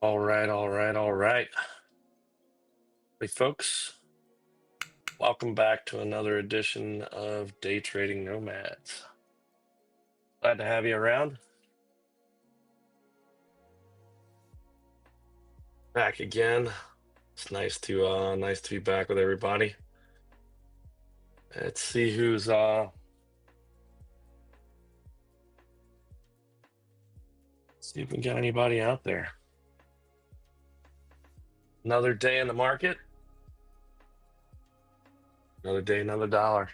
All right, all right, all right. Hey, folks, welcome back to another edition of Day Trading Nomads. Glad to have you around. Back again. It's nice to be back with everybody. Let's see who's see if we got anybody out there. Another day in the market. Another day, another dollar.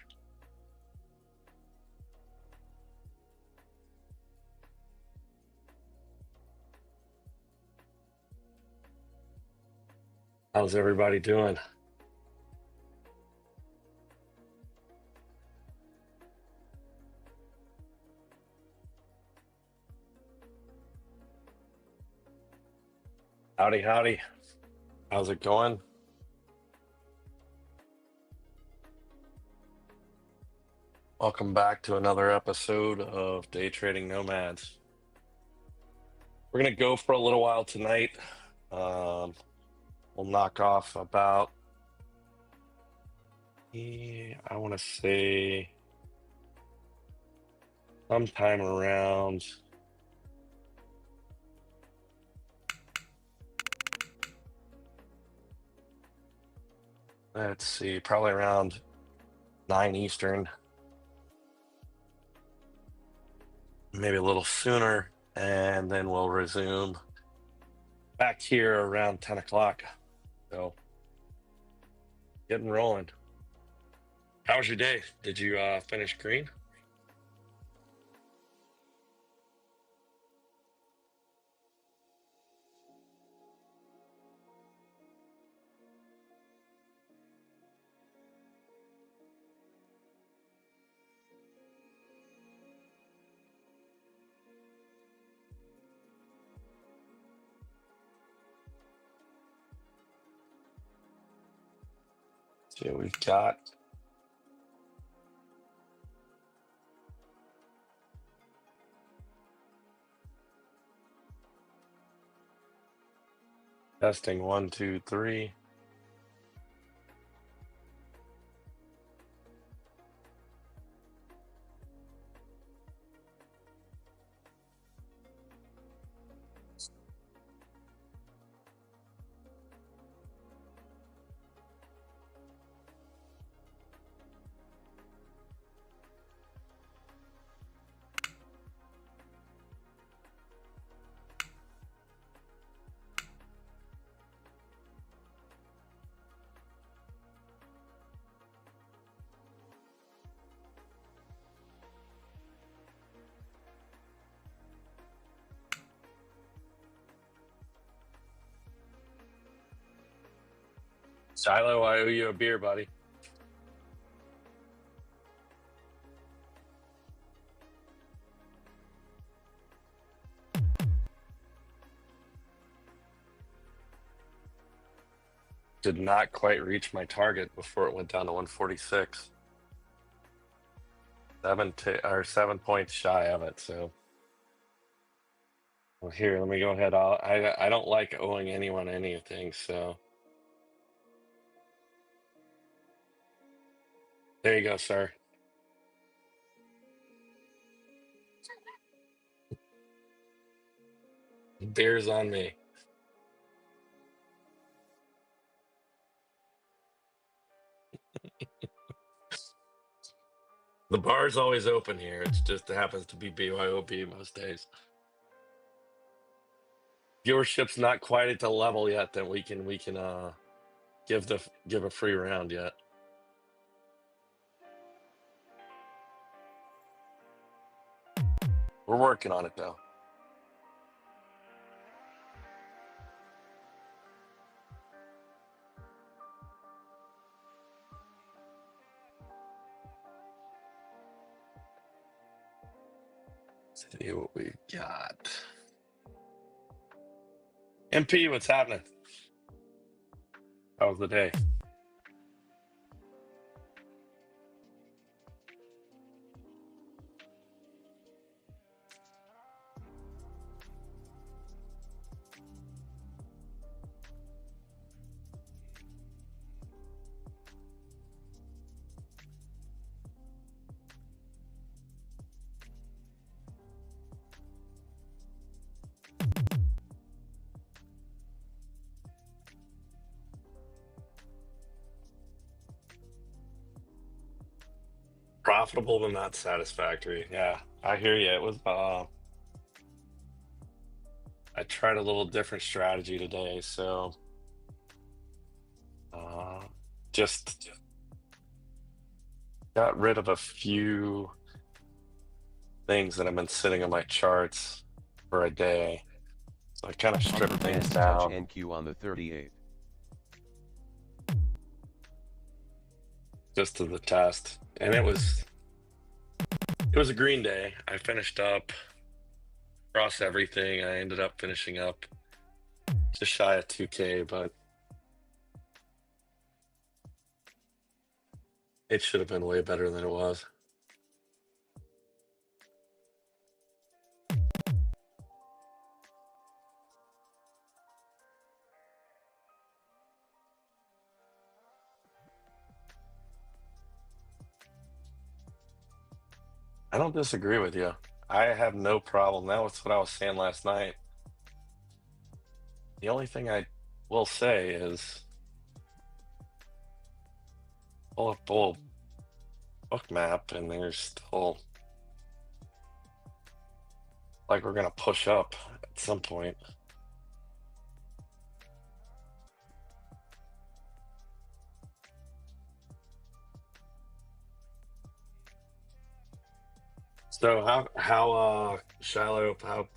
How's everybody doing? Howdy, howdy. How's it going? Welcome back to another episode of Day Trading Nomads. We're going to go for a little while tonight. We'll knock off about, I want to say, sometime around let's see, probably around 9 Eastern, maybe a little sooner, and then we'll resume back here around 10 o'clock. So, getting rolling. How was your day? Did you finish green? See what we've got. Testing 1, 2, 3. Shiloh, I owe you a beer, buddy. Did not quite reach my target before it went down to 146. 7 points shy of it. So, well, here, let me go ahead. I don't like owing anyone anything, so there you go, sir. Beer's on me. The bar's always open here. It just happens to be BYOB most days. Viewership's not quite at the level yet that we can give a free round yet. We're working on it though. Let's see what we got. MP, what's happening? How was the day? profitable but not satisfactory. Yeah, I hear you. It was I tried a little different strategy today, so uh just got rid of a few things that have been sitting on my charts for a day. So I kind of stripped things touch down. NQ on the 38th. Just to the test. And it was a green day. I finished up across everything. I ended up finishing up just shy of 2K, but it should have been way better than it was. I don't disagree with you. I have no problem. That was what I was saying last night. The only thing I will say is pull up old book map and there's still like we're gonna push up at some point. So how Shiloh, how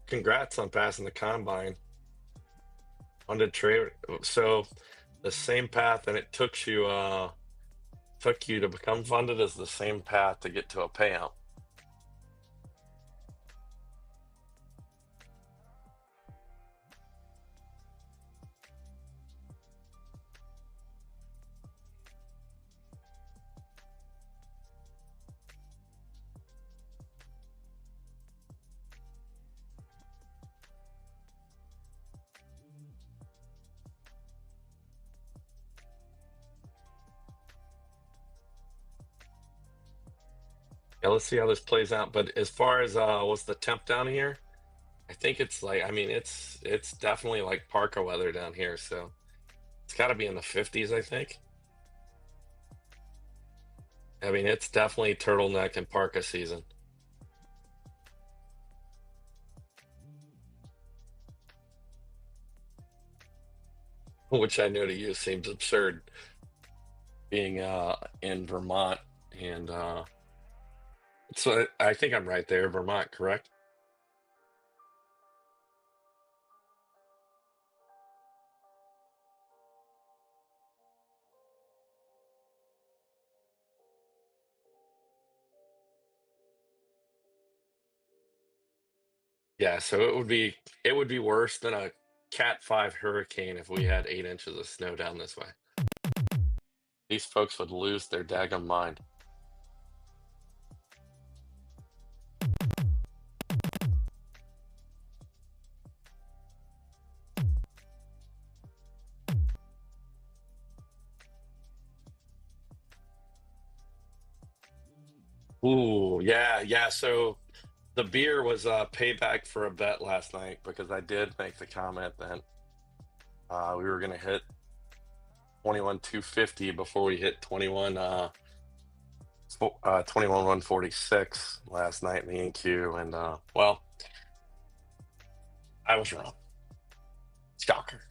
congrats on passing the combine. Funded trade. So the same path and it took you to become funded as the same path to get to a payout. Yeah, let's see how this plays out. But as far as what's the temp down here? I think it's like I mean it's definitely like parka weather down here, so it's got to be in the 50s, I think. I mean, it's definitely turtleneck and parka season, which I know to you seems absurd being in Vermont and so I think I'm right there, Vermont, correct? Yeah, so it would be worse than a Cat 5 hurricane if we had 8 inches of snow down this way. These folks would lose their daggum mind. Ooh, yeah, yeah. So the beer was payback for a bet last night because I did make the comment that we were going to hit 21,250 before we hit 21,146 last night in the NQ, and well, I was wrong. Shocker.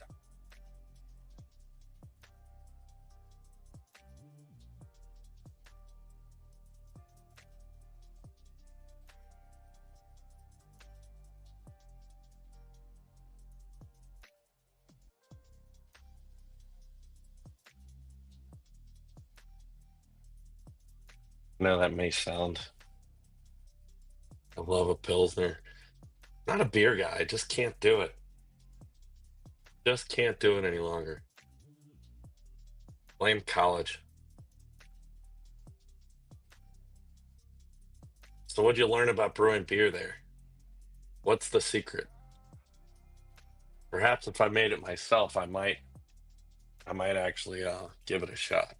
No, that may sound. I love a Pilsner. Not a beer guy. I just can't do it. Just can't do it any longer. Blame college. So what'd you learn about brewing beer there? What's the secret? Perhaps if I made it myself, I might actually give it a shot.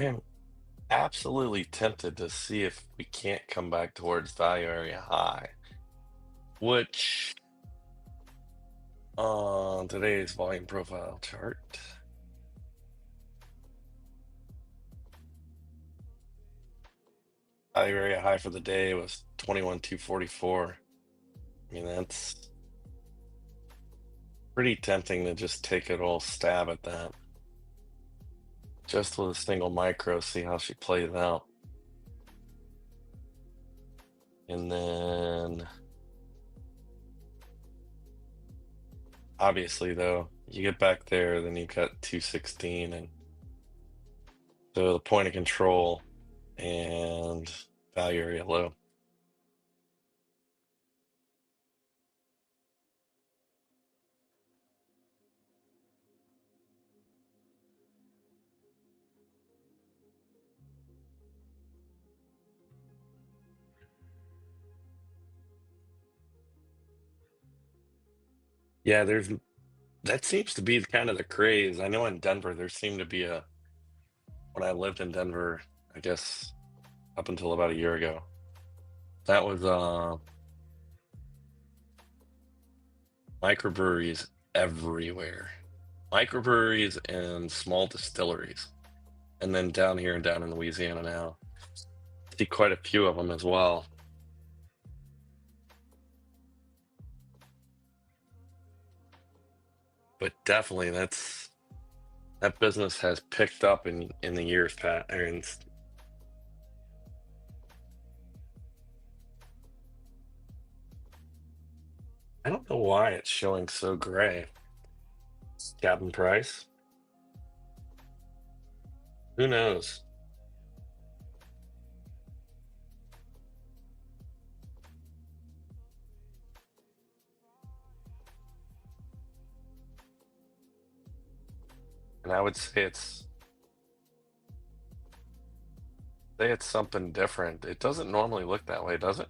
I'm absolutely tempted to see if we can't come back towards value area high, which on today's volume profile chart, value area high for the day was 21,244. I mean, that's pretty tempting to just take a little stab at that. Just with a single micro, see how she plays out. And then obviously though, you get back there, then you've got 216, and so the point of control and value area low. Yeah, that seems to be kind of the craze. I know in Denver there seemed to be when I lived in Denver, I guess up until about a year ago, that was microbreweries everywhere. Microbreweries and small distilleries. And then down in Louisiana now, see quite a few of them as well. But definitely that business has picked up in the years past. I don't know why it's showing so gray. Cabin price. Who knows? And I would say it's something different. It doesn't normally look that way, does it?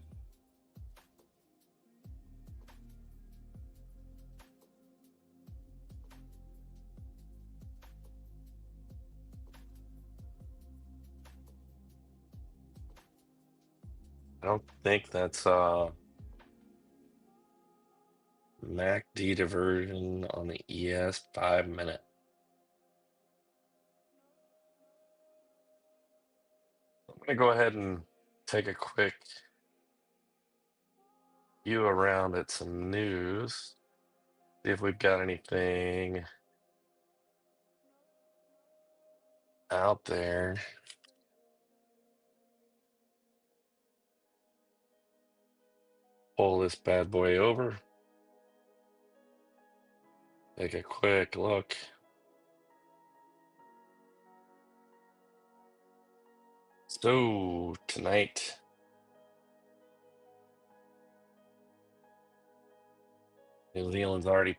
I don't think that's MACD diversion on the ES 5-minute. I'm gonna go ahead and take a quick view around at some news. See if we've got anything out there. Pull this bad boy over. Take a quick look. So tonight, New Zealand's already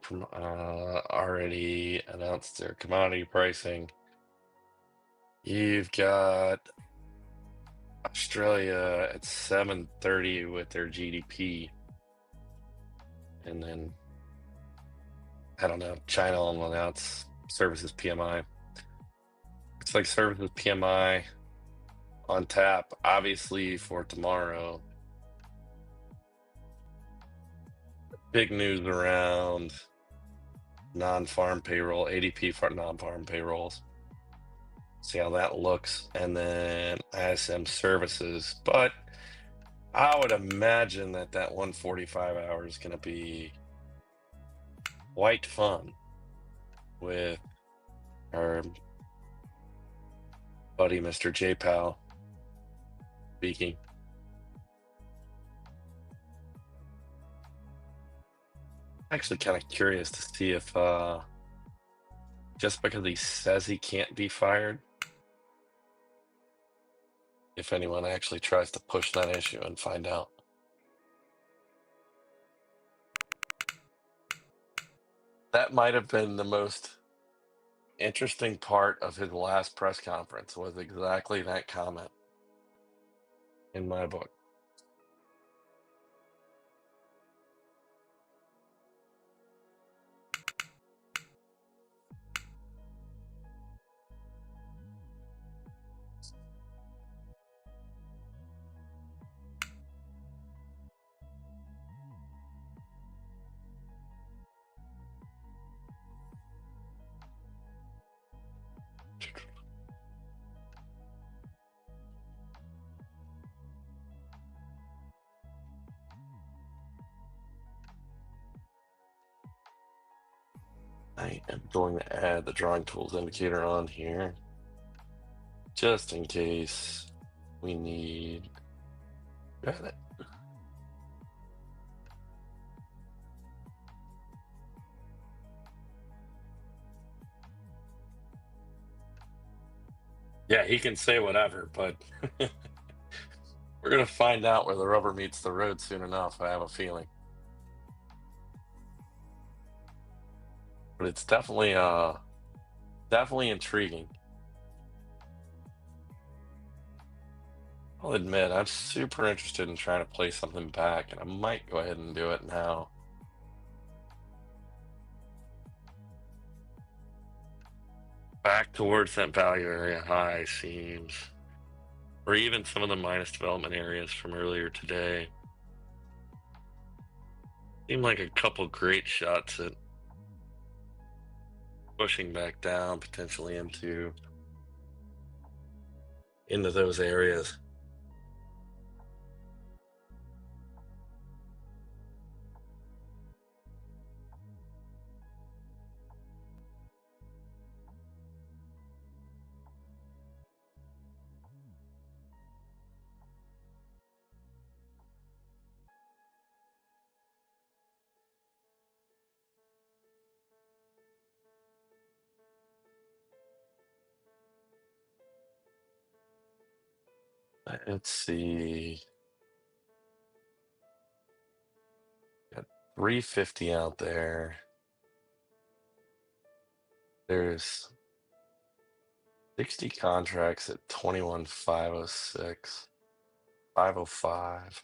announced their commodity pricing. You've got Australia at 7:30 with their GDP, and then I don't know. China will announce services PMI. Looks like services PMI on tap, obviously for tomorrow. Big news around non-farm payroll, ADP for non-farm payrolls. See how that looks, and then ISM services. But I would imagine that 145 hour is going to be quite fun with our buddy Mr. J Powell speaking. Actually kind of curious to see if just because he says he can't be fired, if anyone actually tries to push that issue and find out. That might have been the most interesting part of his last press conference, was exactly that comment, in my book. I am going to add the drawing tools indicator on here just in case we need. Got it. Yeah, he can say whatever, but we're going to find out where the rubber meets the road soon enough, I have a feeling. But it's definitely intriguing. I'll admit, I'm super interested in trying to play something back, and I might go ahead and do it now. Back towards that value area high seems, or even some of the minus development areas from earlier today. Seemed like a couple great shots at pushing back down, potentially into those areas. Let's see. Got 350 out there. There's 60 contracts at 21,506, 505.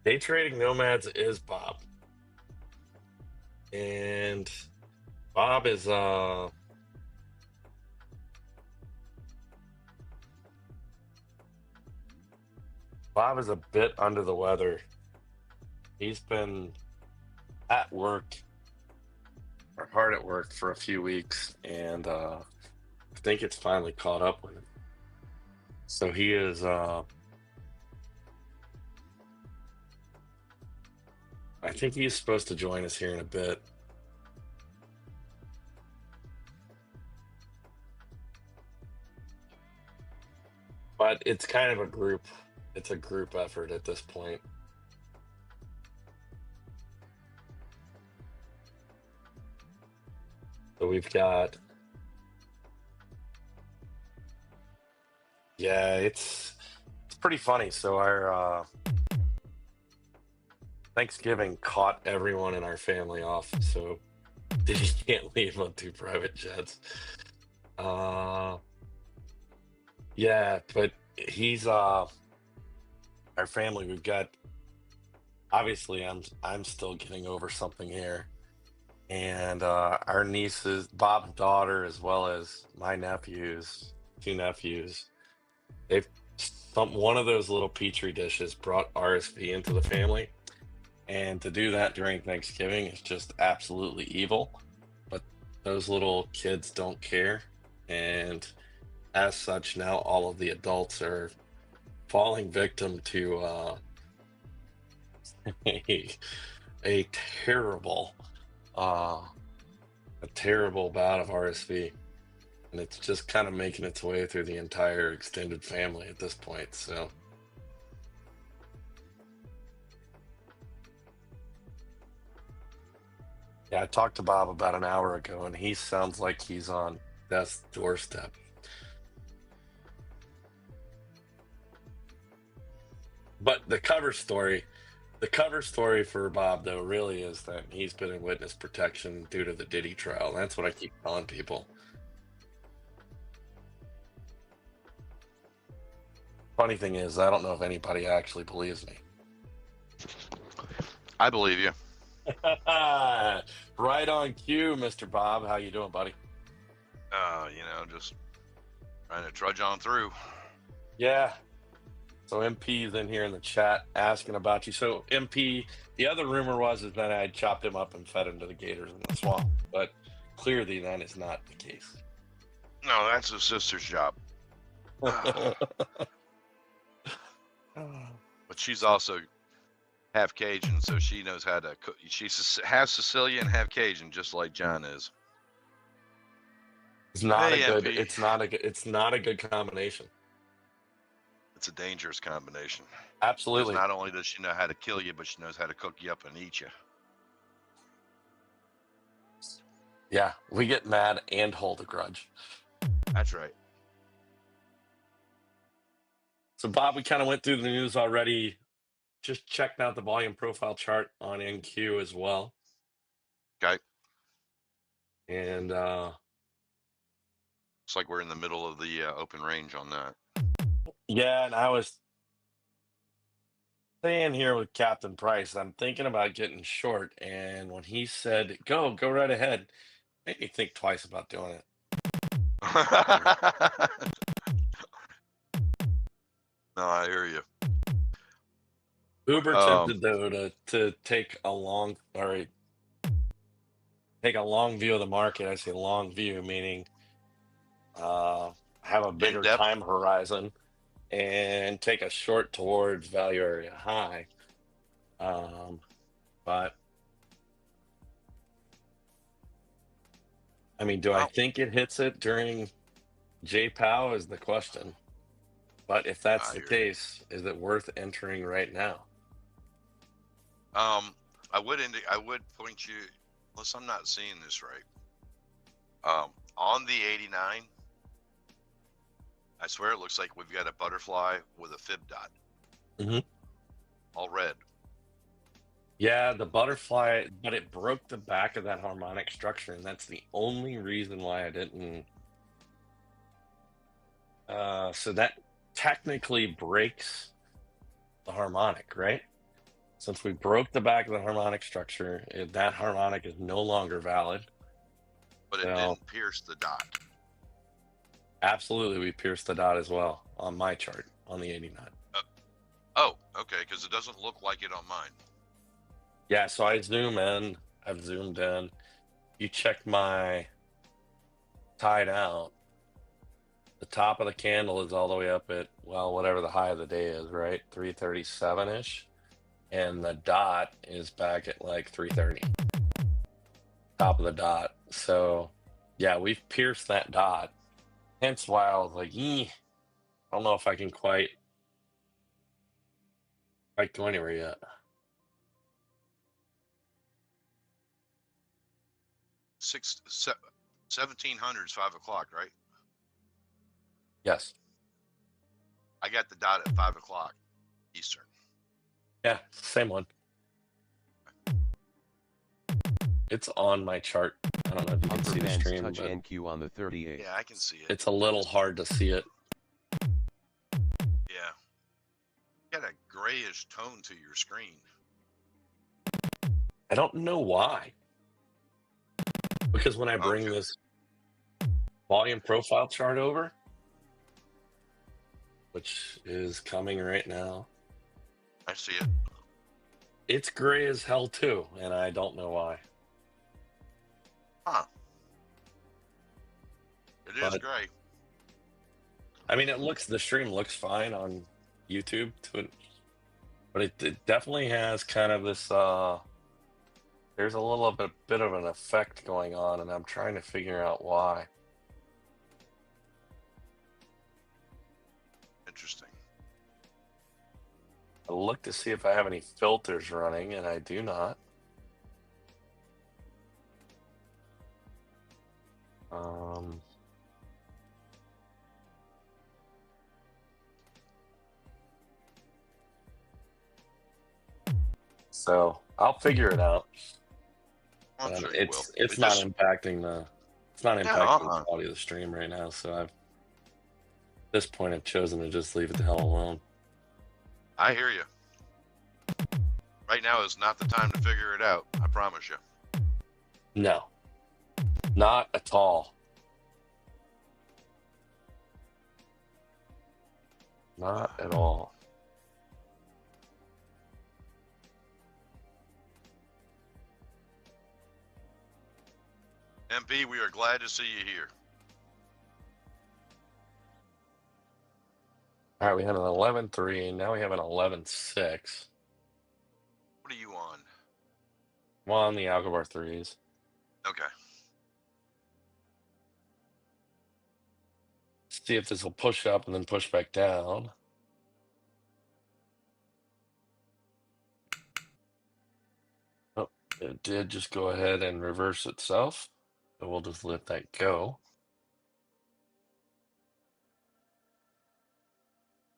Day trading Nomads is Bob. And Bob is a bit under the weather. He's been at work, or hard at work, for a few weeks, and I think it's finally caught up with him. So he is I think he's supposed to join us here in a bit. But it's kind of a group effort at this point. So we've got, yeah, it's pretty funny. So our Thanksgiving caught everyone in our family off, so he can't leave on 2 private jets. Yeah, but he's our family. We've got, obviously I'm still getting over something here, and our nieces, Bob's daughter, as well as my nephews, 2 nephews, they've one of those little petri dishes brought RSV into the family, and to do that during Thanksgiving is just absolutely evil. But those little kids don't care, and as such, now all of the adults are falling victim to a terrible bout of RSV, and it's just kind of making its way through the entire extended family at this point. So yeah, I talked to Bob about an hour ago, and he sounds like he's on death's doorstep. But the cover story for Bob, though, really is that he's been in witness protection due to the Diddy trial. That's what I keep telling people. Funny thing is, I don't know if anybody actually believes me. I believe you. Right on cue, Mr. Bob. How you doing, buddy? Just trying to trudge on through. Yeah. So MP's in here in the chat asking about you. So MP, the other rumor was that I chopped him up and fed him to the gators in the swamp, but clearly that is not the case. No, that's his sister's job. But she's also half Cajun, so she knows how to cook. She's half Sicilian, half Cajun, just like John is. It's not a Hey, good. MP. It's not a good combination. It's a dangerous combination. Because Absolutely. not only does she know how to kill you, but she knows how to cook you up and eat you. Yeah, we get mad and hold a grudge. That's right. So, Bob, we kind of went through the news already. Just checked out the volume profile chart on NQ as well. Okay. And Looks like we're in the middle of the open range on that. yeah, and I was staying here with Captain Price. I'm thinking about getting short. And when he said, go right ahead, made me think twice about doing it. No, I hear you. Uber tempted though to take a long view of the market. I say long view, meaning have a bigger In-depth. time horizon and take a short towards value area high. But I mean, do I think it hits it during JPOW is the question. But if that's the case, is it worth entering right now? I would point you, unless I'm not seeing this right. On the 89, I swear it looks like we've got a butterfly with a fib dot. Mm-hmm. All red. Yeah, the butterfly, but it broke the back of that harmonic structure, and that's the only reason why I didn't. So that technically breaks the harmonic, right? Since we broke the back of the harmonic structure, that harmonic is no longer valid. But it didn't pierce the dot. Absolutely, we pierced the dot as well on my chart on the 89. Oh, okay, because it doesn't look like it on mine. Yeah, so I've zoomed in. You check my tied out. The top of the candle is all the way up at, well, whatever the high of the day is, right? 337-ish. And the dot is back at like 330. Top of the dot. So, yeah, we've pierced that dot. Hence why I was like, I don't know if I can quite go anywhere yet. 1700 is 5 o'clock, right? Yes. I got the dot at 5 o'clock Eastern. Yeah, same one. It's on my chart. I don't know if you can see the stream, touch but NQ on the 38. Yeah, I can see it. It's a little hard to see it. Yeah. Got a grayish tone to your screen. I don't know why. Because when I bring this volume profile chart over, which is coming right now, I see it. It's gray as hell too, and I don't know why. Huh. It is gray. I mean, the stream looks fine on YouTube, but it definitely has kind of this, there's a little bit of an effect going on, and I'm trying to figure out why. Interesting. I look to see if I have any filters running, and I do not. So I'll figure it out. I'm sure it's not impacting the quality of the stream right now. So at this point I've chosen to just leave it the hell alone. I hear you. Right now is not the time to figure it out. I promise you. No, not at all. Not at all. MP, we are glad to see you here. All right, we had an 11.3. Now we have an 11.6. What are you on? I'm on the AlgoBox threes. Okay. See if this will push up and then push back down. Oh, it did just go ahead and reverse itself. So we'll just let that go.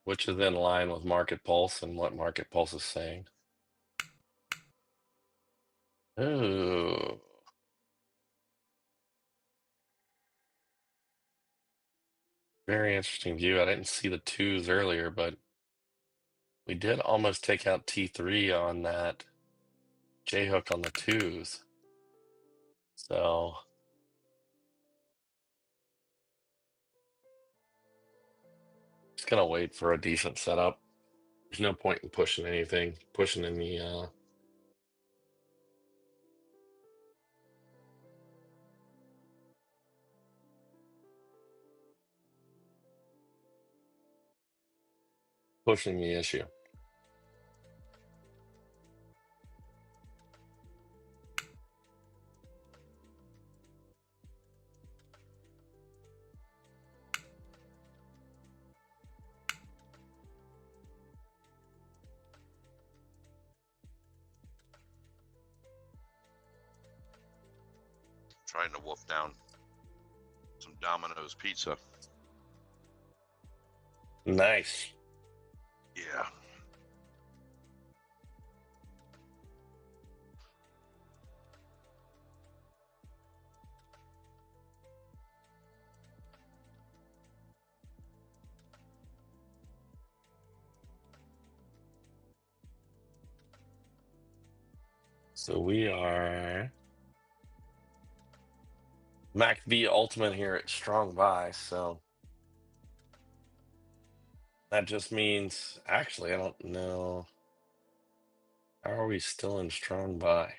Which is in line with Market Pulse and what Market Pulse is saying. Ooh. Very interesting view. I didn't see the twos earlier, but we did almost take out T3 on that J-hook on the twos. So just gonna wait for a decent setup. There's no point in pushing anything, pushing any pushing the issue. Trying to wolf down some Domino's pizza. Nice. Yeah. So we are MACD Ultimate here at strong buy. So that just means, actually, I don't know. How are we still in strong buy?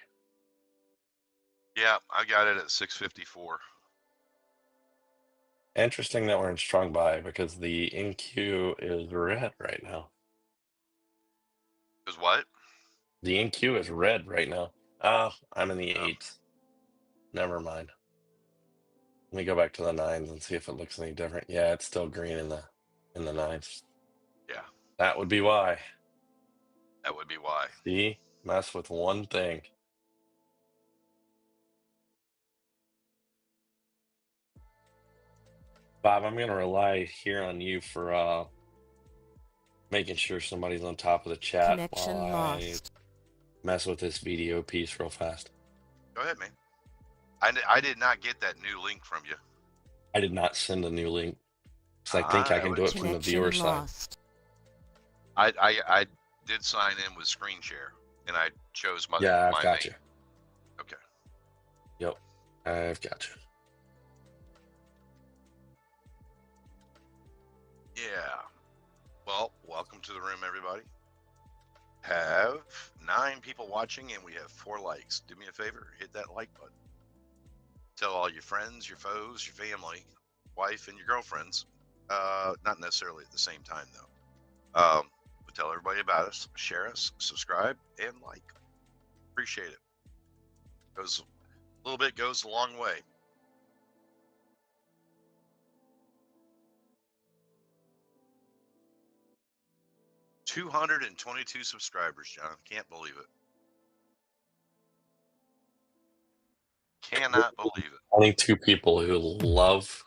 Yeah, I got it at 654. Interesting that we're in strong buy because the NQ is red right now. Is what? The NQ is red right now. Oh, I'm in the Oh. eights. Never mind. Let me go back to the nines and see if it looks any different. Yeah, it's still green in the nines. Yeah, That would be why. that would be why. See, mess with one thing. Bob, I'm gonna rely here on you for making sure somebody's on top of the chat Connection while lost. I mess with this video piece real fast. Go ahead, man. I did not get that new link from you. I did not send a new link because I think I can do it from the viewer side. Lost. I did sign in with screen share, and I chose my Yeah, I've got main. you. Okay. Yep, I've got you. Yeah. Well, welcome to the room, everybody. Have 9 people watching, and we have 4 likes. Do me a favor, hit that like button. Tell all your friends, your foes, your family, wife, and your girlfriends. Not necessarily at the same time, though. But tell everybody about us, share us, subscribe, and like. Appreciate it. Goes a little bit goes a long way. $222 subscribers, John. Can't believe it. Cannot believe it. Only 2 people who love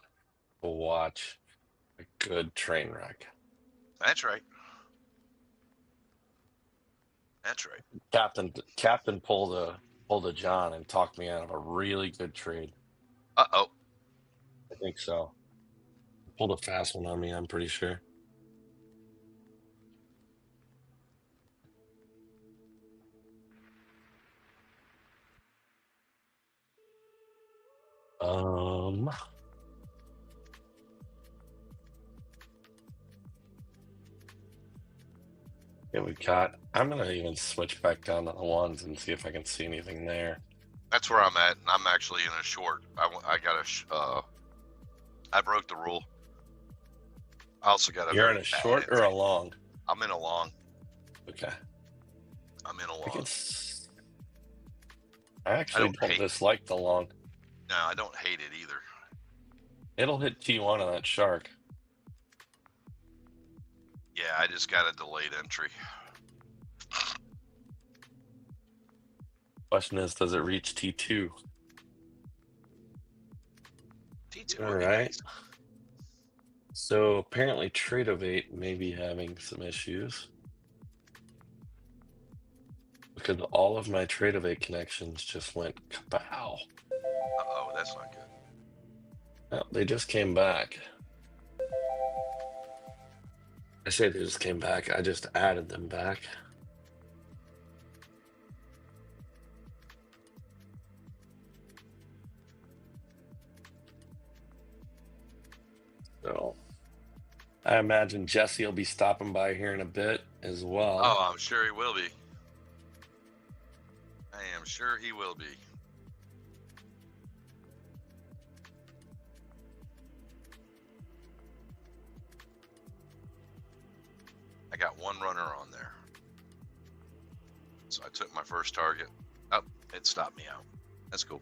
to watch a good train wreck. That's right. That's right. Captain pulled a John and talked me out of a really good trade. Uh-oh. I think so. Pulled a fast one on me, I'm pretty sure. Yeah, we got. I'm gonna even switch back down to the ones and see if I can see anything there. That's where I'm at, and I'm actually in a short. I got I broke the rule. I also got a You're very in a bad short or entry. a long? I'm in a long. Okay. I'm in a I long. actually don't dislike the long. No, I don't hate it either. It'll hit T1 on that shark. Yeah, I just got a delayed entry. Question is, does it reach T2? T2 All would be right. nice. So apparently Tradeovate may be having some issues because all of my Tradeovate connections just went kapow. Uh-oh, that's not good. Oh, they just came back. I say they just came back. I just added them back. So I imagine Jesse will be stopping by here in a bit as well. Oh, I'm sure he will be. I am sure he will be. I got one runner on there. So I took my first target. Oh, it stopped me out. That's cool.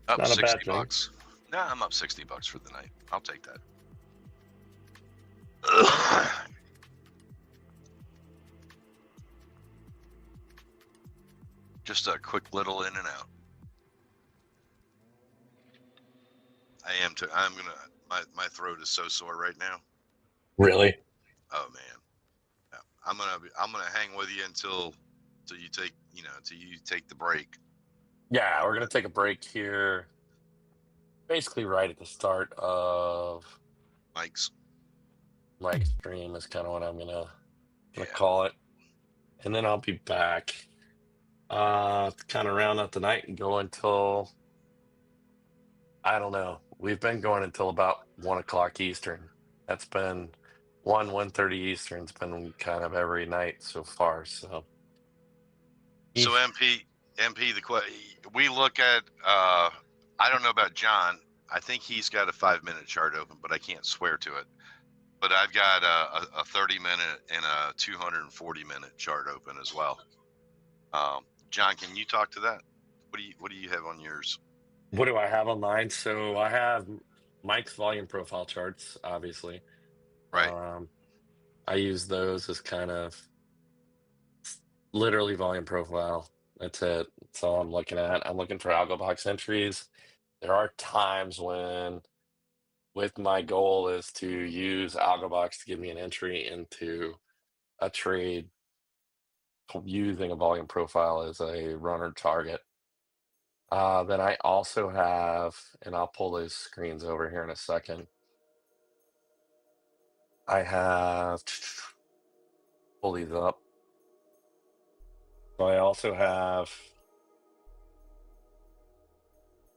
Up Not a bad thing. $60. Nah, I'm up $60 for the night. I'll take that. Just a quick little in and out. I'm gonna. My throat is so sore right now. Really? Oh man. Yeah. I'm gonna hang with you until you take the break. Yeah, we're gonna take a break here. Basically, right at the start of Mike's stream is kind of what I'm gonna call it, and then I'll be back. Kind of round up the night and go until, I don't know. We've been going until about 1 o'clock Eastern. That's been 1:30 Eastern's been kind of every night so far. So MP, we look at. I don't know about John. I think he's got a 5-minute chart open, but I can't swear to it. But I've got a 30-minute and a 240-minute chart open as well. John, can you talk to that? What do you have on yours? What do I have on mine? So I have Mike's volume profile charts, obviously. Right. I use those as kind of literally volume profile. That's it. That's all I'm looking at. I'm looking for AlgoBox entries. There are times when, with my goal is to use AlgoBox to give me an entry into a trade using a volume profile as a runner target. Then I also have, and I'll pull those screens over here in a second. I have, pull these up. So I also have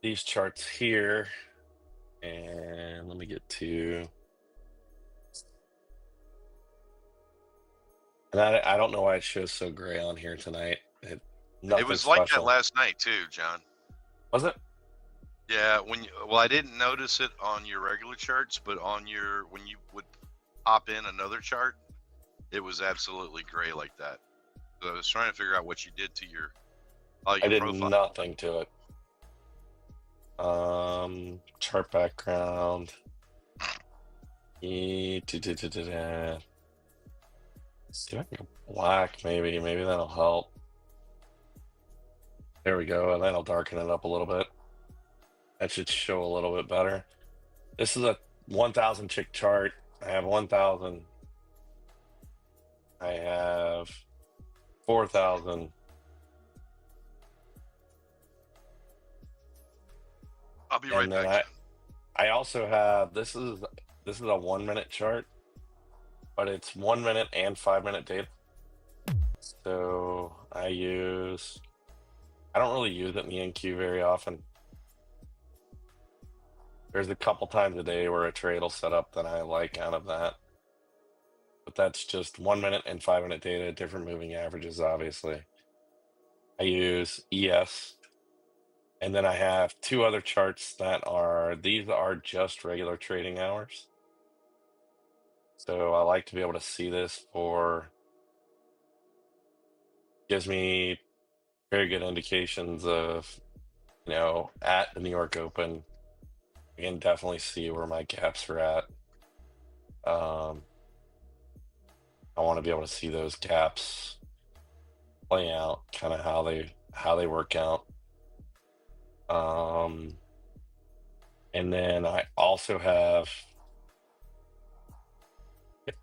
these charts here, and let me get to, and I don't know why it shows so gray on here tonight. Nothing It was like special. that last night too, John. Was it? Yeah. I didn't notice it on your regular charts, but when you would pop in another chart, it was absolutely gray like that. So I was trying to figure out what you did to your I did profile. nothing to it. Chart background. See if I can go black, maybe that'll help. There we go, and that'll darken it up a little bit. That should show a little bit better. This is a 1,000 chick chart. I have 1,000. I have 4,000. I'll be right back. I also have, this is a 1-minute chart, but it's 1 minute and 5-minute data. So I don't really use it in the NQ very often. There's a couple times a day where a trade will set up that I like out of that. But that's just 1 minute and 5-minute data, different moving averages, obviously. I use ES. And then I have two other charts these are just regular trading hours. So I like to be able to see this gives me very good indications of, at the New York Open, I can definitely see where my gaps are at. Um, I want to be able to see those gaps play out, kind of how they work out. And then I also have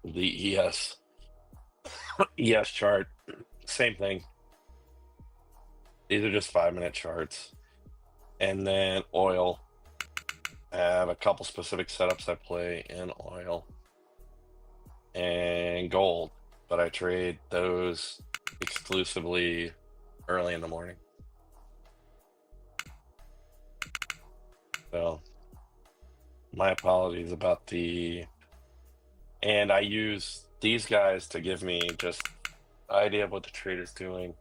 the ES chart. Same thing. These are just 5-minute charts. And then oil. I have a couple specific setups I play in oil and gold, but I trade those exclusively early in the morning. So my apologies about and I use these guys to give me just an idea of what the trade is doing,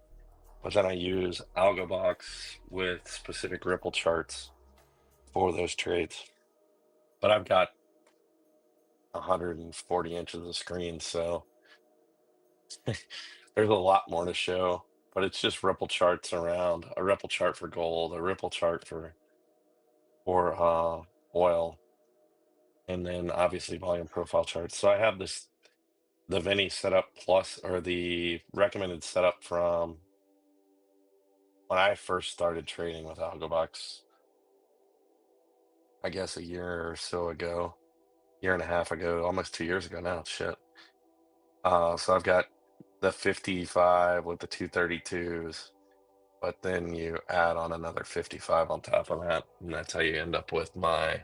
but then I use AlgoBox with specific Ripple charts for those trades. But I've got 140 inches of screen, so there's a lot more to show, but it's just Ripple charts around, a Ripple chart for gold, a Ripple chart for oil, and then obviously volume profile charts. So I have the Vinny setup plus, or the recommended setup from when I first started trading with AlgoBox, I guess a year or so ago, year and a half ago, almost 2 years ago now. Shit. So I've got the 55 with the 232s, but then you add on another 55 on top of that, and that's how you end up with my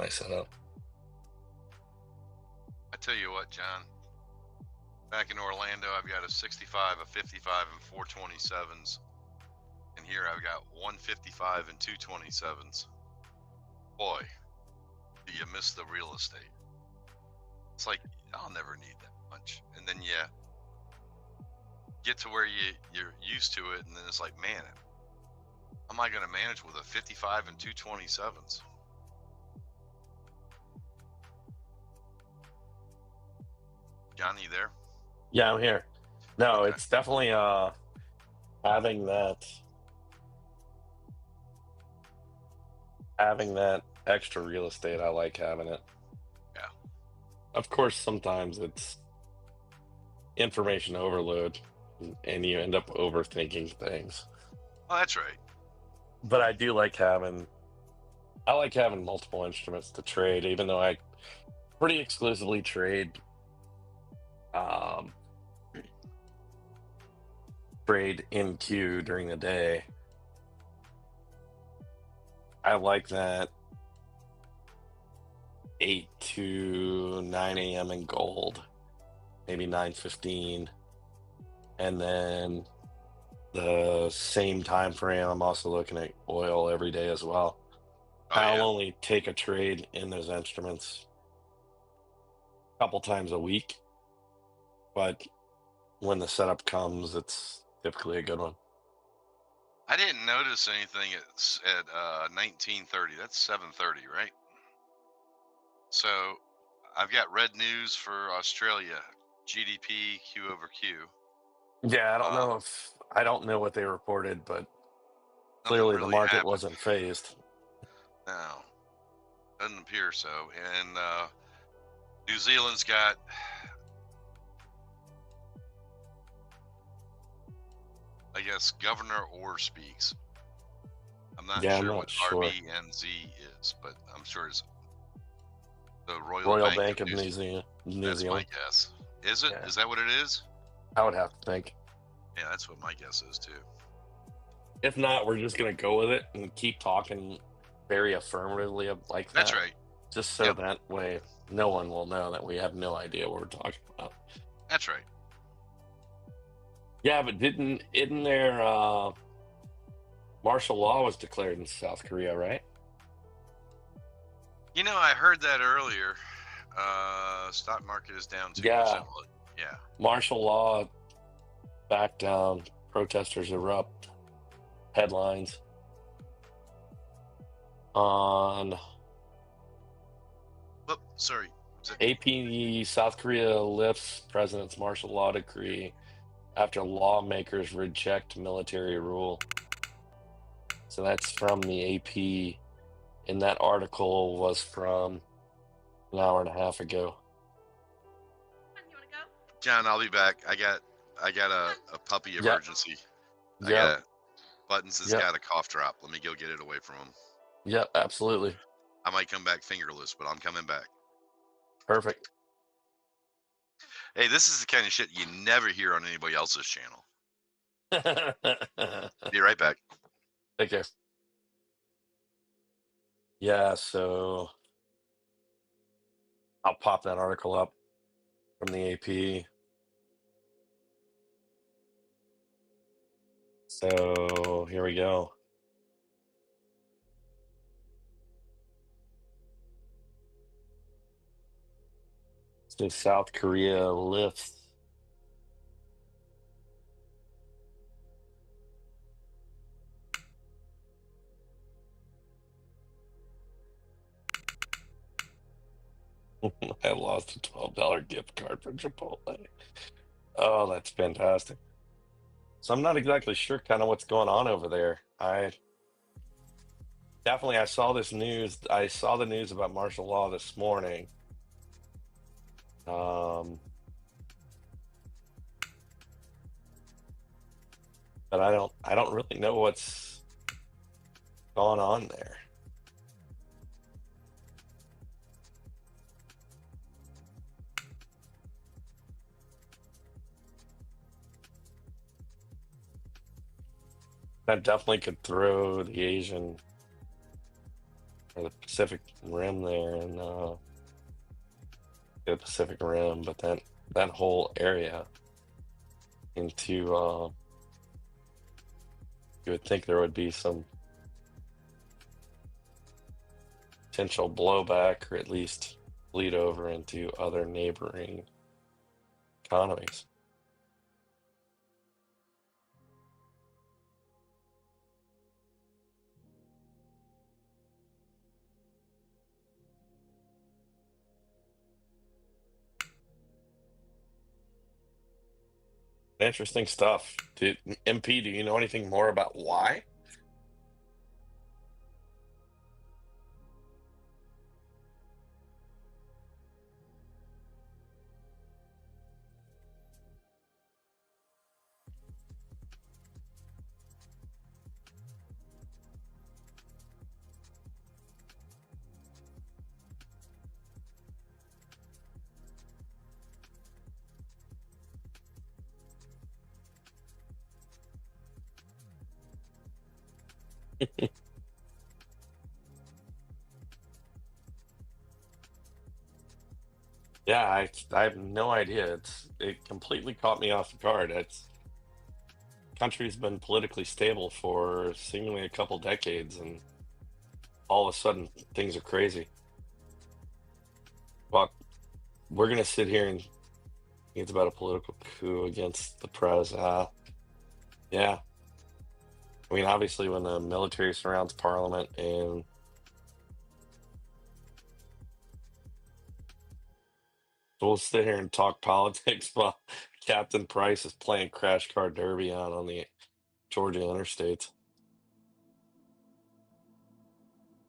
setup. I tell you what, John. Back in Orlando, I've got a 65, a 55, and 427s. And here I've got 155 and 227s. Boy, do you miss the real estate. It's like, I'll never need that much. And then you get to where you're used to it, and then it's like, man, how am I going to manage with a 55 and 227s? Johnny, there? Yeah, I'm here. No, Okay. it's definitely having that extra real estate. I like having it. Yeah. Of course, sometimes it's information overload and you end up overthinking things. Oh, that's right. But I like having multiple instruments to trade, even though I pretty exclusively trade in queue during the day. I like that 8 to 9 a.m. in gold, maybe 9:15, and then the same time frame I'm also looking at oil every day as well. Oh, I'll yeah. only take a trade in those instruments a couple times a week, but when the setup comes, it's typically a good one. I didn't notice anything at 1930. That's 7:30, right? So I've got red news for Australia. GDP Q over Q. Yeah, I don't know what they reported, but Nothing clearly the really market happened. wasn't phased. No, doesn't appear so. And New Zealand's got, I guess, Governor Orr speaks. I'm not Yeah, I'm sure not what sure. RBNZ is, but I'm sure it's the Royal Bank of New New Zealand. Zealand. That's my guess. Is it? Yeah, Is that what it is? I would have to think. Yeah, that's what my guess is too. If not, we're just gonna go with it and keep talking very affirmatively like that. That's right. Just so that way no one will know that we have no idea what we're talking about. That's right. Yeah, but isn't there martial law was declared in South Korea, right? You know, I heard that earlier. Stock market is down 2%. Yeah. Yeah. Martial law back down. Protesters erupt. Headlines on Oh, sorry. AP. South Korea lifts president's martial law decree after lawmakers reject military rule. So that's from the AP. And that article was from an hour and a half ago. You want to go? John, I'll be back. I got a puppy Yep. emergency. I Yep. got Buttons has Yep. got a cough drop. Let me go get it away from him. Yep, absolutely. I might come back fingerless, but I'm coming back. Perfect. Hey, this is the kind of shit you never hear on anybody else's channel. Be right back. Take care. Yeah, so I'll pop that article up from the AP. So here we go. So South Korea lifts I lost a $12 gift card for Chipotle. Oh, that's fantastic. So I'm not exactly sure kind of what's going on over there. I saw this news. I saw the news about martial law this morning. But I don't really know what's going on there. That definitely could throw the Asian or the Pacific Rim there, and the Pacific Rim, but that whole area into you would think there would be some potential blowback, or at least bleed over into other neighboring economies. Interesting stuff. MP, do you know anything more about why? Yeah, I have no idea. It completely caught me off guard. Country's been politically stable for seemingly a couple decades, and all of a sudden things are crazy. Well, we're gonna sit here and it's about a political coup against the press. Yeah. I mean, obviously, when the military surrounds Parliament and we'll sit here and talk politics while Captain Price is playing Crash Car Derby on the Georgia interstates.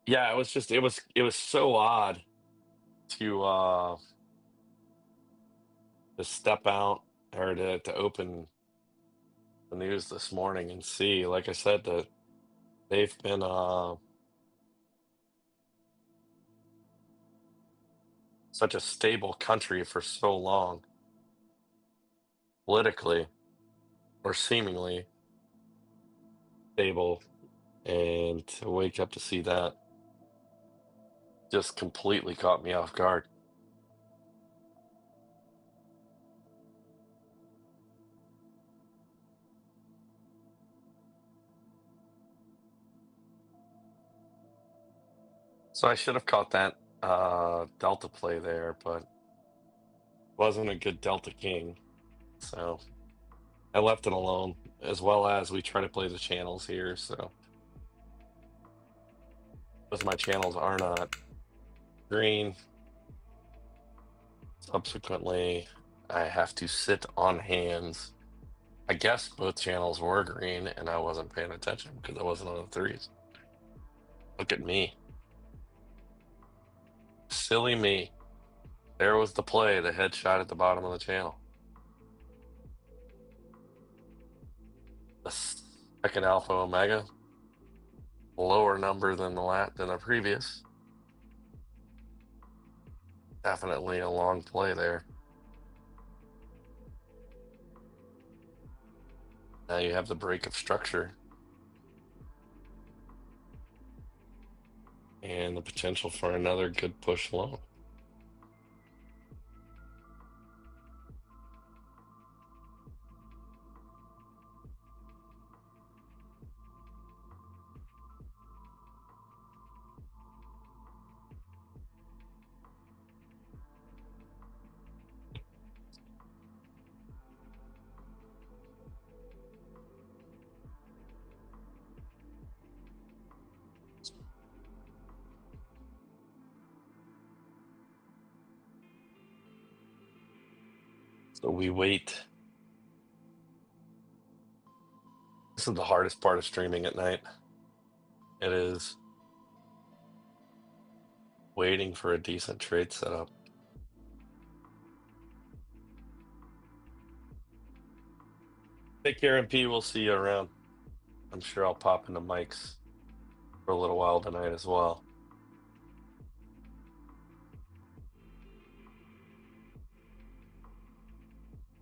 Yeah, it was so odd to step out or to open the news this morning and see, like I said, that they've been such a stable country for so long politically, or seemingly stable, and to wake up to see that just completely caught me off guard. So I should have caught that Delta play there, but wasn't a good Delta King, so I left it alone, as well as we try to play the channels here, so because my channels are not green, subsequently I have to sit on hands. I guess both channels were green and I wasn't paying attention because I wasn't on the threes. Look at me. Silly me. There was the play, the headshot at the bottom of the channel. The second alpha omega, lower number than the previous. Definitely a long play there. Now you have the break of structure and the potential for another good push low. So we wait. This is the hardest part of streaming at night. It is waiting for a decent trade setup. Take care, MP. We'll see you around. I'm sure I'll pop into Mike's for a little while tonight as well.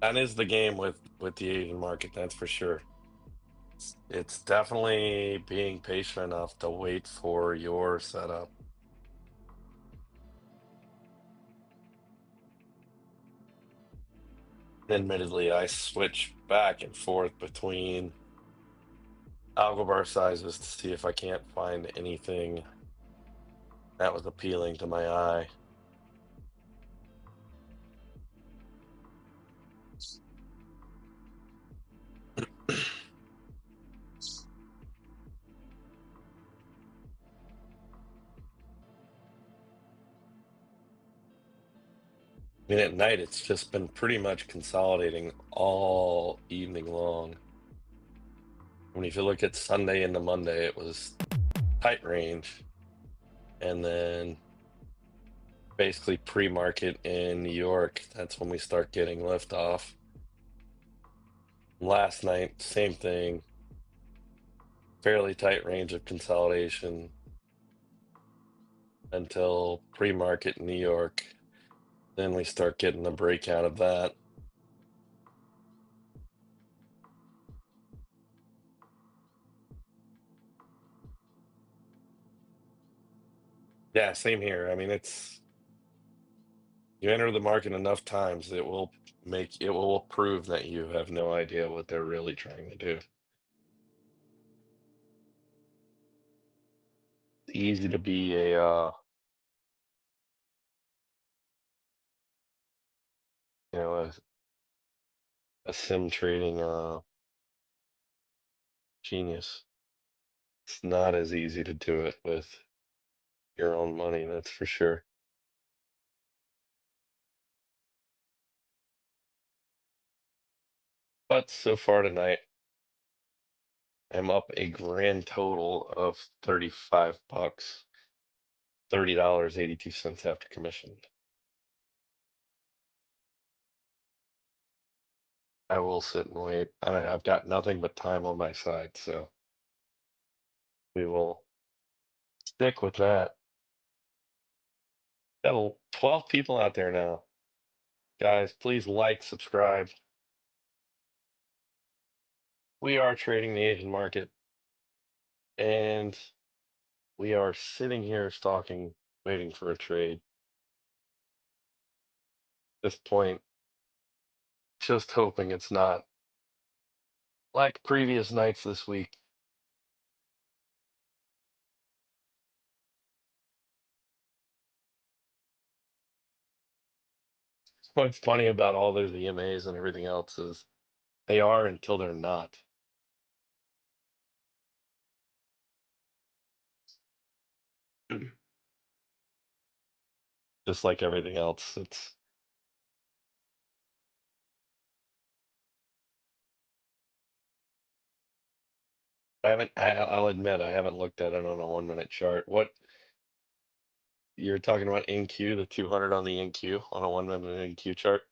That is the game with the Asian market, that's for sure. It's definitely being patient enough to wait for your setup. Admittedly, I switch back and forth between algobar sizes to see if I can't find anything that was appealing to my eye. I mean, at night, it's just been pretty much consolidating all evening long. I mean, if you look at Sunday into Monday, it was tight range. And then basically pre-market in New York, that's when we start getting liftoff. Last night, same thing. Fairly tight range of consolidation until pre-market in New York. Then we start getting the breakout of that. Yeah, same here. I mean, it's you enter the market enough times, it will prove that you have no idea what they're really trying to do. It's easy to be a you know a sim trading genius. It's not as easy to do it with your own money, that's for sure. But so far tonight, I'm up a grand total of 35 bucks, $30.82 after commission. I will sit and wait. I've got nothing but time on my side, so we will stick with that. Got 12 people out there now. Guys, please like, subscribe. We are trading the Asian market, and we are sitting here stalking, waiting for a trade. At this point, just hoping it's not like previous nights this week. What's funny about all those EMAs and everything else is they are until they're not. Just like everything else. I'll admit I haven't looked at it on a 1 minute chart. What you're talking about NQ, the 200 on the NQ on a 1 minute NQ chart?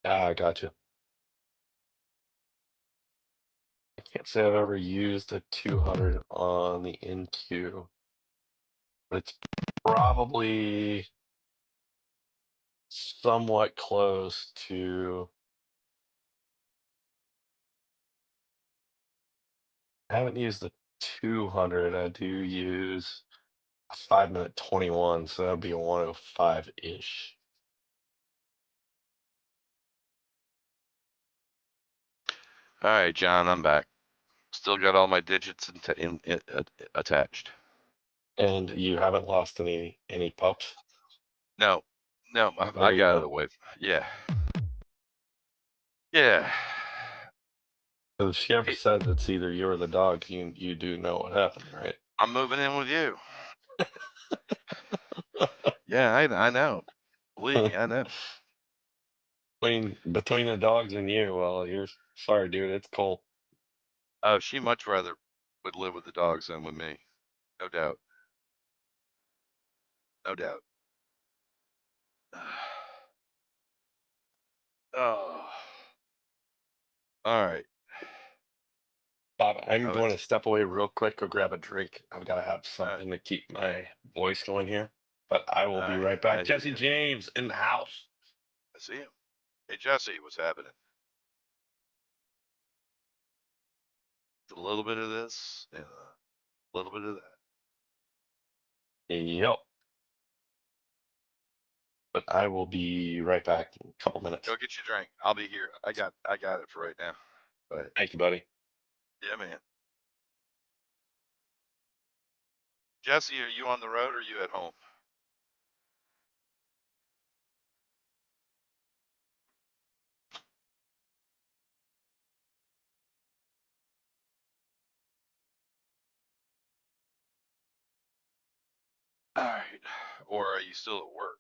Ah, I gotcha. I can't say I've ever used a 200 on the NQ, but it's probably somewhat close to. I haven't used the 200. I do use a 5 minute 21, so that'd be a 105-ish. All right, John, I'm back. Still got all my digits attached. And you haven't lost any pups? No, I There you got go. it away. Yeah. Yeah. So if she ever says it's either you or the dog, you do know what happened, right? I'm moving in with you. Yeah, I know. Believe me, I know. Between the dogs and you, well, you're sorry, dude. It's cool. Oh, she much rather would live with the dogs than with me. No doubt. No doubt. Oh. All right. Bob, I'm Oh, going to step away real quick, go grab a drink. I've got to have all right. something to keep my voice going here, but I will All be right. right I back. hear Jesse you. James in the house. I see him. Hey, Jesse, what's happening? A little bit of this and a little bit of that. Yep. But I will be right back in a couple minutes. Go get your drink. I'll be here. I got it for right now. Go ahead. Thank you, buddy. Yeah, man. Jesse, are you on the road or are you at home? All right. Or are you still at work?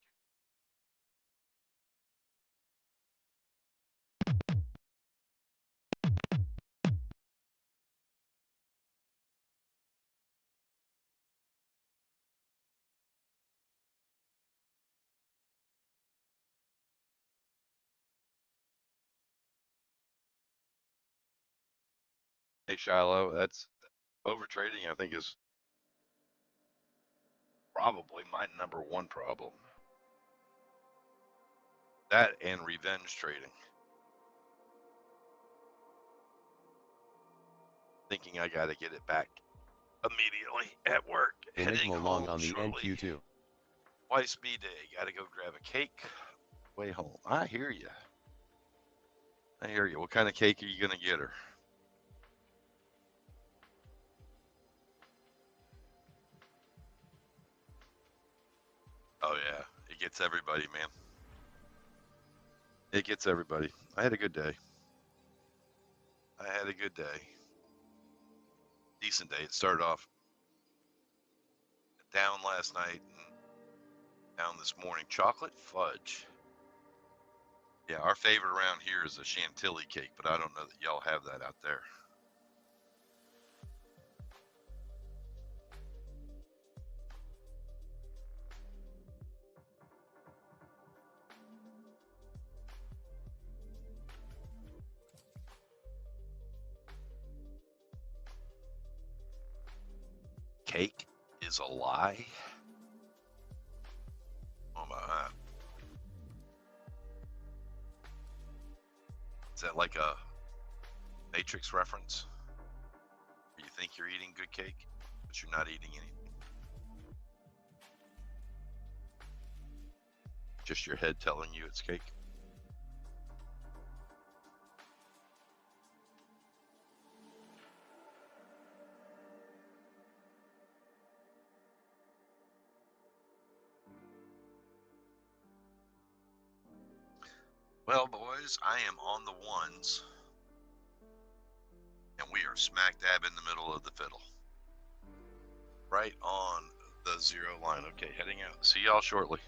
Hey, Shiloh, that's overtrading, I think, is probably my #1 problem. That and revenge trading. Thinking I got to get it back immediately at work. Heading Enigma long home on the shortly. NQ2. Twice B-Day. Got to go grab a cake. Way home. I hear you. I hear you. What kind of cake are you going to get her? Oh, yeah. It gets everybody, man. It gets everybody. I had a good day. Decent day. It started off down last night and down this morning. Chocolate fudge. Yeah, our favorite around here is a chantilly cake, but I don't know that y'all have that out there. Cake is a lie? Oh my God. Is that like a Matrix reference? You think you're eating good cake, but you're not eating anything. Just your head telling you it's cake. Well, boys, I am on the ones, and we are smack dab in the middle of the fiddle. Right on the 0 line. Okay, heading out. See y'all shortly.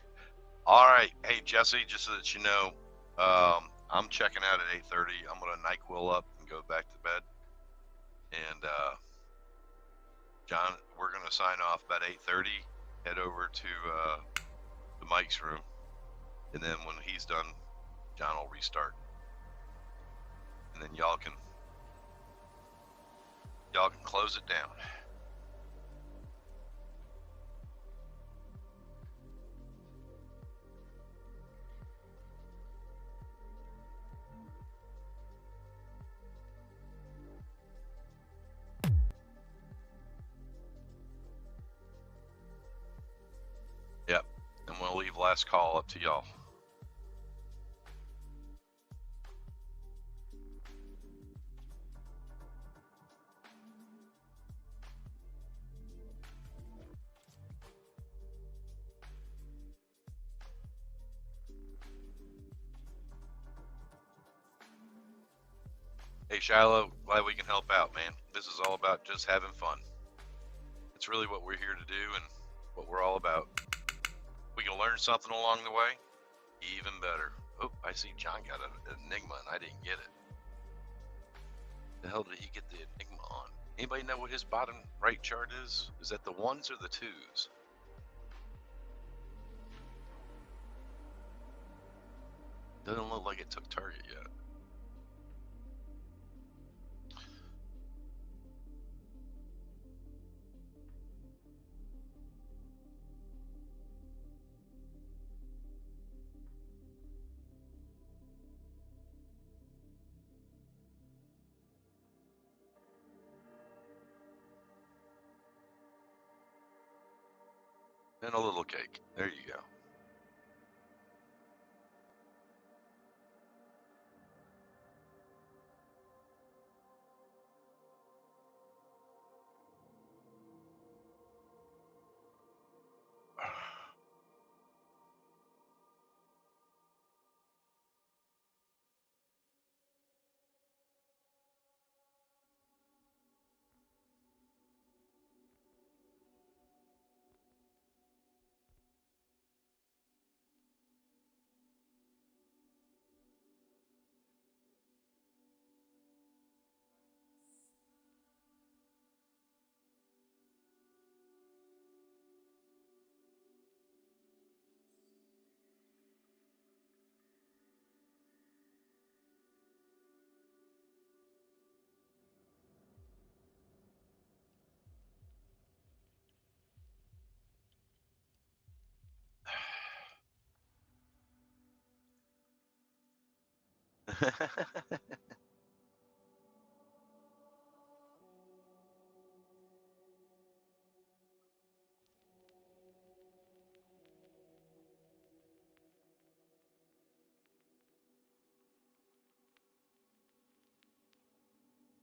All right. Hey, Jesse, just so that you know, I'm checking out at 8:30. I'm going to NyQuil up and go back to bed. And John, we're going to sign off about 8:30, head over to Mike's room. And then when he's done, John will restart. And then y'all can close it down. Yep. And we'll leave last call up to y'all. Hey, Shiloh, glad we can help out, man. This is all about just having fun. It's really what we're here to do and what we're all about. We can learn something along the way, even better. Oh, I see John got an Enigma and I didn't get it. The hell did he get the Enigma on? Anybody know what his bottom right chart is? Is that the 1s or the 2s? Doesn't look like it took target yet. And a little cake. There you go.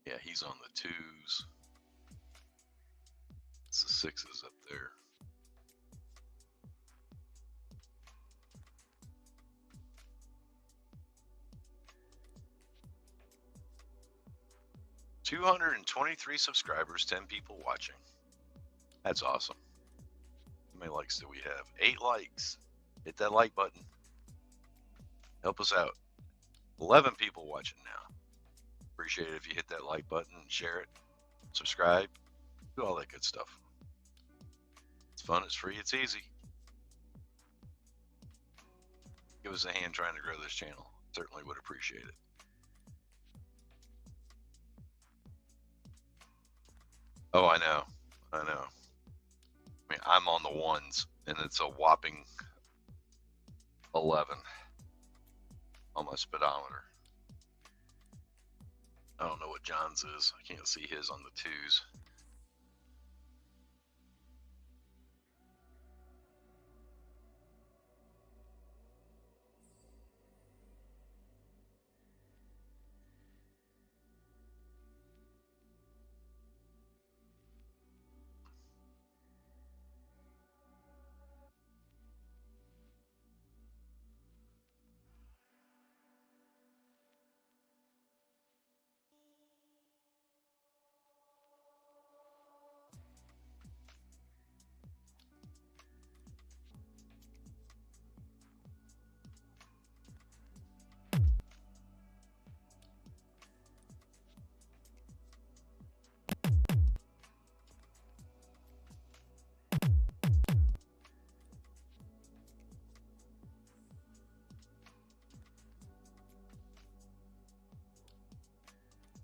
Yeah, he's on the 2s. It's the 6s up there. $223 subscribers, 10 people watching. That's awesome. How many likes do we have? 8 likes. Hit that like button. Help us out. 11 people watching now. Appreciate it if you hit that like button and share it. Subscribe. Do all that good stuff. It's fun, it's free, it's easy. Give us a hand trying to grow this channel. Certainly would appreciate it. Oh, I know. I know. I mean, I'm on the 1s, and it's a whopping 11 on my speedometer. I don't know what John's is. I can't see his on the 2s.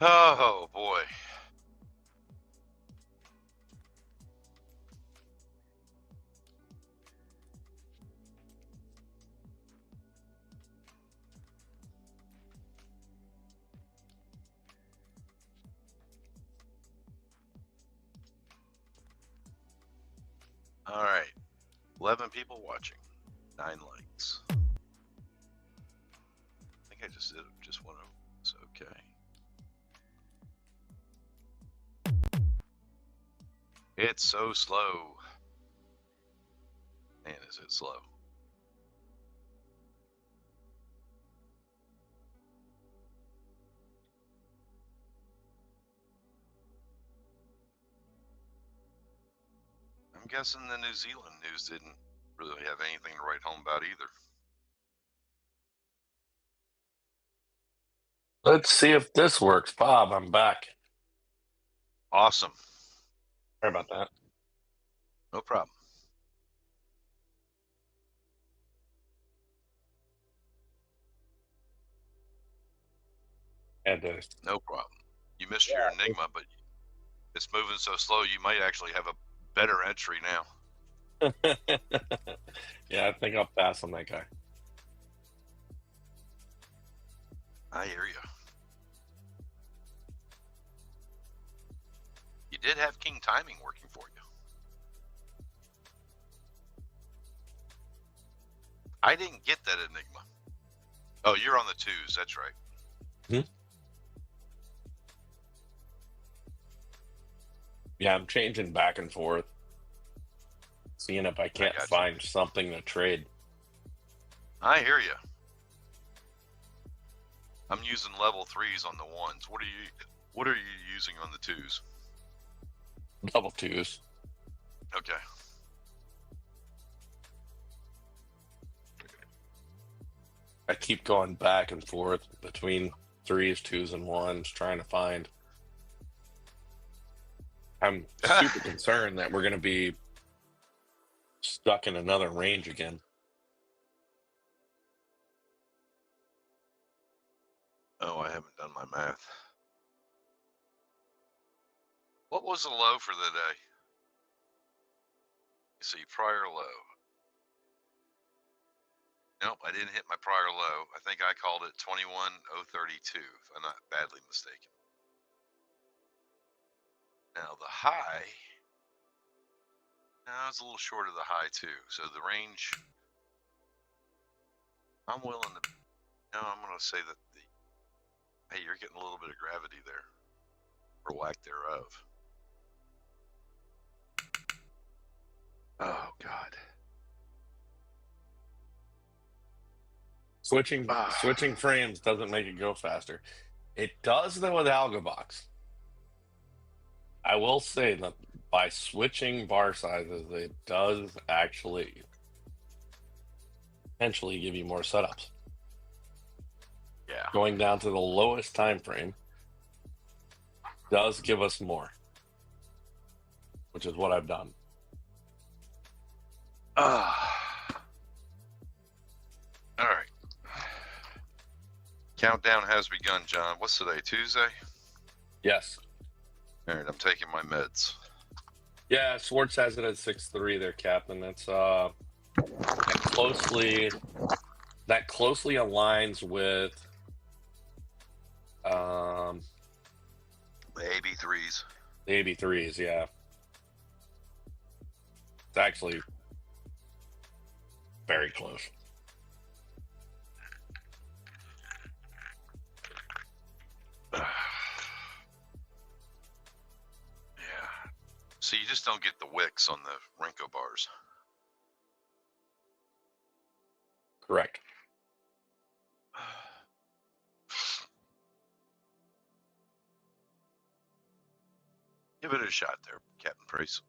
Oh boy. All right. 11 people watching. 9 likes. I think I just did just one of them. It's okay. It's so slow. Man, is it slow. I'm guessing the New Zealand news didn't really have anything to write home about either. Let's see if this works. Bob, I'm back. Awesome. Sorry about that. No problem. No problem. You missed your Enigma, but it's moving so slow you might actually have a better entry now. Yeah, I think I'll pass on that guy. I hear you. You did have King Timing working for you. I didn't get that Enigma. Oh, you're on the 2s. That's right. Yeah, I'm changing back and forth, seeing if I can't find something to trade. I hear you. I'm using level 3s on the 1s. What are you using on the 2s? Level 2s. Okay. I keep going back and forth between 3s, 2s, and 1s, trying to find. I'm super concerned that we're going to be stuck in another range again. Oh, I haven't done my math. What was the low for the day? You see, prior low. Nope, I didn't hit my prior low. I think I called it 21,032, if I'm not badly mistaken. Now the high, now it's a little short of the high too. So the range, I'm willing to, no, I'm going to say that hey, you're getting a little bit of gravity there, or lack thereof. Oh God. Switching frames doesn't make it go faster. It does though with AlgoBox. I will say that by switching bar sizes, it does actually potentially give you more setups. Yeah. Going down to the lowest time frame does give us more, which is what I've done. All right. Countdown has begun, John. What's today? Tuesday? Yes. All right, I'm taking my meds. Yeah, Swartz has it at 6.3 there, Captain. That's closely aligns with the AB3s. The AB3s, yeah. It's actually very close. Yeah. So you just don't get the wicks on the Renko bars. Correct. Give it a shot there, Captain Price.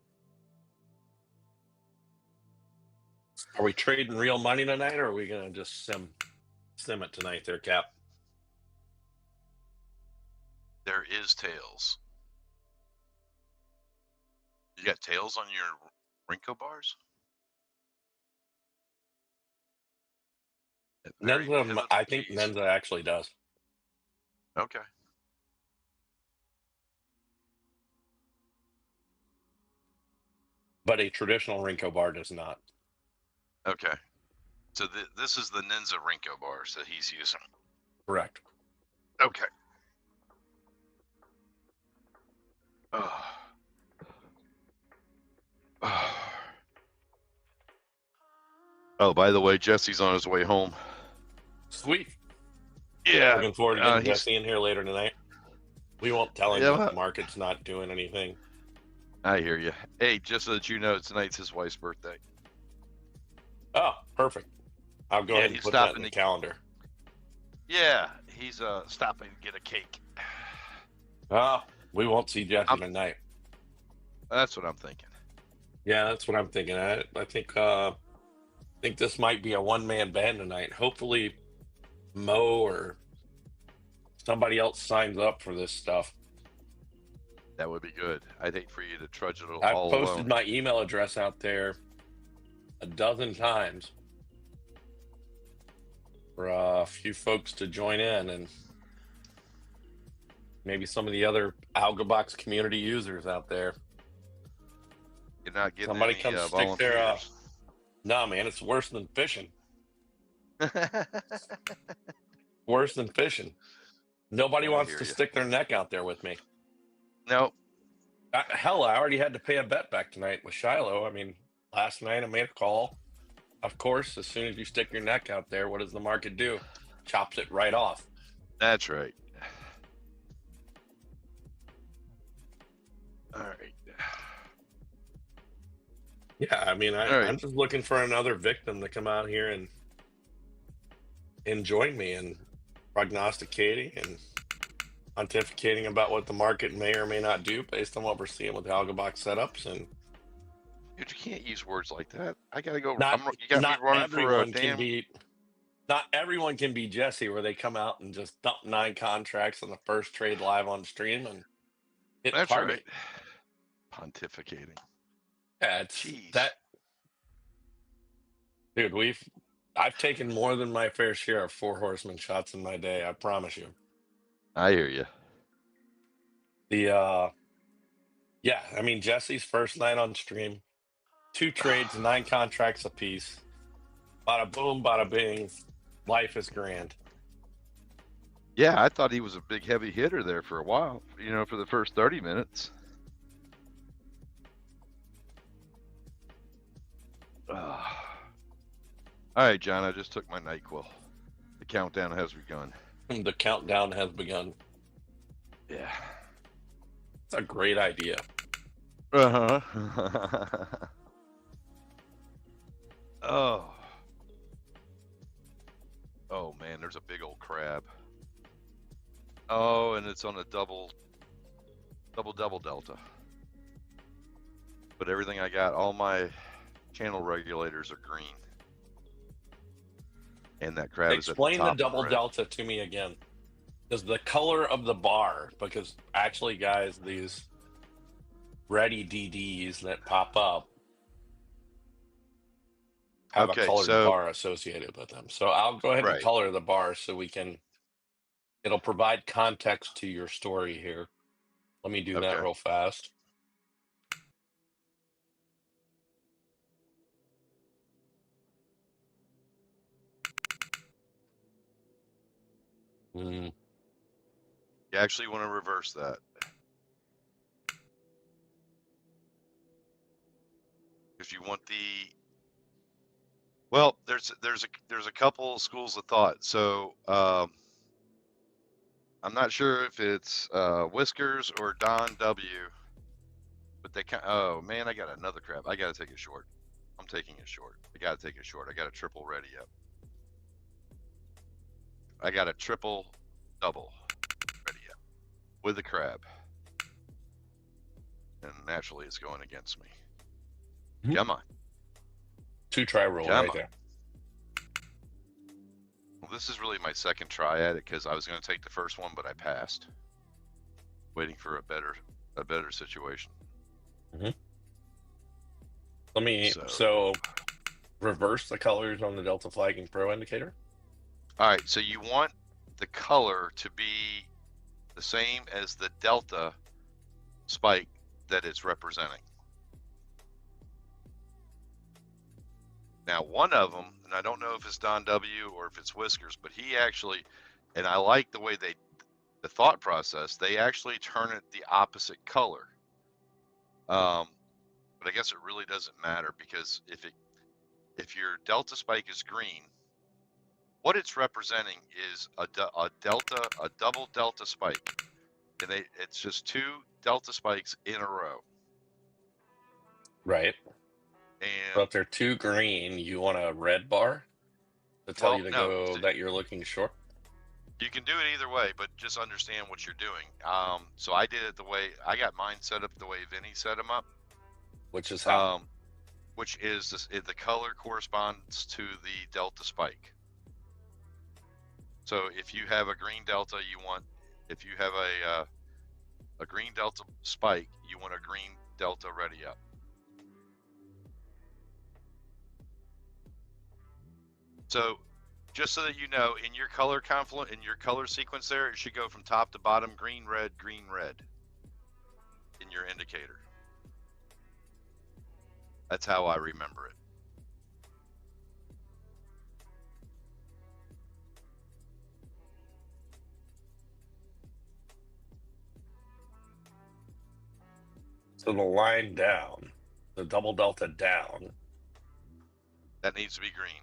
Are we trading real money tonight, or are we gonna just sim it tonight there, Cap? There is tails. You got tails on your Renko bars? Nenza, I think Nenza actually does. Okay. but a traditional Rinko bar does not. Okay. So this is the Ninja Rinko bars that he's using. Correct. Okay. Oh. Oh, by the way, Jesse's on his way home. Sweet. Yeah. Looking forward to getting Jesse in here later tonight. We won't tell him that the market's not doing anything. I hear you. Hey, just so that you know, tonight's his wife's birthday. Oh, perfect. I'll go ahead and put that in the calendar. Yeah, he's stopping to get a cake. We won't see Jesse tonight. That's what I'm thinking. Yeah, that's what I'm thinking. I think this might be a one-man band tonight. Hopefully Mo or somebody else signs up for this stuff. That would be good. I'd hate for you to trudge it all I've alone. posted my email address out there a dozen times for a few folks to join in, and maybe some of the other AlgoBox community users out there. You're not getting somebody any, come stick volunteers. their no, man, it's worse than fishing. Worse than fishing. Nobody wants to stick their neck out there with me. No. Hell, I already had to pay a bet back tonight with Shiloh. I mean, last night I made a call. Of course, as soon as you stick your neck out there, what does the market do? Chops it right off. That's right. All right. Yeah, I mean, I'm just looking for another victim to come out here and join me in prognosticating and pontificating about what the market may or may not do based on what we're seeing with the AlgoBox setups. And dude, you can't use words like that. I gotta go. Not everyone can be Jesse, where they come out and just dump 9 contracts on the first trade live on stream and hit target. Right. Pontificating. Yeah, it's that. Dude, I've taken more than my fair share of 4 horseman shots in my day. I promise you. I hear you. Yeah, I mean, Jesse's first night on stream, 2 trades, 9 contracts apiece. Bada boom, bada bing. Life is grand. Yeah, I thought he was a big heavy hitter there for a while, for the first 30 minutes. All right, John, I just took my NyQuil. The countdown has begun. The countdown has begun. Yeah. It's a great idea. Uh-huh. Oh, man, there's a big old crab. Oh, and it's on a double delta. But everything I got, all my channel regulators are green. And that crab is at the top. Explain the double delta to me again. Does the color of the bar, because actually, guys, these ready DDs that pop up have a colored bar associated with them. So I'll go ahead and color the bar so it'll provide context to your story here. Let me do that real fast. You actually want to reverse that. Because you want there's a couple schools of thought. So I'm not sure if it's Whiskers or Don W, but oh man, I got another crab. I got to take it short. I'm taking it short. I got to take it short. I got a triple ready up. I got a triple double ready up with the crab. And naturally it's going against me. Come on. 2 try roll right there. Well, this is really my second try at it because I was going to take the first one, but I passed. Waiting for a better situation. So reverse the colors on the Delta Flagging Pro indicator. All right, so you want the color to be the same as the delta spike that it's representing. Now, one of them, and I don't know if it's Don W or if it's Whiskers, but he actually, and I like the way the thought process, they actually turn it the opposite color. But I guess it really doesn't matter, because if your delta spike is green, what it's representing is a double delta spike, and it's just 2 delta spikes in a row. Right. And So if they're too green, you want a red bar to tell well, you to no, go that you're looking short. you can do it either way, but just understand what you're doing. So I did it the way I got mine set up, the way Vinny set them up, Which is how? which is the color corresponds to the delta spike. So if you have a green delta, if you have a green delta spike, you want a green delta ready up. So just so that you know, in your color in your color sequence there, it should go from top to bottom, green, red, in your indicator. That's how I remember it. So the line down, the double delta down. That needs to be green.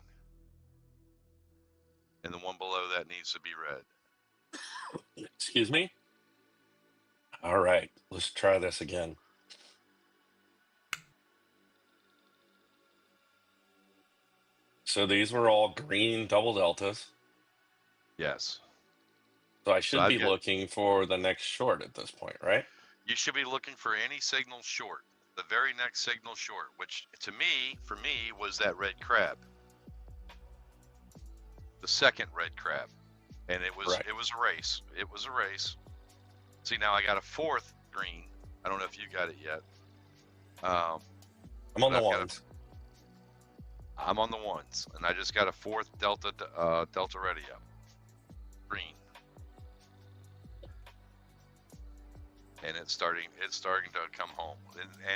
And the one below that needs to be red. Excuse me? All right, let's try this again. So these were all green double deltas. Yes. So I should be I've got- looking for the next short at this point, right? You should be looking for any signal short. The very next signal short, which for me, was that red crab. The second red crab. And it was Correct. it was a race. It was a race. See, now I got a 4th green. I don't know if you got it yet. I'm on the I've got ones. I'm on the ones, and I just got a 4th delta ready up. Green. And it's starting to come home.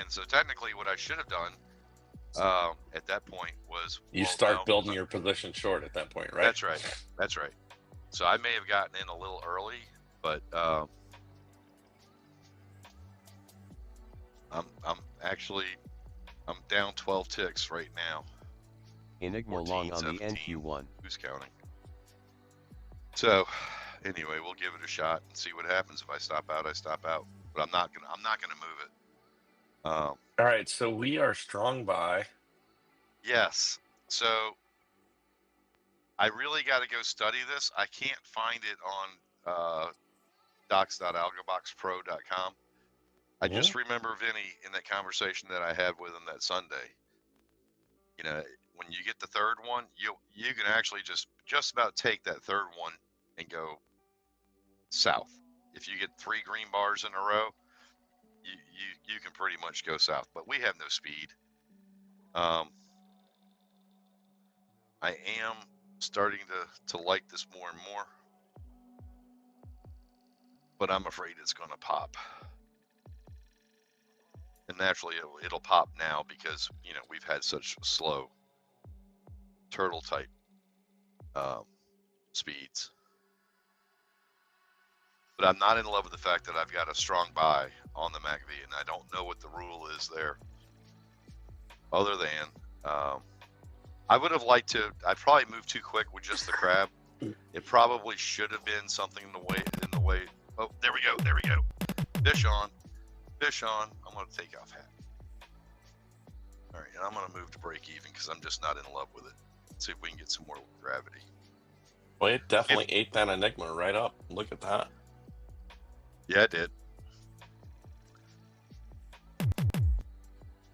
And so technically what I should have done at that point was You start building your position short at that point, right? That's right. That's right. So I may have gotten in a little early, but I'm down 12 ticks right now. Enigma 14, long on 17. the NQ1. Who's counting? So anyway, we'll give it a shot and see what happens. If I stop out, I stop out. But I'm not gonna move it. All right, so we are strong by. Yes. So I really got to go study this. I can't find it on docs.algoboxpro.com. I just remember Vinny in that conversation that I had with him that Sunday. You know, when you get the third one, you can actually just about take that third one and go south. If you get 3 green bars in a row, you can pretty much go south. But we have no speed. I am starting to like this more and more, but I'm afraid it's going to pop. And naturally, it'll pop now because, you know, we've had such slow turtle type speeds. But I'm not in love with the fact that I've got a strong buy on the MACV, and I don't know what the rule is there. Other than I would have liked to. I probably moved too quick with just the crab. It probably should have been something in the way. Oh, there we go. There we go. Fish on. Fish on. I'm going to take off hat. All right, and I'm going to move to break even because I'm just not in love with it. Let's see if we can get some more gravity. Well, it definitely ate that Enigma right up. Look at that. Yeah, it did.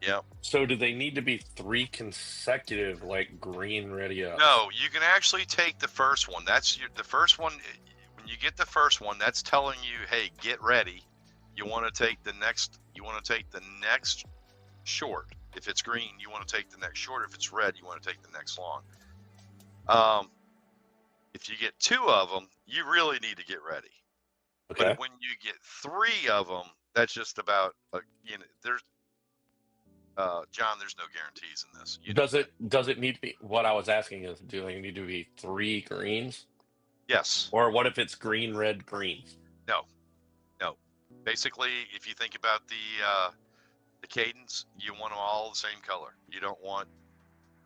Yep. So do they need to be 3 consecutive, like, green ready up? No, you can actually take the first one. That's the first one. When you get the first one, that's telling you, hey, get ready. You want to take the next. You want to take the next short. If it's green, you want to take the next short. If it's red, you want to take the next long. If you get 2 of them, you really need to get ready. Okay. But when you get 3 of them, that's just about you know, John, there's no guarantees in this. You know Does it need to be? What I was asking is, do they need to be 3 greens, Yes. or what if it's green, red, green? No. Basically, if you think about the cadence, you want them all the same color. You don't want,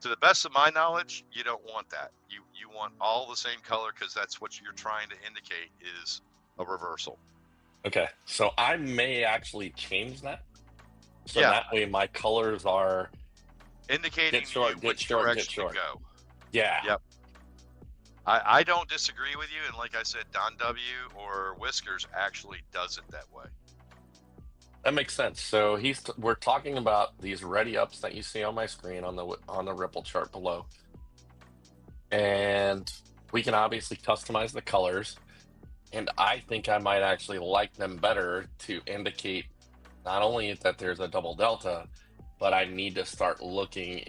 to the best of my knowledge, you don't want that. You want all the same color because that's what you're trying to indicate is a reversal. Okay, so I may actually change that, so Yeah. that way my colors are Indicating get short, to you get which short, get direction short. to go. Yeah. Yep. I don't disagree with you, and like I said, Don W or Whiskers actually does it that way. That makes sense. So we're talking about these ready ups that you see on my screen on the Ripple chart below, and we can obviously customize the colors. And I think I might actually like them better to indicate not only that there's a double delta, but I need to start looking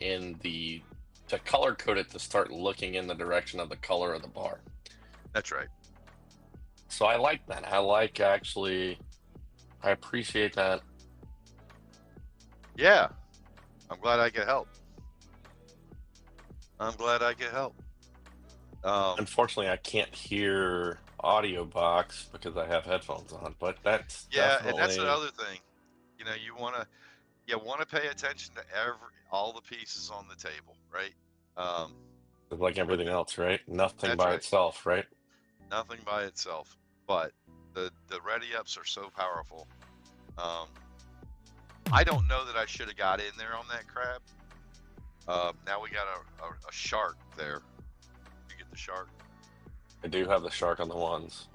to color code it to start looking in the direction of the color of the bar. That's right. So I like that. I appreciate that. Yeah. I'm glad I could help. Unfortunately, I can't hear AudioBox because I have headphones on, but that's definitely... and that's another thing. You know, you want to pay attention to all the pieces on the table, right? Like everything else, right? Nothing That's by right. itself, right? Nothing by itself, but the ready ups are so powerful. I don't know that I should have got in there on that crab. Now we got a shark there. You get the shark? I do have the shark on the ones.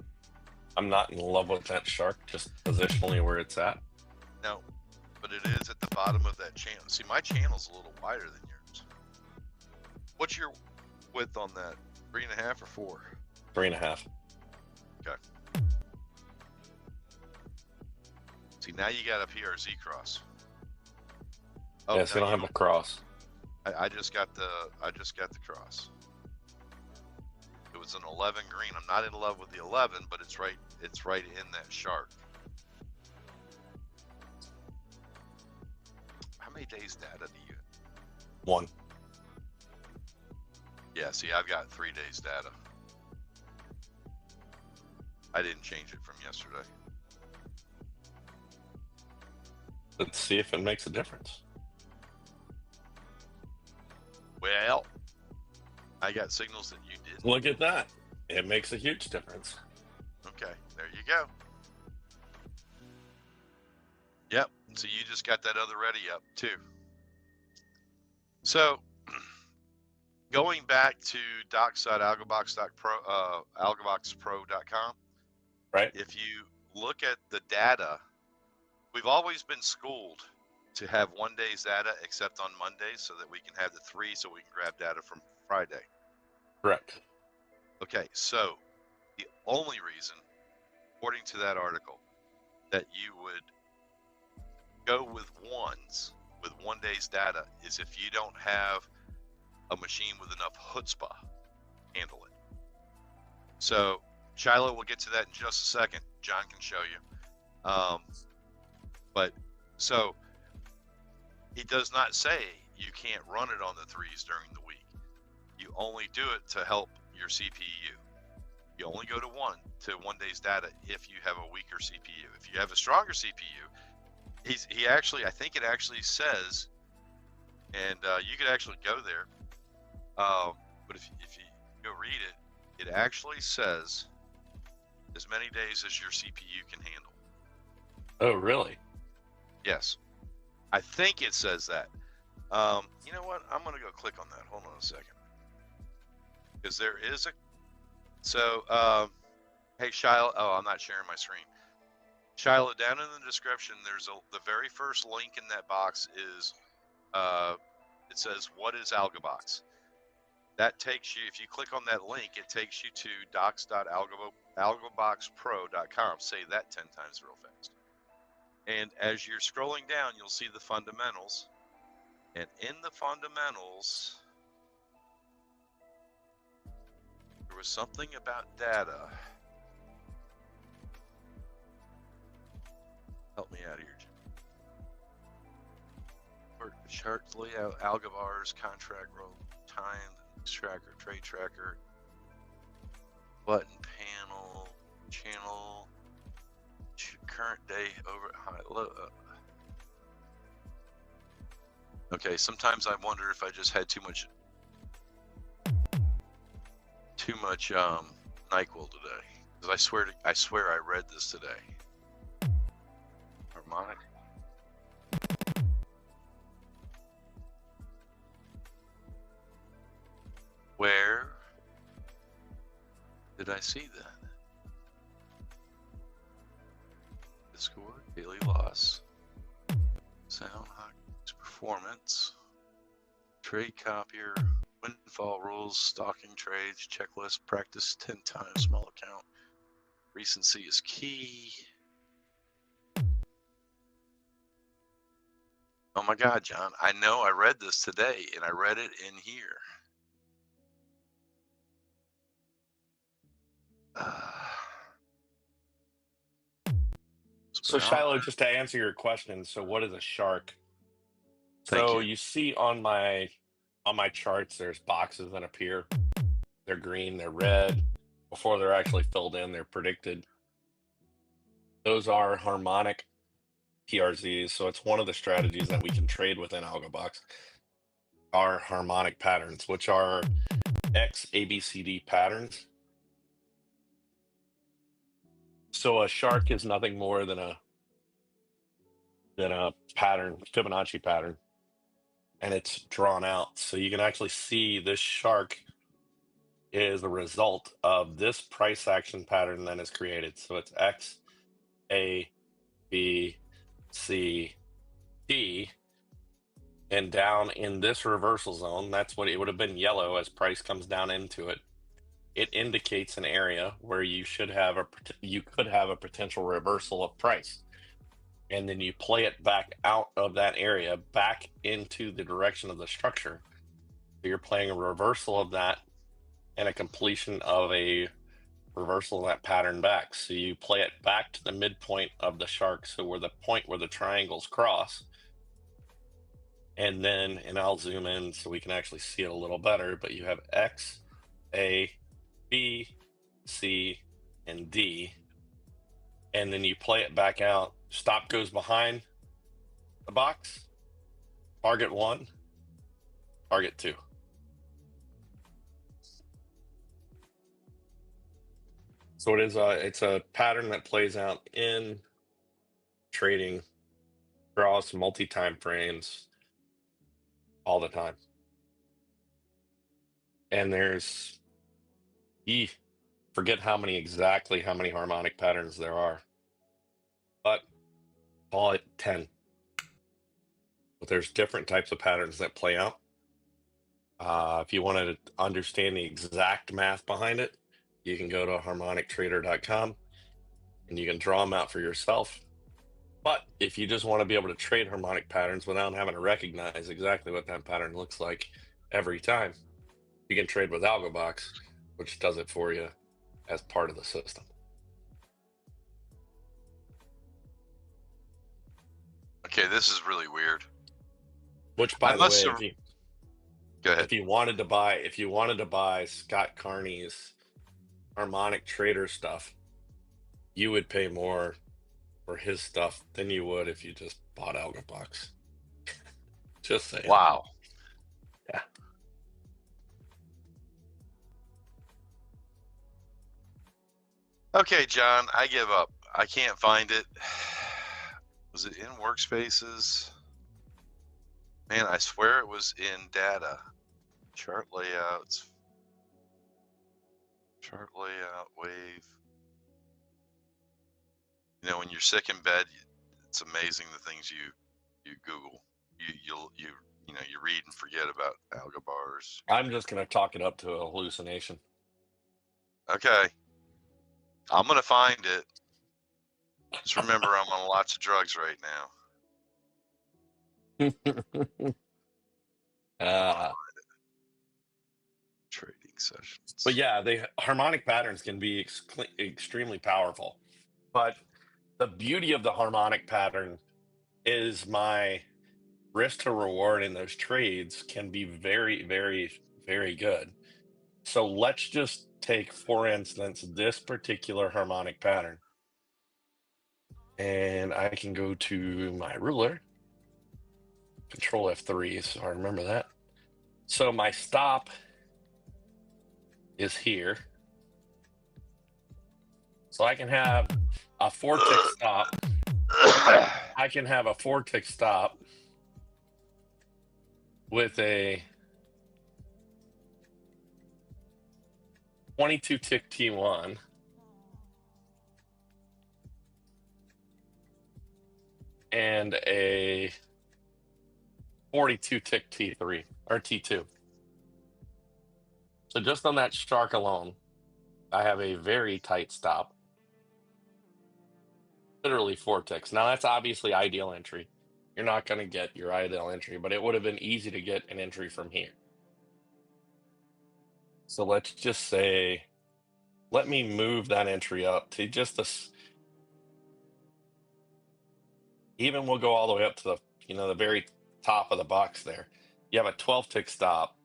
I'm not in love with that shark, just positionally where it's at. No, but it is at the bottom of that channel. See, my channel's a little wider than yours. What's your width on that? 3.5 or 4? 3.5. Okay. See, now you got a PRZ cross. Oh, Yes, we don't have a cross. I just got the cross. It was an 11 green. I'm not in love with the 11, but it's right in that shark. How many days data do you? 1. Yeah, see, I've got 3 days data. I didn't change it from yesterday. Let's see if it makes a difference. Well, I got signals that you didn't. Look at that. It makes a huge difference. Okay, there you go. Yep, so you just got that other ready up too. So going back to docs.algobox.pro, algoboxpro.com, Right. if you look at the data, we've always been schooled to have 1 day's data except on Mondays so that we can have the 3 so we can grab data from Friday. Correct. Okay, so the only reason, according to that article, that you would go with ones with 1 day's data is if you don't have a machine with enough chutzpah to handle it. So Shiloh, we'll get to that in just a second. John can show you. But so he does not say you can't run it on the 3s during the week. You only do it to help your CPU. You only go to 1 day's data if you have a weaker CPU. If you have a stronger CPU, he actually, I think it actually says, and you could actually go there, but if you go read it, it actually says as many days as your CPU can handle. Oh, really? Yes. I think it says that. You know what? I'm going to go click on that. Hold on a second. Because there is a... So, hey, Shiloh. Oh, I'm not sharing my screen. Shiloh, down in the description, there's the very first link in that box is... it says, what is AlgoBox? That takes you, if you click on that link, it takes you to docs.algoboxpro.com. Say that 10 times real fast. And as you're scrolling down, you'll see the fundamentals. And in the fundamentals, there was something about data. Help me out here, Jim. chart layout, AlgoBox, contract roll, time, tracker, trade tracker, button panel, channel, current day, over, high, low. Okay, sometimes I wonder if I just had too much NyQuil today, because I swear I read this today. Harmonic. Where did I see that? Discord, daily loss, sound, performance, trade copier, windfall rules, stalking trades, checklist, practice 10 times, small account. Recency is key. Oh my God, John, I know I read this today and I read it in here. So Shiloh, just to answer your question, so what is a shark? So you see on my charts, there's boxes that appear. They're green, they're red. Before they're actually filled in, they're predicted. Those are harmonic PRZs. So it's one of the strategies that we can trade within AlgoBox are harmonic patterns, which are X ABCD patterns. So a shark is nothing more than a pattern, Fibonacci pattern, and it's drawn out. So you can actually see this shark is a result of this price action pattern that is created. So it's X, A, B, C, D, and down in this reversal zone, that's what it would have been yellow as price comes down into it. It indicates an area where you could have a potential reversal of price. And then you play it back out of that area, back into the direction of the structure. So you're playing a reversal of that and a completion of a reversal of that pattern back. So you play it back to the midpoint of the shark, so where the point where the triangles cross. And then, and I'll zoom in so we can actually see it a little better, but you have X, A, B, C, and D. And then you play it back out. Stop goes behind the box. Target 1, target 2. So it's a pattern that plays out in trading across multi-time frames all the time. And there's forget how many harmonic patterns there are, but call it 10. But there's different types of patterns that play out. If you wanted to understand the exact math behind it, you can go to harmonictrader.com and you can draw them out for yourself. But if you just want to be able to trade harmonic patterns without having to recognize exactly what that pattern looks like every time, you can trade with AlgoBox, which does it for you as part of the system. Okay, this is really weird. Which, by the way, go ahead. If you wanted to buy Scott Carney's harmonic trader stuff, you would pay more for his stuff than you would if you just bought AlgoBox. Just saying. Wow. Yeah. Okay, John, I give up. I can't find it. Was it in workspaces? Man, I swear it was in data. Chart layouts. Chart layout, wave. You know, when you're sick in bed, it's amazing the things you Google. You read and forget about AlgoBox. I'm just gonna talk it up to a hallucination. Okay. I'm gonna find it. Just remember, I'm on lots of drugs right now. Trading sessions. But yeah, the harmonic patterns can be extremely powerful. But the beauty of the harmonic pattern is my risk to reward in those trades can be very, very, very good. So let's just take, for instance, this particular harmonic pattern. And I can go to my ruler, Control F3, so I remember that. So my stop is here. So I can have a 4-tick stop. I can have a 4-tick stop with a 22-tick T1 and a 42-tick T3 or T2. So just on that shark alone, I have a very tight stop. Literally 4 ticks. Now that's obviously ideal entry. You're not going to get your ideal entry, but it would have been easy to get an entry from here. So let's just say, let me move that entry up to just this. Even we'll go all the way up to the, the very top of the box there. You have a 12-tick stop.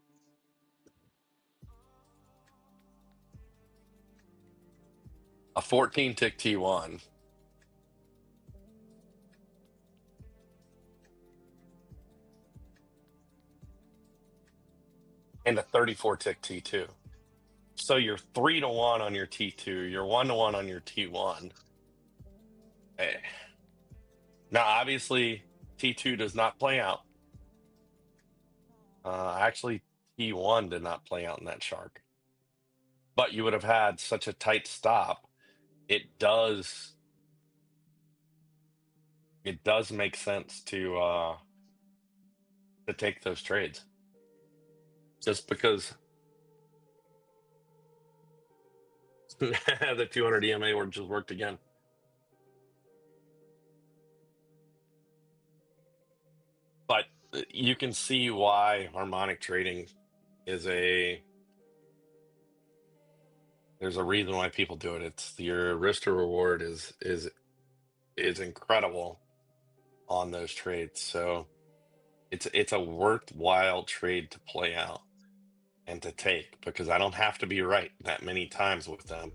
A 14-tick T1. And a 34-tick T2. So you're 3-to-1 on your T2. You're 1-to-1 on your T1. Now, obviously, T2 does not play out. Actually, T1 did not play out in that shark. But you would have had such a tight stop. It does make sense to take those trades. Just because the 200 EMA just worked again. But you can see why harmonic trading is there's a reason why people do it. It's your risk to reward is incredible on those trades. So it's a worthwhile trade to play out and to take, because I don't have to be right that many times with them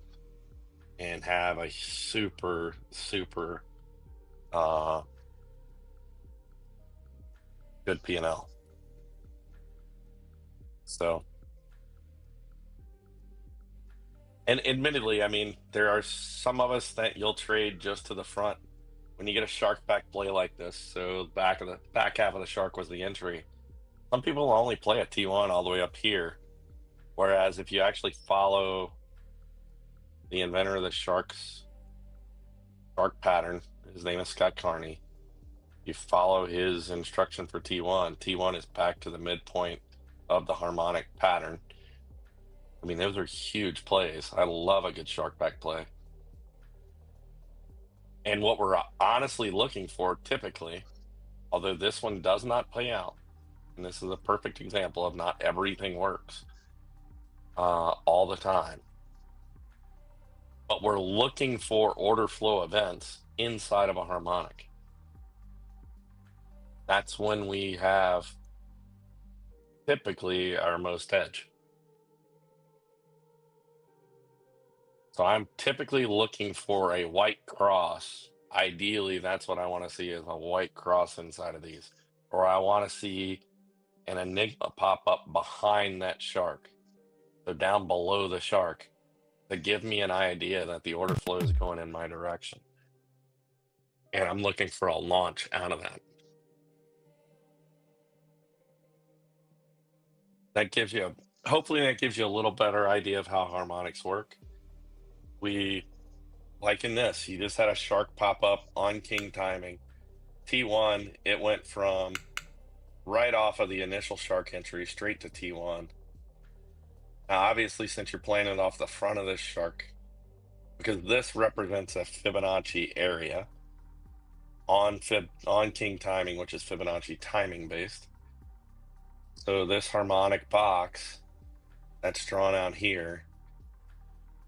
and have a super good P&L. So, and admittedly, I mean, there are some of us that you'll trade just to the front when you get a shark back play like this. So back half of the shark was the entry. Some people will only play a T1 all the way up here. Whereas if you actually follow the inventor of the shark pattern, his name is Scott Carney, you follow his instruction for T1. T1 is back to the midpoint of the harmonic pattern. I mean, those are huge plays. I love a good shark back play. And what we're honestly looking for typically, although this one does not play out, and this is a perfect example of not everything works all the time, but we're looking for order flow events inside of a harmonic. That's when we have typically our most hedge. So I'm typically looking for a white cross. Ideally, that's what I want to see, is a white cross inside of these. Or I want to see an enigma pop up behind that shark. So down below the shark, to give me an idea that the order flow is going in my direction. And I'm looking for a launch out of that. That gives you, hopefully that gives you a little better idea of how harmonics work. Like in this, you just had a shark pop up on king timing. T1, it went from right off of the initial shark entry straight to T1. Now, obviously, since you're playing it off the front of this shark, because this represents a Fibonacci area on king timing, which is Fibonacci timing based. So this harmonic box that's drawn out here,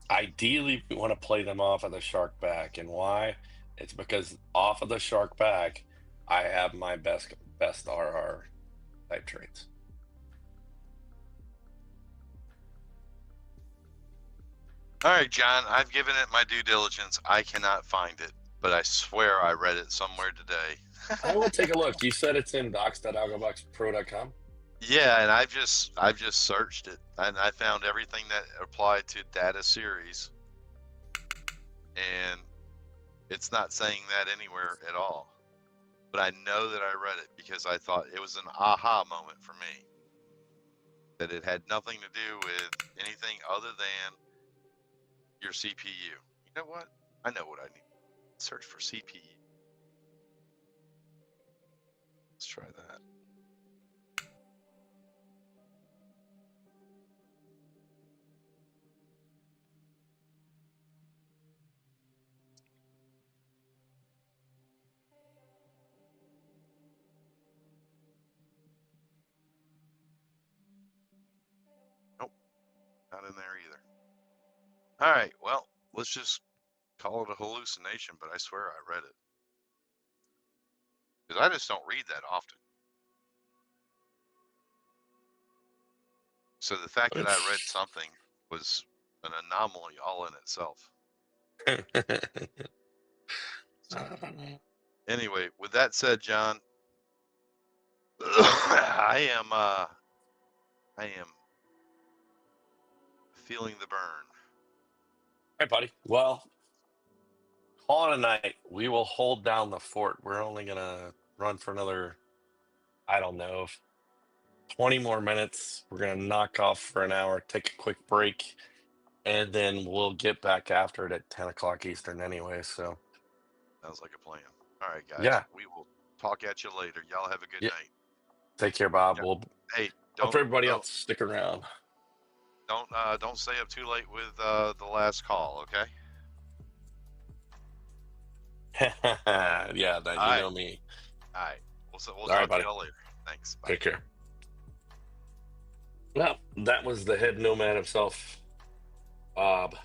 ideally we want to play them off of the shark back. And why? It's because off of the shark back, I have my best best RR type trades. All right, John, I've given it my due diligence. I cannot find it, but I swear I read it somewhere today. I will take a look. You said it's in docs.algoboxpro.com? Yeah, and I've just searched it, and I found everything that applied to data series, and it's not saying that anywhere at all. But I know that I read it because I thought it was an aha moment for me. That it had nothing to do with anything other than your CPU. You know what? I know what I need. Search for CPU. Let's try that. Nope, not in there either. All right, well, let's just call it a hallucination, but I swear I read it. Because I just don't read that often. So the fact that I read something was an anomaly all in itself. So, anyway, with that said, John, I am feeling the burn. All right, buddy. Well, call it a night. We will hold down the fort. We're only going to run for another, I don't know, 20 more minutes. We're going to knock off for an hour, take a quick break, and then we'll get back after it at 10 o'clock Eastern anyway. So, Sounds like a plan. All right, guys. yeah. We will talk at you later. Y'all have a good Yeah. night. Take care, Bob. Yeah. We'll Hey, hope everybody else stick around. Don't stay up too late with the last call, okay? Yeah, that All you right. know me. All right. We'll All talk right, to buddy. y'all later. Thanks. Bye. Take care. Well, that was the head nomad himself, Bob.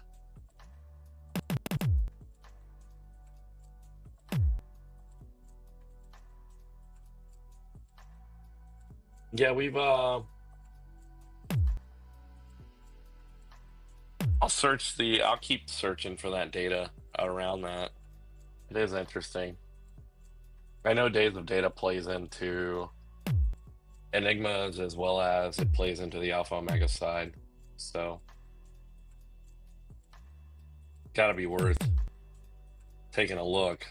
Yeah, we've I'll keep searching for that data around that. It is interesting. I know days of data plays into enigmas as well as it plays into the alpha omega side. So gotta be worth taking a look.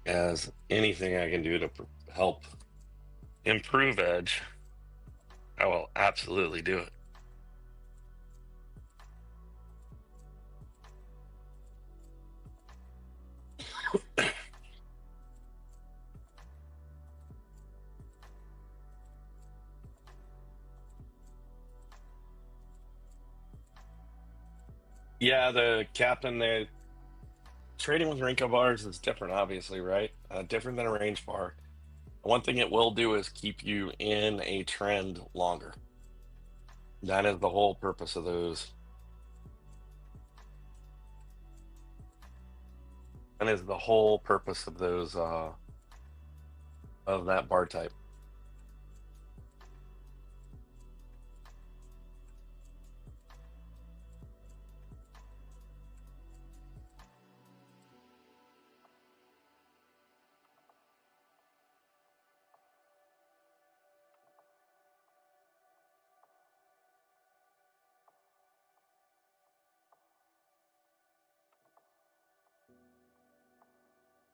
As anything I can do to help improve Edge, I will absolutely do it. Yeah, the captain there, trading with Rinko bars is different, obviously, right? Different than a range bar. One thing it will do is keep you in a trend longer. That is the whole purpose of those. That is the whole purpose of those, of that bar type.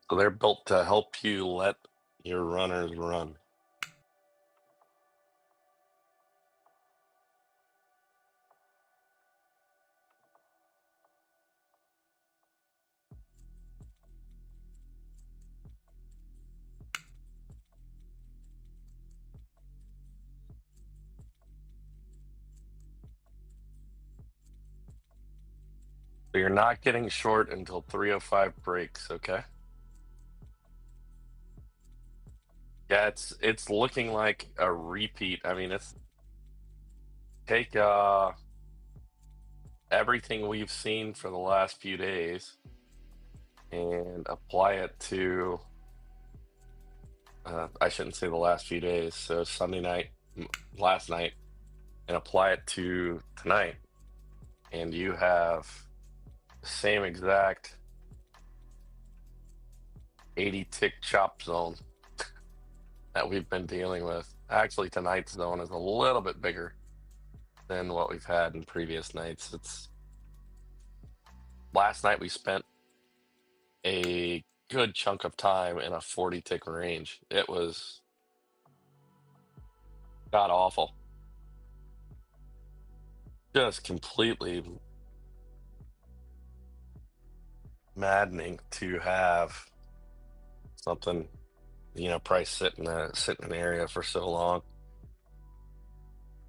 So they're built to help you let your runners run. So you're not getting short until 305 breaks, okay? Yeah, it's looking like a repeat. I mean, it's take everything we've seen for the last few days and apply it to, I shouldn't say the last few days, so Sunday night, last night, and apply it to tonight, and you have the same exact 80 tick chop zone that we've been dealing with. Actually, tonight's zone is a little bit bigger than what we've had in previous nights. Last night we spent a good chunk of time in a 40 tick range. It was god awful. Just completely maddening to have something, price sit in an area for so long.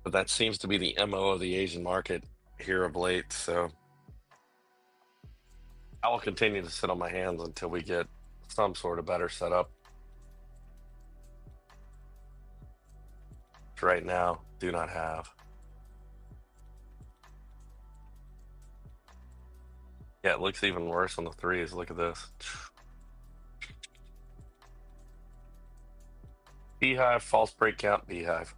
But that seems to be the MO of the Asian market here of late. So I will continue to sit on my hands until we get some sort of better setup. Which right now, do not have. Yeah, it looks even worse on the threes. Look at this. Beehive, false breakout, beehive.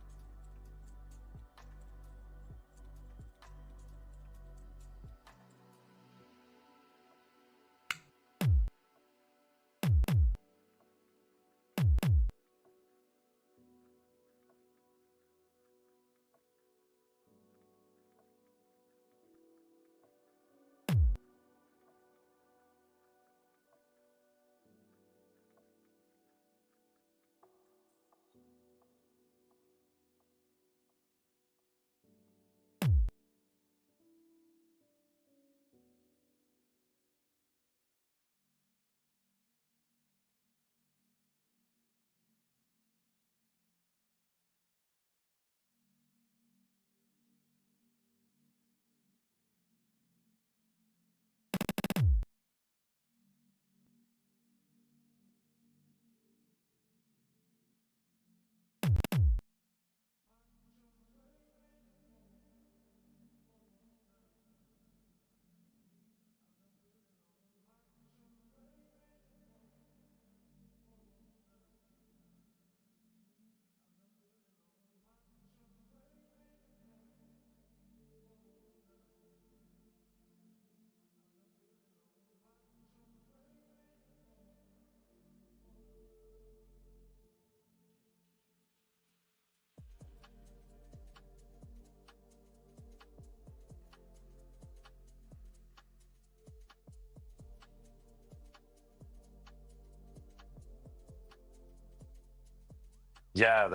Yeah,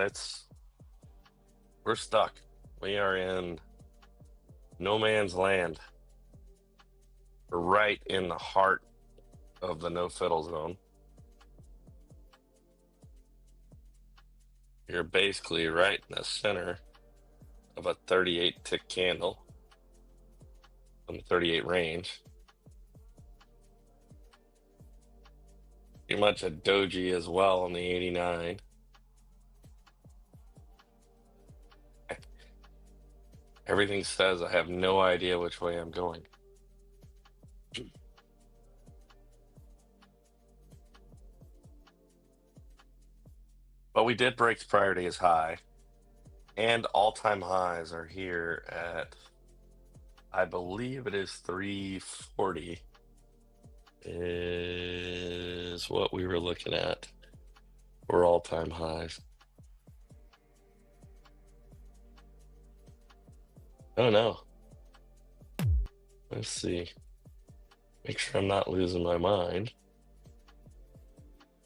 we're stuck. We are in no man's land. We're right in the heart of the no fiddle zone. You're basically right in the center of a 38 tick candle from the 38 range. Pretty much a doji as well on the 89. Everything says I have no idea which way I'm going. But we did break the prior day's high, and all-time highs are here at, I believe it is 340 is what we were looking at for all-time highs. Oh no. Let's see. Make sure I'm not losing my mind.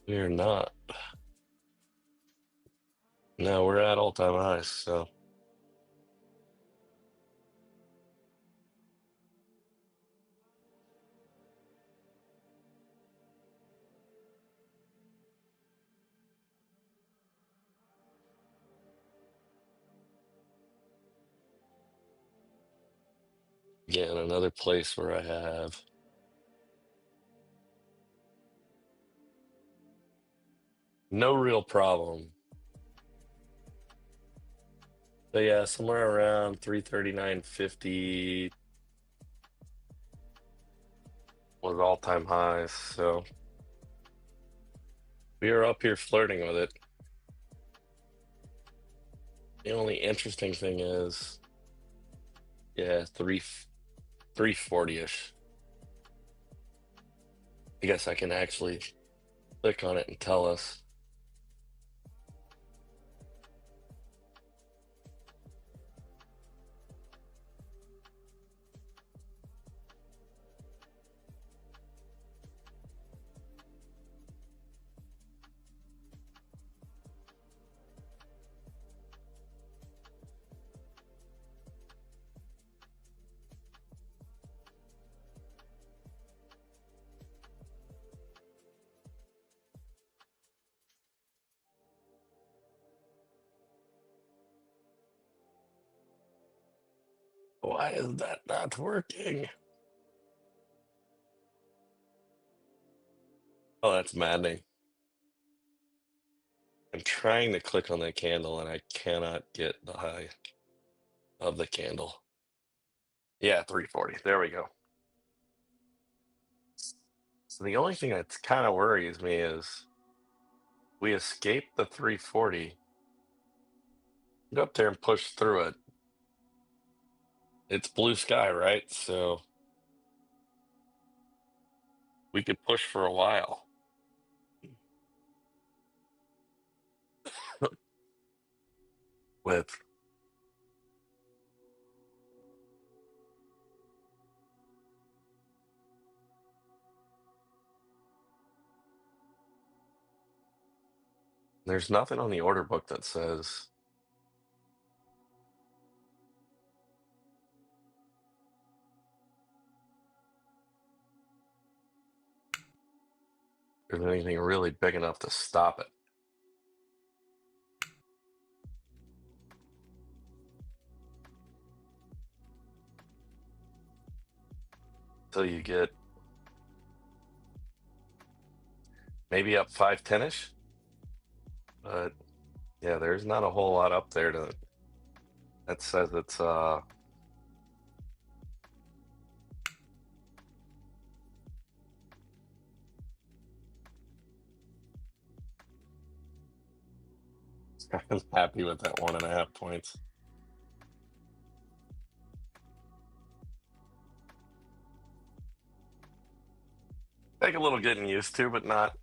We're not. No, we're at all-time highs, so. Again, another place where I have no real problem. So yeah, somewhere around 339.50 was all-time highs. So we are up here flirting with it. The only interesting thing is, yeah, 340-ish. I guess I can actually click on it and tell us. Why is that not working? Oh, that's maddening. I'm trying to click on that candle and I cannot get the high of the candle. Yeah, 340. There we go. So the only thing that kind of worries me is we escaped the 340, go up there and push through it. It's blue sky, right? So we could push for a while. With there's nothing on the order book that says there's anything really big enough to stop it. Till you get maybe up 510-ish. But yeah, there's not a whole lot up there that says it's I'm happy with that 1.5 points. Take a little getting used to, but not.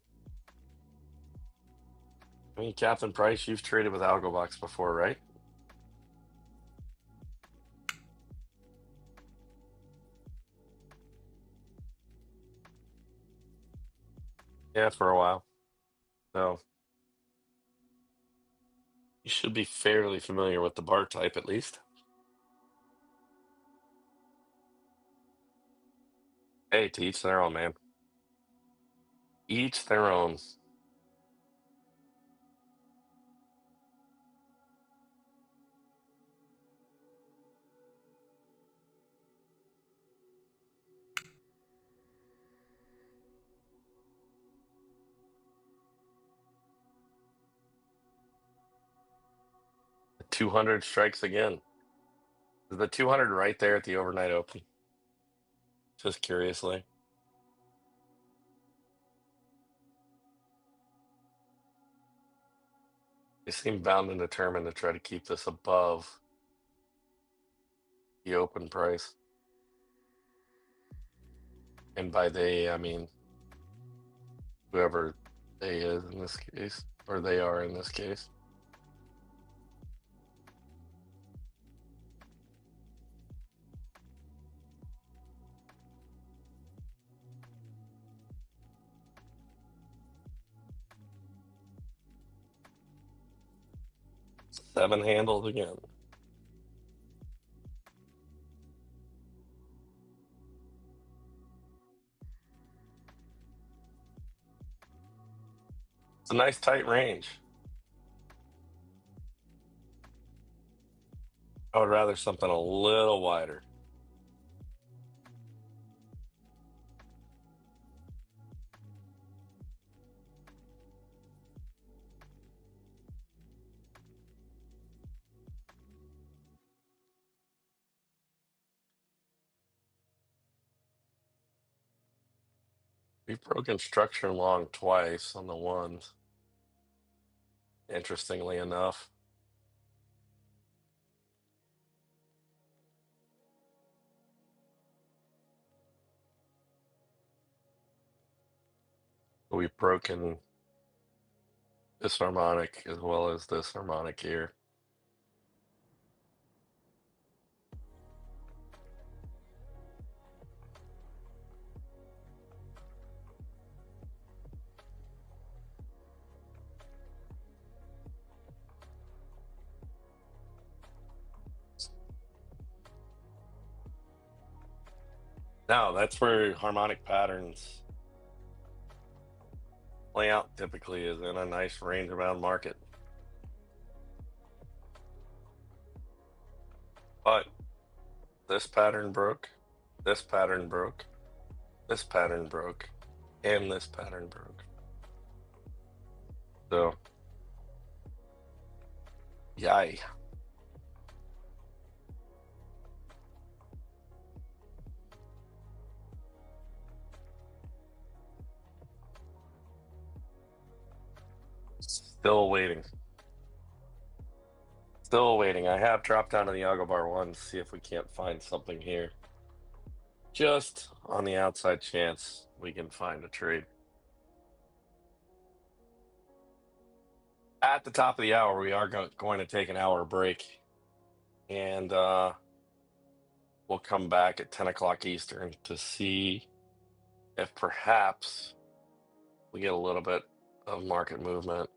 I mean, Captain Price, you've traded with AlgoBox before, right? Yeah, for a while. So you should be fairly familiar with the bar type at least. Hey, to each their own, man. Each their own. The 200 strikes again. Is the 200 right there at the overnight open? Just curiously. They seem bound and determined to try to keep this above the open price. And by they, I mean whoever they is in this case, or they are in this case. Seven handles again. It's a nice tight range. I would rather something a little wider. We've broken structure long twice on the ones, interestingly enough. We've broken this harmonic as well as this harmonic here. Now, that's where harmonic patterns play out typically, is in a nice range-bound market. But this pattern broke, this pattern broke, this pattern broke, and this pattern broke. So, yay. Still waiting. Still waiting. I have dropped down to the AlgoBar 1 to see if we can't find something here. Just on the outside chance we can find a trade. At the top of the hour, we are going to take an hour break. And we'll come back at 10 o'clock Eastern to see if perhaps we get a little bit of market movement.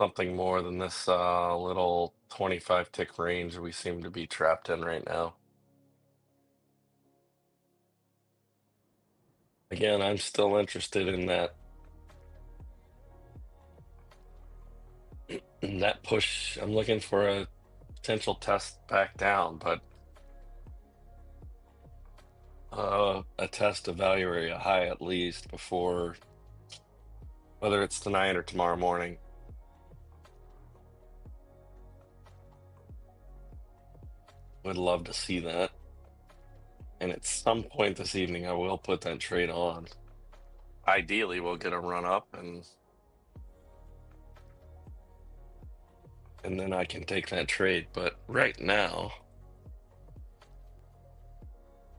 Something more than this little 25 tick range we seem to be trapped in right now. Again, I'm still interested in that push. I'm looking for a potential test back down, but a test of value area high at least before, whether it's tonight or tomorrow morning. Would love to see that. And at some point this evening, I will put that trade on. Ideally, we'll get a run up and then I can take that trade. But right now,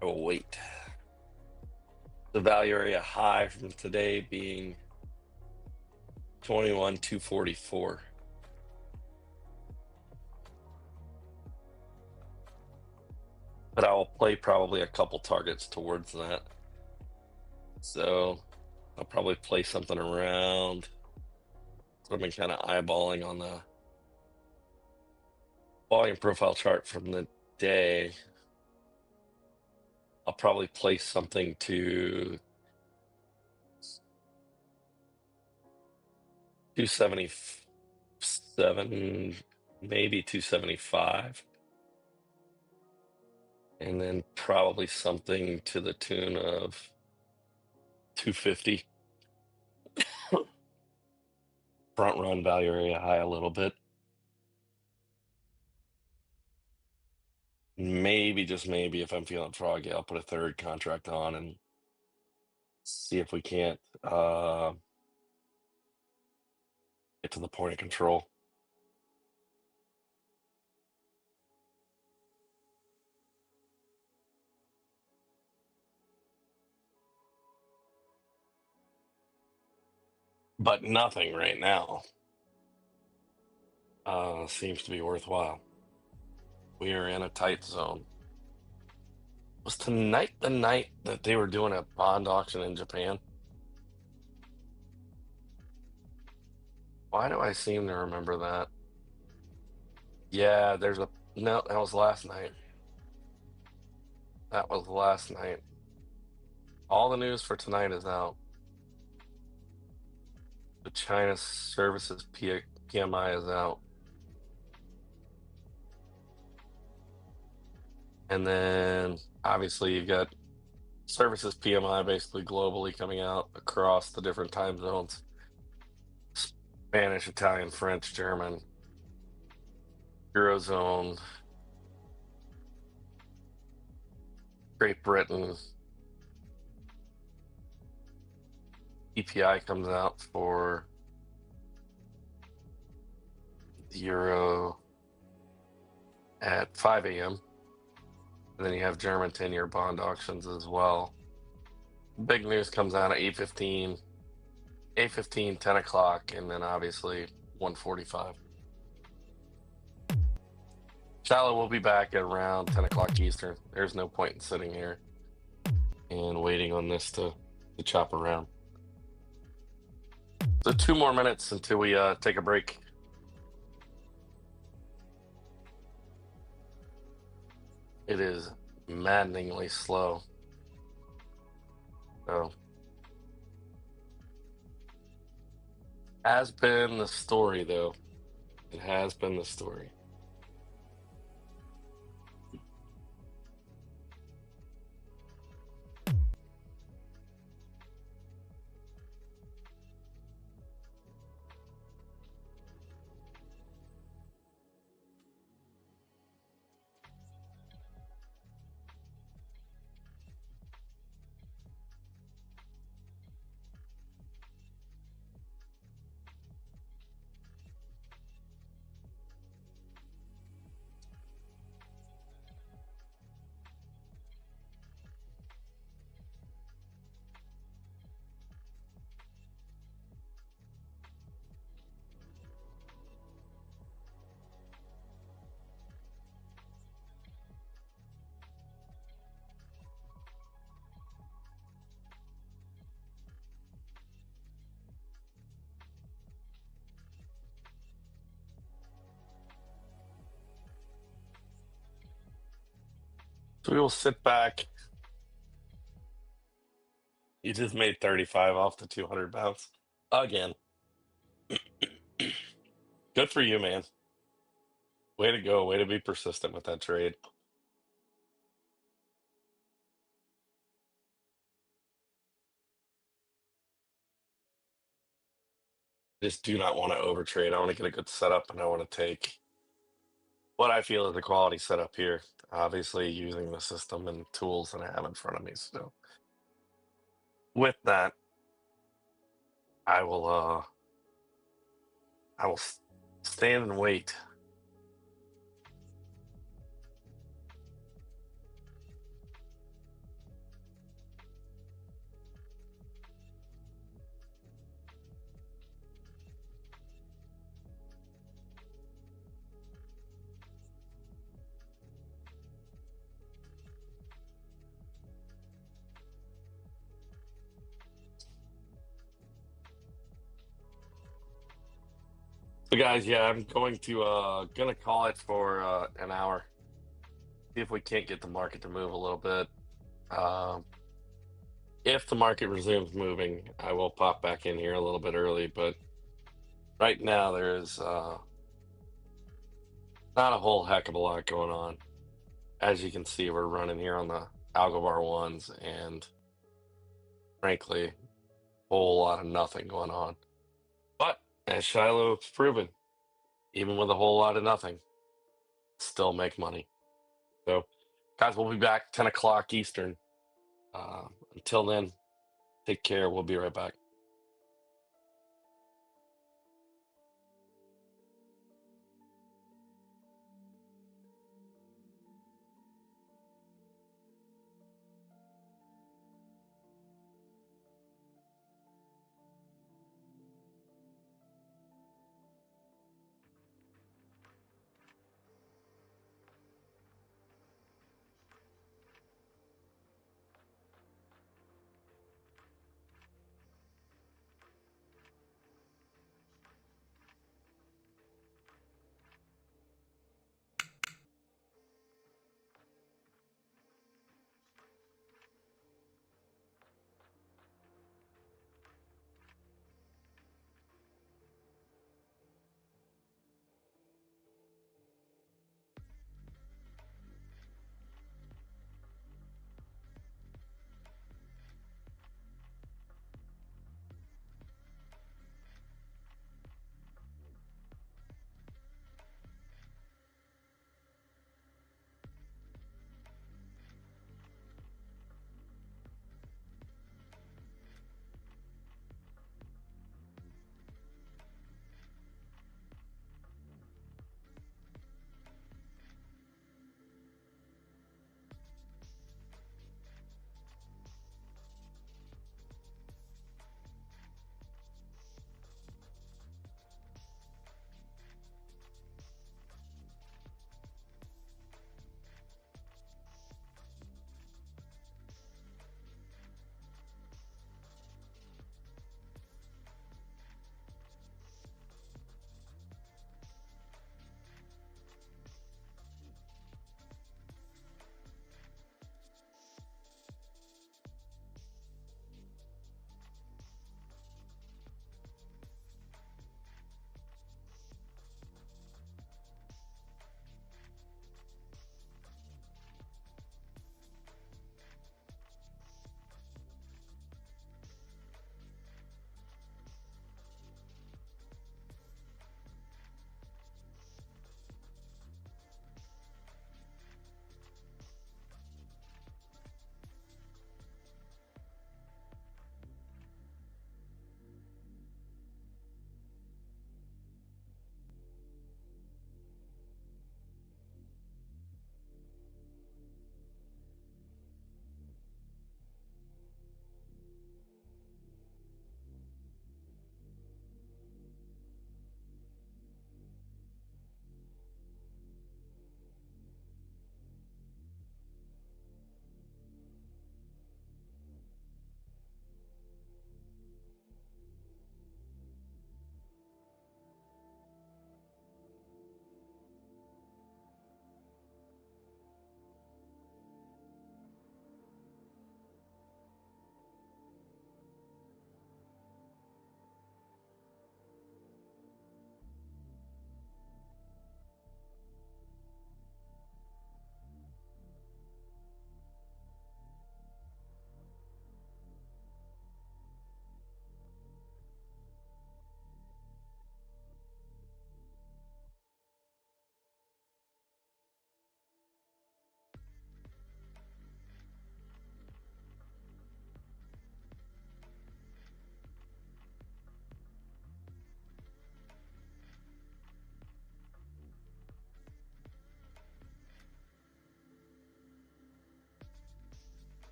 I will wait. The value area high from today being 21,244. But I will play probably a couple targets towards that. So I'll probably play something around what I've been kind of eyeballing on the volume profile chart from the day. I'll probably place something to 277, maybe 275. And then probably something to the tune of 250. Front run value area high a little bit. Maybe, just maybe, if I'm feeling froggy, I'll put a third contract on and see if we can't get to the point of control. But nothing right now seems to be worthwhile. We are in a tight zone. Was tonight the night that they were doing a bond auction in Japan? Why do I seem to remember that? Yeah, no, that was last night. That was last night. All the news for tonight is out. The China Services PMI is out. And then obviously you've got services PMI basically globally coming out across the different time zones. Spanish, Italian, French, German, Eurozone, Great Britain, EPI comes out for the euro at 5 a.m. And then you have German 10-year bond auctions as well. Big news comes out at 8:15, 8:15, 10 o'clock, and then obviously 1:45. Shallow will be back at around 10 o'clock Eastern. There's no point in sitting here and waiting on this to chop around. So 2 more minutes until we take a break. It is maddeningly slow. So, has been the story, though. It has been the story. So we will sit back. You just made 35 off the 200 bounce. Again. Good for you, man. Way to go. Way to be persistent with that trade. Just do not want to overtrade. I want to get a good setup, and I want to take what I feel is a quality setup here. Obviously, using the system and tools that I have in front of me. So, with that, I will stand and wait. So, guys, yeah, I'm gonna call it for an hour. See if we can't get the market to move a little bit. If the market resumes moving, I will pop back in here a little bit early, but right now there's not a whole heck of a lot going on. As you can see, we're running here on the AlgoBar ones, and frankly, a whole lot of nothing going on. But as Shiloh's proven, even with a whole lot of nothing, still make money. So, guys, we'll be back 10 o'clock Eastern. Until then, take care. We'll be right back.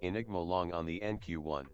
Enigma long on the NQ1.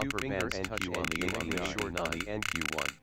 Upper bands touch NQ on the short on the NQ1.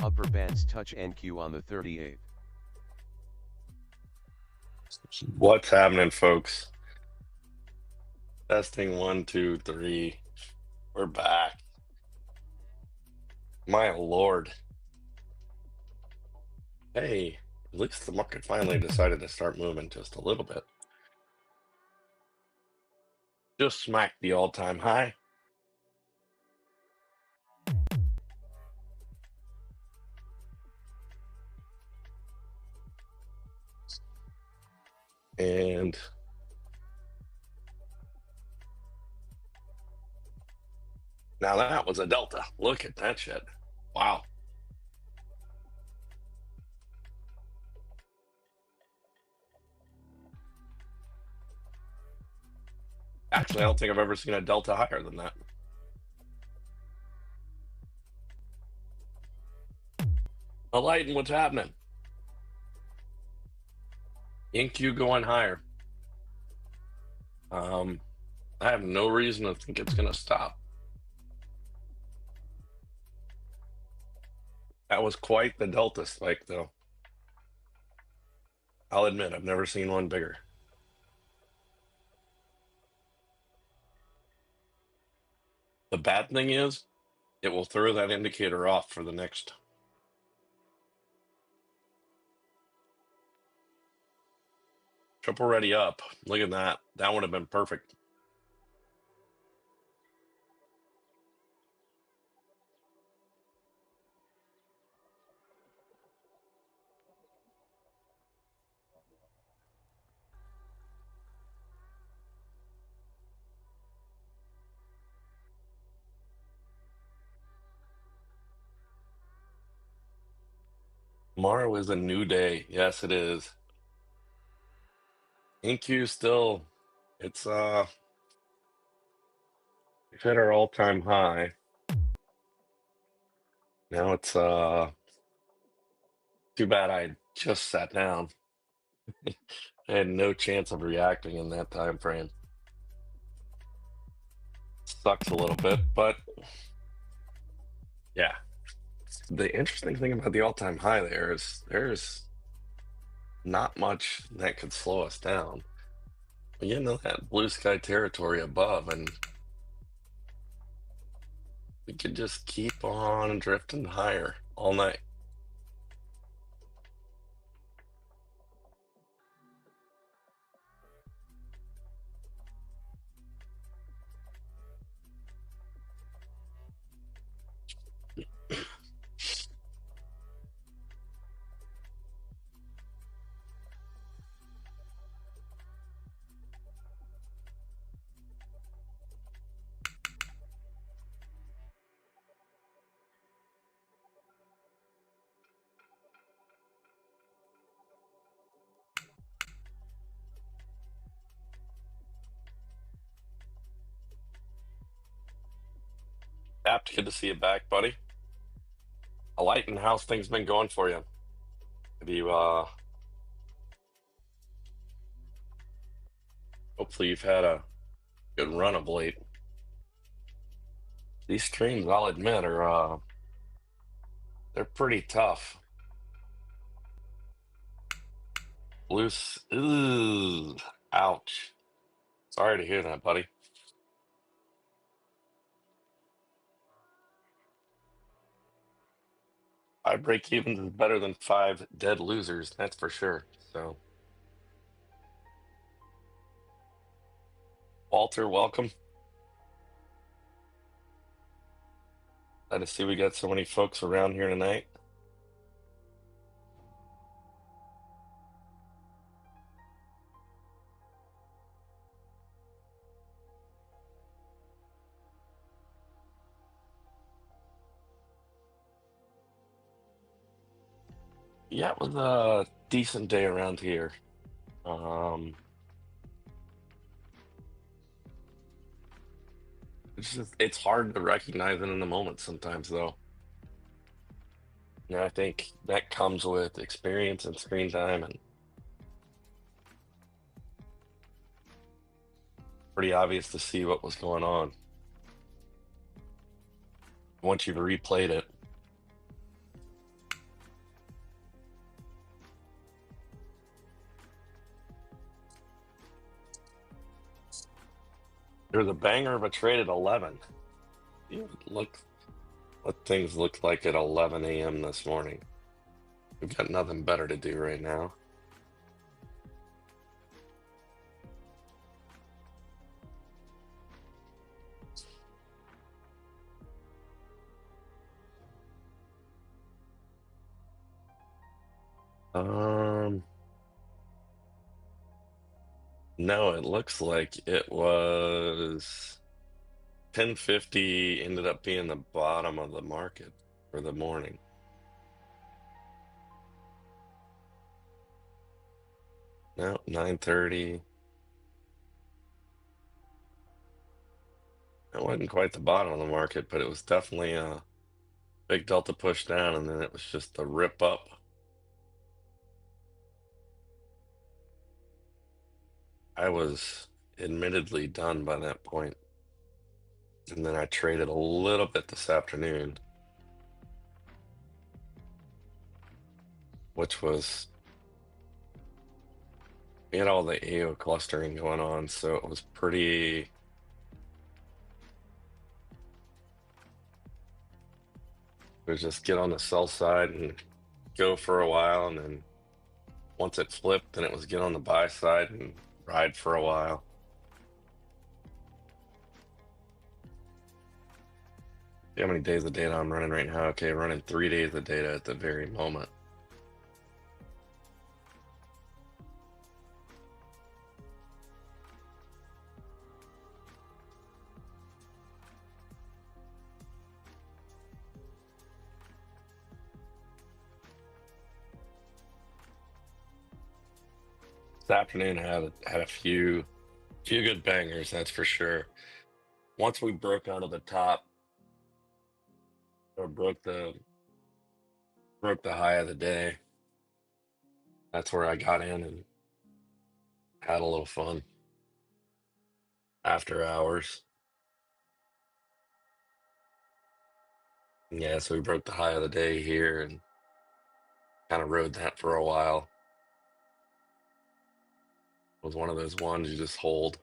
Upper bands touch NQ on the 38th. What's happening, folks? Testing 1, 2, 3. We're back. My lord. Hey, at least the market finally decided to start moving just a little bit. Just smacked the all-time high. And now that was a delta. Look at that shit. Wow. Actually, I don't think I've ever seen a delta higher than that. Enlighten, what's happening? NQ going higher. I have no reason to think it's going to stop. That was quite the delta spike, though. I'll admit, I've never seen one bigger. The bad thing is, it will throw that indicator off for the next. Triple ready up. Look at that. That would have been perfect. Tomorrow is a new day. Yes, it is. NQ still, it's we've hit our all-time high. Now it's too bad I just sat down. I had no chance of reacting in that time frame. sucks a little bit, but yeah. The interesting thing about the all-time high there is there's not much that could slow us down. We get into that blue sky territory above, and we could just keep on drifting higher all night. Apt, good to see you back, buddy. Alighting, how's things been going for you? Have you hopefully you've had a good run of late. These streams, I'll admit, are they're pretty tough. Loose, ooh, ouch. Sorry to hear that, buddy. Five break evens is better than 5 dead losers, that's for sure. So, Walter, welcome. Glad to see we got so many folks around here tonight. Yeah, it was a decent day around here. It's hard to recognize it in the moment sometimes, though. And I think that comes with experience and screen time, and pretty obvious to see what was going on once you've replayed it. There was a banger of a trade at 11. Look what things looked like at 11 a.m. this morning. We've got nothing better to do right now. No, it looks like it was 10:50 ended up being the bottom of the market for the morning. No, 9:30. It wasn't quite the bottom of the market, but it was definitely a big delta push down, and then it was just a rip up. I was admittedly done by that point. And then I traded a little bit this afternoon, which was, we had all the AO clustering going on, so it was pretty, it was just get on the sell side and go for a while, and then once it flipped, then it was get on the buy side and ride for a while. See how many days of data I'm running right now? Okay, running 3 days of data at the very moment. This afternoon had a few good bangers, that's for sure. Once we broke out of the top, or broke the high of the day, that's where I got in and had a little fun after hours. Yeah, so we broke the high of the day here and kind of rode that for a while. It was one of those ones you just hold,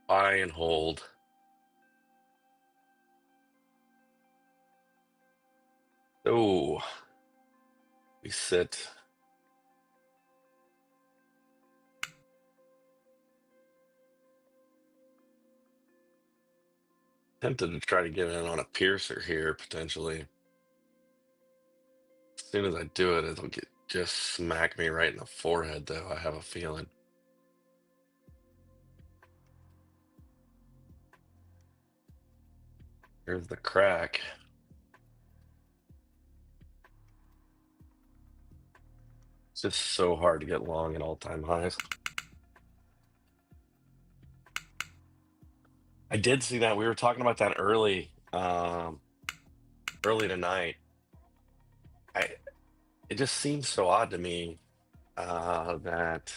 buy and hold. Oh, we sit. Tempted to try to get in on a piercer here potentially. As soon as I do it, it'll just smack me right in the forehead, though. I have a feeling. Here's the crack. It's just so hard to get long at all-time highs. I did see that. We were talking about that early tonight. It just seems so odd to me that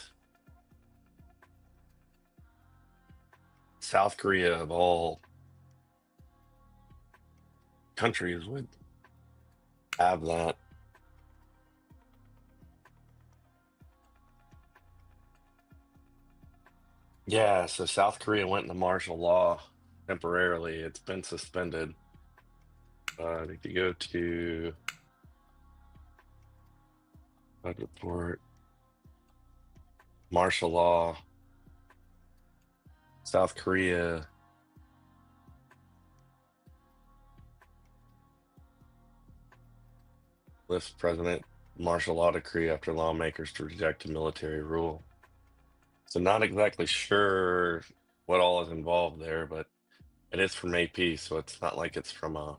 South Korea, of all countries, would have that. Yeah, so South Korea went into martial law temporarily. It's been suspended. If you go to report, martial law, South Korea lifts president martial law decree after lawmakers to reject a military rule. So not exactly sure what all is involved there, but it is from AP, so it's not like it's from a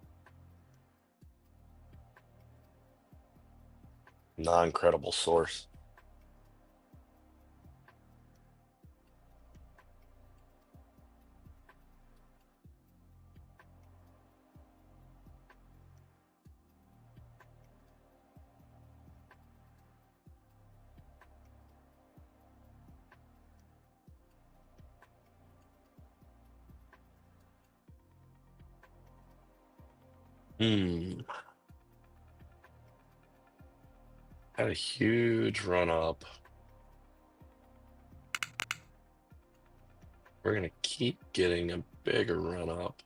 non-credible source. Had a huge run up. We're gonna keep getting a bigger run up.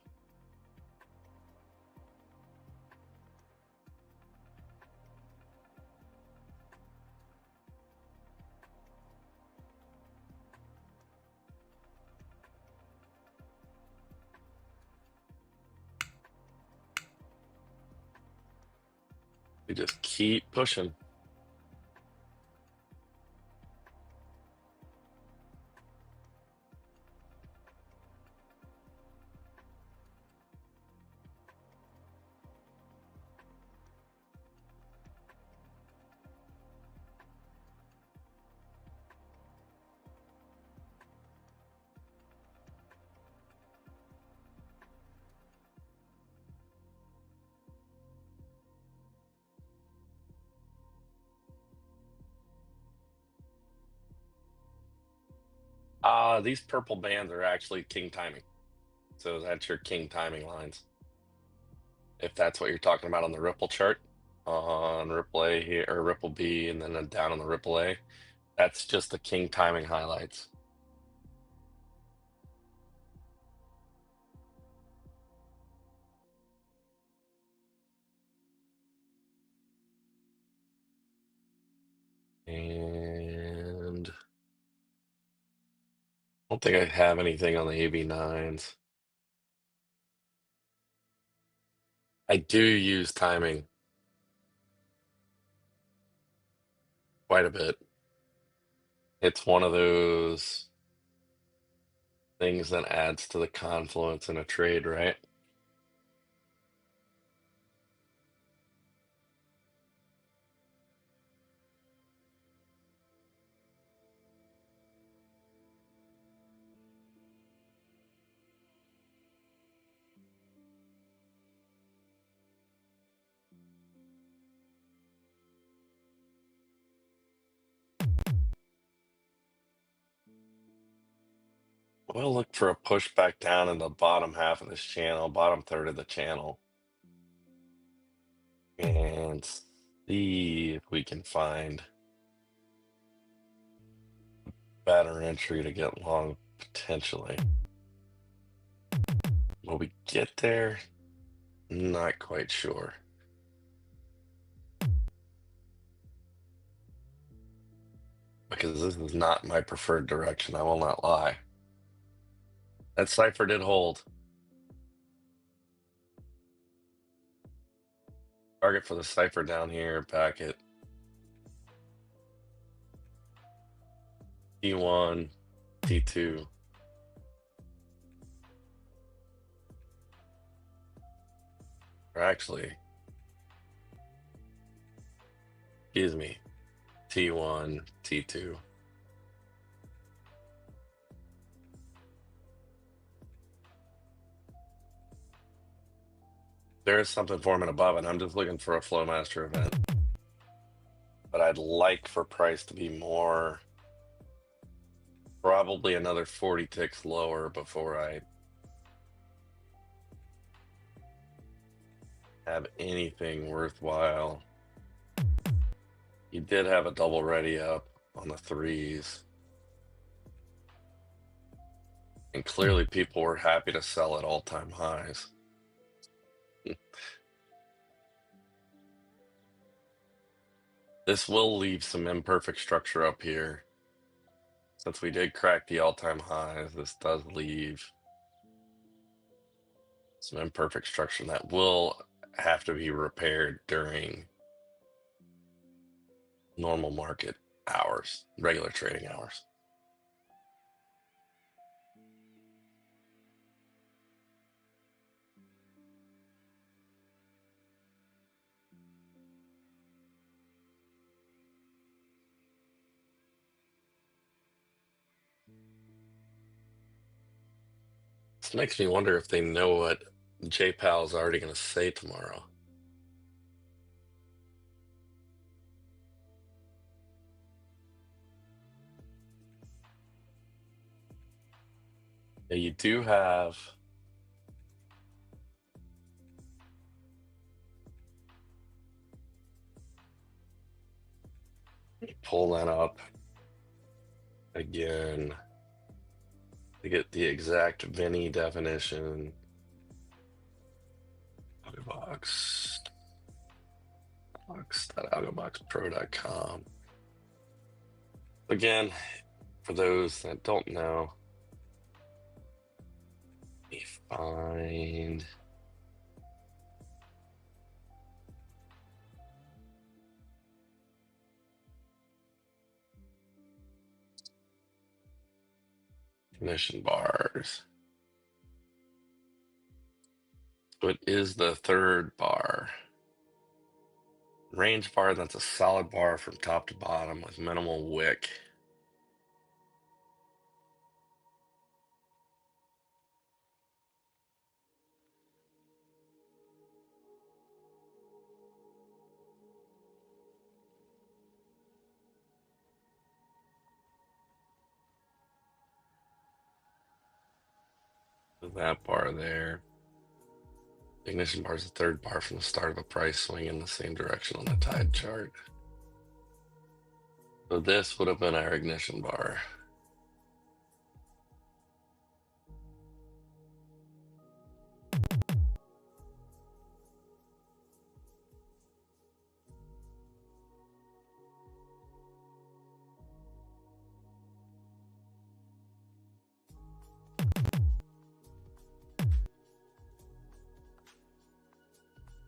We just keep pushing. These purple bands are actually king timing. So that's your king timing lines. If that's what you're talking about on the Ripple chart, on Ripple A here, or Ripple B, and then down on the Ripple A, that's just the king timing highlights. And I don't think I have anything on the AB9s. I do use timing quite a bit. It's one of those things that adds to the confluence in a trade, right? We'll look for a push back down in the bottom half of this channel, bottom third of the channel. Let's see if we can find a better entry to get long potentially. Will we get there? Not quite sure. Because this is not my preferred direction, I will not lie. That cipher did hold. Target for the cipher down here, back at T1, T2. Or actually, excuse me, T1, T2. There is something forming above it. I'm just looking for a Flowmaster event. But I'd like for price to be more, probably another 40 ticks lower before I have anything worthwhile. You did have a double ready up on the threes. And clearly people were happy to sell at all-time highs. This will leave some imperfect structure up here. Since we did crack the all-time highs, this does leave some imperfect structure that will have to be repaired during normal market hours, regular trading hours. This makes me wonder if they know what J-Pal is already going to say tomorrow. Yeah, you do have pull that up again to get the exact Vinny definition. AlgoBox. Box.algoboxpro.com. Again, for those that don't know, let me find definition bars. So it is the third bar. Range bar, that's a solid bar from top to bottom with minimal wick. That bar there. Ignition bar is the third bar from the start of a price swing in the same direction on the tide chart. So this would have been our ignition bar.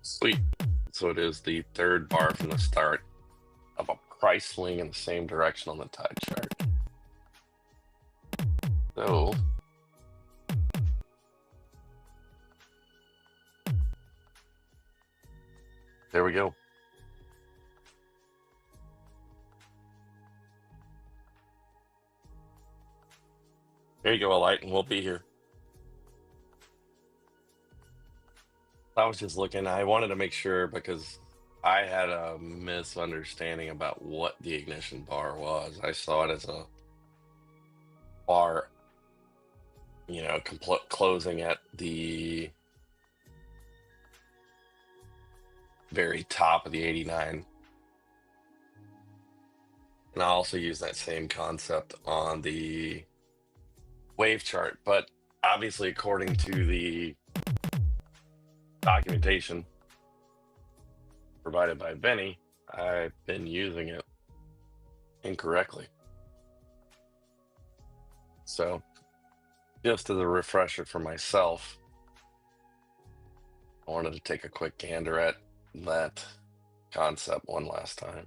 Sweet. So it is the third bar from the start of a price swing in the same direction on the tide chart. So there we go. There you go, Alight, and we'll be here. I was just looking, I wanted to make sure because I had a misunderstanding about what the ignition bar was. I saw it as a bar, you know, closing at the very top of the 89. And I also use that same concept on the wave chart, but obviously according to the documentation provided by Benny, I've been using it incorrectly. So just as a refresher for myself, I wanted to take a quick gander at that concept one last time.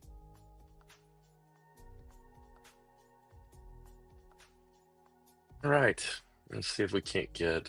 All right, let's see if we can't get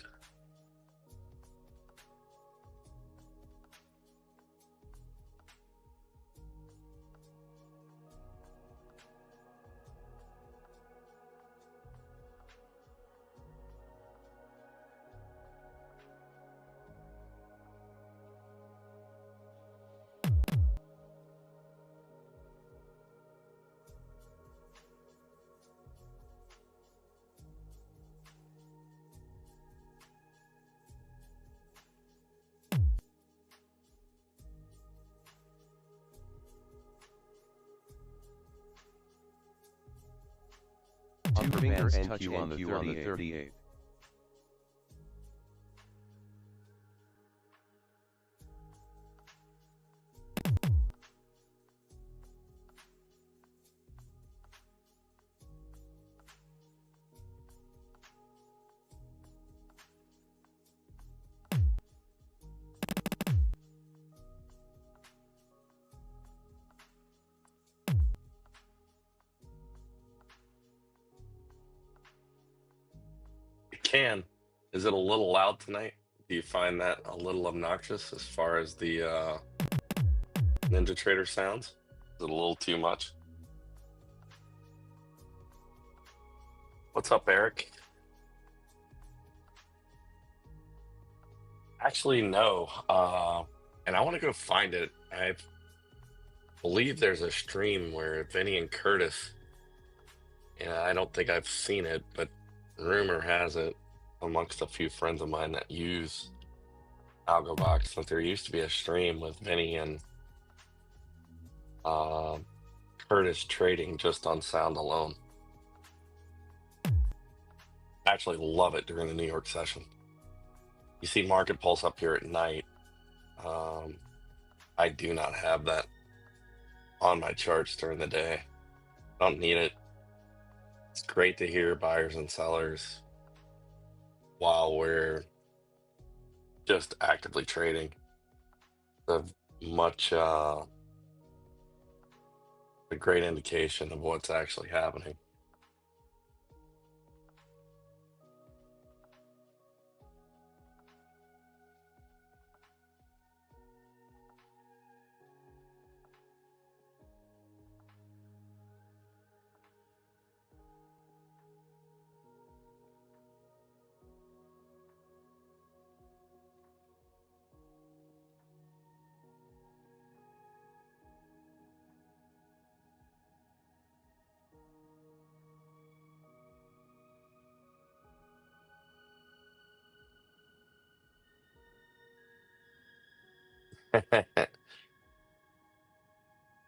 Upper bands touch NQ on the 38. can. Is it a little loud tonight? Do you find that a little obnoxious as far as the Ninja Trader sounds? Is it a little too much? What's up, Eric? Actually, no. And I want to go find it. I believe there's a stream where Vinny and Curtis, and I don't think I've seen it, but rumor has it amongst a few friends of mine that use AlgoBox that there used to be a stream with Vinny and Curtis trading just on sound alone. Actually love it during the New York session. You see Market Pulse up here at night. I do not have that on my charts during the day. Don't need it. It's great to hear buyers and sellers while we're just actively trading. A great indication of what's actually happening.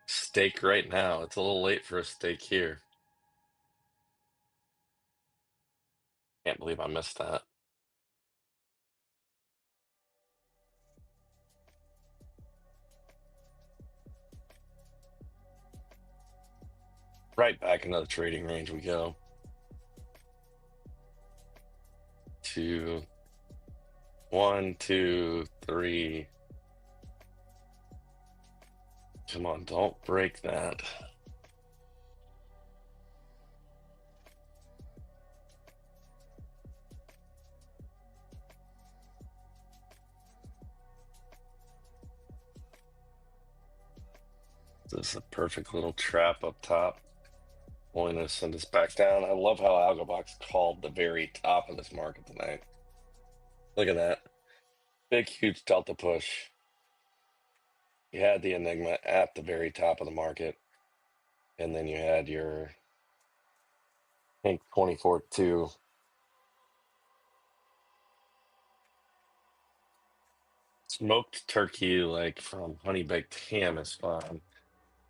Steak right now. It's a little late for a steak here. Can't believe I missed that. Right back into the trading range we go. 2, 1, 2, 3. Come on, don't break that. This is a perfect little trap up top. Only to send us back down. I love how AlgoBox called the very top of this market tonight. Look at that. Big, huge delta push. You had the Enigma at the very top of the market. And then you had your, I think, 24-2. smoked turkey, like from honey baked ham, is fine.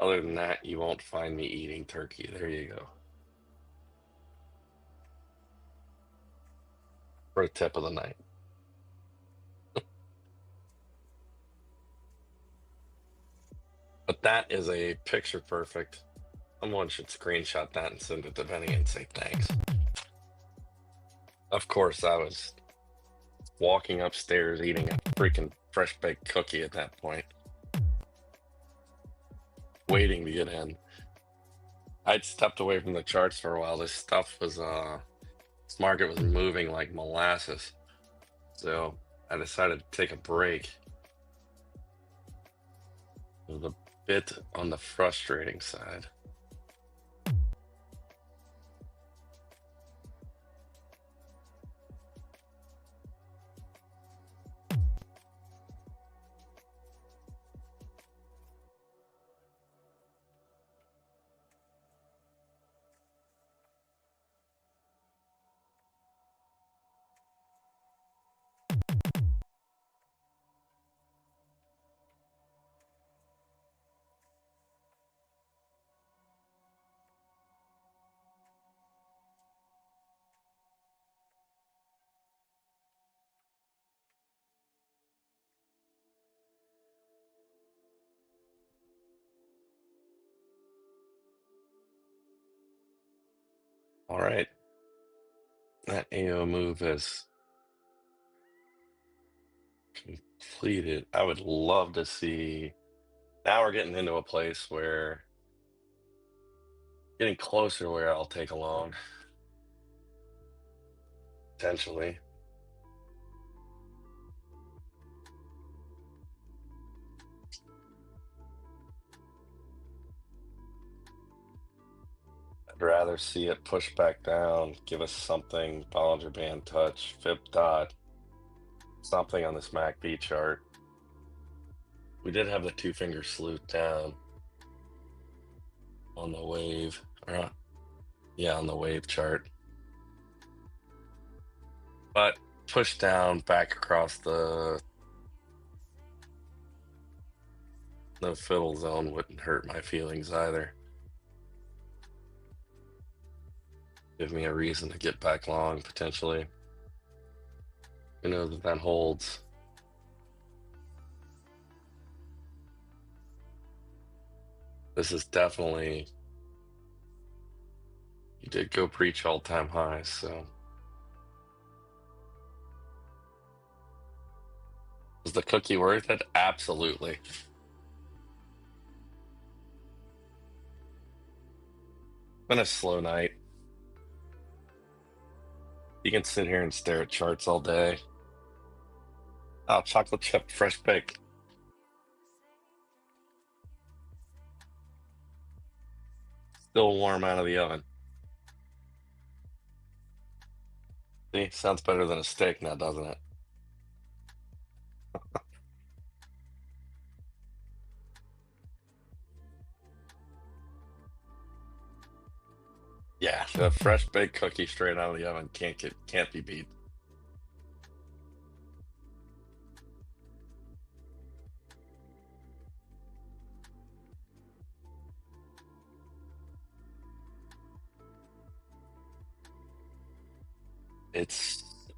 Other than that, you won't find me eating turkey. There you go. Pro tip of the night. But that is a picture perfect. Someone should screenshot that and send it to Benny and say thanks. Of course, I was walking upstairs eating a freaking fresh baked cookie at that point, waiting to get in. I'd stepped away from the charts for a while. This market was moving like molasses. So I decided to take a break. It was a bit on the frustrating side. All right. That AO move is completed. I would love to see. Now we're getting into a place where getting closer where I'll take a long. Potentially. I'd rather see it push back down, give us something, Bollinger Band touch, fib dot, something on this MACD chart. We did have the two-finger salute down on the wave, yeah, on the wave chart. But push down back across the no fiddle zone wouldn't hurt my feelings either. Give me a reason to get back long, potentially. Who knows if that holds. This is definitely, you did go preach all-time highs, so. Is the cookie worth it? Absolutely. Been a slow night. You can sit here and stare at charts all day. Oh, chocolate chip, fresh baked. Still warm out of the oven. See, sounds better than a steak now, doesn't it? Yeah, the fresh baked cookie straight out of the oven can't be beat.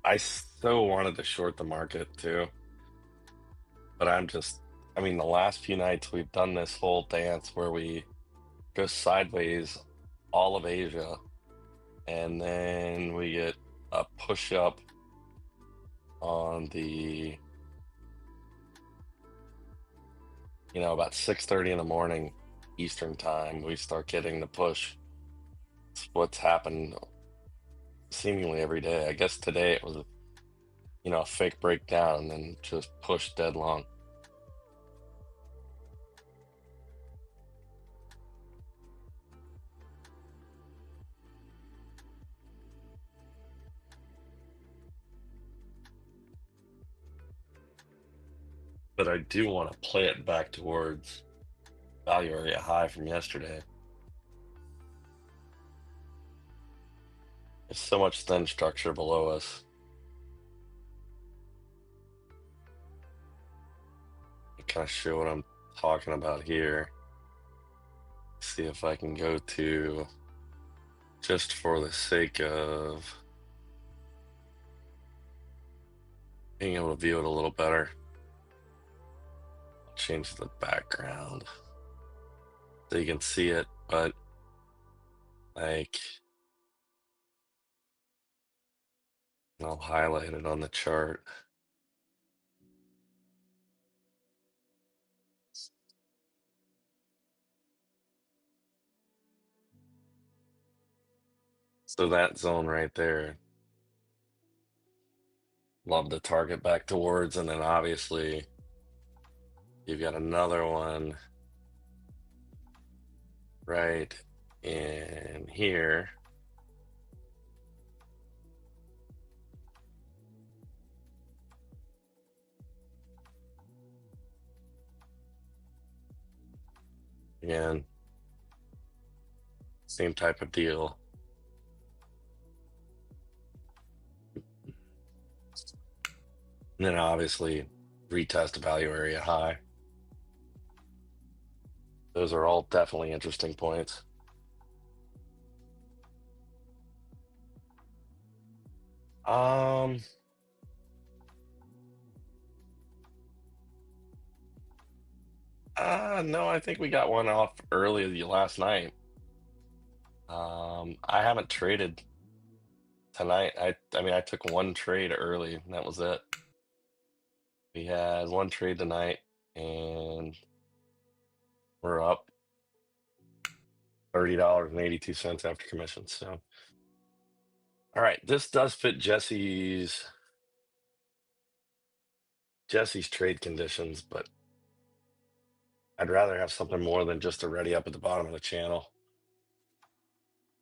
I so wanted to short the market too, but I mean, the last few nights we've done this whole dance where we go sideways all of Asia, and then we get a push up on the, about 6:30 in the morning Eastern time, we start getting the push. It's what's happened seemingly every day. I guess today it was, a fake breakdown and then just push dead long. But I do want to play it back towards value area high from yesterday. There's so much thin structure below us. kind of show what I'm talking about here. See if I can go to, just for the sake of being able to view it a little better, I'll change the background so you can see it, but like, I'll highlight it on the chart. So that zone right there, love to target back towards, and then obviously you've got another one right in here. Again, same type of deal. And then obviously retest value area high. Those are all definitely interesting points. No, I think we got one off early last night. I haven't traded tonight. I mean, I took one trade early, and that was it. We had one trade tonight, and we're up $30.82 after commission. So, all right, this does fit Jesse's trade conditions, but I'd rather have something more than just a ready up at the bottom of the channel.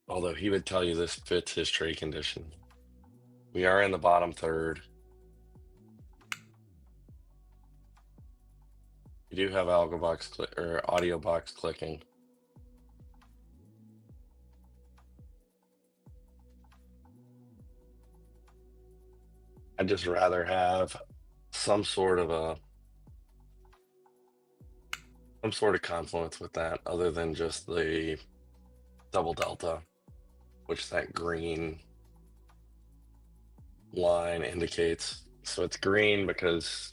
Although he would tell you this fits his trade condition. We are in the bottom third. You do have AlgoBox or audio box clicking. I'd just rather have some sort of confluence with that, other than just the double delta, which that green line indicates. So it's green because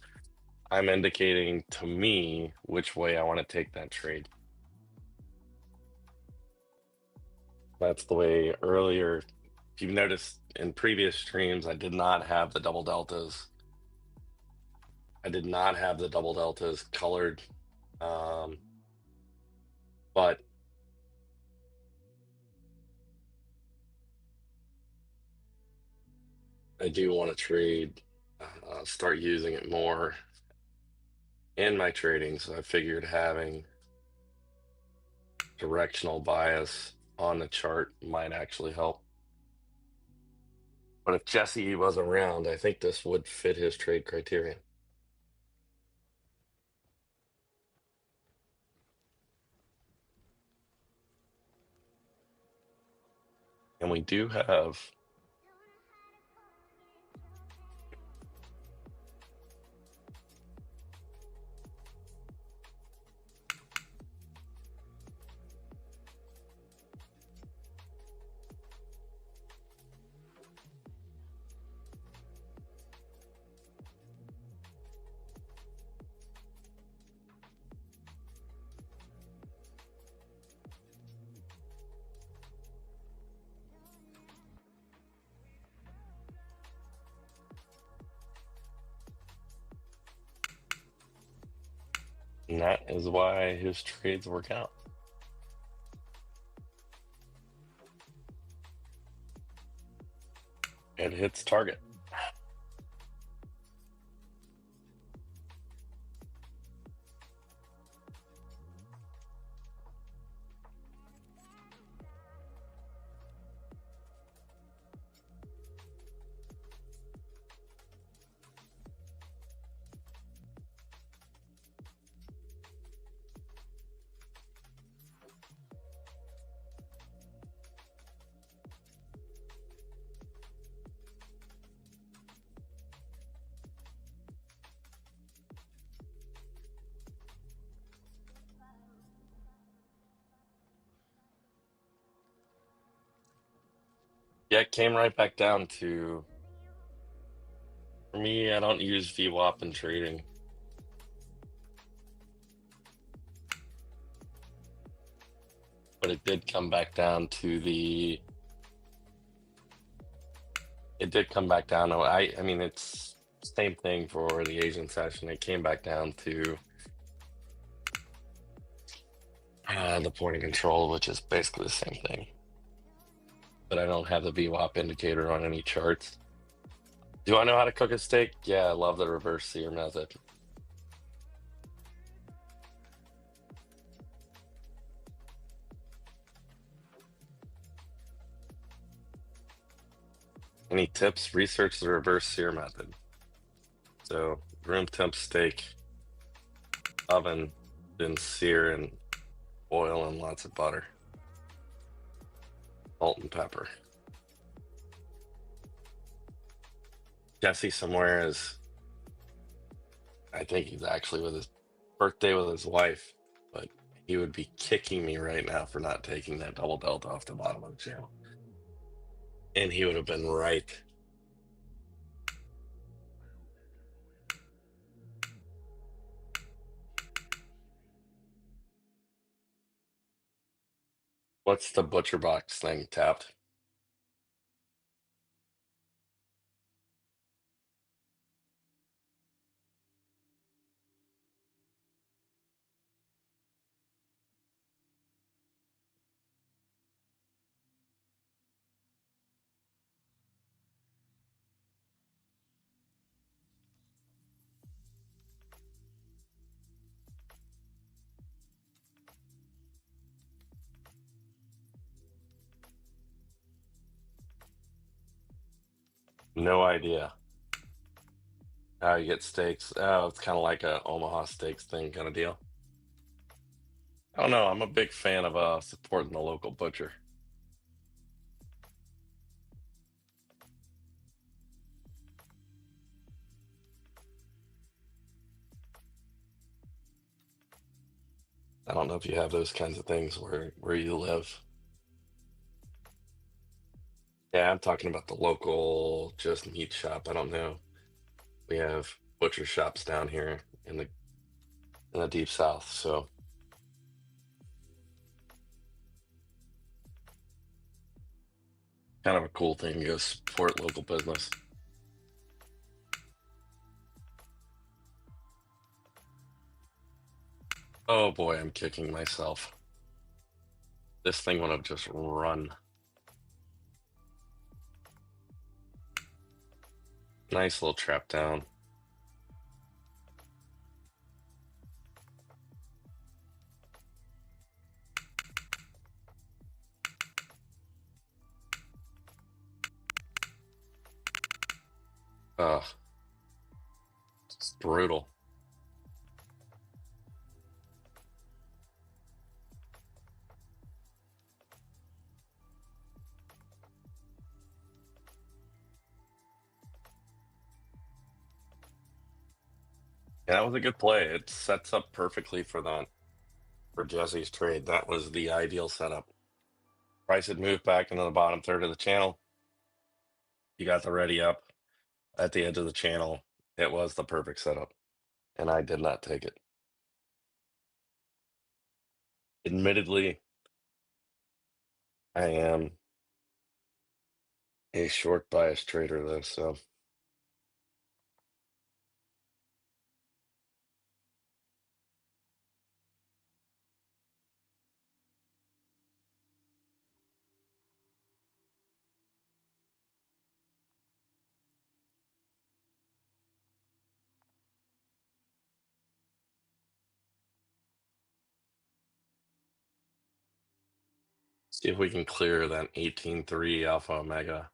I'm indicating to me which way I want to take that trade. That's the way earlier, if you've noticed in previous streams, I did not have the double deltas. I did not have the double deltas colored, but I do want to trade, start using it more in my trading. So I figured having directional bias on the chart might actually help. But if Jesse was around, I think this would fit his trade criteria. And we do have and that is why his trades work out. It hits target. Yeah, it came right back down to, for me, I don't use VWAP in trading. But it did come back down to the, it did come back down. I mean, it's same thing for the Asian session. It came back down to the point of control, which is basically the same thing. But I don't have the VWAP indicator on any charts. Do I know how to cook a steak? Yeah, I love the reverse sear method. Any tips? Research the reverse sear method. So room temp steak, oven, then sear in oil and lots of butter, salt and pepper. Jesse somewhere is, I think he's actually with his birthday with his wife, but he would be kicking me right now for not taking that double delta off the bottom of the channel. And he would have been right. What's the butcher box thing tapped? No idea. How you get steaks? Oh, it's kind of like a Omaha steaks thing kind of deal. I don't know. I'm a big fan of supporting the local butcher. I don't know if you have those kinds of things where you live. Yeah, I'm talking about the local just meat shop. I don't know. We have butcher shops down here in the deep south, so kind of a cool thing to go support local business. Oh boy, I'm kicking myself. This thing would have just run. Nice little trap down. Ugh. It's brutal. Yeah, that was a good play. It sets up perfectly for that, for Jesse's trade. That was the ideal setup. Price had moved back into the bottom third of the channel. You got the ready up at the edge of the channel. It was the perfect setup, and I did not take it. Admittedly, I am a short bias trader though, so see if we can clear that 18.3 alpha omega,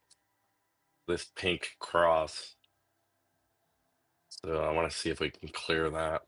this pink cross. So I want to see if we can clear that.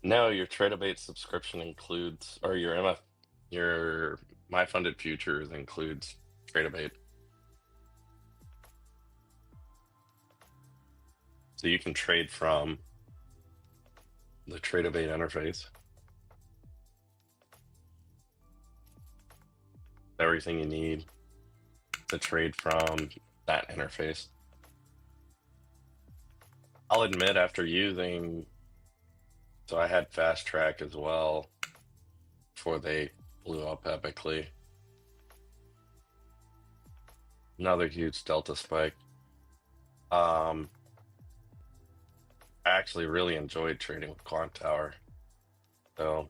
No, your Tradebate subscription includes, or your your My Funded Futures includes Tradebate. So you can trade from the Tradebate interface. Everything you need to trade from that interface. I'll admit, after using, so I had Fast Track as well before they blew up epically. Another huge delta spike. I actually really enjoyed trading with Quant Tower. So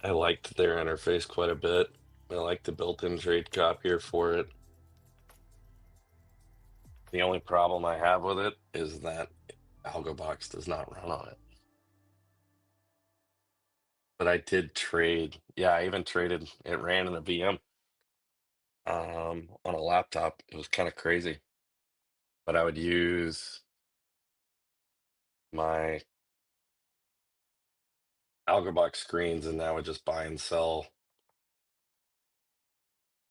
I liked their interface quite a bit. I like the built-in trade copier for it. The only problem I have with it is that AlgoBox does not run on it. But I did trade. Yeah, I even traded. It ran in a VM on a laptop. It was kind of crazy. But I would use my AlgoBox screens, and I would just buy and sell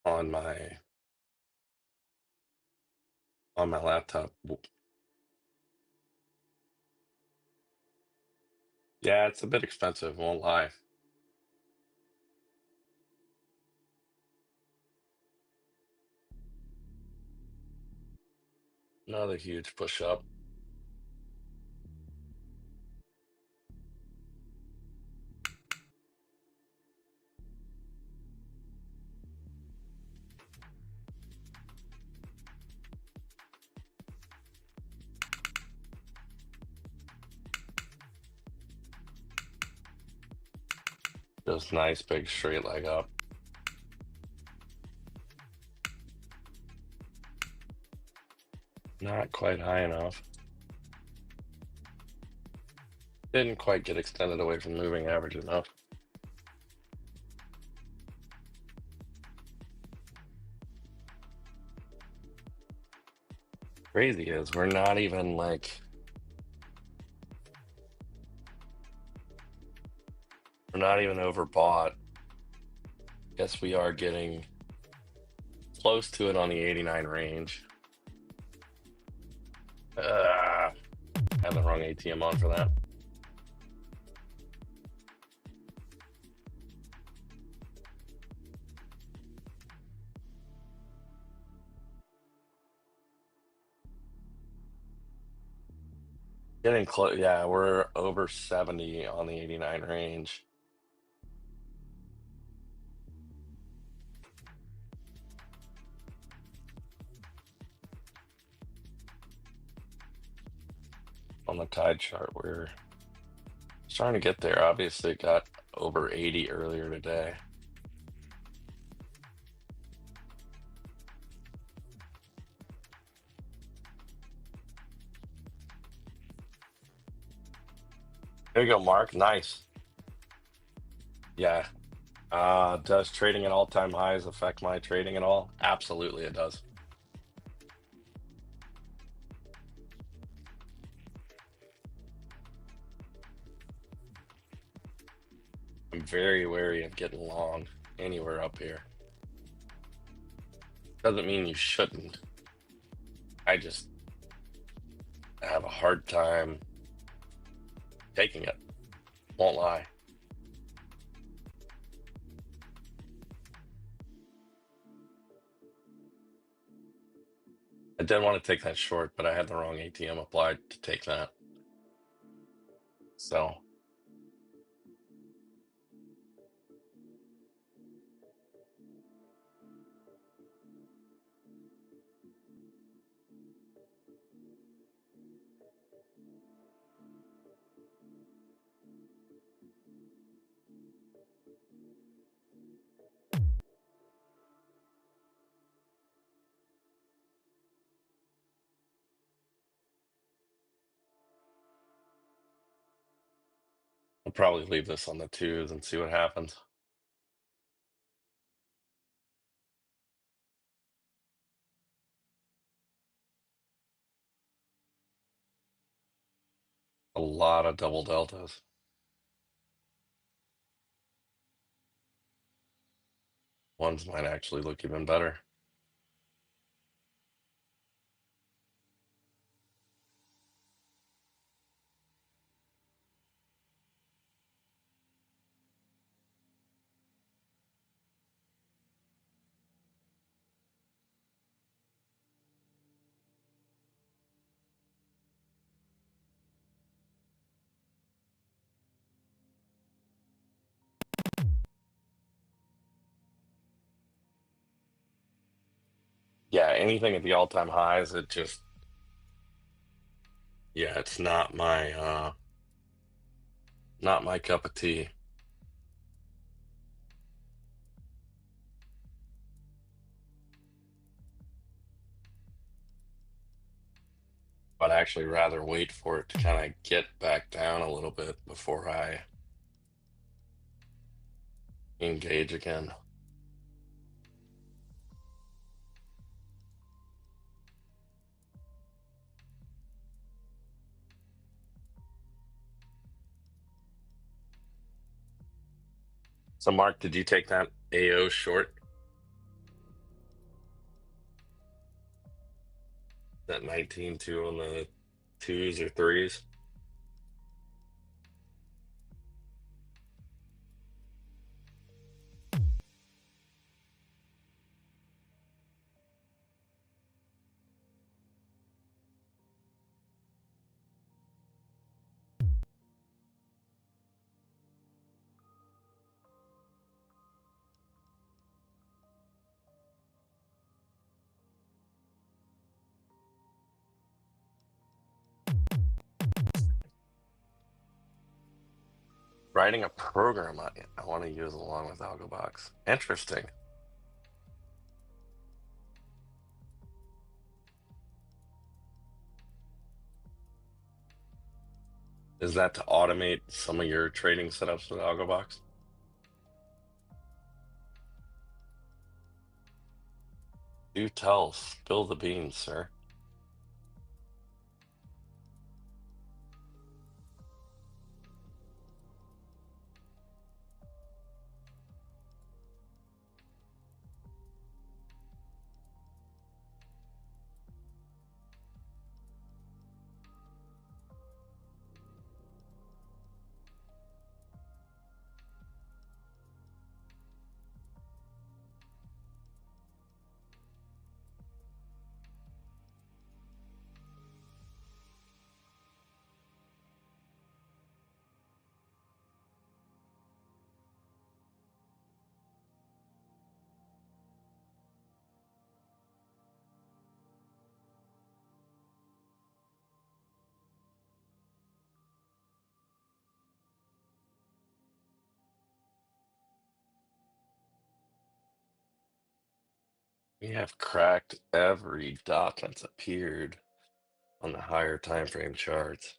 on my laptop. Yeah, it's a bit expensive, won't lie. Another huge push up. Just nice big straight leg up. Not quite high enough. Didn't quite get extended away from moving average enough. Crazy is we're not even like, we're not even overbought. Guess we are getting close to it on the 89 range. I had the wrong ATM on for that. Getting close. Yeah, we're over 70 on the 89 range. On the tide chart, we're starting to get there. Obviously, it got over 80 earlier today. There you go, Mark. Nice. Yeah. Does trading at all-time highs affect my trading at all? Absolutely, it does. I'm very wary of getting long anywhere up here. Doesn't mean you shouldn't. I just have a hard time taking it. Won't lie. I did want to take that short, but I had the wrong ATM applied to take that. So I'll probably leave this on the twos and see what happens. A lot of double deltas. Ones might actually look even better. Yeah, anything at the all-time highs, it just, yeah, it's not my cup of tea. I'd actually rather wait for it to kind of get back down a little bit before I engage again. So, Mark, did you take that AO short? That 19-2 on the twos or threes? Writing a program I want to use along with AlgoBox. Interesting. Is that to automate some of your trading setups with AlgoBox? Do tell, spill the beans, sir. We have cracked every dot that's appeared on the higher time frame charts.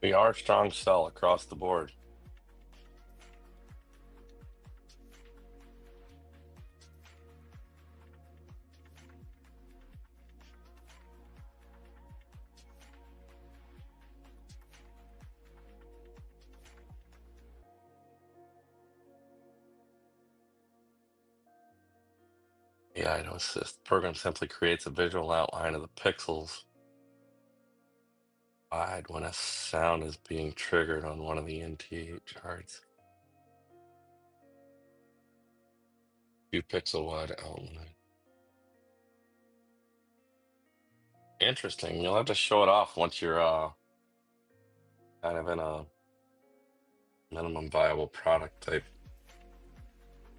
We are strong sell across the board. AI to assist. The program simply creates a visual outline of the pixels wide when a sound is being triggered on one of the NT charts. 2 pixel wide outline. Interesting. You'll have to show it off once you're kind of in a minimum viable product type.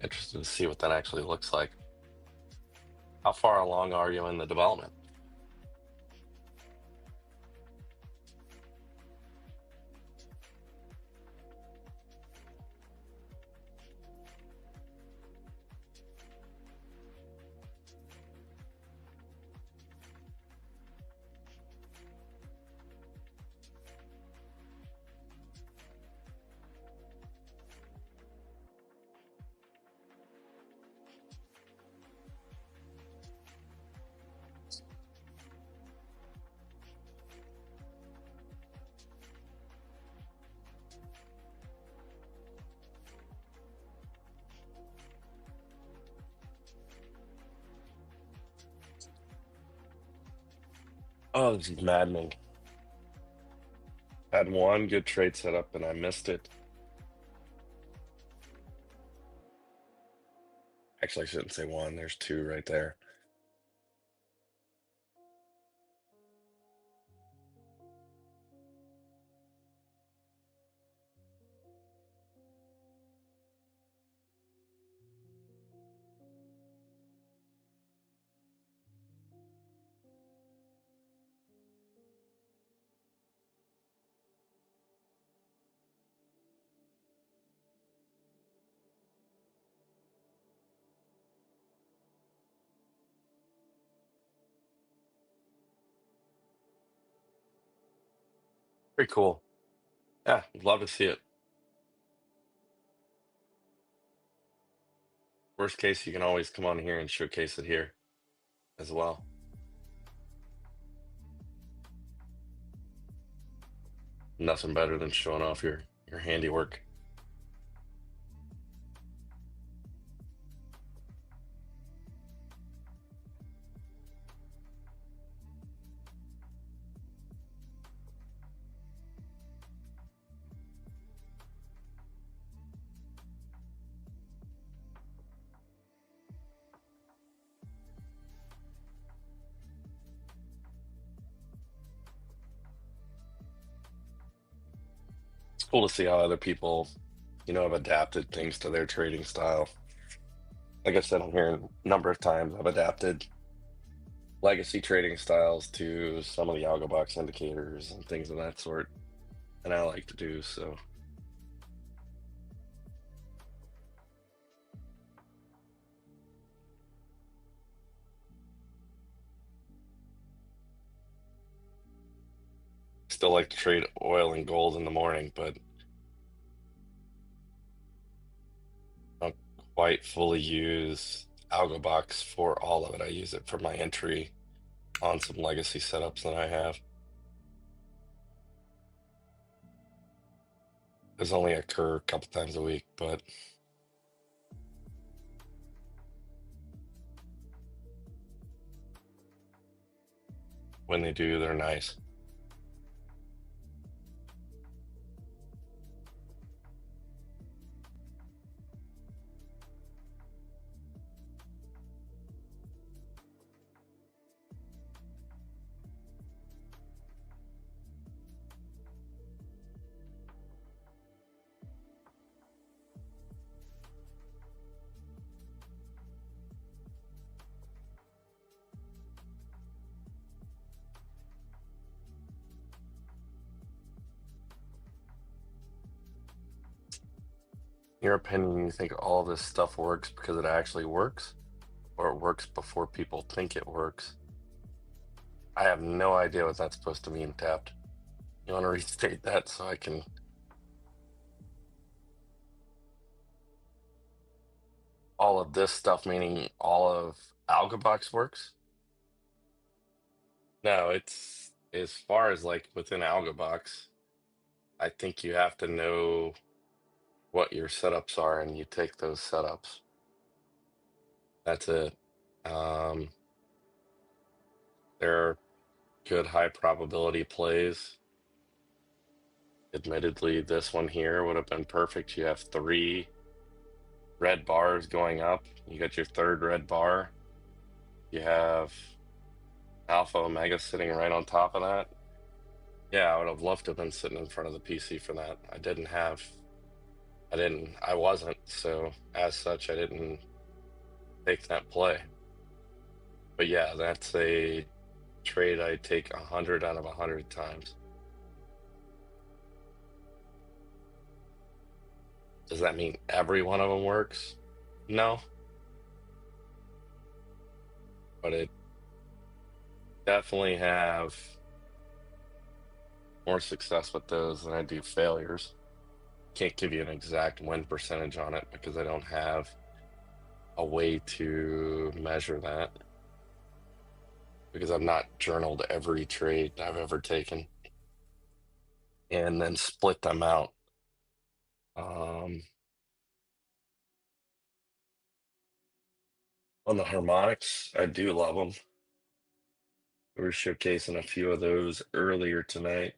Interested to see what that actually looks like. How far along are you in the development? Oh, this is maddening. Had one good trade setup and I missed it. Actually, I shouldn't say one. There's 2 right there. Pretty cool. Yeah, love to see it. Worst case, you can always come on here and showcase it here as well. Nothing better than showing off your handiwork. It's cool to see how other people, have adapted things to their trading style. Like I said on here a number of times, I've adapted legacy trading styles to some of the AlgoBox indicators and things of that sort. And I like to do so. Still like to trade oil and gold in the morning, but I don't quite fully use AlgoBox for all of it. I use it for my entry on some legacy setups that I have. Those only occur a couple times a week, but when they do, they're nice. In your opinion, you think all this stuff works because it actually works, or it works before people think it works? I have no idea what that's supposed to mean, Tapped. You want to restate that so I can... All of this stuff meaning all of AlgoBox works? No, it's as far as like within AlgoBox, I think you have to know what your setups are and you take those setups. That's it. They're good high probability plays. Admittedly, this one here would have been perfect. You have 3 red bars going up. You got your 3rd red bar. You have Alpha Omega sitting right on top of that. Yeah, I would have loved to have been sitting in front of the PC for that. I wasn't, so as such, I didn't take that play. But yeah, that's a trade I take 100 out of 100 times. Does that mean every one of them works? No. But it definitely have more success with those than I do failures. Can't give you an exact win percentage on it because I don't have a way to measure that, because I've not journaled every trade I've ever taken and then split them out. On the harmonics, I do love them. We were showcasing a few of those earlier tonight.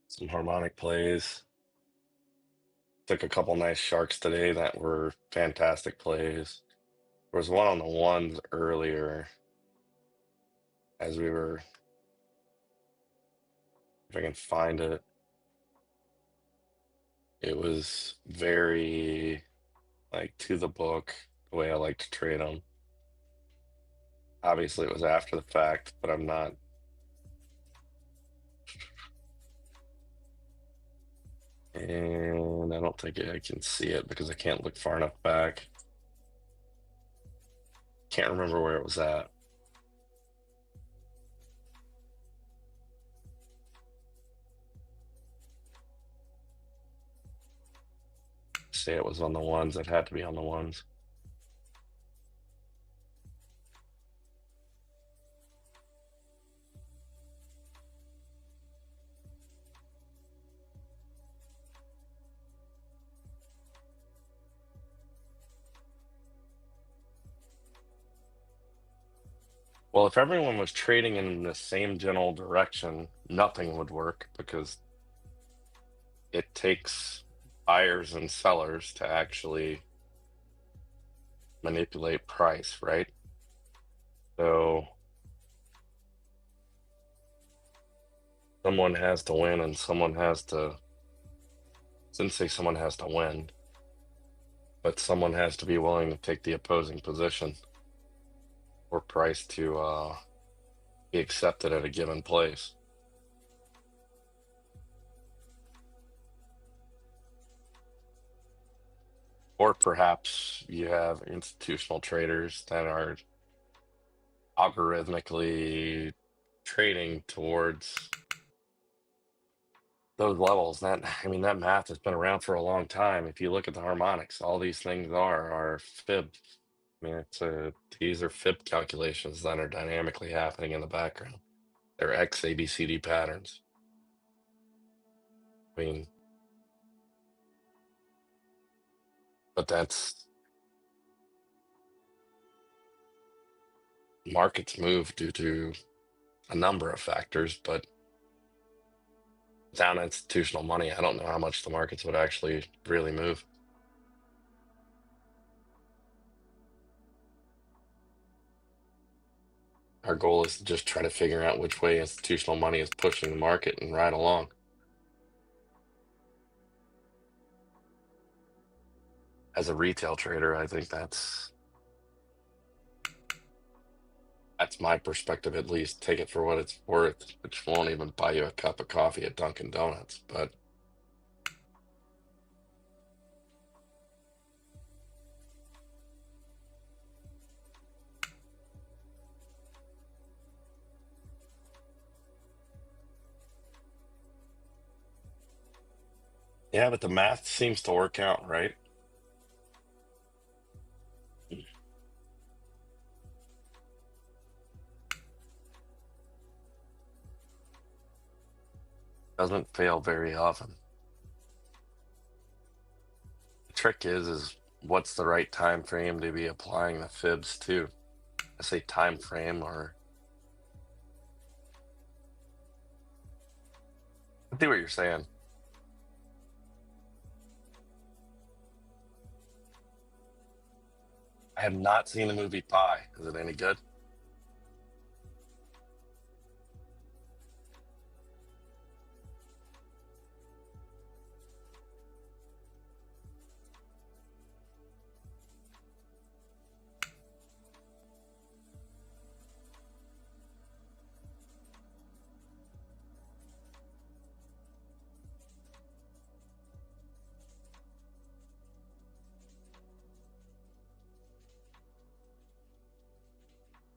Some harmonic plays. Took a couple nice sharks today that were fantastic plays. There was one on the ones earlier as we were, if I can find it. It was very like to the book, the way I like to trade them. Obviously, it was after the fact, but I'm not. And I don't think I can see it because I can't look far enough back. Can't remember where it was at. Say it was on the ones. It had to be on the ones. Well, if everyone was trading in the same general direction, nothing would work because it takes buyers and sellers to actually manipulate price, right? So someone has to win and someone has to, didn't say someone has to win, but someone has to be willing to take the opposing position for price to be accepted at a given place. Or perhaps you have institutional traders that are algorithmically trading towards those levels. That, I mean, that math has been around for a long time. If you look at the harmonics, all these things are fib. I mean, these are fib calculations that are dynamically happening in the background. They're X ABCD patterns. I mean, but that's, markets move due to a number of factors, but without institutional money, I don't know how much the markets would actually really move. Our goal is to just try to figure out which way institutional money is pushing the market and ride along. As a retail trader, I think that's my perspective, at least. Take it for what it's worth, which won't even buy you a cup of coffee at Dunkin' Donuts. But yeah, but the math seems to work out, right? Doesn't fail very often. The trick is what's the right time frame to be applying the fibs to? I say time frame, or I see what you're saying. I have not seen the movie Pi. Is it any good?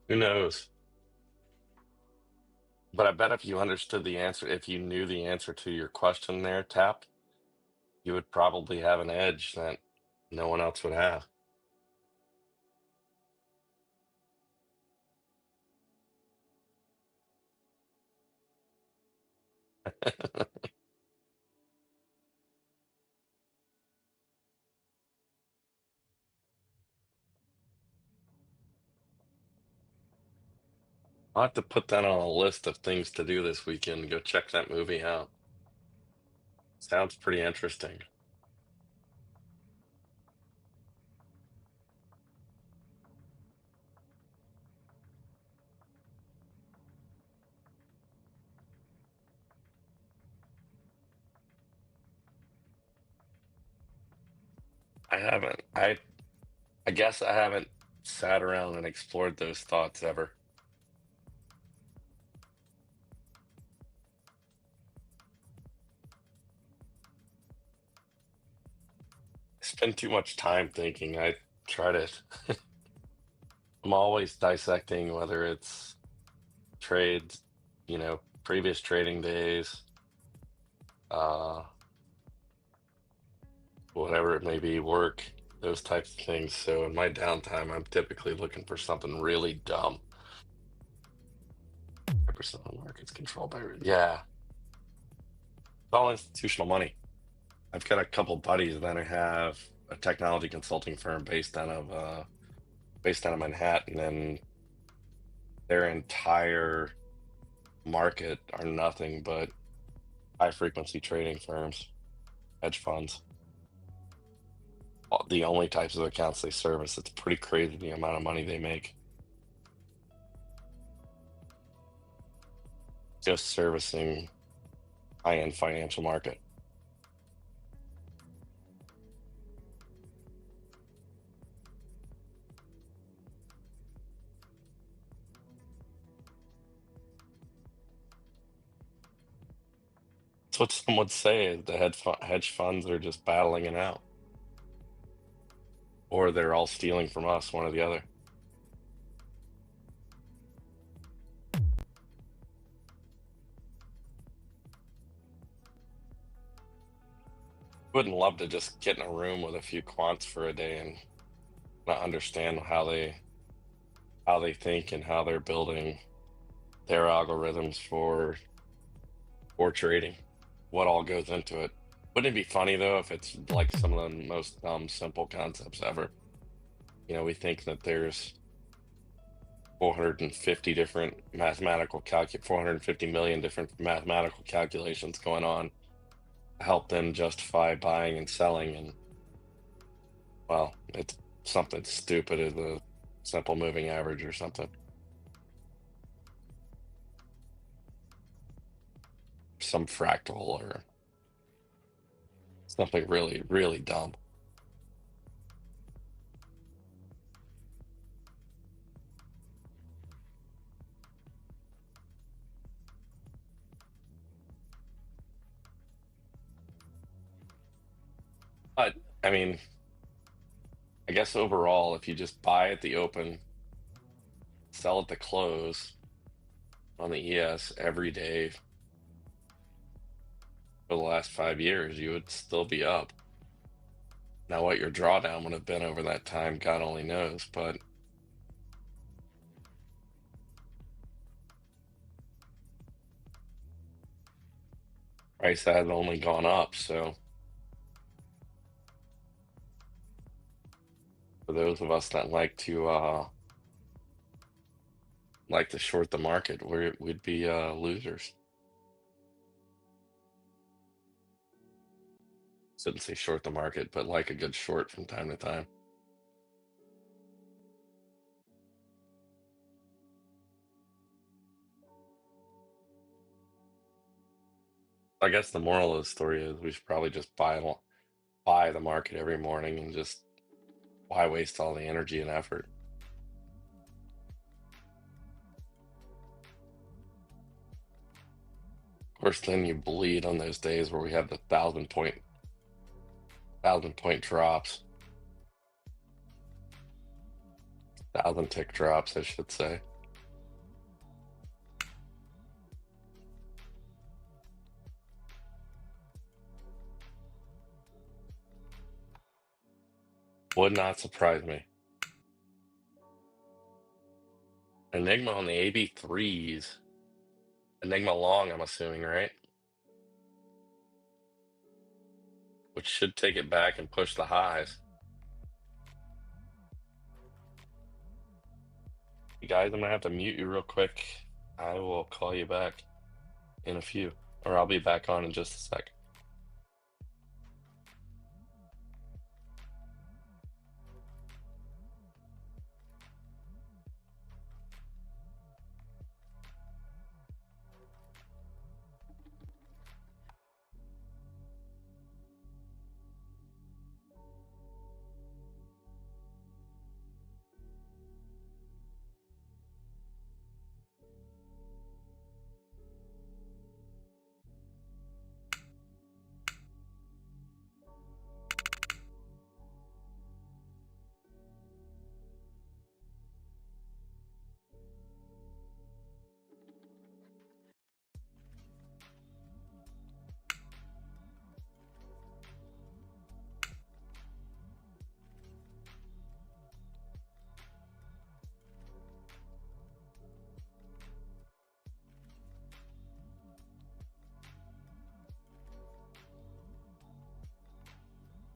Who knows? But I bet if you understood the answer, if you knew the answer to your question there, Tap, you would probably have an edge that no one else would have. I'll have to put that on a list of things to do this weekend. Go check that movie out. Sounds pretty interesting. I haven't. I guess I haven't sat around and explored those thoughts ever. I spend too much time thinking. I try to I'm always dissecting whether it's trades, previous trading days, uh, whatever it may be, work, those types of things. So in my downtime, I'm typically looking for something really dumb. 5% of the market's controlled by, yeah, it's all institutional money. I've got a couple buddies that have a technology consulting firm based out of Manhattan, and their entire market are nothing but high frequency trading firms, hedge funds. The only types of accounts they service. It's pretty crazy the amount of money they make just servicing high-end financial market. That's what some would say, is the hedge funds are just battling it out, or they're all stealing from us, one or the other. Wouldn't love to just get in a room with a few quants for a day and not understand how they think and how they're building their algorithms for trading, what all goes into it. Wouldn't it be funny though if it's like some of the most simple concepts ever? We think that there's 450 different 450 million different mathematical calculations going on to help them justify buying and selling, and well, it's something stupid as a simple moving average or something. Some fractal or something really, really dumb. But I mean, I guess overall, if you just buy at the open, sell at the close on the ES every day for the last 5 years, you would still be up. Now, what your drawdown would have been over that time, God only knows, but price has only gone up, so For those of us that like to short the market, we'd be losers. Shouldn't say short the market, but like a good short from time to time. I guess the moral of the story is we should probably just buy the market every morning and just why waste all the energy and effort? Of course, then you bleed on those days where we have the 1,000 point drops, 1,000 tick drops, I should say. Would not surprise me. Enigma on the AB3s. Enigma long, I'm assuming, right? Which should take it back and push the highs. You guys, I'm gonna have to mute you real quick. I will call you back in a few, or I'll be back on in just a sec.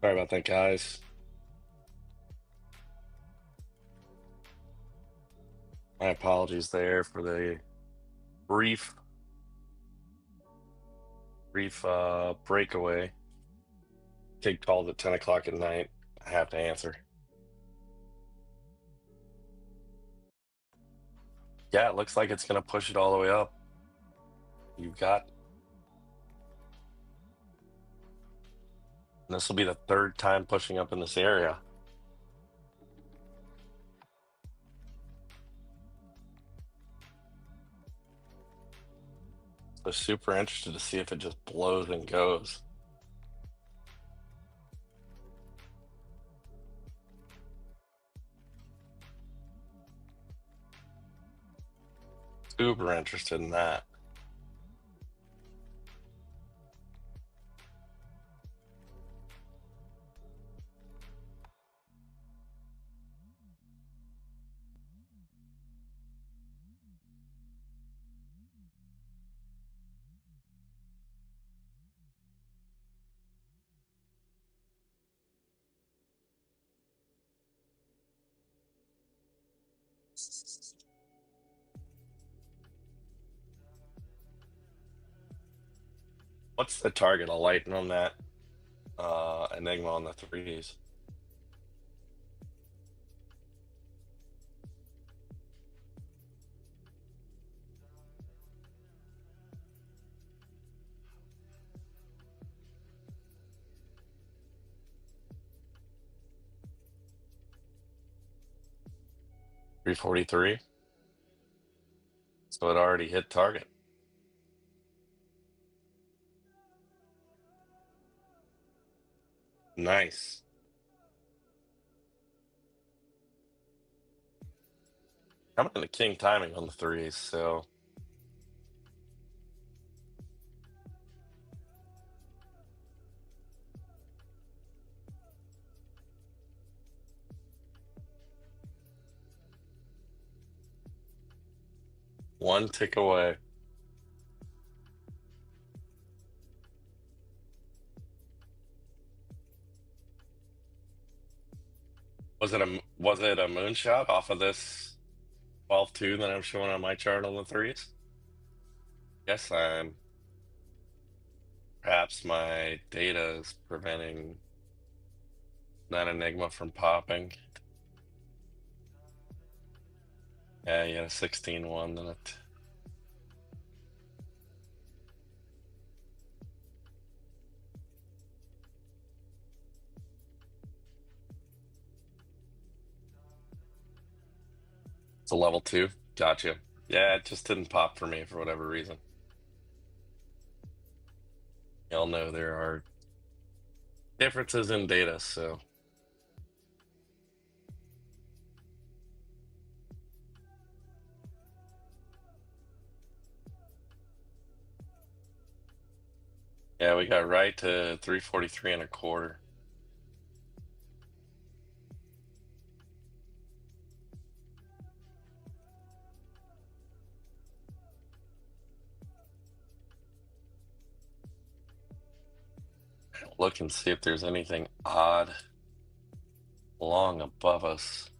Sorry about that, guys. My apologies there for the brief breakaway. Kid called at 10 o'clock at night. I have to answer. Yeah, it looks like it's going to push it all the way up. You've got. And this will be the third time pushing up in this area. So super interested to see if it just blows and goes. Super interested in that. What's the target of lighting on that Enigma on the threes? $343. So it already hit target. Nice. Coming into king timing on the threes, so one tick away. Was it a moonshot off of this 12-2 that I'm showing on my chart on the threes? Yes, perhaps my data is preventing that enigma from popping. Yeah, you got a 16-1, then it. It's a level 2. Gotcha. Yeah, it just didn't pop for me for whatever reason. Y'all know there are differences in data, so. Yeah, we got right to 343.25. Look and see if there's anything odd long above us.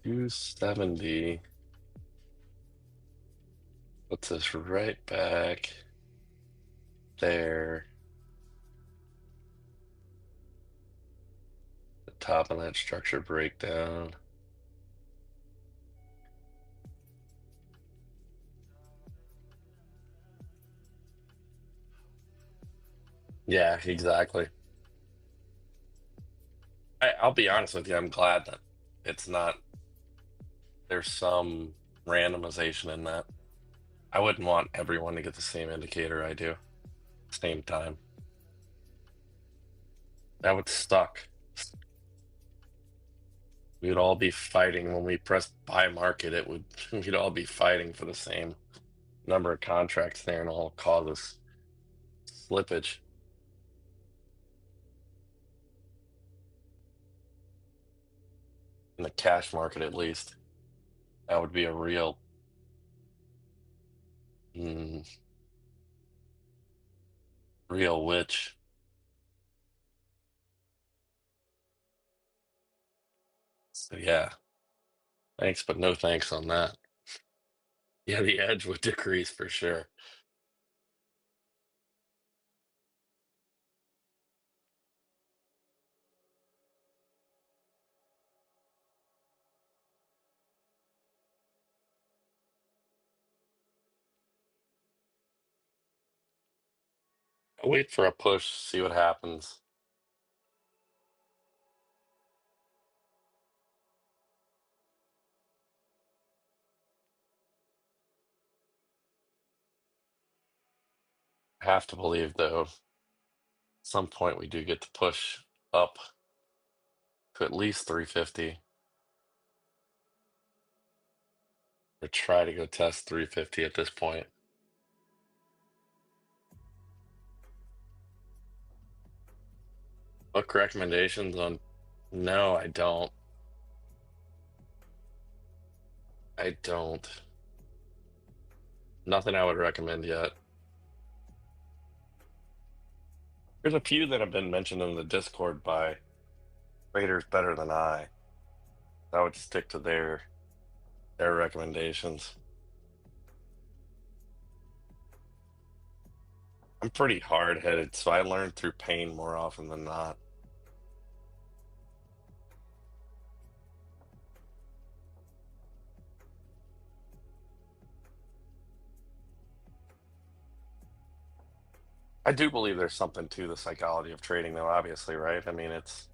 $270 puts us right back there. The top of that structure breakdown. Yeah, exactly. I'll be honest with you, I'm glad that it's not, there's some randomization in that. I wouldn't want everyone to get the same indicator I do, same time. That would suck. We'd all be fighting when we press buy market. We'd all be fighting for the same number of contracts there, and all cause us slippage. In the cash market, at least, that would be a real real witch. So yeah, thanks, but no thanks on that. Yeah, the edge would decrease for sure. I'll wait for a push, see what happens. I have to believe, though, at some point we do get to push up to at least 350. Or try to go test 350 at this point. Book recommendations on? No, I don't. I don't. Nothing I would recommend yet. There's a few that have been mentioned in the Discord by traders better than I. I would stick to their recommendations. I'm pretty hard-headed, so I learn through pain more often than not. I do believe there's something to the psychology of trading, though, obviously, right? I mean, it's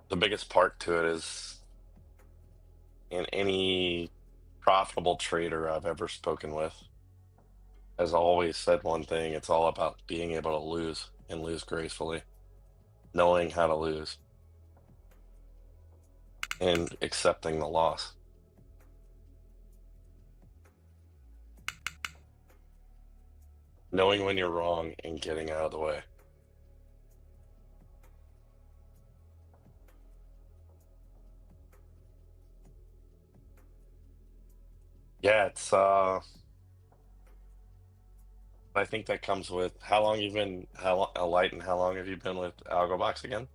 the biggest part to it is in any profitable trader I've ever spoken with has always said one thing. It's all about being able to lose and lose gracefully, knowing how to lose and accepting the loss. Knowing when you're wrong and getting out of the way. Yeah, it's I think that comes with how long you've been light, and how long have you been with AlgoBox again?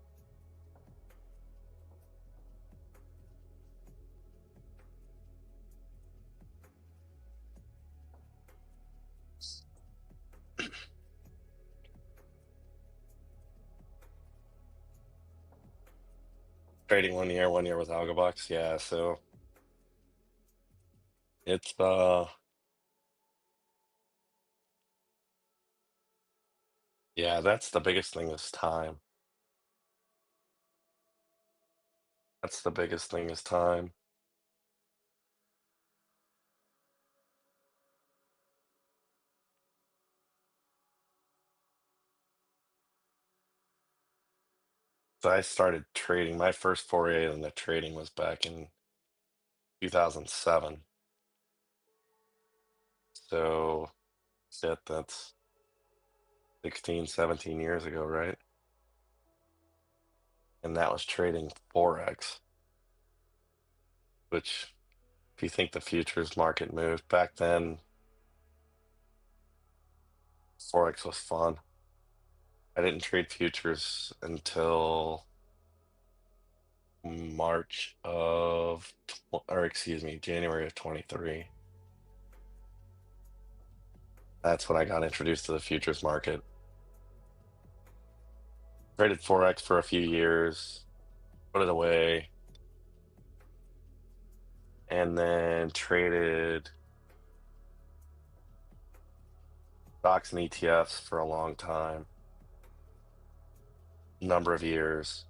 Trading 1 year, 1 year with AlgoBox. Yeah, so it's yeah, that's the biggest thing is time. That's the biggest thing is time. So I started trading. My first foray into trading was back in 2007. So shit, that's 16, 17 years ago, right? And that was trading Forex, which if you think the futures market moved back then, Forex was fun. I didn't trade futures until March of, or excuse me, January of 23. That's when I got introduced to the futures market. Traded Forex for a few years, put it away, and then traded stocks and ETFs for a long time, number of years.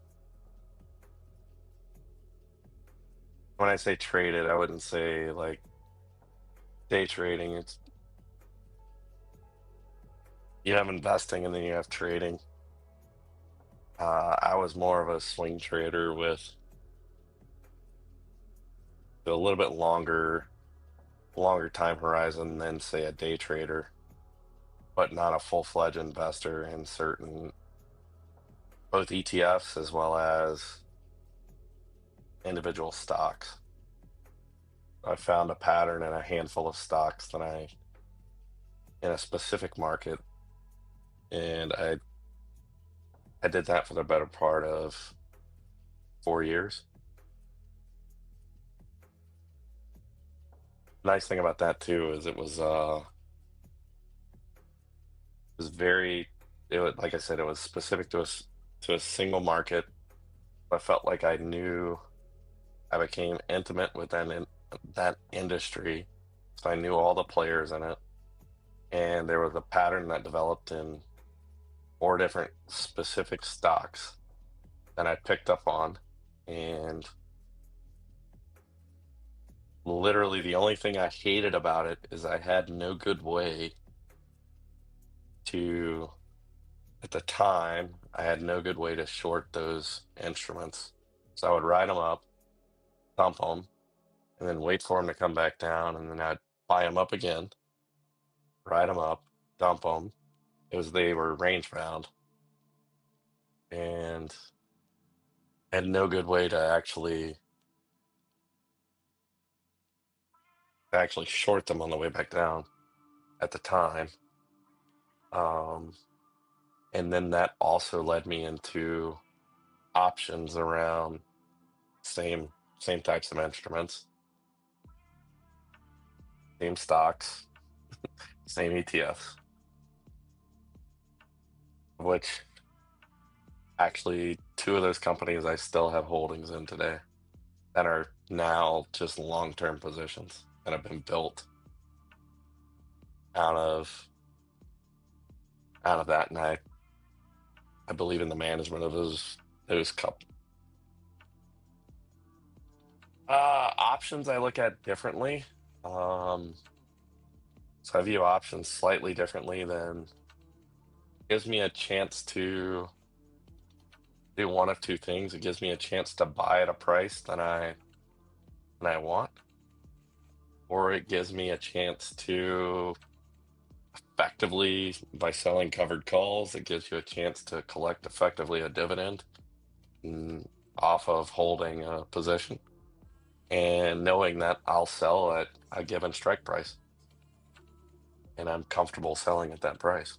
When I say traded, I wouldn't say like day trading. It's you have investing and then you have trading. I was more of a swing trader with a little bit longer time horizon than say a day trader, but not a full-fledged investor in certain both ETFs as well as individual stocks. I found a pattern in a handful of stocks that in a specific market, and I did that for the better part of 4 years. Nice thing about that too is it was very, it was, like I said, it was specific to a single market. I felt like I became intimate with that industry, so I knew all the players in it, and there was a pattern that developed in 4 different specific stocks that I picked up on, and literally the only thing I hated about it is I had no good way to, at the time, I had no good way to short those instruments. So I would ride them up, dump them, and then wait for them to come back down, and then I'd buy them up again, ride them up, dump them. They were range bound, and had no good way to actually short them on the way back down at the time. And then that also led me into options around same types of instruments, same stocks, same ETFs, which actually 2 of those companies I still have holdings in today that are now just long-term positions that have been built out of that, and I believe in the management of those couple. Options I look at differently. So I view options slightly differently than gives me a chance to do one of 2 things. It gives me a chance to buy at a price that I want, or it gives me a chance to effectively, by selling covered calls, it gives you a chance to collect effectively a dividend off of holding a position and knowing that I'll sell at a given strike price. and I'm comfortable selling at that price.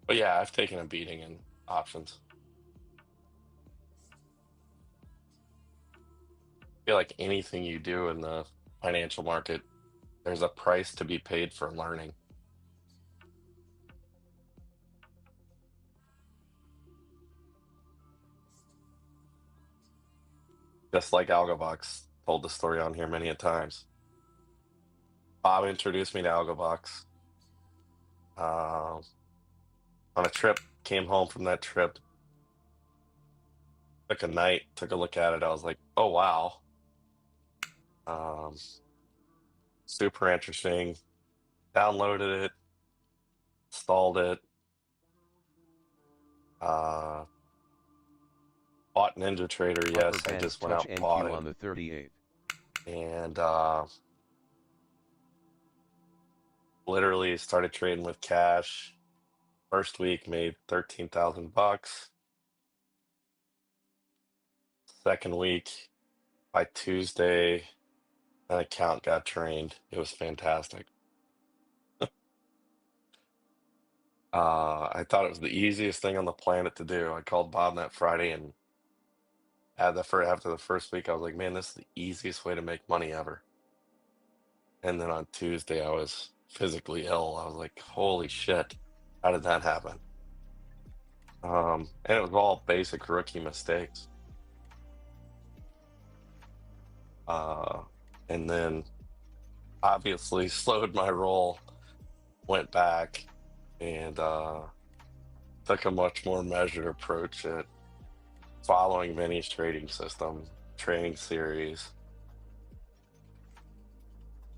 But yeah, I've taken a beating in options. I feel like anything you do in the financial market, there's a price to be paid for learning. Just like AlgoBox told the story on here many a times. Bob introduced me to AlgoBox on a trip, came home from that trip, took a night, took a look at it. I was like, oh, wow. Super interesting. Downloaded it, installed it, bought Ninja Trader. Yes, I just went out and bought it. On the 38th. And literally started trading with cash. First week made 13,000 bucks. Second week, by Tuesday, an account got trained. It was fantastic. I thought it was the easiest thing on the planet to do. I called Bob that Friday, and after the first week, I was like, man, this is the easiest way to make money ever. And then on Tuesday, I was physically ill. I was like, holy shit, how did that happen? And it was all basic rookie mistakes. And then obviously slowed my roll, went back, and took a much more measured approach at following Vinny's trading system, training series,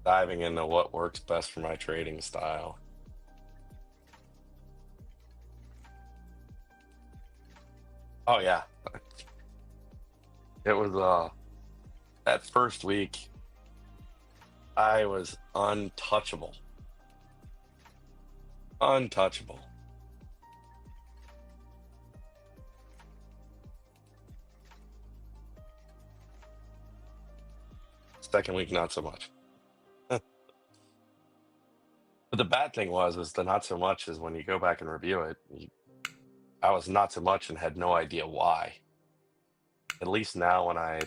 diving into what works best for my trading style. Oh yeah. It was that first week I was untouchable. Untouchable. Second week, not so much. But the bad thing is the not so much is when you go back and review it, I was not so much and had no idea why. At least now when I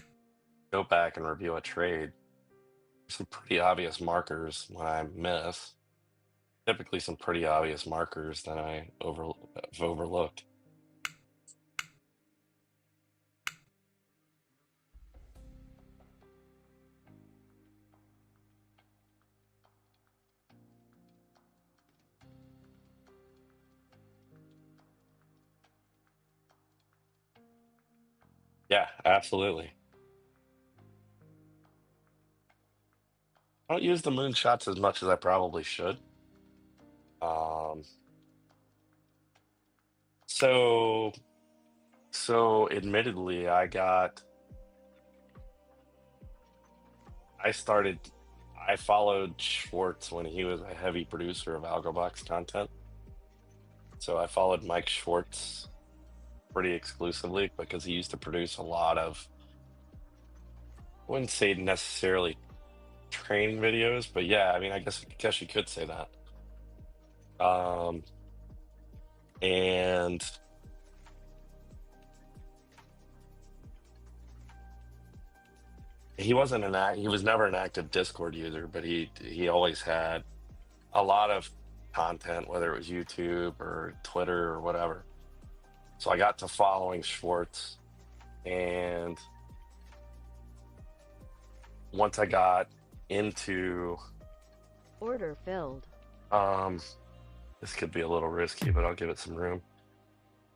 go back and review a trade, there's some pretty obvious markers when I miss. Typically some pretty obvious markers that have overlooked. Yeah, absolutely. I don't use the moonshots as much as I probably should. Um, so admittedly, I followed Schwartz when he was a heavy producer of AlgoBox content. So I followed Mike Schwartz pretty exclusively because he used to produce a lot of, I wouldn't say necessarily training videos, but yeah, I mean, I guess you could say that. And he was never an active Discord user, but he always had a lot of content, whether it was YouTube or Twitter or whatever. So I got to following Schwartz, and once I got into order filled. This could be a little risky, but I'll give it some room.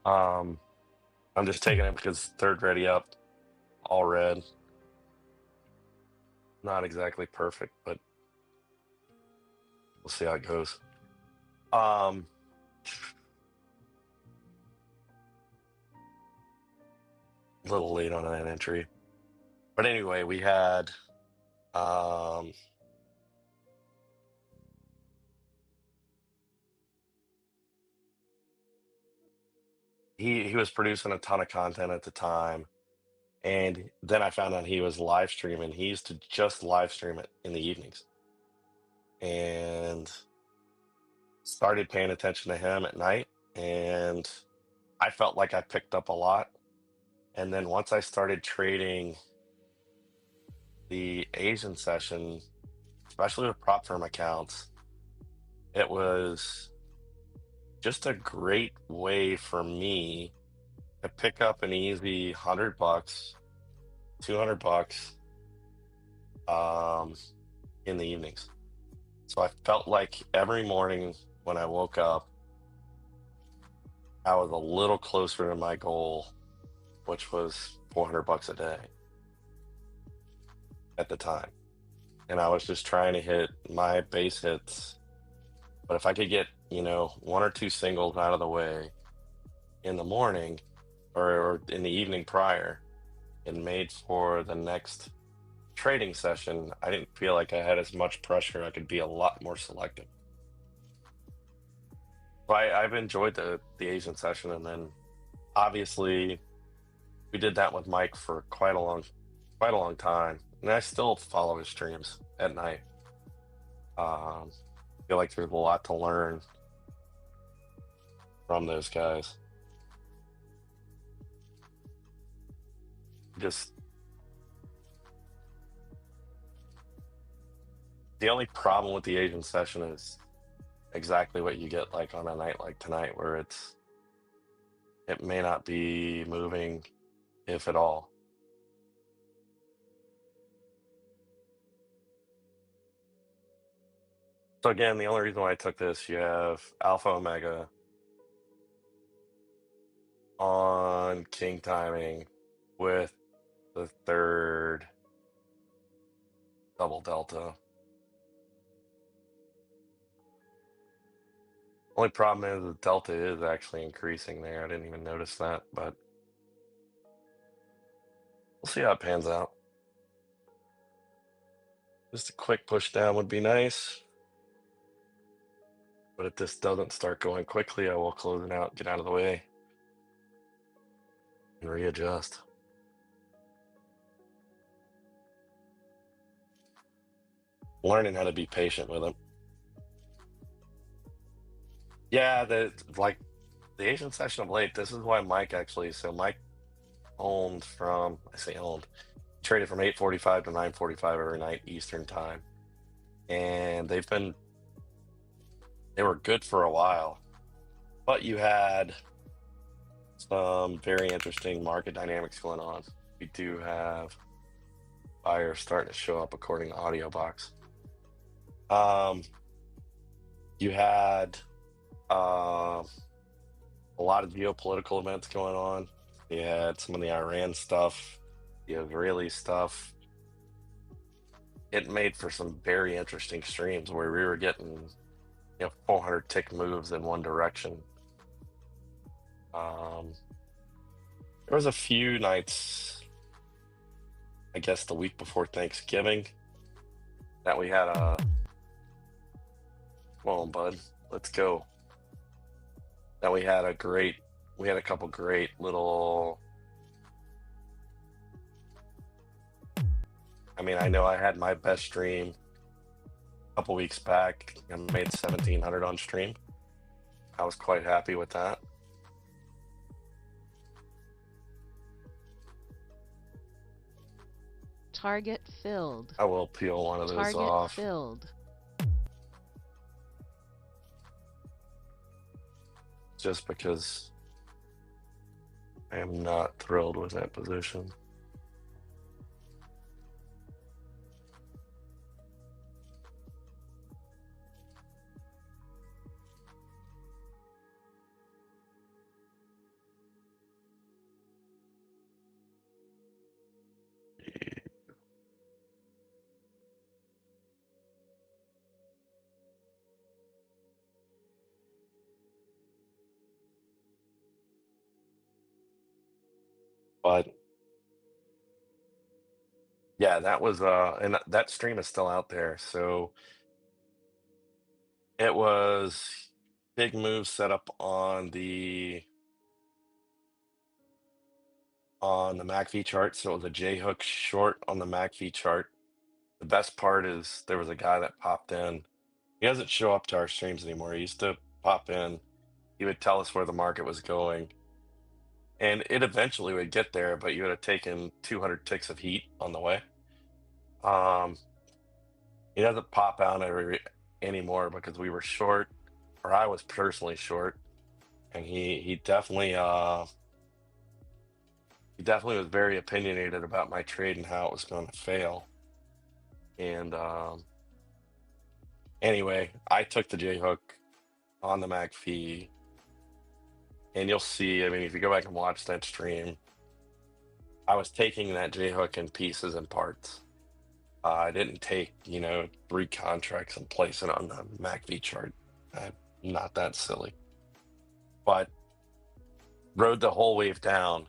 I'm just taking it because third ready up, all red. Not exactly perfect, but we'll see how it goes. A little late on that entry. But anyway, we had Um, he was producing a ton of content at the time, and then I found out he was live streaming. He used to just live stream it in the evenings, and started paying attention to him at night, and I felt like I picked up a lot. And then once I started trading the Asian session, especially with prop firm accounts, it was just a great way for me to pick up an easy $100, $200 um, in the evenings. So I felt like every morning when I woke up, I was a little closer to my goal, which was $400 a day at the time. And I was just trying to hit my base hits. But if I could get, one or two singles out of the way in the morning or in the evening prior and made for the next trading session, I didn't feel like I had as much pressure. I could be a lot more selective. But I've enjoyed the Asian session, and then obviously we did that with Mike for quite a long time, and I still follow his streams at night. Feel like there's a lot to learn from those guys. Just the only problem with the Asian session is exactly what you get like on a night like tonight, where it may not be moving, if at all. So again, the only reason why I took this, you have Alpha Omega on king timing with the third double delta. Only problem is the delta is actually increasing there. I didn't even notice that, but we'll see how it pans out. Just a quick push down would be nice. But if this doesn't start going quickly, I will close it out, get out of the way, and readjust. Learning how to be patient with them. Yeah, the Asian session of late, this is why Mike owned from, I say owned, traded from 8:45 to 9:45 every night Eastern time. And they were good for a while, but you had some very interesting market dynamics going on. We do have buyers starting to show up according to AudioBox. You had a lot of geopolitical events going on. You had some of the Iran stuff, the Israeli stuff. It made for some very interesting streams where we were getting 400 tick moves in one direction. There was a few nights, I guess the week before Thanksgiving, that we had come on, bud, let's go. That we had a couple great little, I know I had my best stream a couple weeks back. I made 1,700 on stream. I was quite happy with that. Target filled. I will peel one of those Target off. filled. Just because I am not thrilled with that position. But Yeah, that was and that stream is still out there. So it was big move set up on the MACV chart. So it was a J hook short on the MACV chart. The best part is there was a guy that popped in. He doesn't show up to our streams anymore. He used to pop in. He would tell us where the market was going. And it eventually would get there, but you would have taken 200 ticks of heat on the way. He doesn't pop out anymore because we were short, or I was personally short, and he definitely was very opinionated about my trade and how it was going to fail. And anyway, I took the J hook on the MACV, and you'll see. I mean, if you go back and watch that stream, I was taking that J hook in pieces and parts. I didn't take 3 contracts and place it on the MACV chart. I'm not that silly, but rode the whole wave down.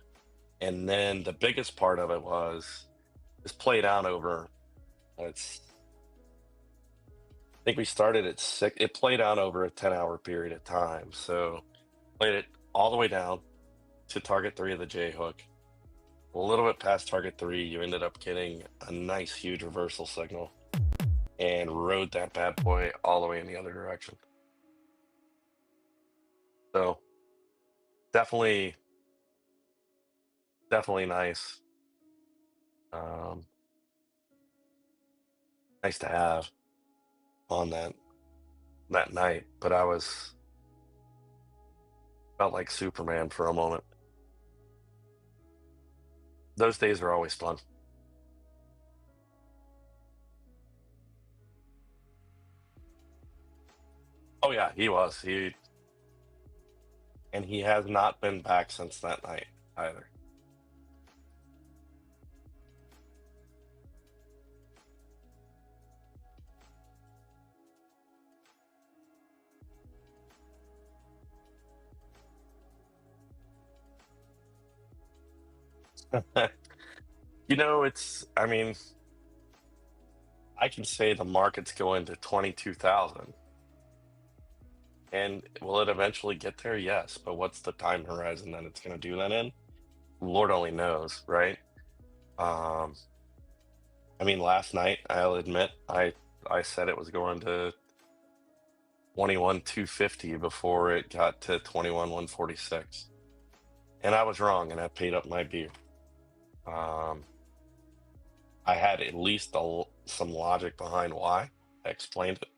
And then the biggest part of it was this played out over. I think we started at 6. It played out over a 10-hour period of time. So played it all the way down to target 3 of the J hook. A little bit past target 3, you ended up getting a nice huge reversal signal and rode that bad boy all the way in the other direction. So definitely nice. Nice to have on that night, but I felt like Superman for a moment. Those days are always fun. Oh yeah, he was. And he has not been back since that night either. I mean, I can say the market's going to 22,000. And will it eventually get there? Yes. But what's the time horizon that it's going to do that in? Lord only knows, right? I mean, last night, I'll admit, I said it was going to 21,250 before it got to 21,146. And I was wrong, and I paid up my beer. I had at least some logic behind why. I explained it.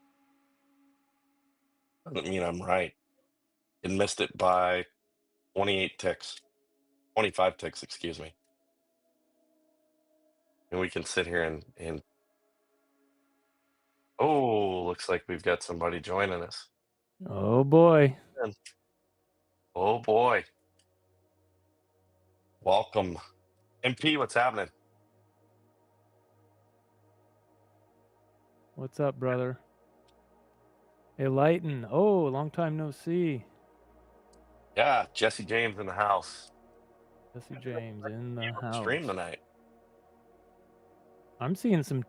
Doesn't mean I'm right. It missed it by 25 ticks, excuse me. And we can sit here and oh, looks like we've got somebody joining us. Oh boy. Oh boy. Welcome. MP, what's happening? What's up, brother? Hey, Lighten. Oh, long time no see. Yeah, Jesse James in the house. Jesse James in the house. Stream tonight. I'm seeing some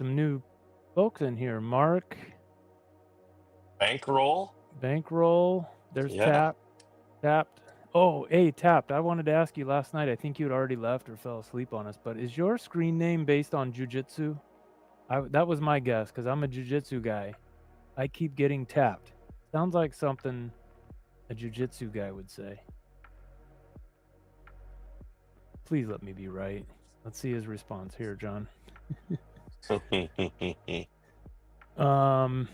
new folks in here. Mark. Bankroll. There's Tapped. Oh, hey, Tapped. I wanted to ask you last night. I think you'd already left or fell asleep on us. But is your screen name based on jujitsu? That was my guess because I'm a jujitsu guy. I keep getting tapped. Sounds like something a jujitsu guy would say. Please let me be right. Let's see his response here, John. What are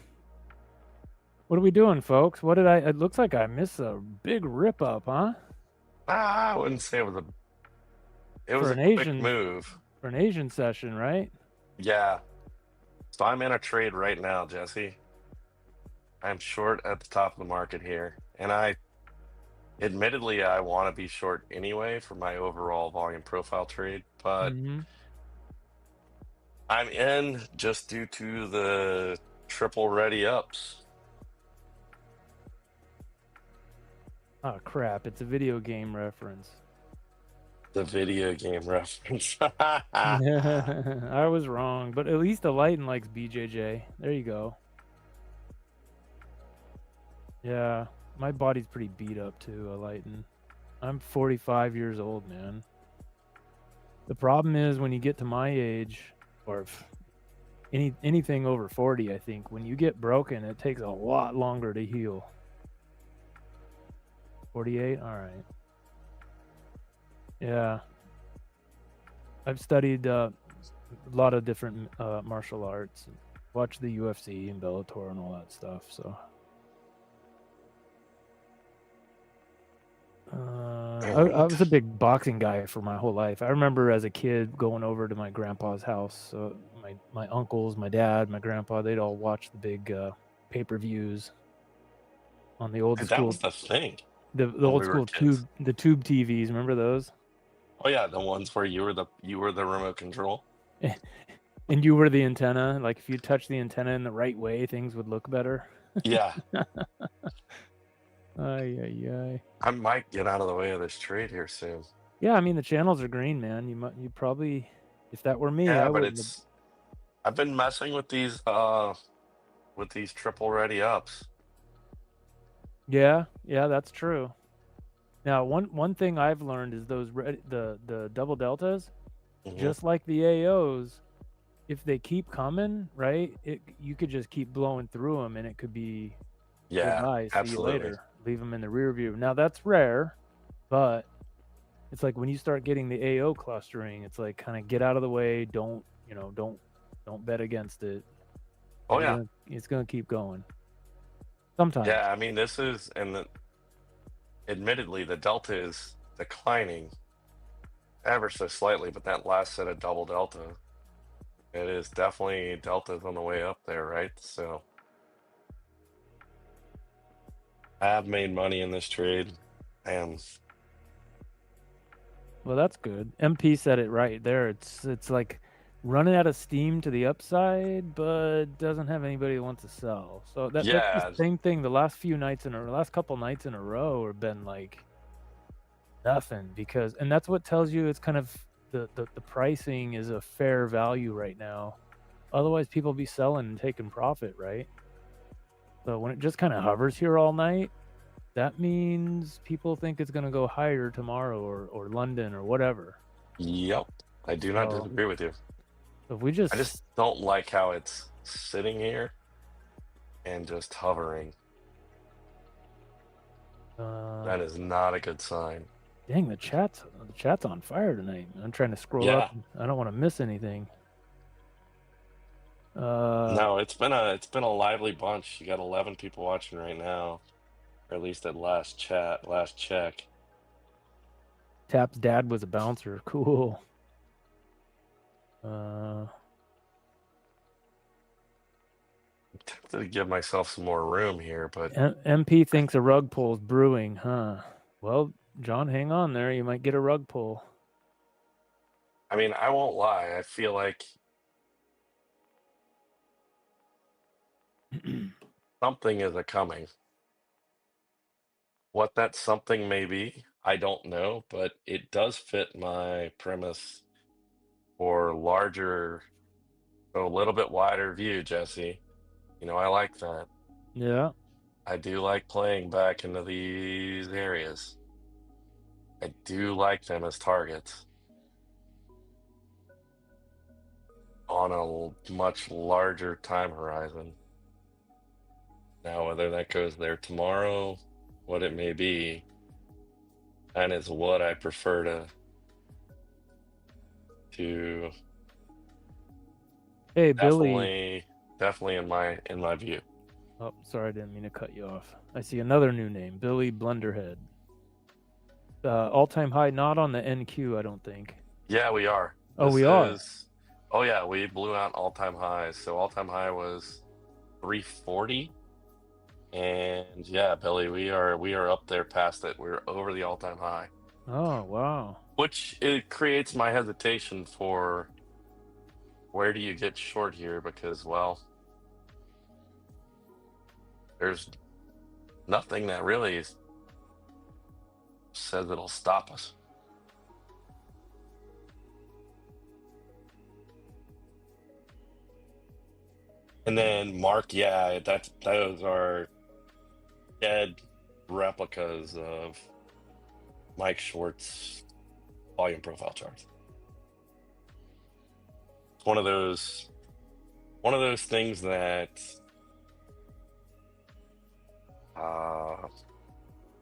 we doing, folks? It looks like I missed a big rip up, huh? I wouldn't say it was a quick move. For an Asian session, right? Yeah. So I'm in a trade right now, Jesse. I'm short at the top of the market here. And admittedly, I want to be short anyway for my overall volume profile trade, but I'm in just due to the triple ready ups. Oh, crap. It's a video game reference. The video game reference. I was wrong, but at least the Lighten likes BJJ. There you go. Yeah, my body's pretty beat up too, Lighten. I'm 45 years old, man. The problem is when you get to my age, or anything over 40, I think, when you get broken, it takes a lot longer to heal. 48? All right. Yeah. I've studied a lot of different martial arts, watched the UFC and Bellator and all that stuff, so. I was a big boxing guy for my whole life. I remember as a kid going over to my grandpa's house. So my uncles, my dad, my grandpa, they'd all watch the big pay-per-views on the old That school. was the thing. The when old we were school kids. tube TVs. Remember those? Oh yeah, the ones where you were the remote control. And you were the antenna. Like if you touch the antenna in the right way, things would look better. Yeah. Ay. I might get out of the way of this trade here soon. Yeah, I mean the channels are green, man. You probably, if that were me, Yeah, I but would. I've been messing with these triple ready ups. Yeah, that's true. Now, one thing I've learned is those the double deltas, just like the AOs, if they keep coming, right? You could just keep blowing through them, and it could be goodbye, see you later, leave them in the rear view. Now that's rare, but it's like when you start getting the AO clustering, it's like kind of get out of the way. Don't bet against it. Oh yeah, it's gonna keep going. Sometimes. Yeah, I mean this is, and admittedly the delta is declining ever so slightly, but that last set of double delta, it is definitely delta's on the way up there, right? So I have made money in this trade, and well, that's good. MP said it right there. It's like running out of steam to the upside, but doesn't have anybody who wants to sell. So that's the same thing. The last couple nights in a row have been like nothing, because, and that's what tells you it's kind of the pricing is a fair value right now. Otherwise, people be selling and taking profit, right? So when it just kind of hovers here all night, that means people think it's going to go higher tomorrow or London or whatever. Yep, I do not disagree with you. If we I just don't like how it's sitting here and just hovering. That is not a good sign. Dang, the chat's on fire tonight. I'm trying to scroll up. I don't want to miss anything. No, it's been a lively bunch. You got 11 people watching right now, or at least at last check. Tap's dad was a bouncer. Cool. I'm tempted to give myself some more room here, but MP thinks a rug pull is brewing, huh? Well, John, hang on there. You might get a rug pull. I mean, I won't lie. I feel like something is coming. What that something may be, I don't know, but it does fit my premise for larger, a little bit wider view, Jesse. I like that. Yeah. I do like playing back into these areas. I do like them as targets on a much larger time horizon. Now, whether that goes there tomorrow, what it may be, that is what I prefer to Hey, Billy. Definitely in my view. Oh, sorry, I didn't mean to cut you off. I see another new name, Billy Blunderhead. All-time high, not on the NQ, I don't think. Yeah, we are. We are. Oh yeah, we blew out all-time highs. So all-time high was 340, and yeah, Billy, we are up there past it. We're over the all-time high. Oh wow! Which it creates my hesitation for where do you get short here, because well, there's nothing that really says it'll stop us. And then Mark, yeah, those are dead replicas of Mike Schwartz volume profile charts. It's one of those things that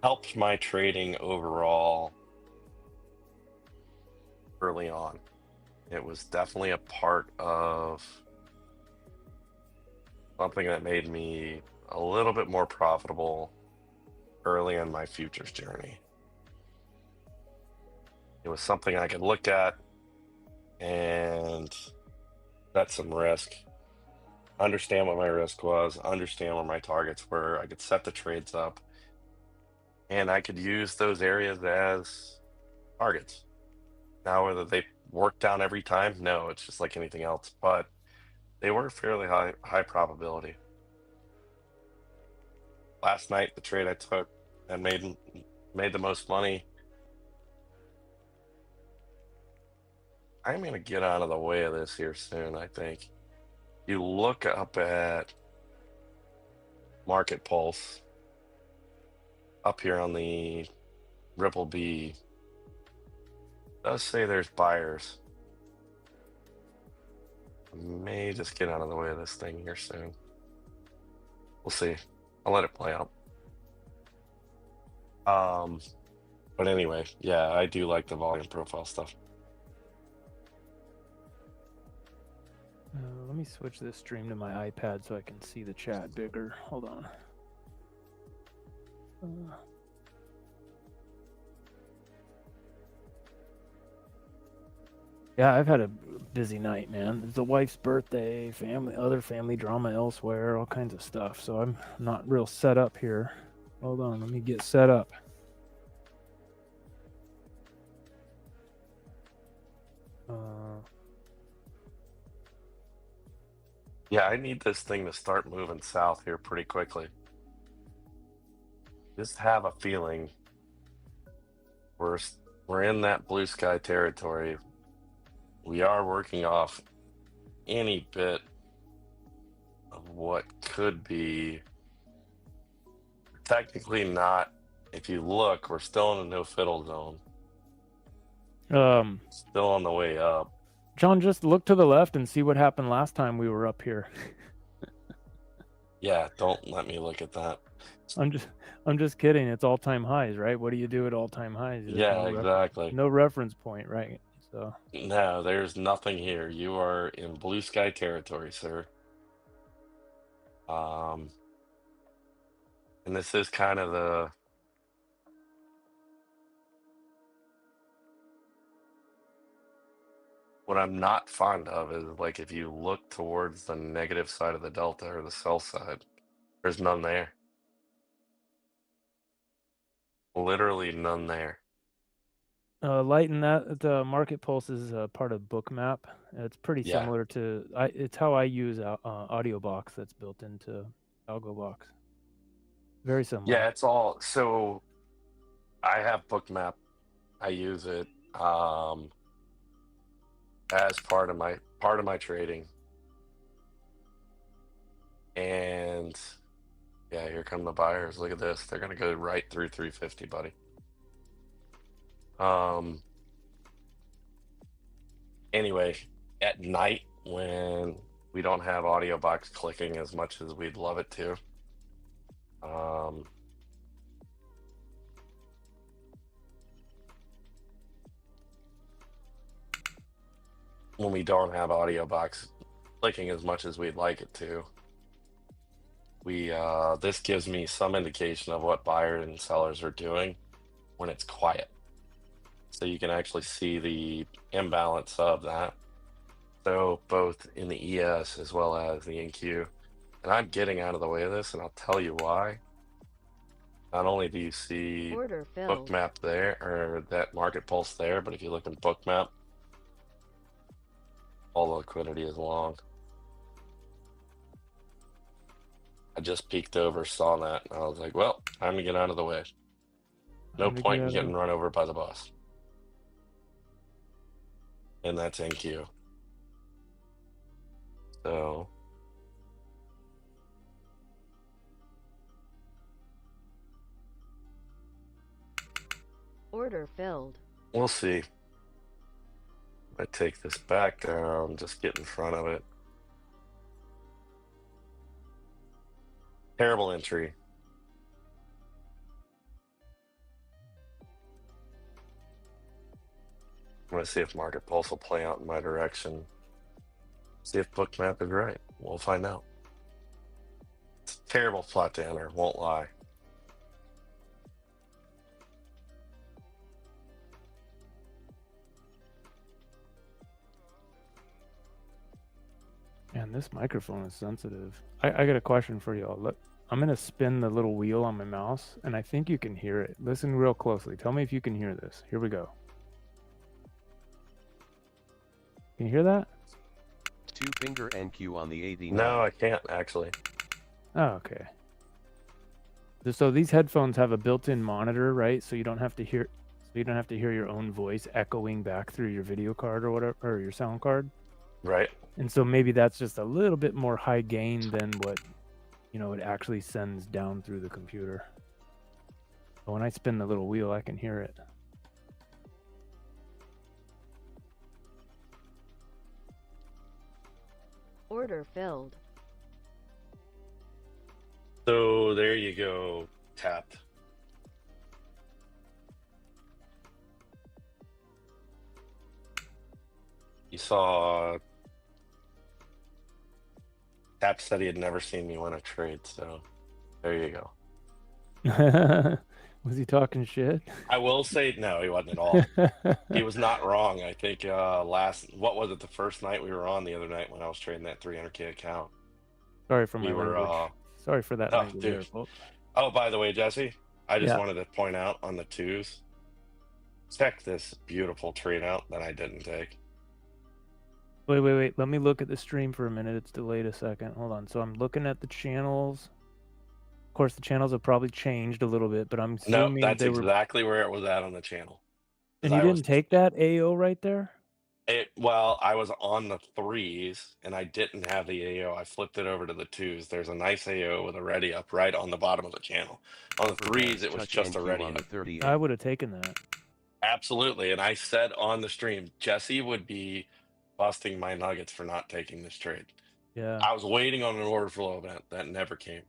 helped my trading overall early on. It was definitely a part of something that made me a little bit more profitable early in my futures journey. It was something I could look at and set some risk, understand what my risk was, understand where my targets were. I could set the trades up, and I could use those areas as targets. Now, whether they work down every time, no, it's just like anything else, but they were fairly high probability. Last night, the trade I took and made the most money. I'm going to get out of the way of this here soon, I think. You look up at Market Pulse up here on the Ripple B. It does say there's buyers. I may just get out of the way of this thing here soon. We'll see. I'll let it play out. But anyway, yeah, I do like the volume profile stuff. Let me switch this stream to my iPad so I can see the chat bigger. Hold on. Yeah, I've had a busy night, man. It's the wife's birthday, other family drama elsewhere, all kinds of stuff. So I'm not real set up here. Hold on, let me get set up. Yeah, I need this thing to start moving south here pretty quickly. Just have a feeling we're in that blue sky territory. We are working off any bit of what could be technically not. If you look, we're still in a no fiddle zone. Still on the way up. John, just look to the left and see what happened last time we were up here. Yeah, don't let me look at that. I'm just kidding. It's all-time highs, right? What do you do at all-time highs? There's Yeah, exactly. no reference point, right? So no, there's nothing here. You are in blue sky territory, sir. And this is kind of the what I'm not fond of is like if you look towards the negative side of the delta or the sell side, there's none there. Literally none there. lighten that. The Market Pulse is part of Bookmap. It's pretty similar to it's how I use AudioBox that's built into AlgoBox. Very similar. Yeah, it's all so. I have Bookmap. I use it as part of my trading. And yeah, here come the buyers. Look at this. They're gonna go right through 350, buddy. Anyway, at night when we don't have AudioBox clicking as much as we'd love it to, when we don't have AudioBox clicking as much as we'd like it to, this gives me some indication of what buyers and sellers are doing when it's quiet. So you can actually see the imbalance of that. So both in the ES as well as the NQ. And I'm getting out of the way of this, and I'll tell you why. Not only do you see Bookmap there, or that Market Pulse there, but if you look in Bookmap, all the liquidity is long. I just peeked over, saw that, and I was like, well, time to get out of the way. No point in getting run over by the bus. And that's NQ. So Order filled. We'll see. I take this back down, just get in front of it. Terrible entry. I'm going to see if Market Pulse will play out in my direction. See if Bookmap is right. We'll find out. It's a terrible spot to enter, won't lie. Man, this microphone is sensitive. I got a question for y'all. Look, I'm going to spin the little wheel on my mouse, and I think you can hear it. Listen real closely. Tell me if you can hear this. Here we go. Can you hear that? 2-finger NQ on the 89. No, I can't actually. Oh, okay. So these headphones have a built-in monitor, right? So you don't have to hear your own voice echoing back through your video card or whatever, or your sound card. Right. And so maybe that's just a little bit more high gain than what, it actually sends down through the computer. But when I spin the little wheel, I can hear it. Order filled. So there you go, tapped. You saw Tap said he had never seen me win a trade, so there you go. Was he talking shit? I will say no, he wasn't at all. He was not wrong. I think the first night we were on the other night when I was trading that 300K account. Sorry for my We were language. Sorry for that oh, language dude. there, folks. Oh, by the way, Jesse, I just Yeah. wanted to point out on the twos, check this beautiful trade out that I didn't take. Wait. Let me look at the stream for a minute. It's delayed a second. Hold on. So I'm looking at the channels. Of course, the channels have probably changed a little bit, but I'm No, assuming that's they were. exactly where it was at on the channel. And you didn't take that AO right there? Well, I was on the threes and I didn't have the AO. I flipped it over to the twos. There's a nice AO with a ready up right on the bottom of the channel. On the threes, it was Touch just a NQ ready on the up. 38. I would have taken that. Absolutely. And I said on the stream, Jesse would be busting my nuggets for not taking this trade. Yeah. I was waiting on an order flow event that never came.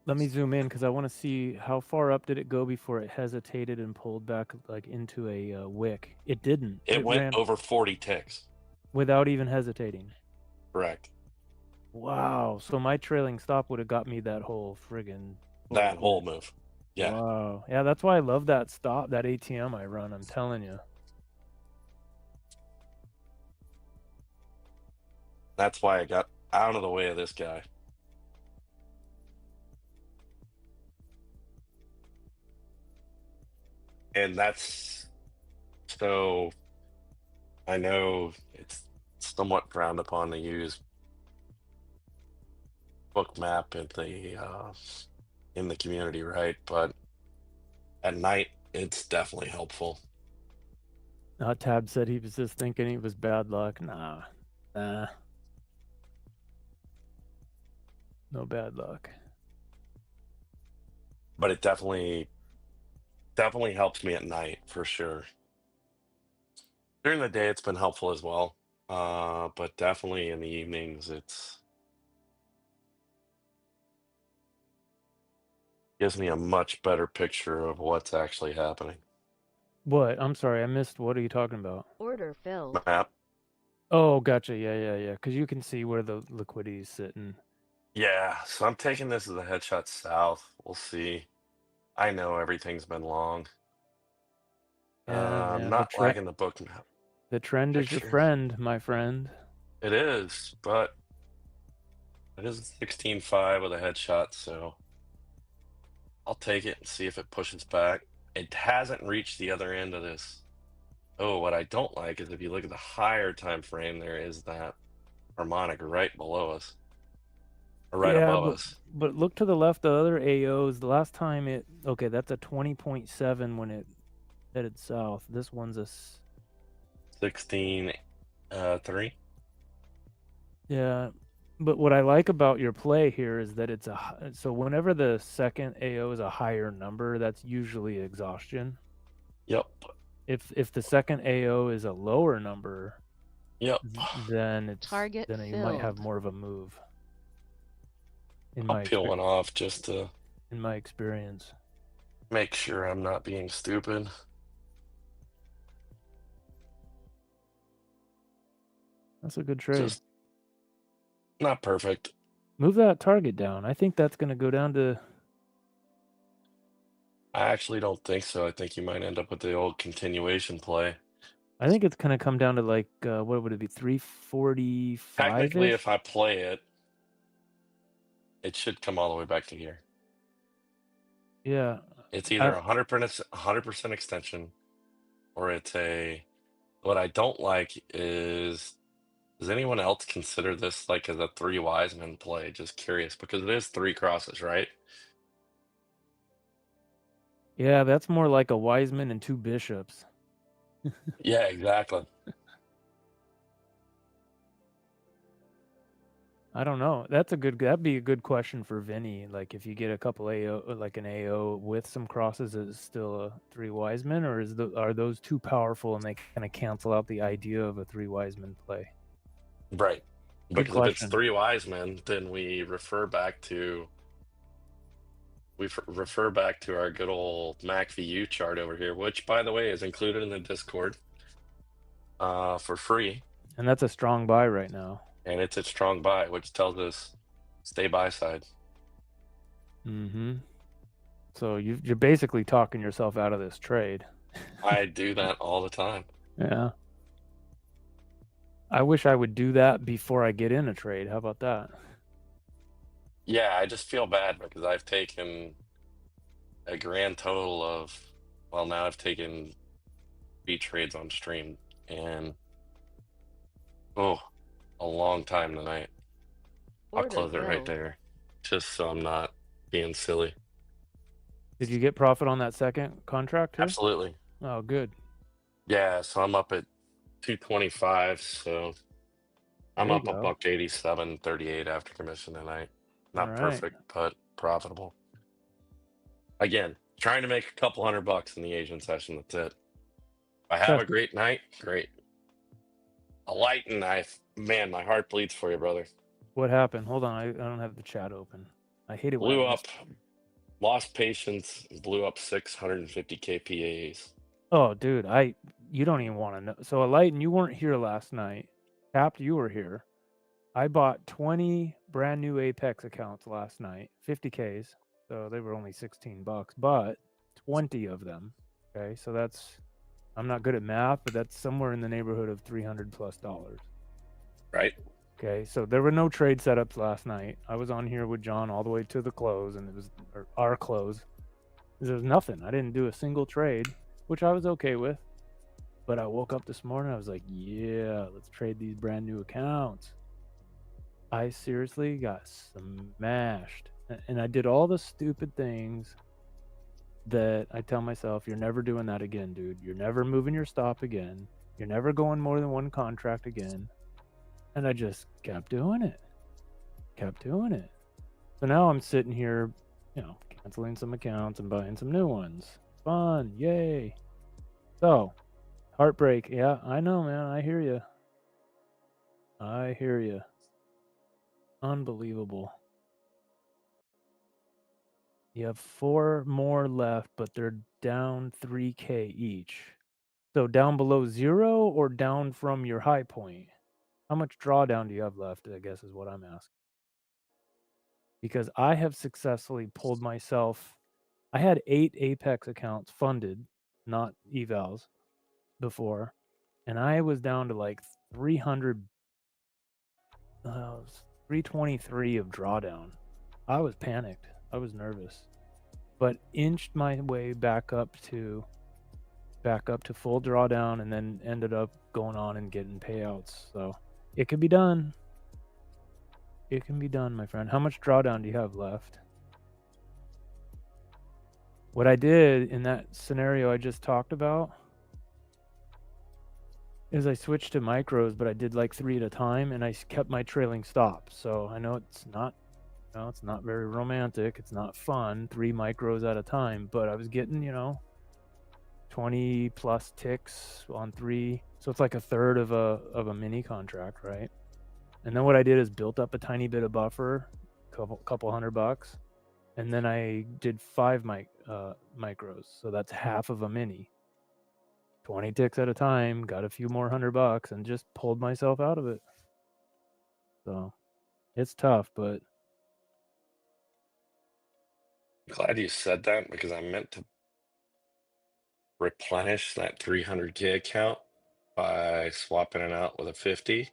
Let me zoom in because I want to see how far up did it go before it hesitated and pulled back like into a wick. It didn't. It went ran over 40 ticks. without even hesitating. Correct. Wow. So my trailing stop would have got me that whole friggin' That whole move. Yeah. Wow. Yeah, that's why I love that stop, that ATM I run. I'm telling you. That's why I got out of the way of this guy. And that's so I know it's somewhat frowned upon to use Bookmap in the community, right? But at night it's definitely helpful. Tab said he was just thinking it was bad luck. Nah. No bad luck. But it definitely helps me at night for sure. During the day it's been helpful as well. But definitely in the evenings it's gives me a much better picture of what's actually happening. What? I'm sorry, I missed. What are you talking about? Order filled. Map. Oh, gotcha. Yeah. Because you can see where the liquidity is sitting. Yeah, so I'm taking this as a headshot south. We'll see. I know everything's been long. I'm not liking the book map. The trend is your friend, my friend. It is, but it is a 16.5 with a headshot, so I'll take it and see if it pushes back. It hasn't reached the other end of this. Oh, what I don't like is if you look at the higher time frame, there is that harmonic right below us. Or right above us. But look to the left, the other AOs. The last time okay, that's a 20.7 when it headed south. This one's a 16.3. Yeah, but what I like about your play here is that so whenever the second AO is a higher number, that's usually exhaustion. Yep. If the second AO is a lower number, Yep. then Target you might have filled. more of a move. I'll peel one off just to in my experience. make sure I'm not being stupid. That's a good trade. Just not perfect. Move that target down. I think that's going to go down to. I actually don't think so. I think you might end up with the old continuation play. I think it's going to come down to like, what would it be, 345? Technically, if I play it, it should come all the way back to here. Yeah. It's either 100% extension, or it's a. What I don't like is, does anyone else consider this like as a three wise men play? Just curious, because it is three crosses, right? Yeah, that's more like a Wiseman and two bishops. Yeah, exactly. I don't know. That'd be a good question for Vinny. Like, if you get a couple AO, like an AO with some crosses, is it still a three wise men, or are those too powerful and they kind of cancel out the idea of a three wise men play? Right. Good Because if it's question. three wise men, then we refer back to our good old MacVU chart over here, which, by the way, is included in the Discord for free. And that's a strong buy right now. And it's a strong buy, which tells us stay buy side. Mm-hmm. So you're basically talking yourself out of this trade. I do that all the time. Yeah. I wish I would do that before I get in a trade. How about that? Yeah, I just feel bad because I've taken a grand total of, well, now I've taken 3 trades on stream, and a long time tonight. I'll close it right there, just so I'm not being silly. Did you get profit on that second contract too? Absolutely. Oh, good. Yeah, so I'm up at 225, so I'm up $1.87.38 after commission tonight. Not perfect, but profitable. Again, trying to make a couple $100 in the Asian session. That's it. If I have a great night, great. A light and knife. Man, my heart bleeds for you, brother. What happened? Hold on, I don't have the chat open. I hate it when Blew up, lost patience, blew up 650 kPAs. Oh, dude, you don't even want to know. So, Alighten, you weren't here last night. Tapped, you were here. I bought 20 brand new Apex accounts last night, 50Ks. So they were only $16, but 20 of them. Okay, so I'm not good at math, but that's somewhere in the neighborhood of $300+. Right. Okay, so there were no trade setups last night. I was on here with John all the way to the close, and it was our close. There was nothing. I didn't do a single trade, which I was okay with. But I woke up this morning, I was like, yeah, let's trade these brand new accounts. I seriously got smashed. And I did all the stupid things that I tell myself, you're never doing that again, dude. You're never moving your stop again. You're never going more than one contract again. And I just kept doing it. So now I'm sitting here, canceling some accounts and buying some new ones. Fun. Yay. So, heartbreak. Yeah, I know, man. I hear you. Unbelievable. You have 4 more left, but they're down 3K each. So down below 0 or down from your high point? How much drawdown do you have left, I guess is what I'm asking. Because I have successfully pulled myself. I had 8 Apex accounts funded, not evals, before. And I was down to like 323 of drawdown. I was panicked. I was nervous. But inched my way back up to full drawdown, and then ended up going on and getting payouts. So it can be done. It can be done, my friend. How much drawdown do you have left? What I did in that scenario I just talked about is I switched to micros, but I did like 3 at a time, and I kept my trailing stop. So I know it's not very romantic. It's not fun, 3 micros at a time, but I was getting, 20 plus ticks on 3. So it's like a third of a mini contract, right? And then what I did is built up a tiny bit of buffer, couple $100, and then I did 5 micros. So that's half of a mini. 20 ticks at a time, got a few more $100, and just pulled myself out of it. So it's tough, but Glad you said that because I meant to replenish that 300K account by swapping it out with a 50,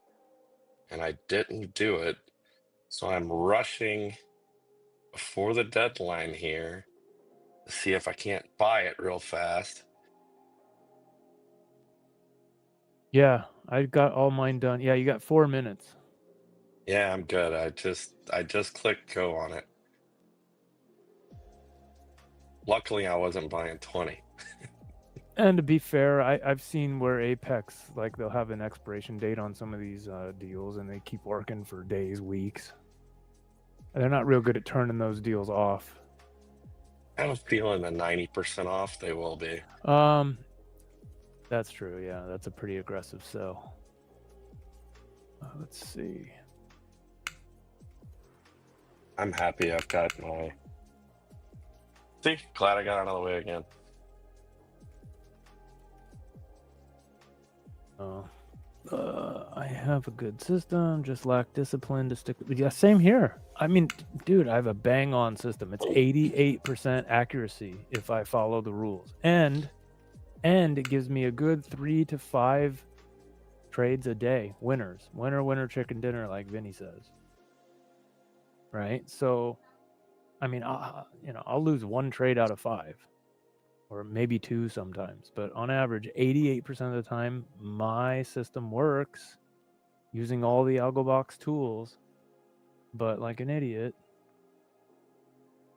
and I didn't do it. So I'm rushing before the deadline here to see if I can't buy it real fast. yeah, I got all mine done. Yeah, you got 4 minutes. Yeah, I'm good. I just clicked go on it. Luckily, I wasn't buying 20. And to be fair, I've seen where Apex, like they'll have an expiration date on some of these deals, and they keep working for days, weeks. And they're not real good at turning those deals off. I have a feeling the 90% off they will be. That's true. Yeah, that's a pretty aggressive sell. Let's see. I'm happy I've got my... See, glad I got out of the way again. I have a good system, just lack discipline to stick with. Yeah, same here. I mean, dude, I have a bang on system. It's 88% accuracy if I follow the rules. And it gives me a good 3 to 5 trades a day. Winners. Winner, chicken dinner, like Vinny says. Right? So, I mean, I'll lose 1 trade out of 5. Or maybe 2 sometimes. But on average, 88% of the time, my system works using all the AlgoBox tools. But like an idiot,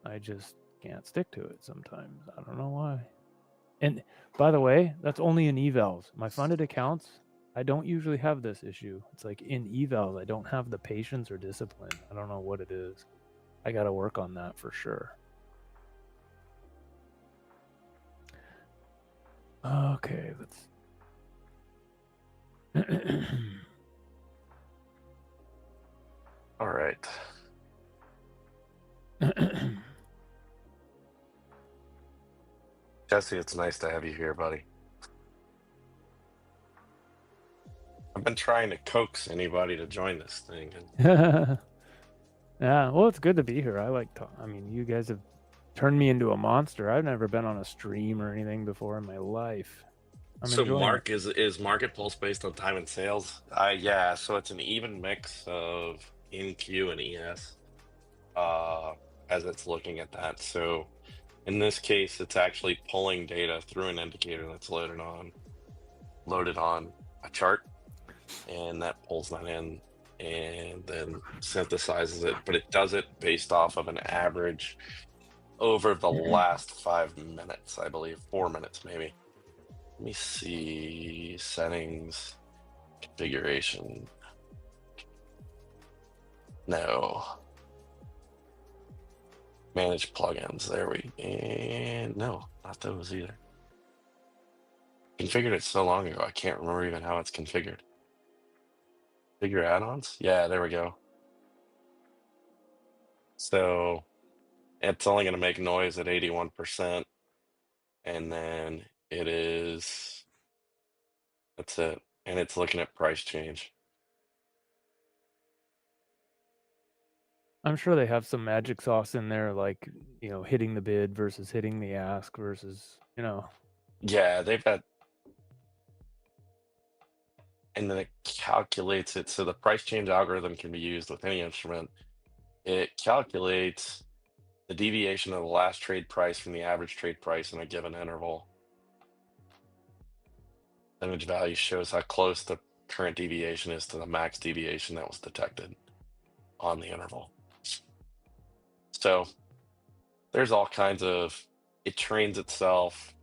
I just can't stick to it sometimes. I don't know why. And by the way, that's only in evals. My funded accounts, I don't usually have this issue. It's like in evals, I don't have the patience or discipline. I don't know what it is. I got to work on that for sure. Okay, let's... All right. Jesse, it's nice to have you here, buddy. I've been trying to coax anybody to join this thing. Yeah, well, it's good to be here. I mean, you guys have turned me into a monster. I've never been on a stream or anything before in my life. So Mark, is Market Pulse based on time and sales? Yeah, so it's an even mix of NQ and ES as it's looking at that. So in this case, it's actually pulling data through an indicator that's loaded on a chart, and that pulls that in and then synthesizes it, but it does it based off of an average over the last 5 minutes, I believe, 4 minutes maybe. Let me see, settings, configuration. No. Manage plugins, there and no, not those either. Configured it so long ago, I can't remember even how it's configured. Figure add-ons? Yeah, there we go. So it's only going to make noise at 81%. And then that's it. And it's looking at price change. I'm sure they have some magic sauce in there, like, hitting the bid versus hitting the ask versus, Yeah, they've got... And then it calculates it. So the price change algorithm can be used with any instrument. It calculates the deviation of the last trade price from the average trade price in a given interval. Image value shows how close the current deviation is to the max deviation that was detected on the interval. So there's all kinds of... It trains itself,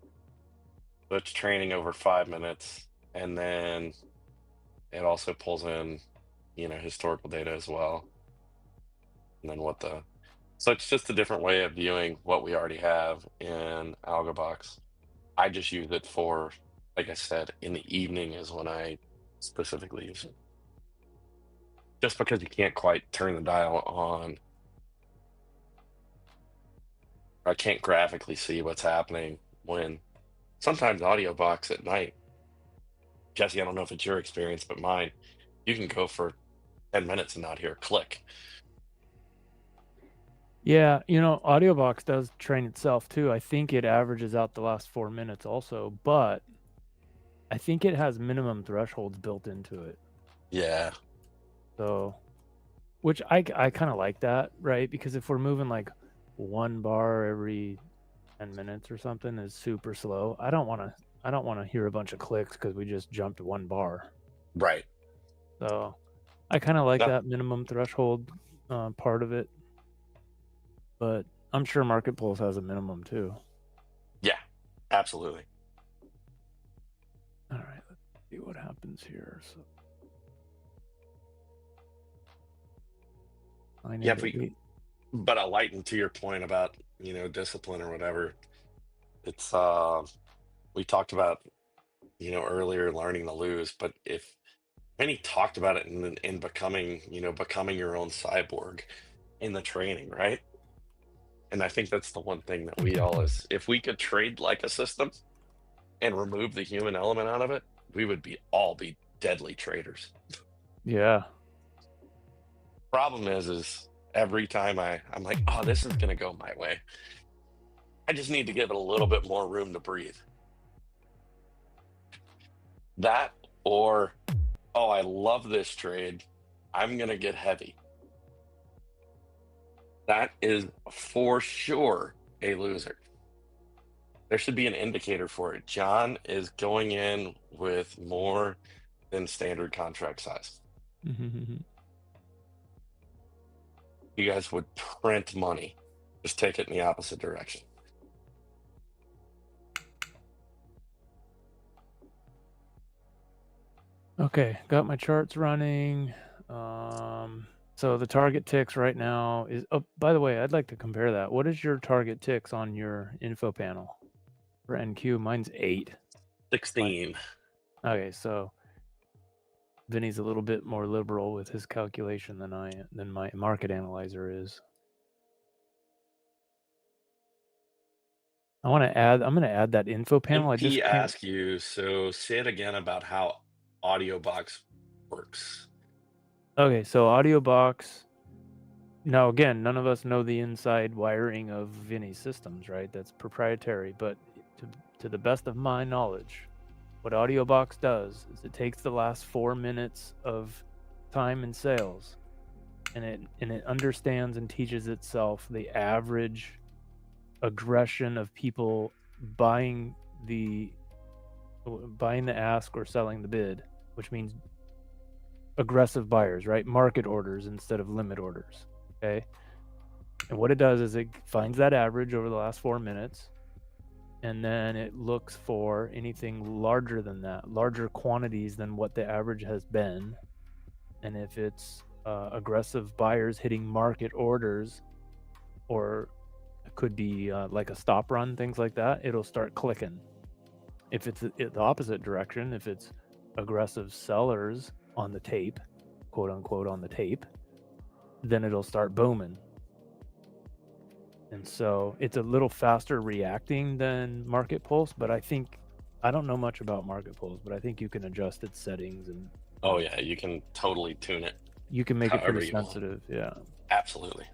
so it's training over 5 minutes, and then it also pulls in, historical data as well. And then so it's just a different way of viewing what we already have in AlgoBox. I just use it for, like I said, in the evening is when I specifically use it. Just because you can't quite turn the dial on. I can't graphically see what's happening when sometimes AudioBox at night. Jesse, I don't know if it's your experience, but mine, you can go for 10 minutes and not hear a click. Yeah, you know, AudioBox does train itself too. I think it averages out the last 4 minutes also, but I think it has minimum thresholds built into it. Yeah. So, which I kind of like that, right? Because if we're moving like 1 bar every 10 minutes or something is super slow. I don't want to hear a bunch of clicks because we just jumped 1 bar. Right. So, I kind of like No. that minimum threshold part of it. But I'm sure Market Pulse has a minimum too. Yeah, absolutely. All right, let's see what happens here. So, Yeah, but I'll lighten to your point about, discipline or whatever. It's we talked about, earlier learning to lose, but if Penny talked about it in becoming your own cyborg in the training, right? And I think that's the one thing that we all if we could trade like a system and remove the human element out of it, we would all be deadly traders. Yeah. Problem is every time I'm like, oh, this is gonna go my way. I just need to give it a little bit more room to breathe. That or, oh, I love this trade, I'm gonna get heavy. That is for sure a loser. There should be an indicator for it. John is going in with more than standard contract size. You guys would print money. Just take it in the opposite direction. Okay, got my charts running. So the target ticks right now is, oh, by the way, I'd like to compare that. What is your target ticks on your info panel for NQ? Mine's 8. 16. Okay, so Vinny's a little bit more liberal with his calculation than my market analyzer is. I'm gonna add that info panel. MP ask you, so say it again about how AudioBox works. Okay, so AudioBox. Now, again, none of us know the inside wiring of Vinny's systems, right? That's proprietary. But to the best of my knowledge, what AudioBox does is it takes the last 4 minutes of time in sales, and it understands and teaches itself the average aggression of people buying the ask or selling the bid, which means aggressive buyers, right? Market orders instead of limit orders. Okay. And what it does is it finds that average over the last 4 minutes, and then it looks for anything larger than that, larger quantities than what the average has been. And if it's aggressive buyers hitting market orders, or it could be like a stop run, things like that, it'll start clicking. If it's the opposite direction, if it's aggressive sellers on the tape, quote unquote on the tape, then it'll start booming. And so it's a little faster reacting than Market Pulse, but I don't know much about Market Pulse, but I think you can adjust its settings and Oh yeah, you can totally tune it. you can make it however pretty you want. sensitive. Yeah. Absolutely.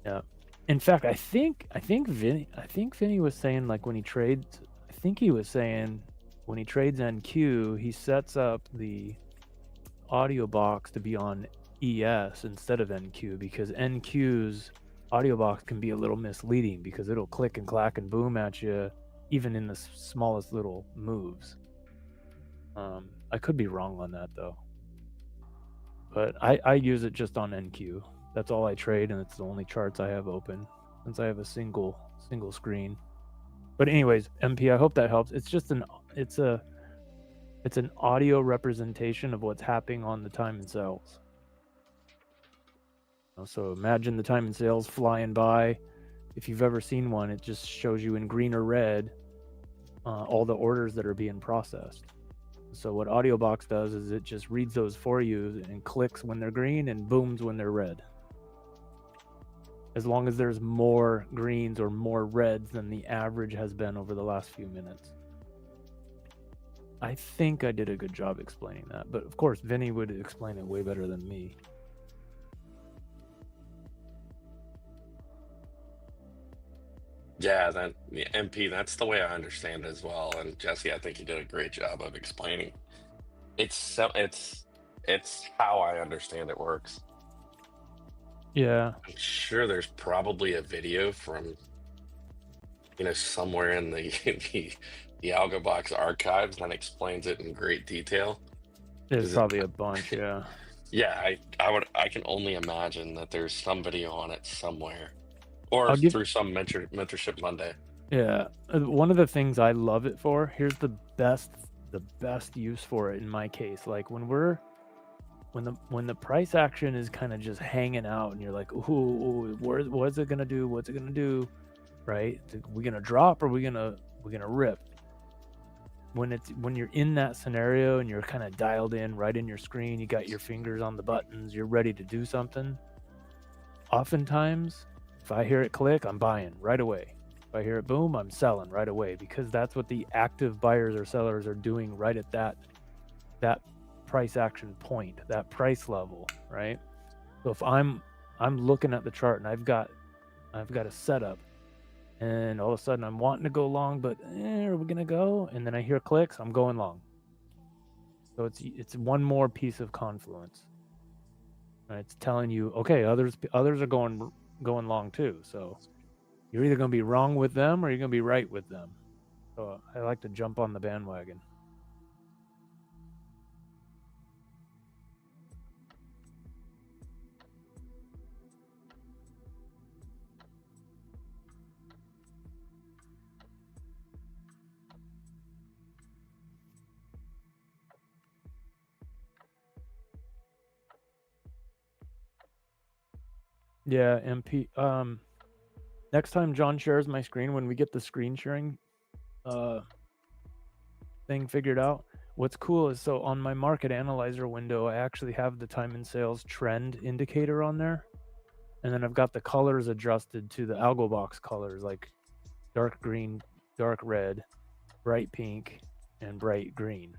Yeah. In fact, I think Vinny was saying, like, when he trades, when he trades NQ, he sets up the audio box to be on ES instead of NQ, because NQ's audio box can be a little misleading because it'll click and clack and boom at you even in the smallest little moves. I could be wrong on that though, but I use it just on NQ. That's all I trade, and it's the only charts I have open since I have a single screen. But anyways, MP, I hope that helps. It's just it's an audio representation of what's happening on the time and sales. So imagine the time and sales flying by. If you've ever seen one, it just shows you in green or red all the orders that are being processed. So what AudioBox does is it just reads those for you and clicks when they're green and booms when they're red. As long as there's more greens or more reds than the average has been over the last few minutes. I think I did a good job explaining that, but of course, Vinny would explain it way better than me. Yeah, that the MP, that's the way I understand it as well. And Jesse, I think you did a great job of explaining. It's how I understand it works. Yeah. I'm sure there's probably a video from, somewhere in the the AlgoBox archives that explains it in great detail. There's probably a bunch, yeah. Yeah, I can only imagine that there's some video on it somewhere, or through some mentorship Monday. Yeah, one of the things I love it for, here's the best use for it in my case. Like when the price action is kind of just hanging out and you're like, ooh, what's it gonna do? What's it gonna do? Right? We gonna drop or we gonna rip? When you're in that scenario and you're kind of dialed in right in your screen, you got your fingers on the buttons, you're ready to do something. Oftentimes, if I hear it click, I'm buying right away. If I hear it boom, I'm selling right away, because that's what the active buyers or sellers are doing right at that price action point, that price level, right? So if I'm looking at the chart and I've got a setup, and all of a sudden I'm wanting to go long, but are we gonna go? And then I hear clicks, I'm going long. So it's one more piece of confluence. And it's telling you, okay, others are going long too. So you're either gonna be wrong with them or you're gonna be right with them. So I like to jump on the bandwagon. Yeah, MP. Next time John shares my screen, when we get the screen sharing thing figured out, what's cool is, so on my market analyzer window, I actually have the time and sales trend indicator on there. And then I've got the colors adjusted to the AlgoBox colors, like dark green, dark red, bright pink, and bright green.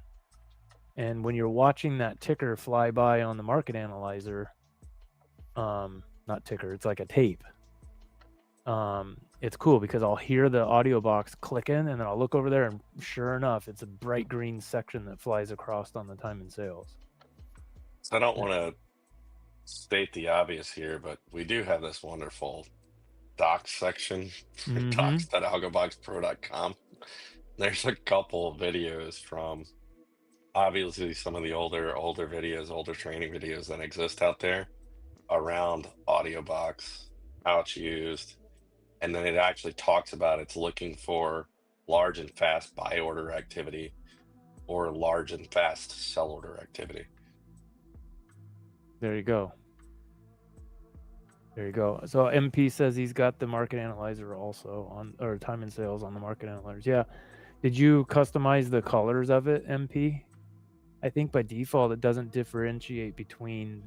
And when you're watching that ticker fly by on the market analyzer, not ticker, it's like a tape. It's cool because I'll hear the audio box clicking and then I'll look over there and sure enough, it's a bright green section that flies across on the time and sales. So I don't want to state the obvious here, but we do have this wonderful docs section, docs.algoboxpro.com. There's a couple of videos from obviously some of the older videos, older training videos that exist out there around AudioBox, how it's used, and then it actually talks about it's looking for large and fast buy order activity or large and fast sell order activity. There you go. There you go. So MP says he's got the market analyzer also on, or time and sales on the market analyzers. Yeah. Did you customize the colors of it, MP? I think by default it doesn't differentiate between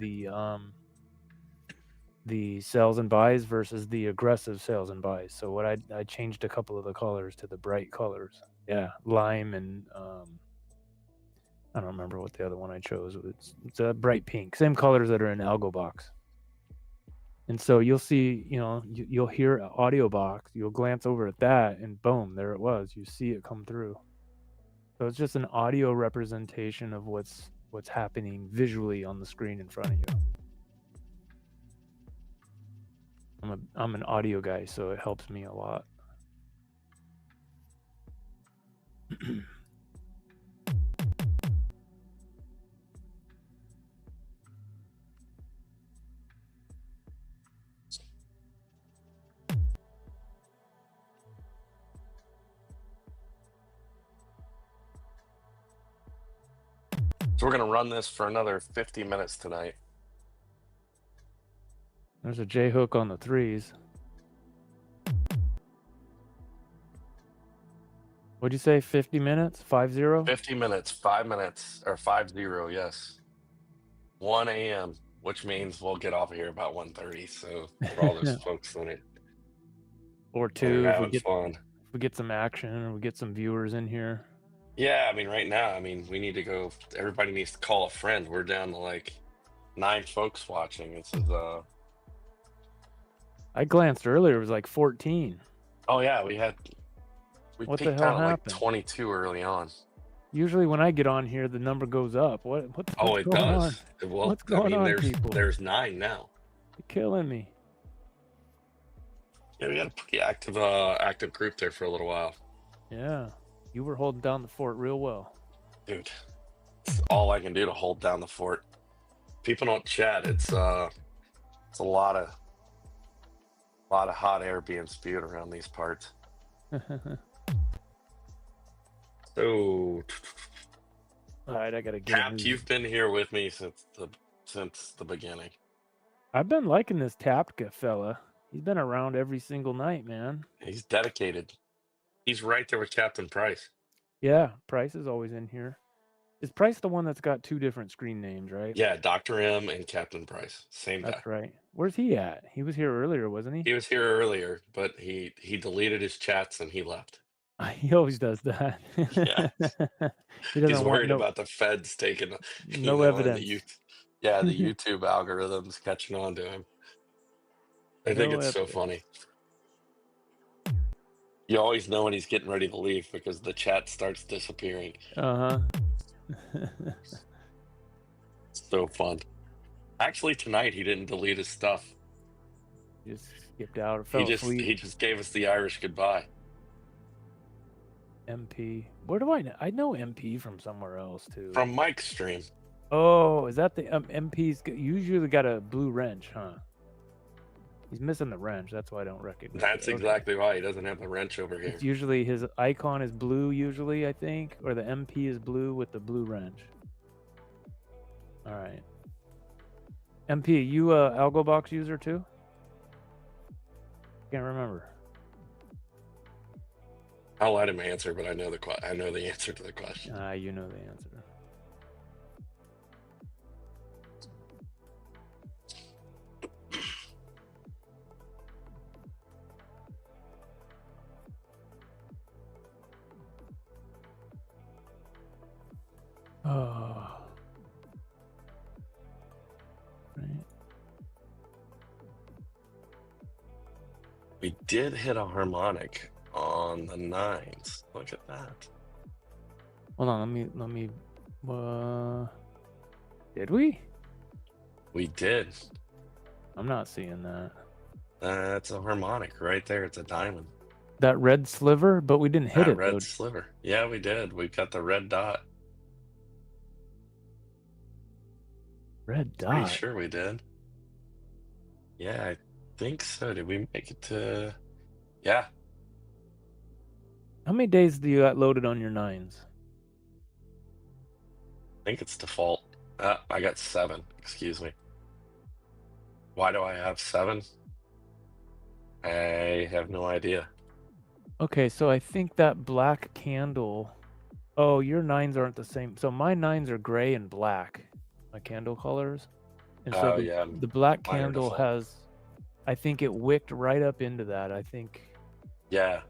the sells and buys versus the aggressive sales and buys. So what I changed a couple of the colors to the bright colors. Yeah, lime and I don't remember what the other one I chose. It's a bright pink, same colors that are in AlgoBox. And so you'll see, you'll hear AudioBox, you'll glance over at that, and boom, there it was. You see it come through. So it's just an audio representation of what's happening visually on the screen in front of you. I'm an audio guy, so it helps me a lot. So we're going to run this for another 50 minutes tonight. There's a J hook on the threes. What'd you say? 50 minutes? 50? 50 minutes, 5 minutes, or 50, yes. 1 a.m., which means we'll get off of here about 1:30. So for all those folks that Or are 2 having fun. if we get some action or we get some viewers in here. Yeah, I mean, right now, I mean, we need to go. Everybody needs to call a friend. We're down to like 9 folks watching. This is I glanced earlier, it was like 14. oh yeah, we What the peaked hell out at like happened? 22 early on. Usually when I get on here, the number goes up. What's Oh, it going on? does. Well, What's I going mean, on, people? there's 9 now. You're killing me. Yeah, we got a pretty active group there for a little while. Yeah, you were holding down the fort real well. Dude, it's all I can do to hold down the fort. People don't chat. It's a lot of hot air being spewed around these parts. So, All right, I gotta get Cap, him. you've been here with me since the beginning. I've been liking this Tapka fella. He's been around every single night, man. He's dedicated. He's right there with Captain Price. Yeah, Price is always in here. Is Price the one that's got 2 different screen names, right? Yeah, Dr. M and Captain Price. Same guy. That's right. Where's he at? He was here earlier, wasn't he? He was here earlier, but he deleted his chats and he left. He always does that. Yeah. He doesn't He's want worried about the feds taking no and evidence. the YouTube algorithms catching on to him. I think it's so funny. You always know when he's getting ready to leave because the chat starts disappearing. So fun. Actually, tonight he didn't delete his stuff. Just skipped out or fell asleep. He just gave us the Irish goodbye. MP. Where do I know? I know MP from somewhere else too. From Mike's stream. Oh, is that the MP's usually got a blue wrench, huh? He's missing the wrench. That's why I don't recognize. That's exactly why he doesn't have the wrench over here. It's usually his icon is blue, usually, I think, or the MP is blue with the blue wrench. All right. MP, you a AlgoBox user too? Can't remember. I'll let him answer, but I know the answer to the question. You know the answer. Oh. Right. We did hit a harmonic on the 9s. Look at that. Hold on, let me did we? We did. I'm not seeing that. That's a harmonic right there. It's a diamond. That red sliver, but we didn't hit it. Red sliver. Yeah, we did. We've got the red dot. Red dot. Pretty sure we did. Yeah, I think so. Did we make it to? Yeah. How many days do you got loaded on your 9s? I think it's default. I got 7. Excuse me. Why do I have 7? I have no idea. Okay, so I think that black candle. Oh, your 9s aren't the same. So my 9s are gray and black, my candle colors. And so the black candle has, I think it wicked right up into that. I think. Yeah.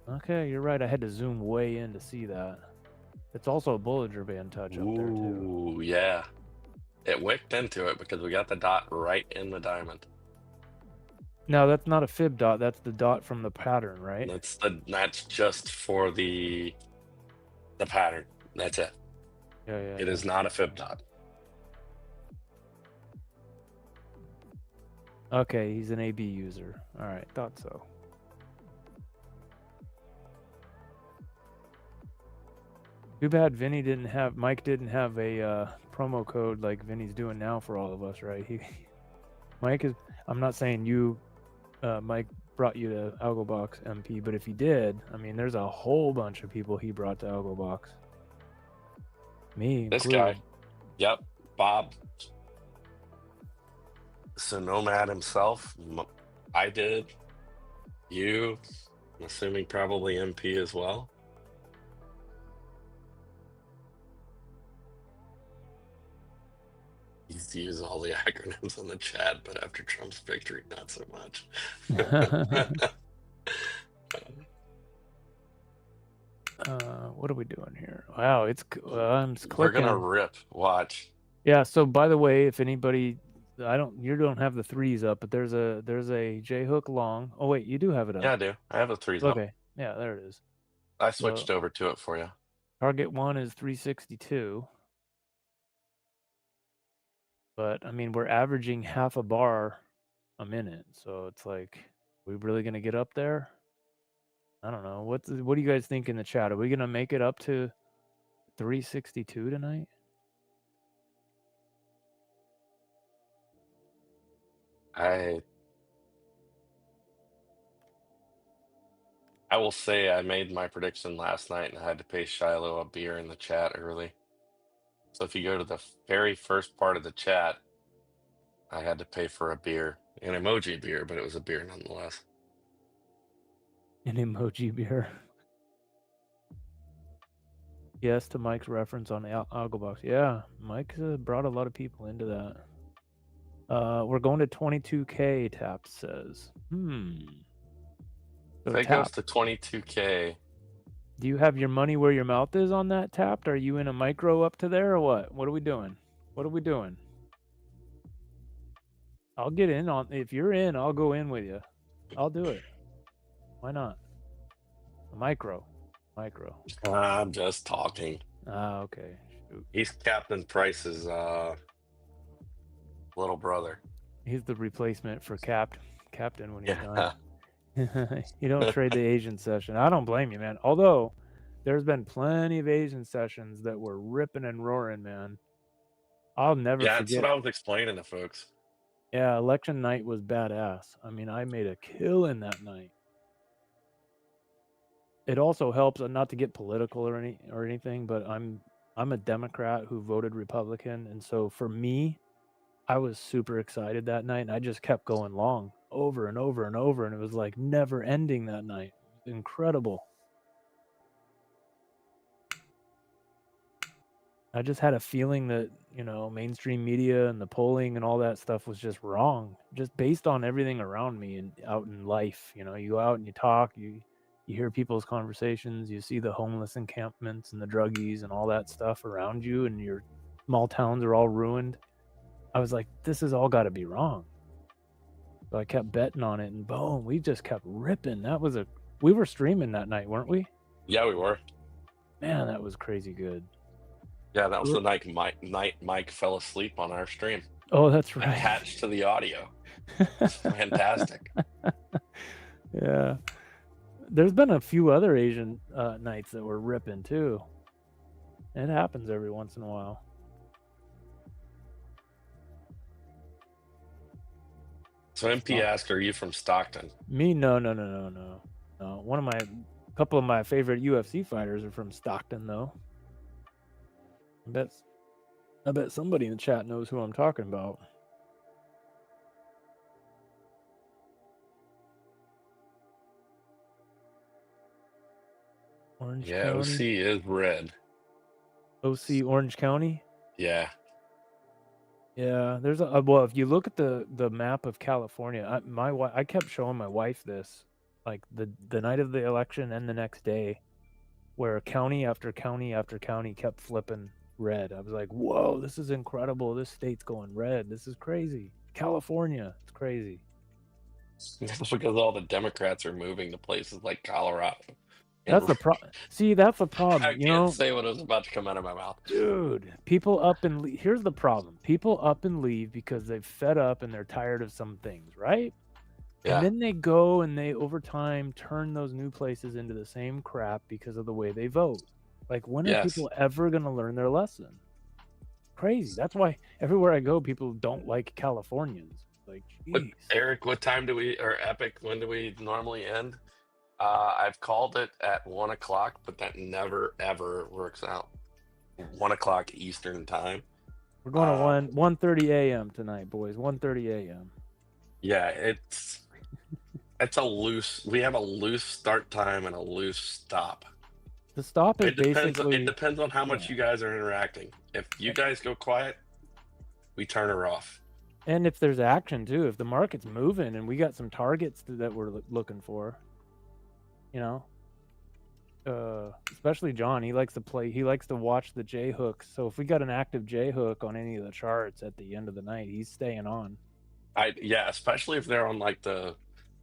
Okay, you're right. I had to zoom way in to see that. It's also a Bollinger Band touch up there too. Ooh, yeah. It wicked into it because we got the dot right in the diamond. No, that's not a fib dot. That's the dot from the pattern, right? That's just for the pattern. That's it. Yeah. It is not a fib dot. Okay, he's an AB user. All right, thought so. Too bad Mike didn't have a promo code like Vinny's doing now for all of us, right? I'm not saying Mike brought you to AlgoBox MP, but if he did, I mean, there's a whole bunch of people he brought to AlgoBox. Me, This included. guy. Yep, Bob. So Nomad himself. I did. You. I'm assuming probably MP as well. used to use all the acronyms in the chat, but after Trump's victory, not so much. What are we doing here? Wow, I'm just We're clicking. gonna rip. Watch. Yeah. So by the way, if anybody, you don't have the threes up, but there's a J hook long. Oh wait, you do have it up. Yeah, I do. I have the threes up. Okay. Yeah, there it is. I switched over to it for you. Target 1 is 362. But I mean, we're averaging half a bar a minute, so it's like, we really gonna get up there? I don't know. What do you guys think in the chat? Are we gonna make it up to 362 tonight? I will say I made my prediction last night and I had to pay Shiloh a beer in the chat early. So if you go to the very first part of the chat, I had to pay for a beer, an emoji beer, but it was a beer nonetheless. An emoji beer. Yes, to Mike's reference on the AlgoBox. Yeah, Mike brought a lot of people into that. We're going to 22K, Tap says. So If it goes to 22K. Do you have your money where your mouth is on that, Tapped? Are you in a micro up to there or what? What are we doing? What are we doing? I'll get in on, if you're in, I'll go in with you. I'll do it. Why not? A micro. I'm just talking. Okay. Shoot. He's Captain Price's little brother. He's the replacement for Captain when he's done. You don't trade the Asian session. I don't blame you, man. Although there's been plenty of Asian sessions that were ripping and roaring, man. I'll never forget. That's what I was explaining to folks. Yeah, election night was badass. I mean, I made a killing that night. It also helps, not to get political or anything, but I'm a Democrat who voted Republican, and so for me, I was super excited that night, and I just kept going long over and over and over, and it was like never ending that night. It was incredible. I just had a feeling that, mainstream media and the polling and all that stuff was just wrong, just based on everything around me and out in life. You go out and you talk, you hear people's conversations, you see the homeless encampments and the druggies and all that stuff around you, and your small towns are all ruined. I was like, this has all got to be wrong. So I kept betting on it, and boom, we just kept ripping. We were streaming that night, weren't we? Yeah, we were. Man, that was crazy good. Yeah, that was the night Mike fell asleep on our stream. Oh, that's right. Attached to the audio. Fantastic. Yeah. There's been a few other Asian nights that were ripping too. It happens every once in a while. So MP asked, "Are you from Stockton?" Me? No. Couple of my favorite UFC fighters are from Stockton, though. I bet somebody in the chat knows who I'm talking about. Orange County? OC is red. OC Orange County? Yeah. Yeah, there's well, if you look at the map of California, I kept showing my wife this, like the night of the election and the next day, where county after county after county kept flipping red. I was like, whoa, this is incredible. This state's going red. This is crazy. California, it's crazy. That's because all the Democrats are moving to places like Colorado. That's the problem. See, that's the problem. I can't say what was about to come out of my mouth. Dude, people up and leave. Here's the problem. People up and leave because they've fed up and they're tired of some things, right? Yeah. And then they go and they, over time, turn those new places into the same crap because of the way they vote. Like, when are people ever going to learn their lesson? Crazy. That's why everywhere I go, people don't like Californians. Like, geez. Eric, what time or Epic, when do we normally end? I've called it at 1 o'clock, but that never ever works out. 1 o'clock Eastern time. We're going to 1:30 a.m. tonight, boys. 1:30 a.m. Yeah, it's a loose. We have a loose start time and a loose stop. The stop is it depends on how much you guys are interacting. If you guys go quiet, we turn her off. And if there's action too, if the market's moving and we got some targets that we're looking for, you know, especially John, he likes to watch the J hooks. So if we got an active J hook on any of the charts at the end of the night, he's staying on. Yeah, especially if they're on like the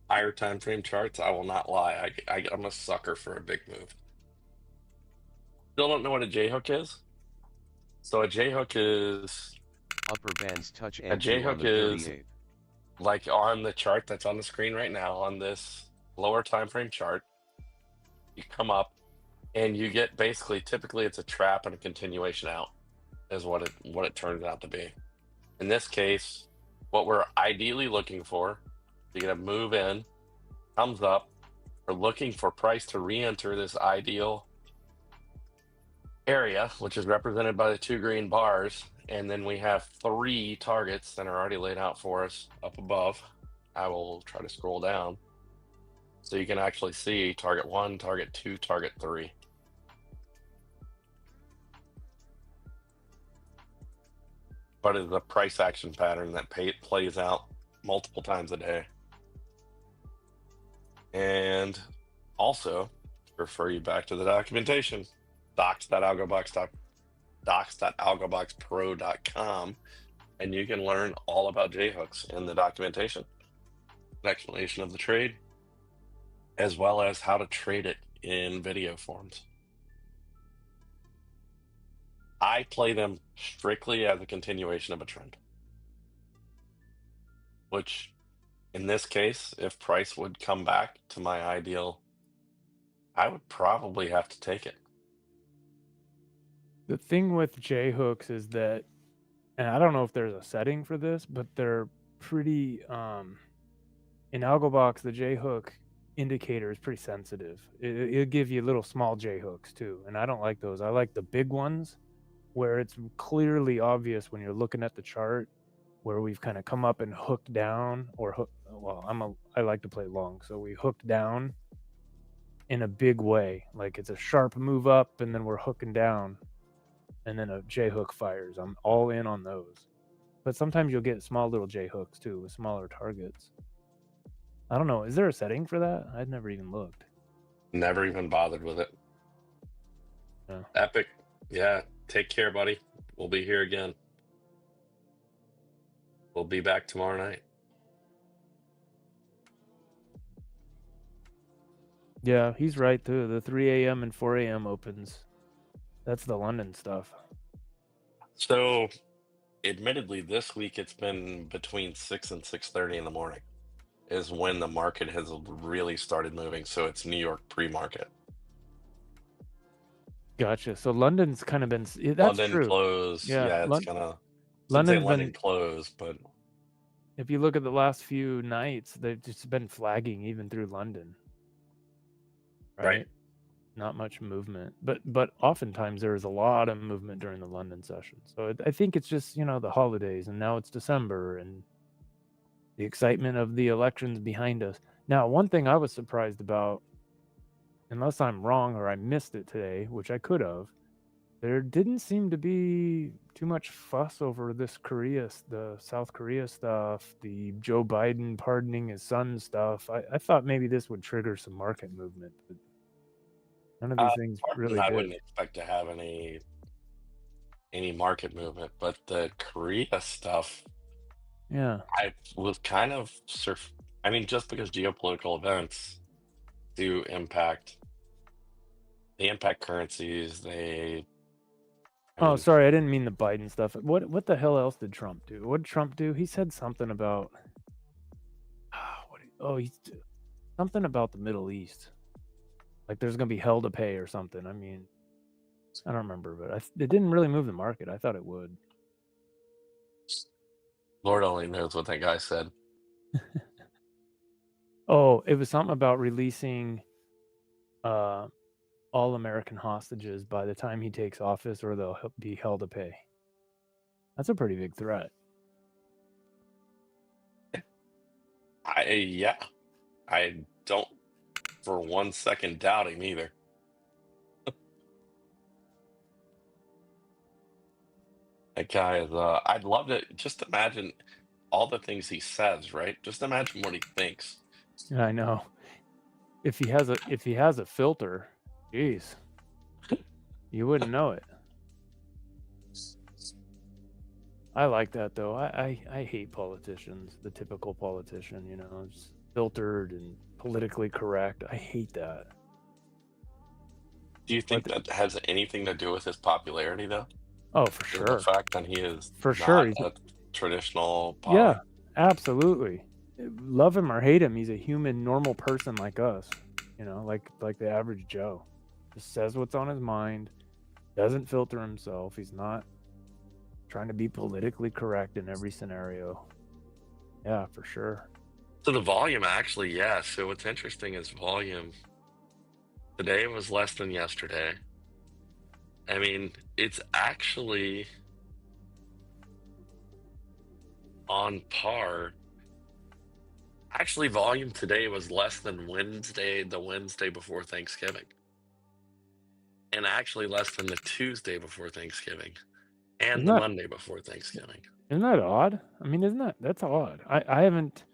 higher time frame charts. I will not lie. I'm a sucker for a big move. Still don't know what a J hook is. So a J hook is Upper bands touch a NQ J on hook the is 38th. like on the chart that's on the screen right now on this lower time frame chart. You come up and you get basically typically it's a trap and a continuation out is what it turns out to be. In this case, what we're ideally looking for, you get a move in, comes up, we're looking for price to re-enter this ideal area, which is represented by the 2 green bars, and then we have 3 targets that are already laid out for us up above. I will try to scroll down so you can actually see target 1, target 2, target 3. But it's a price action pattern that plays out multiple times a day. And also, refer you back to the documentation, docs.algoboxpro.com, and you can learn all about J-hooks in the documentation, an explanation of the trade, as well as how to trade it in video forms. I play them strictly as a continuation of a trend, which in this case, if price would come back to my ideal, I would probably have to take it. The thing with J hooks is that, and I don't know if there's a setting for this, but they're pretty in AlgoBox, the J hook indicator is pretty sensitive. It'll give you little small J hooks too, and I don't like those. I like the big ones where it's clearly obvious when you're looking at the chart where we've kind of come up and hooked down I like to play long, so we hooked down in a big way, like it's a sharp move up and then we're hooking down and then a J hook fires. I'm all in on those. But sometimes you'll get small little J hooks too with smaller targets. I don't know, is there a setting for that? I'd never even looked. Never even bothered with it. No. Epic. Yeah, take care, buddy. We'll be here again. We'll be back tomorrow night. Yeah, he's right too. The 3 a.m. and 4 a.m. opens. That's the London stuff. So, admittedly, this week it's been between 6 and 6:30 in the morning is when the market has really started moving. So it's New York pre-market. Gotcha. So London's kind of been. That's London true. closed. Yeah, it's kind of. London's London been closed, but if you look at the last few nights, they've just been flagging even through London. Right. Not much movement, but oftentimes there is a lot of movement during the London session. So I think it's just the holidays, and now it's December, and the excitement of the elections behind us. Now, one thing I was surprised about, unless I'm wrong or I missed it today, which I could have, there didn't seem to be too much fuss over this the South Korea stuff, the Joe Biden pardoning his son stuff. I thought maybe this would trigger some market movement, but none of these things really I did. wouldn't expect to have any market movement, but the Korea stuff, Yeah. I was kind of I mean, just because geopolitical events do impact, they impact currencies. Oh, sorry, I didn't mean the Biden stuff. What the hell else did Trump do? What did Trump do? He said something about something about the Middle East. Like there's gonna be hell to pay or something. I mean, I don't remember, but it didn't really move the market. I thought it would. Lord only knows what that guy said. Oh, it was something about releasing all American hostages by the time he takes office, or they'll be hell to pay. That's a pretty big threat. I don't for 1 second doubt him either. That guy is. I'd love to just imagine all the things he says. Right? Just imagine what he thinks. Yeah, I know. If he has a filter, jeez, you wouldn't know it. I like that though. I hate politicians. The typical politician, you know, it's filtered and politically correct. I hate that. Do you think that has anything to do with his popularity, though? Oh, for Is the sure. fact that he is For not sure. a traditional Yeah, poly? absolutely. Love him or hate him, he's a human, normal person like us. You know, like the average Joe. Just says what's on his mind. Doesn't filter himself. He's not trying to be politically correct in every scenario. Yeah, for sure. So the volume, actually, yeah. So what's interesting is volume. Today was less than yesterday. I mean, it's actually on par. Actually, volume today was less than the Wednesday before Thanksgiving. And actually less than the Tuesday before Thanksgiving. And the Monday before Thanksgiving. Isn't that odd? I mean, that's odd. I haven't,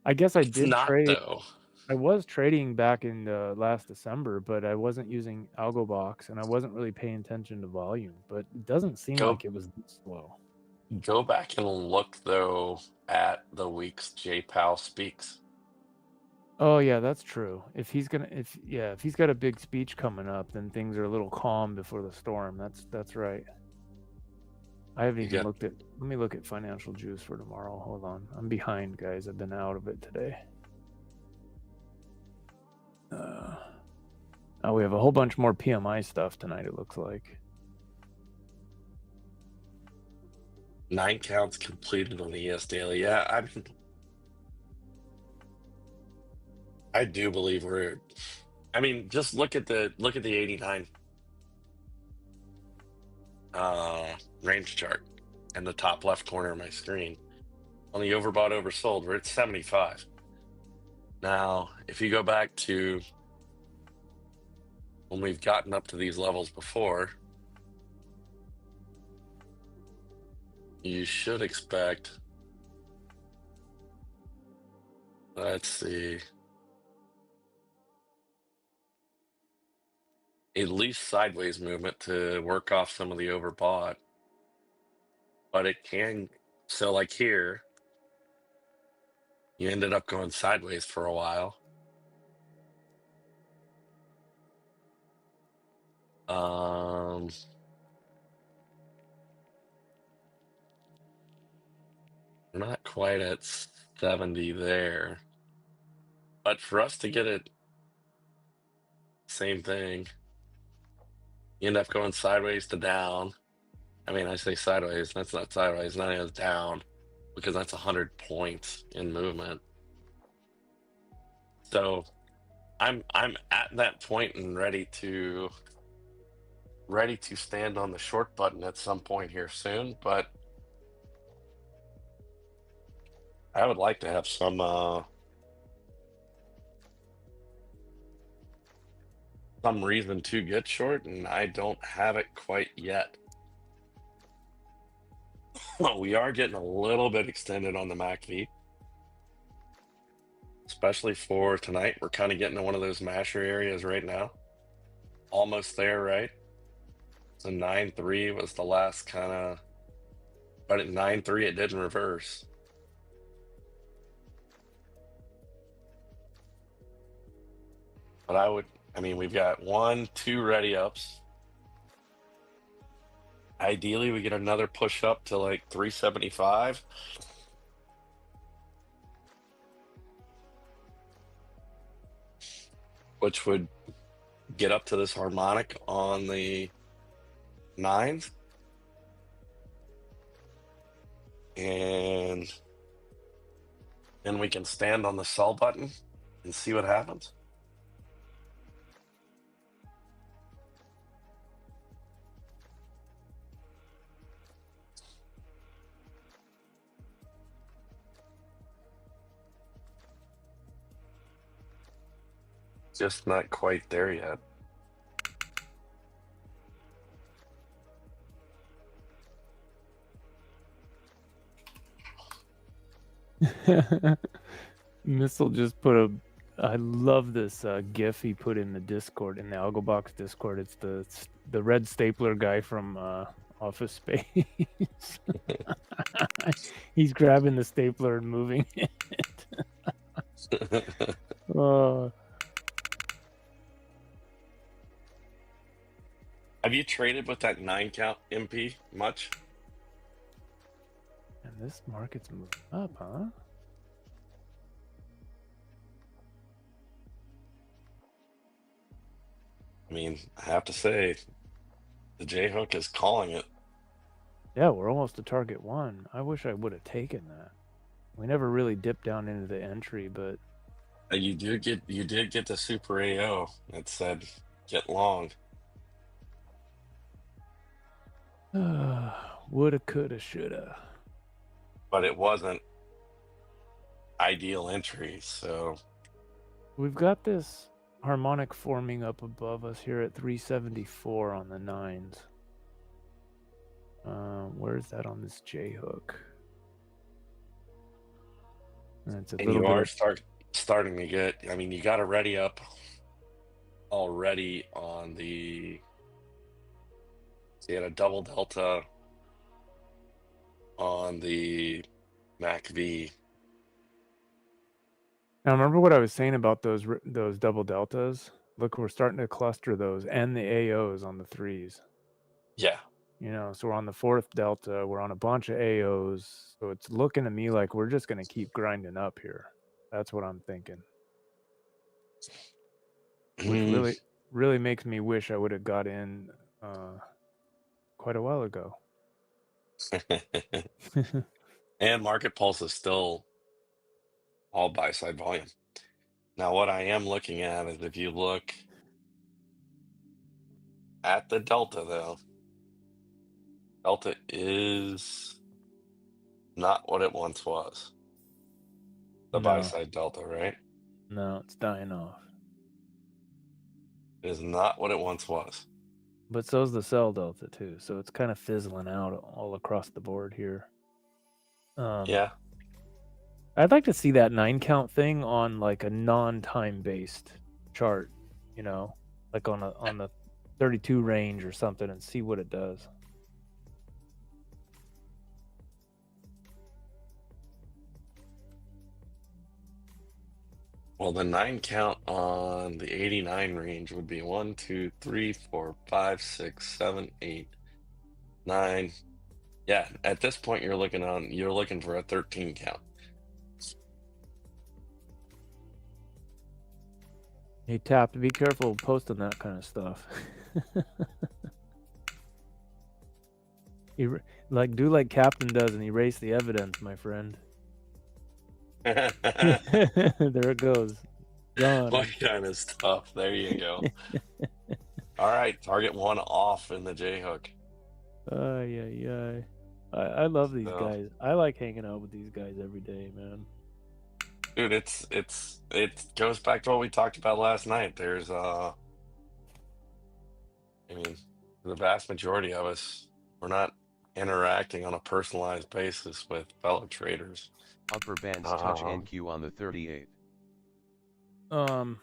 I guess I It's did not, trade. though. I was trading back in last December, but I wasn't using AlgoBox and I wasn't really paying attention to volume, but it doesn't seem like it was this slow. Go back and look, though, at the week's J Powell speaks. Oh yeah, that's true. If he's got a big speech coming up, then things are a little calm before the storm. That's right. I haven't even looked at. Let me look at financial juice for tomorrow. Hold on, I'm behind, guys. I've been out of it today. Oh, we have a whole bunch more PMI stuff tonight. It looks like 9 counts completed on the ES daily. Yeah, I do believe we're. I mean, just look at the 89 range chart in the top left corner of my screen. On the overbought, oversold, we're at 75. Now, if you go back to when we've gotten up to these levels before, you should expect. Let's see. At least sideways movement to work off some of the overbought. But it can, so like here, you ended up going sideways for a while. Not quite at 70 there. But for us to get it, same thing. You end up going sideways to down. I mean, I say sideways, that's not sideways, not even down, because that's 100 points in movement. So I'm at that point and ready to stand on the short button at some point here soon, but I would like to have some reason to get short, and I don't have it quite yet. We are getting a little bit extended on the MACV, especially for tonight. We're kind of getting to one of those masher areas right now. Almost there, right? So 9.3 was the last kind of, but at 9.3 it didn't reverse. But I mean, we've got 1, 2 ready ups. Ideally, we get another push up to like 375. Which would get up to this harmonic on the 9s. And then we can stand on the sell button and see what happens. Just not quite there yet. Missile just put a. I love this GIF he put in the Discord, in the AlgoBox Discord. It's the red stapler guy from Office Space. He's grabbing the stapler and moving it. Oh. Have you traded with that 9 count MP much? And this market's moving up, huh? I mean, I have to say, the J hook is calling it. Yeah, we're almost to target 1. I wish I would have taken that. We never really dipped down into the entry, but You did get the super AO that said get long. woulda, coulda, shoulda. But it wasn't ideal entry, so We've got this harmonic forming up above us here at 374 on the 9s. Where's that on this J hook? It's a and little you bit are of, starting to get. I mean, you got a ready up already on the. So you had a double delta on the MACV. Now remember what I was saying about those double deltas? Look, we're starting to cluster those and the AOs on the 3s. Yeah. You know, so we're on the 4th delta. We're on a bunch of AOs. So it's looking to me like we're just going to keep grinding up here. That's what I'm thinking. Which really makes me wish I would have got in quite a while ago. And Market Pulse is still all buy side volume. Now, what I am looking at is if you look at the delta, though, delta is not what it once was. The buy side delta, right? No, it's dying off. It is not what it once was. But so's the sell delta too. So it's kind of fizzling out all across the board here. Yeah. I'd like to see that 9 count thing on like a non-time based chart, you know, like on the 32 range or something, and see what it does. Well, the 9 count on the 89 range would be 1, 2, 3, 4, 5, 6, 7, 8, 9. Yeah, at this point you're looking for a 13 count. Hey, Tap, be careful posting that kind of stuff. Do like Captain does and erase the evidence, my friend. There it goes. Gone. What kind of stuff? There you go. All right, target 1 off in the J hook. Yeah. I love these guys. I like hanging out with these guys every day, man. Dude, it goes back to what we talked about last night. There's I mean, the vast majority of us, we're not interacting on a personalized basis with fellow traders. Upper bands touch NQ on the 38. The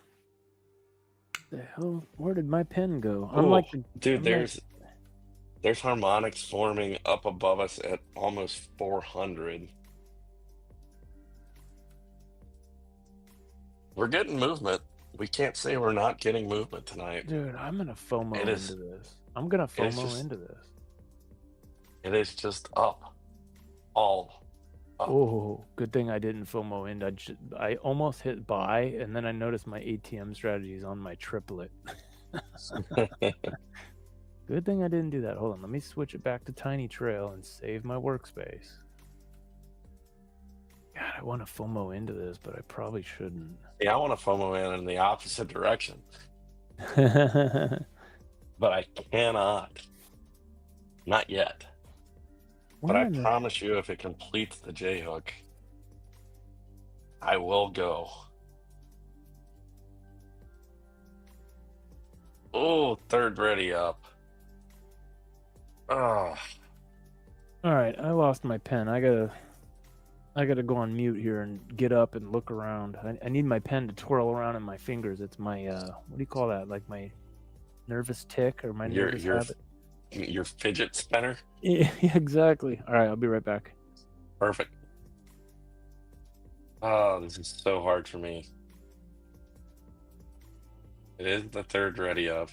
hell? Where did my pen go? There's harmonics forming up above us at almost 400. We're getting movement. We can't say we're not getting movement tonight. Dude, I'm gonna FOMO into this. I'm gonna FOMO into this. It is just up. All up. Oh, good thing I didn't FOMO in. I almost hit buy, and then I noticed my ATM strategy is on my triplet. Good thing I didn't do that. Hold on, let me switch it back to Tiny Trail and save my workspace. God, I want to FOMO into this, but I probably shouldn't. Yeah, I want to FOMO in the opposite direction. But I cannot. Not yet. But I promise you, if it completes the J hook, I will go. Oh, third ready up. Oh. All right, I lost my pen. I I gotta go on mute here and get up and look around. I need my pen to twirl around in my fingers. It's my what do you call that? Like my nervous tick or my nervous habit. Your fidget spinner. Yeah, exactly. All right, I'll be right back. Perfect. Oh, this is so hard for me. It is the third ready up.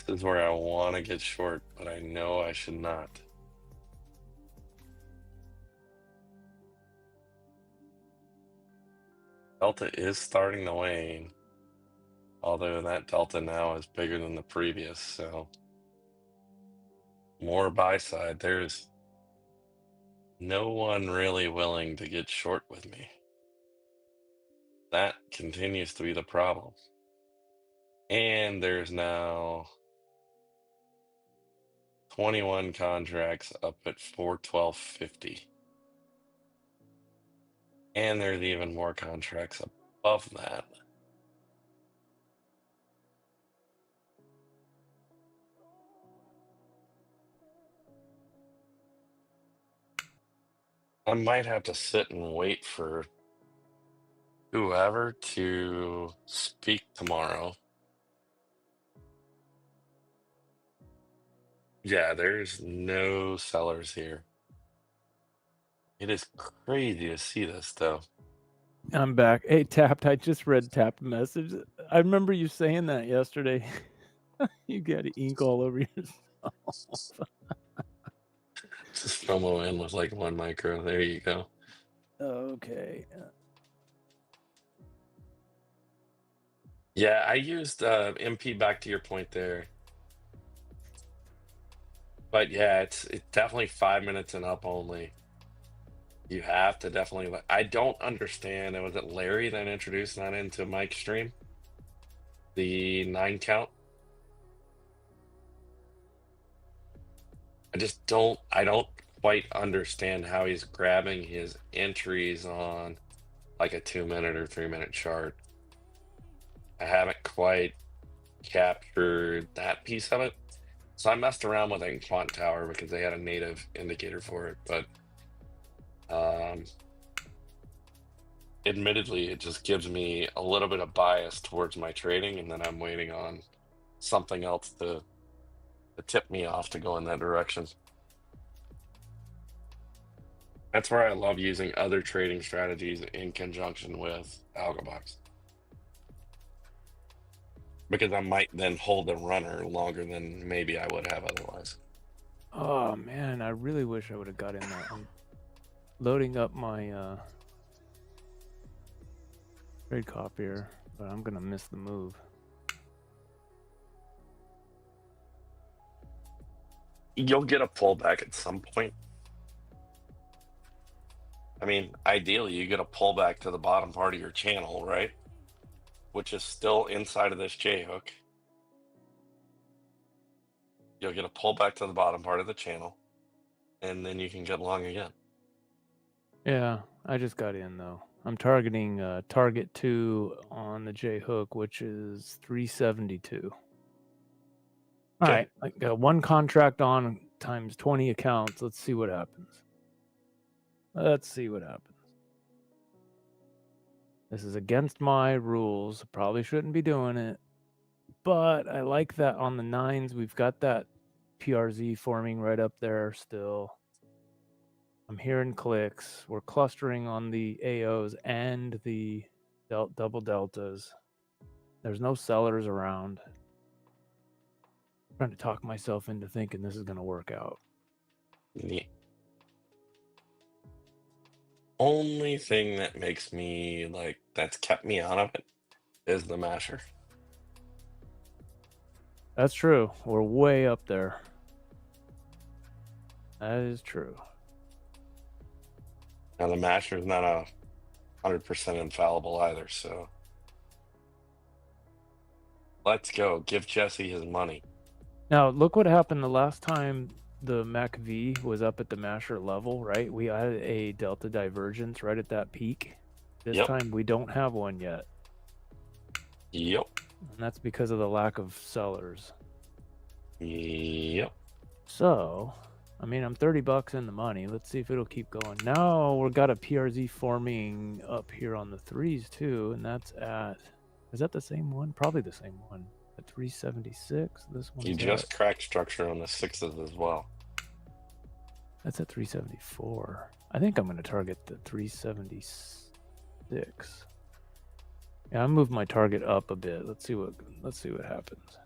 This is where I want to get short, but I know I should not. Delta is starting to wane, although that delta now is bigger than the previous, so more buy side. There's no one really willing to get short with me. That continues to be the problem. And there's now 21 contracts up at 412.50. And there's even more contracts above that. I might have to sit and wait for whoever to speak tomorrow. Yeah, there's no sellers here. It is crazy to see this, though. I'm back. Hey, Tapped, I just read Tapped message. I remember you saying that yesterday. You got ink all over yourself. Just FOMO in with like 1 micro. There you go. Okay. Yeah, I used MP back to your point there. But yeah, it's definitely 5 minutes and up only. You have to definitely. I don't understand. Was it Larry that introduced that into Mike's stream? The 9 count. I don't quite understand how he's grabbing his entries on like a 2-minute or 3-minute chart. I haven't quite captured that piece of it. So I messed around with it in Quant Tower because they had a native indicator for it, but admittedly, it just gives me a little bit of bias towards my trading, and then I'm waiting on something else to tip me off to go in that direction. That's where I love using other trading strategies in conjunction with AlgoBox, because I might then hold the runner longer than maybe I would have otherwise. Oh man, I really wish I would have got in that. I'm loading up my trade copier, but I'm gonna miss the move. You'll get a pullback at some point. I mean, ideally, you get a pullback to the bottom part of your channel, right? Which is still inside of this J hook. You'll get a pullback to the bottom part of the channel, and then you can get long again. Yeah, I just got in though. I'm targeting target 2 on the J hook, which is 372. All right, I got 1 contract on times 20 accounts. Let's see what happens. This is against my rules. Probably shouldn't be doing it. But I like that on the 9s. We've got that PRZ forming right up there still. I'm hearing clicks. We're clustering on the AOs and the double deltas. There's no sellers around. I'm trying to talk myself into thinking this is going to work out. The only thing that makes me that's kept me out of it is the masher. That's true. We're way up there. That is true. Now the masher is not 100% infallible either, so let's go. Give Jesse his money. Now, look what happened the last time the MACV was up at the masher level, right? We had a delta divergence right at that peak. This time we don't have one yet. Yep. And that's because of the lack of sellers. Yep. So, I mean, I'm $30 in the money. Let's see if it'll keep going. Now we've got a PRZ forming up here on the threes too, and that's at, is that the same one? Probably the same one. At 376. This one. You just cracked structure on the sixes as well. That's at 374. I think I'm going to target the 376. Yeah, I moved my target up a bit. Let's see what happens.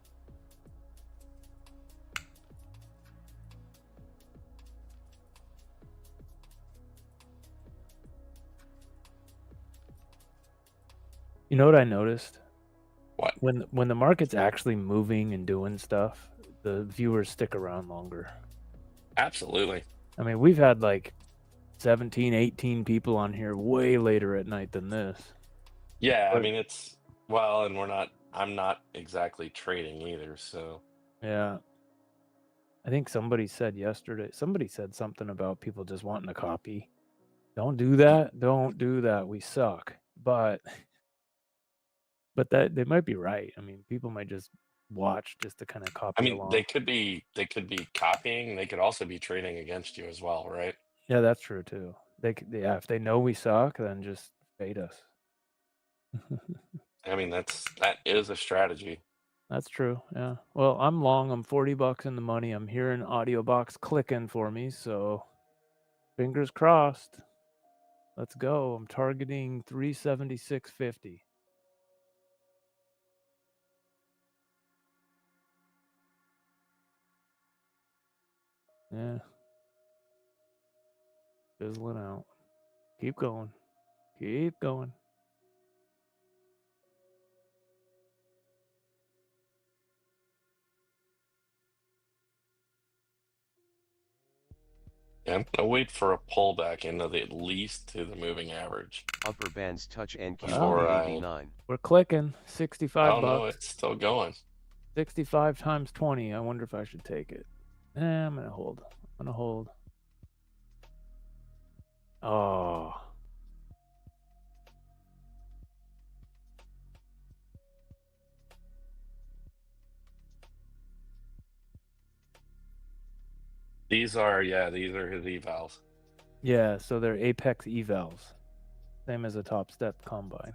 You know what I noticed? What? When the market's actually moving and doing stuff, the viewers stick around longer. Absolutely. I mean, we've had like 17, 18 people on here way later at night than this. Yeah, But, I mean, it's, well, and I'm not exactly trading either, so. Yeah. I think somebody said something about people just wanting a copy. Don't do that. Don't do that. We suck. But that they might be right. I mean, people might just watch just to kind of copy I mean, along. they could be copying. They could also be trading against you as well, right? Yeah, that's true too. Yeah, if they know we suck, then just fade us. I mean, that is a strategy. That's true. Yeah. Well, I'm long. I'm $40 in the money. I'm hearing AudioBox clicking for me, so fingers crossed. Let's go. I'm targeting 376.50. Yeah. Fizzling out. Keep going. Keep going. Yeah, I'm gonna wait for a pullback into at least to the moving average. Upper bands touch NQ Before on I- 89. We're clicking. 65 Oh bucks. no, it's still going. 65 times 20. I wonder if I should take it. I'm gonna hold. Oh. These are his evals. Yeah, so they're Apex evals. Same as a Top Step combine.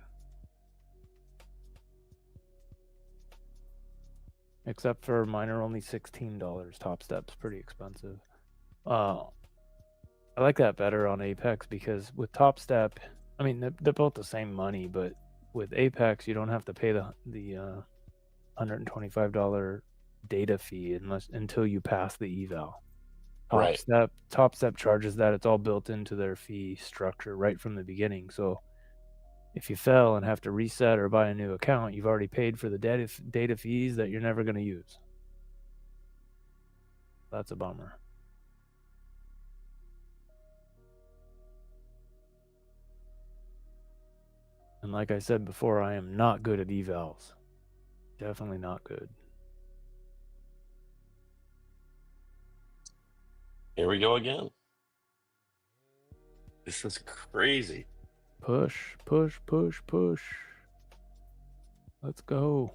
Except for mine are only $16. Top Step's pretty expensive. I like that better on Apex because with Top Step, I mean they're both the same money, but with Apex you don't have to pay the $125 data fee until you pass the eval. Right. Top Step charges that. It's all built into their fee structure right from the beginning. So if you fail and have to reset or buy a new account, you've already paid for the data fees that you're never going to use. That's a bummer. And like I said before, I am not good at evals. Definitely not good. Here we go again. This is crazy. Push. Let's go.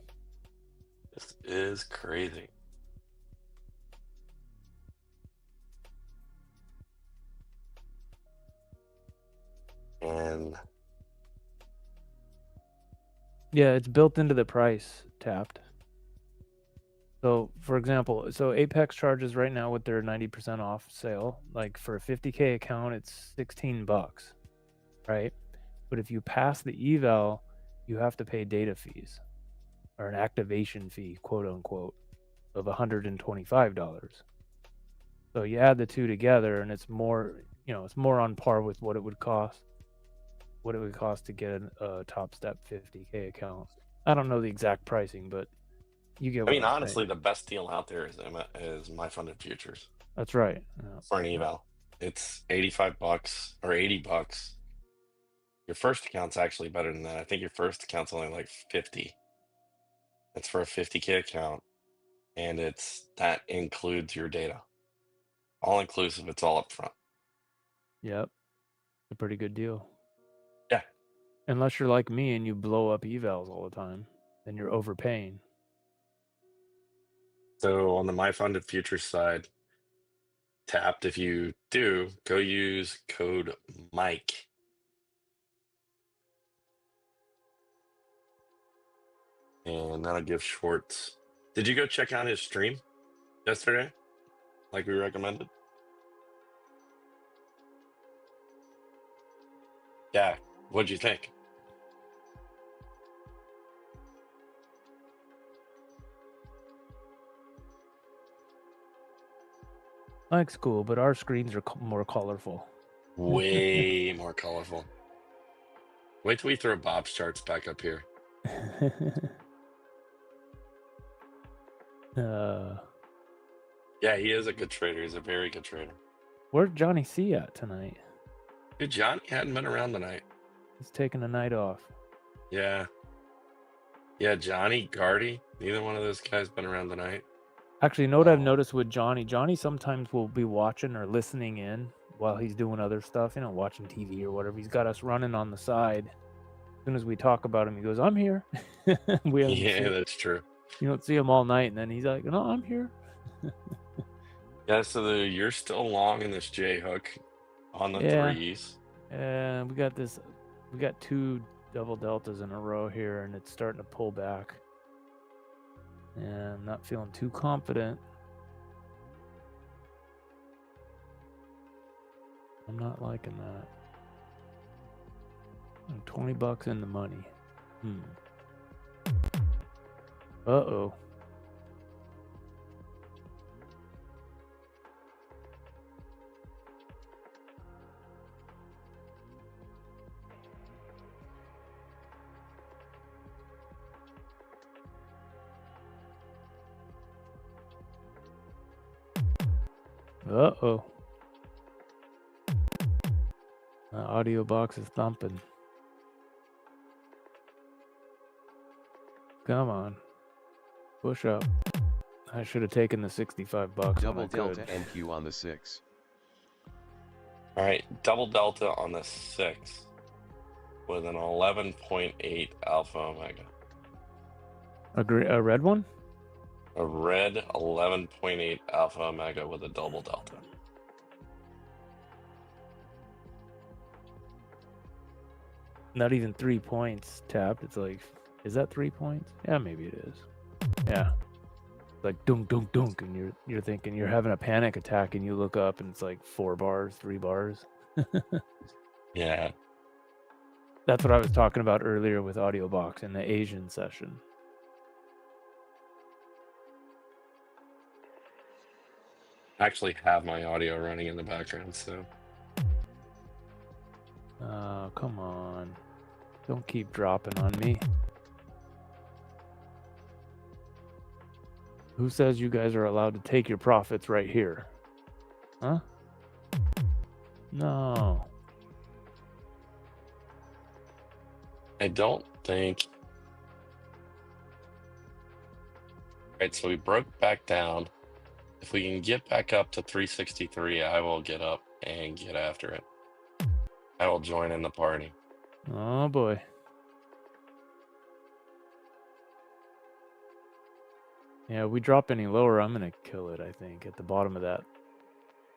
This is crazy. And yeah, it's built into the price tapped. So, for example, Apex charges right now with their 90% off sale, like for a 50K account, it's $16, right? But if you pass the eval, you have to pay data fees or an activation fee, quote unquote, of $125. So you add the two together, and it's more, it's more on par with what it would cost to get a Top Step 50K account. I don't know the exact pricing, but you get what honestly, saying. the best deal out there is My Funded Futures. That's right. Yeah. For an eval, it's $85 or $80. Your first account's actually better than that. I think your first account's only like 50. It's for a 50K account, and that includes your data, all inclusive. It's all up front. Yep, a pretty good deal. Yeah. Unless you're like me and you blow up evals all the time, then you're overpaying. So on the my funded futures side, tapped. If you do, go use code Mike. And that'll give Schwartz. Did you go check out his stream yesterday, like we recommended? Yeah. What'd you think? Mike's cool, but our screens are more colorful. Way more colorful. Wait till we throw Bob's charts back up here. Yeah, he is a good trader. He's a very good trader. Where's Johnny C at tonight? Dude, Johnny hadn't been around tonight. He's taking a night off. Yeah. Yeah, Johnny, Gardy, neither one of those guys been around tonight. Actually, you know what I've noticed with Johnny? Johnny sometimes will be watching or listening in while he's doing other stuff, you know, watching TV or whatever. He's got us running on the side. As soon as we talk about him, he goes, "I'm here." Yeah, that's true. You don't see him all night, and then he's like, "No, I'm here." Yeah, so you're still long in this J hook on the threes. And we got 2 double deltas in a row here, and it's starting to pull back. And I'm not feeling too confident. I'm not liking that. I'm $20 in the money. Uh-oh. Uh-oh. The audio box is thumping. Come on. Push up. I should have taken the $65. Double delta NQ on the 6. All right, double delta on the 6 with an 11.8 alpha omega. A red one? A red 11.8 alpha omega with a double delta. Not even 3 points tapped. It's like, is that 3 points? Yeah, maybe it is. Yeah. Like dunk, dunk, dunk, and you're thinking you're having a panic attack, and you look up and it's like 4 bars, 3 bars. Yeah. That's what I was talking about earlier with AudioBox in the Asian session. I actually have my audio running in the background, so. Oh, come on. Don't keep dropping on me. Who says you guys are allowed to take your profits right here? Huh? No. I don't think. All right, so we broke back down. If we can get back up to 363, I will get up and get after it. I will join in the party. Oh boy. Yeah, we drop any lower, I'm gonna kill it, I think, at the bottom of that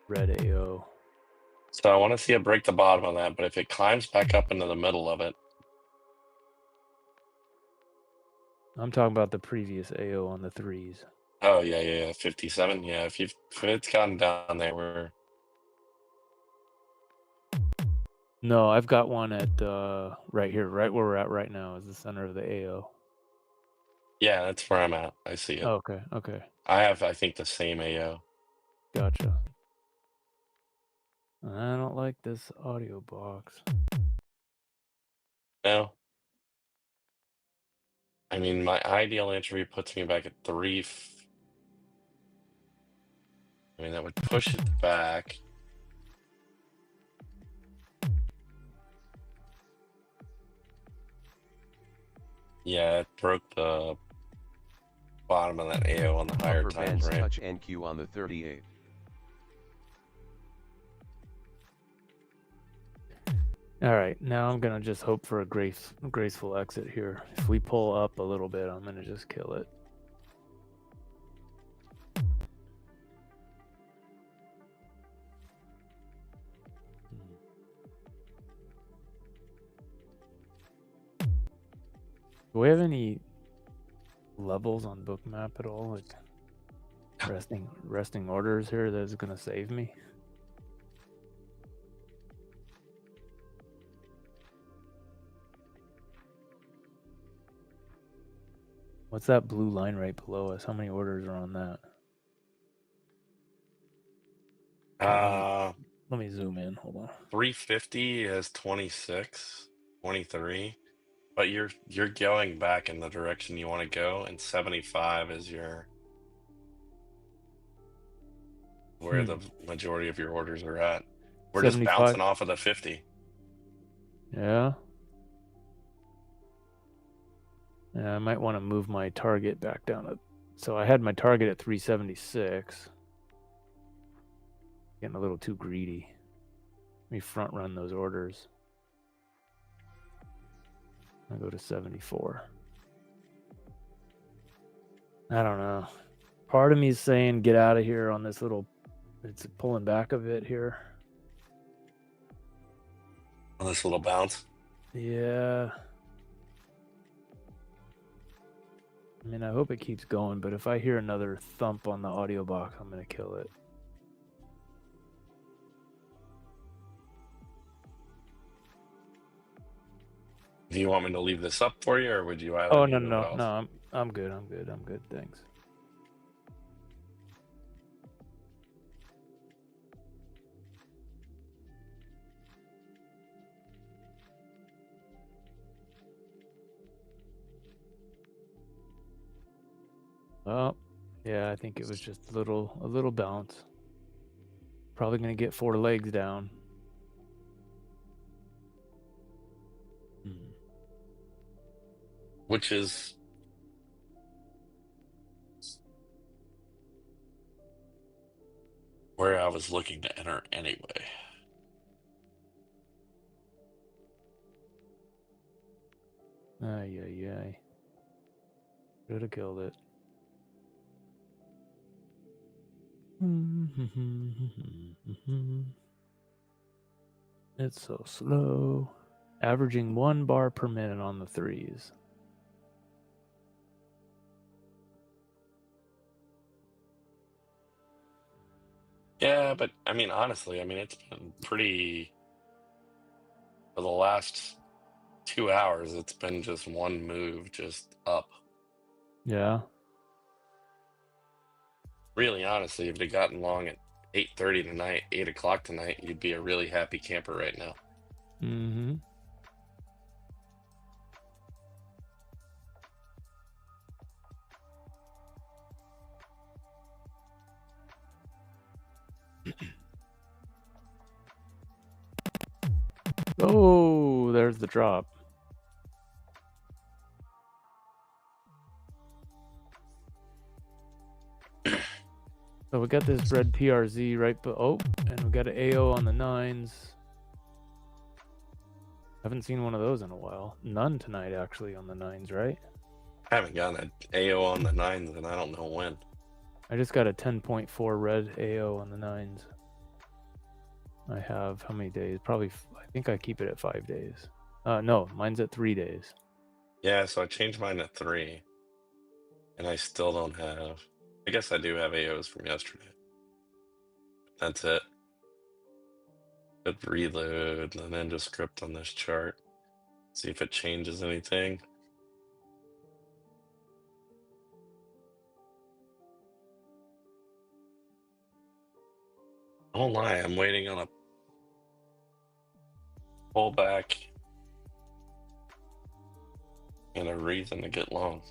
red AO. So I want to see it break the bottom of that, but if it climbs back up into the middle of it. I'm talking about the previous AO on the 3s. Oh, yeah, 57. Yeah, if it's gotten down there, we're... No, I've got one at right here, right where we're at right now is the center of the AO. Yeah, that's where I'm at. I see it. Oh, okay. I have, I think, the same AO. Gotcha. I don't like this audio box. No. I mean, my ideal entry puts me back at 3. I mean, that would push it back. Yeah, it broke the bottom of that AO on the higher Upper time bands frame. touch NQ on the 38. All right, now I'm gonna just hope for a graceful exit here. If we pull up a little bit, I'm gonna just kill it. Do we have any levels on Bookmap at all? Like resting orders here that's gonna save me? What's that blue line right below us? How many orders are on that? Let me zoom in. Hold on. 350 is 26, 23, but you're going back in the direction you want to go, and 75 is where the majority of your orders are at. We're just 75. bouncing off of the 50. Yeah. Yeah, I might want to move my target back down to. So I had my target at 376. Getting a little too greedy. Let me front run those orders. I'll go to 74. I don't know. Part of me is saying get out of here on this little. It's pulling back a bit here. On this little bounce. Yeah. I mean, I hope it keeps going, but if I hear another thump on the audio box, I'm going to kill it. Do you want me to leave this up for you, or would you rather? Oh, no. I'm good. Thanks. Oh, yeah, I think it was just a little bounce. Probably gonna get 4 legs down. Which is where I was looking to enter anyway. Ay. Should have killed it. It's so slow. Averaging 1 bar per minute on the threes. Yeah, but I mean, honestly, it's been pretty. For the last 2 hours, it's been just one move, just up. Yeah. Really, honestly, if it had gotten long at 8:30 tonight, 8 o'clock tonight, you'd be a really happy camper right now. Mm-hmm. Oh, there's the drop. So we got this red PRZ right, and we got an AO on the 9s. Haven't seen one of those in a while. None tonight, actually, on the 9s, right? I haven't gotten an AO on the 9s, and I don't know when. I just got a 10.4 red AO on the 9s. I have how many days? Probably, I think I keep it at 5 days. No, mine's at 3 days. Yeah, so I changed mine to 3, and I still don't have. I guess I do have AOs from yesterday. That's it. Good reload, and then just script on this chart. See if it changes anything. I won't lie, I'm waiting on a pullback and a reason to get long.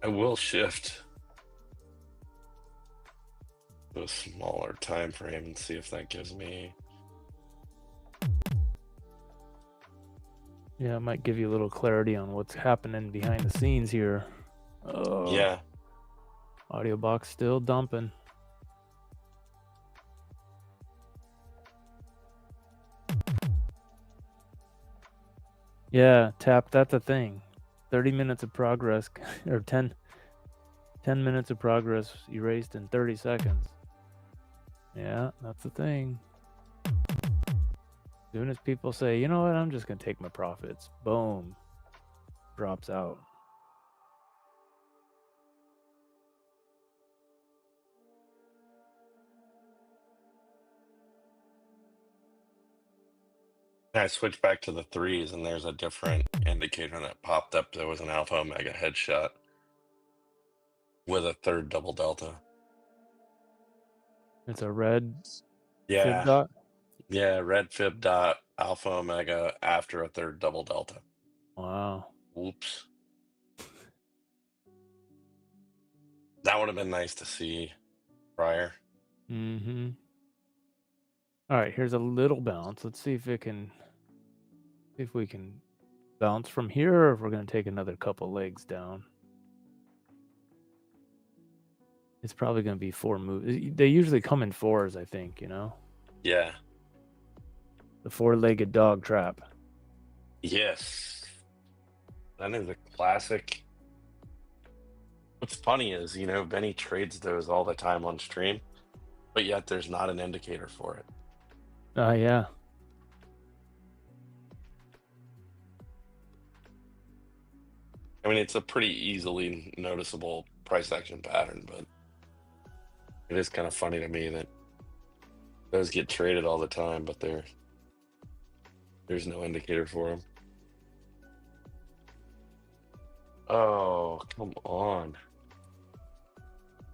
I will shift to a smaller time frame and see if that gives me. Yeah, it might give you a little clarity on what's happening behind the scenes here. Oh, Yeah. Audio box still dumping. Yeah, tap. That's a thing. 30 minutes of progress, or 10 minutes of progress erased in 30 seconds. Yeah, that's the thing. As soon as people say, you know what, I'm just going to take my profits, boom, drops out. I switched back to the threes, and there's a different indicator that popped up. There was an alpha omega headshot with a third double delta. It's a red Yeah. fib dot. Yeah, red fib dot, alpha omega after a third double delta. Wow. Oops. That would have been nice to see prior. Mm-hmm. All right, here's a little bounce. Let's see if we can bounce from here, or if we're going to take another couple legs down. It's probably going to be 4 moves. They usually come in 4s, I think, you know? Yeah. The 4-legged dog trap. Yes. That is a classic. What's funny is, you know, Benny trades those all the time on stream, but yet there's not an indicator for it. Yeah. I mean, it's a pretty easily noticeable price action pattern, but it is kind of funny to me that those get traded all the time, but there's no indicator for them. Oh, come on.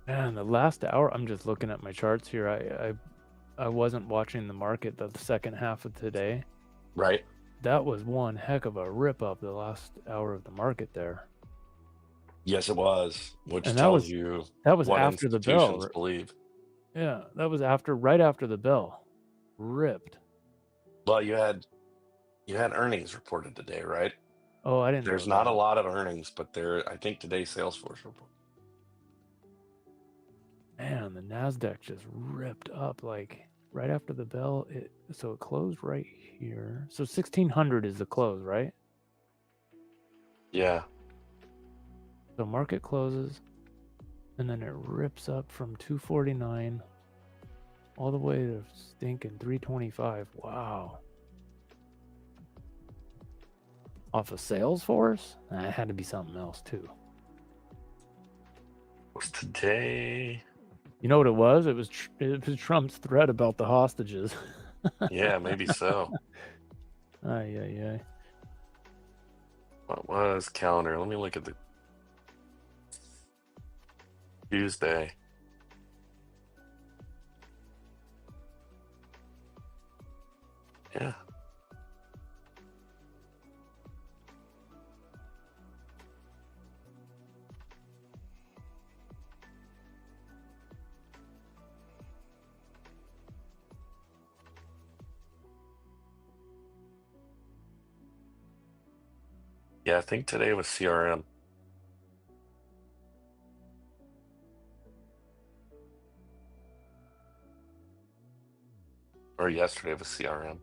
Man, the last hour, I'm just looking at my charts here. I wasn't watching the market the second half of today. Right. That was one heck of a rip up the last hour of the market there. Yes, it was, which And tells you that was what after the bell. institutions believe. Yeah, that was right after the bell. Ripped. Well, you had earnings reported today, right? Oh, I didn't There's know not that. a lot of earnings, but I think today's Salesforce report. Man, the NASDAQ just ripped up like right after the bell. So it closed right here. So 1600 is the close, right? Yeah. So market closes, and then it rips up from 249 all the way to stinking 325. Wow. Off of Salesforce? That had to be something else too. What's today? You know what it was? It was Trump's threat about the hostages. Yeah, maybe so. Ay. What was calendar? Let me look at the Tuesday. Yeah. Yeah, I think today was CRM. Or yesterday was CRM.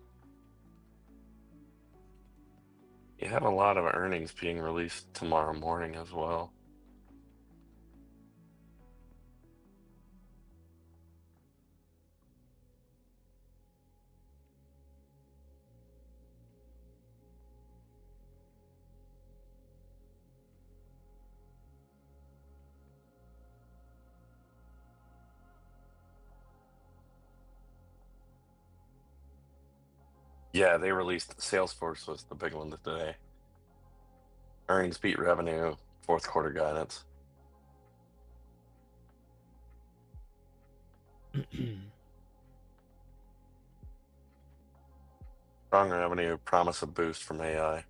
You have a lot of earnings being released tomorrow morning as well. Yeah, they released Salesforce was the big one today. Earnings beat revenue, fourth quarter guidance. Strong revenue, promise a boost from AI.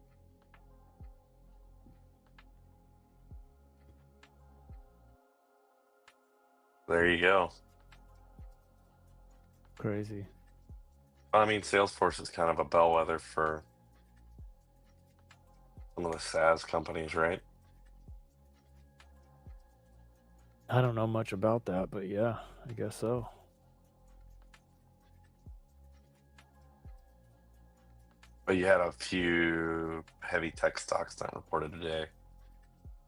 There you go. Crazy. I mean, Salesforce is kind of a bellwether for some of the SaaS companies, right? I don't know much about that, but yeah, I guess so. But you had a few heavy tech stocks that reported today. I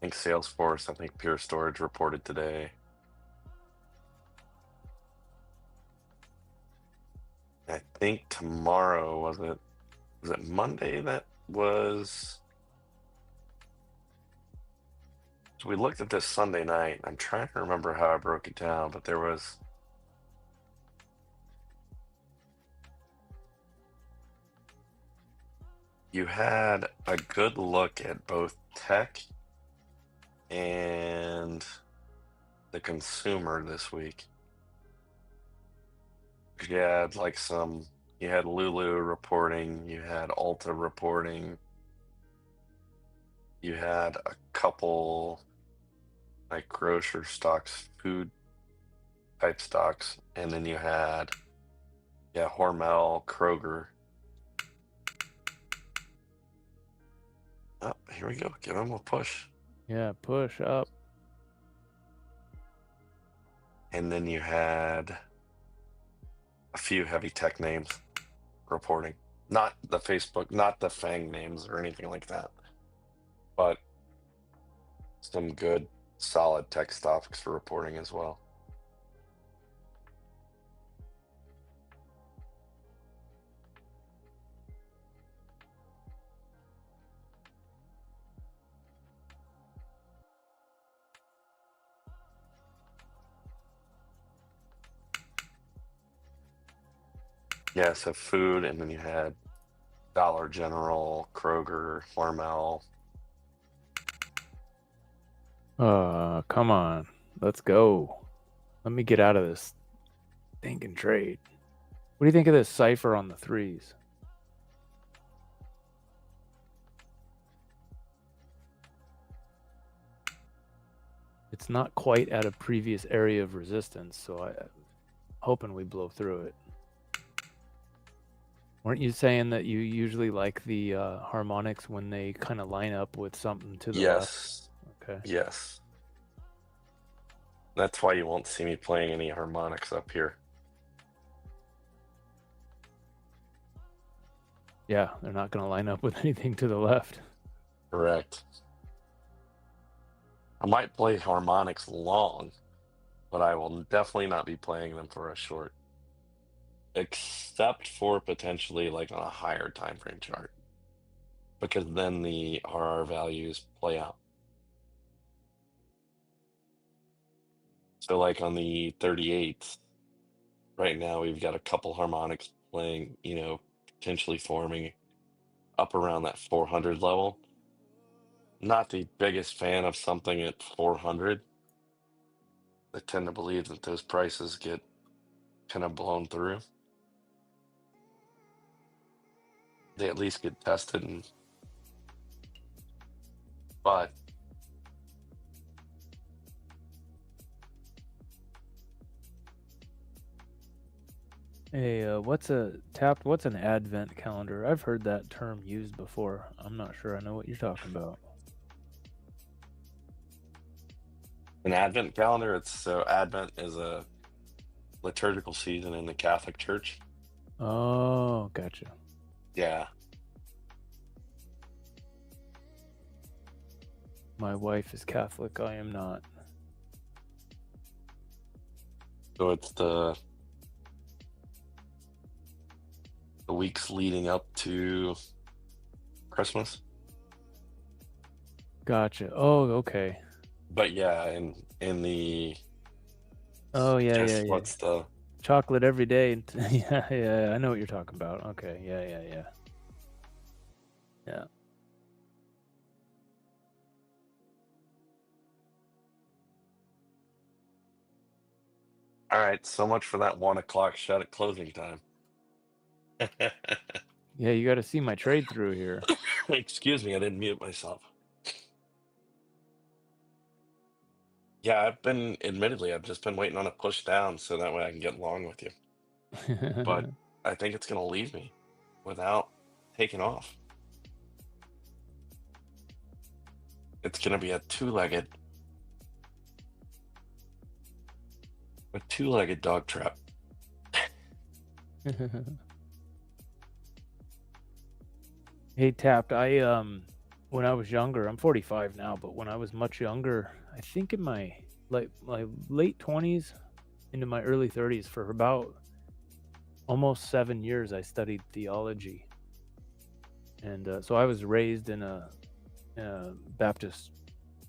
think Salesforce, I think Pure Storage reported today. I think tomorrow, was it Monday that was? So we looked at this Sunday night. I'm trying to remember how I broke it down, but there was you had a good look at both tech and the consumer this week. You had like you had Lulu reporting, you had Ulta reporting, you had a couple like grocer stocks, food type stocks, and then you had, yeah, Hormel, Kroger. Oh, here we go. Give them a push. Yeah, push up. And then you had a few heavy tech names reporting. Not the Facebook, not the FANG names or anything like that, but some good, solid tech stocks for reporting as well. Yeah, so food, and then you had Dollar General, Kroger, Hormel. Come on. Let's go. Let me get out of this thinking trade. What do you think of this cipher on the threes? It's not quite at a previous area of resistance, so I'm hoping we blow through it. Weren't you saying that you usually like the harmonics when they kind of line up with something to the left? Yes. Okay. Yes. That's why you won't see me playing any harmonics up here. Yeah, they're not going to line up with anything to the left. Correct. I might play harmonics long, but I will definitely not be playing them for a short. Except for potentially like on a higher time frame chart. Because then the RR values play out. So like on the 38th, right now we've got a couple harmonics playing, potentially forming up around that 400 level. Not the biggest fan of something at 400. I tend to believe that those prices get kind of blown through. They at least get tested, but Hey, what's an advent calendar? I've heard that term used before. I'm not sure I know what you're talking about. an Advent calendar, Advent is a liturgical season in the Catholic Church. Oh, gotcha. Yeah. My wife is Catholic. I am not. So it's the weeks leading up to Christmas. Gotcha. Oh, okay. But yeah, in the Oh, yeah, just yeah. what's the Chocolate every day. Yeah, I know what you're talking about. Okay, yeah. Yeah. All right, so much for that 1 o'clock shut at closing time. Yeah, you got to see my trade through here. Excuse me, I didn't mute myself. Yeah, I've just been waiting on a push down so that way I can get long with you. But I think it's going to leave me without taking off. It's going to be a two-legged dog trap. Hey, Tapped. When I was younger, I'm 45 now, but when I was much younger, I think in my late 20s into my early 30s, for about almost 7 years, I studied theology. And so I was raised in a Baptist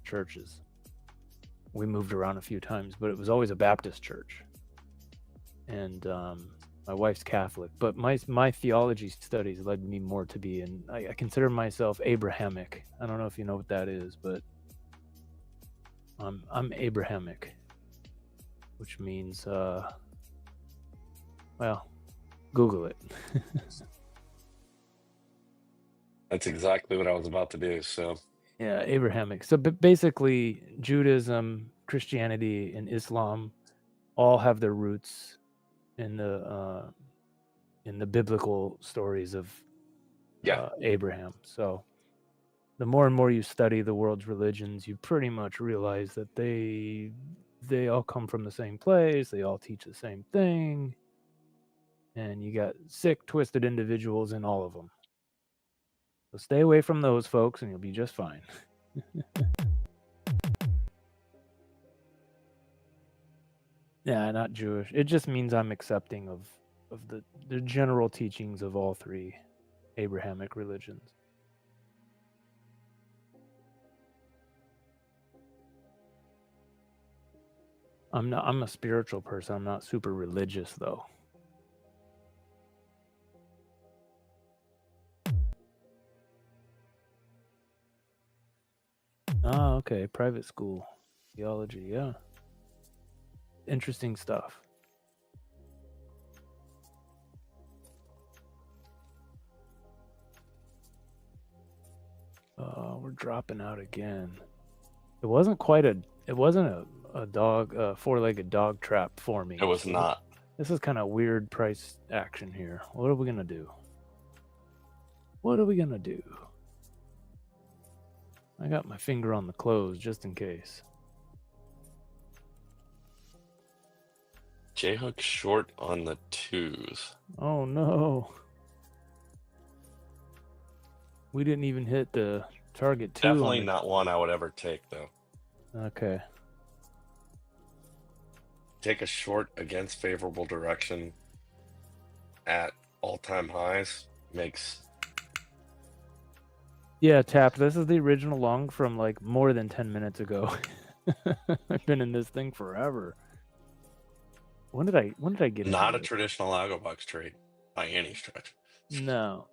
churches. We moved around a few times, but it was always a Baptist church. And my wife's Catholic, but my theology studies led me more to be, and I consider myself Abrahamic. I don't know if you know what that is, but I'm Abrahamic, which means well, Google it. That's exactly what I was about to do. So Yeah, Abrahamic. So basically, Judaism, Christianity, and Islam all have their roots in the biblical stories of Abraham. So the more and more you study the world's religions, you pretty much realize that they all come from the same place. They all teach the same thing, and you got sick, twisted individuals in all of them. So stay away from those folks, and you'll be just fine. Yeah, not Jewish. It just means I'm accepting of the general teachings of all three Abrahamic religions. I'm a spiritual person. I'm not super religious though. Ah, okay. Private school. Theology, yeah. Interesting stuff. We're dropping out again. It wasn't a dog, four-legged dog trap for me. it was not. This is kind of weird price action here. What are we gonna do? What are we gonna do? I got my finger on the close just in case. J-hook short on the twos. Oh no. We didn't even hit the target 2. Definitely not one I would ever take, though. Okay. Take a short against favorable direction at all-time highs makes... Yeah, Tap, this is the original long from like more than 10 minutes ago. I've been in this thing forever. When did I get Not into a traditional AlgoBox trade by any stretch. No.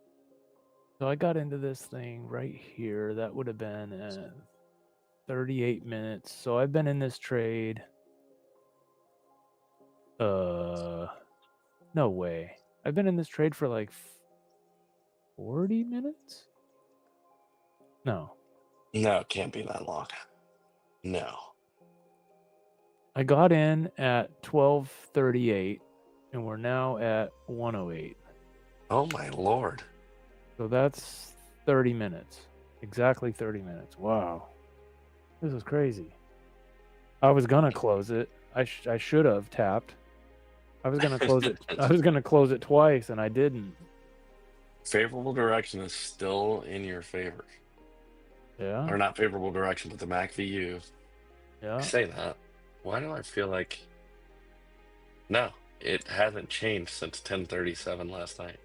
So I got into this thing right here. That would have been 38 minutes. So I've been in this trade. No way. I've been in this trade for like 40 minutes? No. No, it can't be that long. No. I got in at 12:38 and we're now at 1:08. Oh my lord. So that's 30 minutes. Exactly 30 minutes. Wow. This is crazy. I was going to close it. I should have tapped. I was going to close it. I was going to close it twice and I didn't. Favorable direction is still in your favor. Yeah. Or not favorable direction, but the MACVU. Yeah. I say that. Why do I feel like... No, it hasn't changed since 10:37 last night.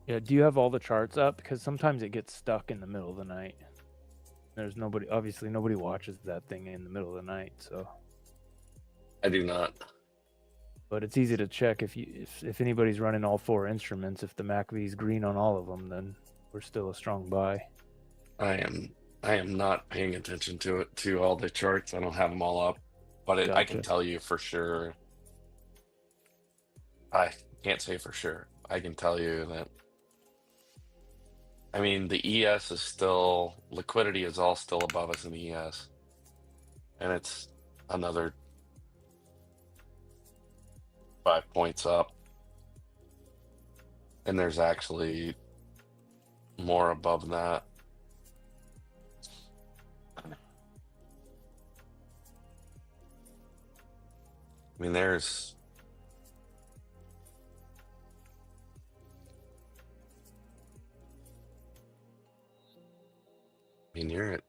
Yeah, do you have all the charts up? Because sometimes it gets stuck in the middle of the night. There's nobody, obviously nobody watches that thing in the middle of the night, so. I do not. But it's easy to check if anybody's running all 4 instruments. If the MACV is green on all of them, then we're still a strong buy. I am not paying attention to all the charts. I don't have them all up, but I can tell you for sure. I can't say for sure. I can tell you that. I mean, the ES is still, liquidity is all still above us in the ES. And it's another 5 points up. And there's actually more above that. I mean, there's I mean, you're at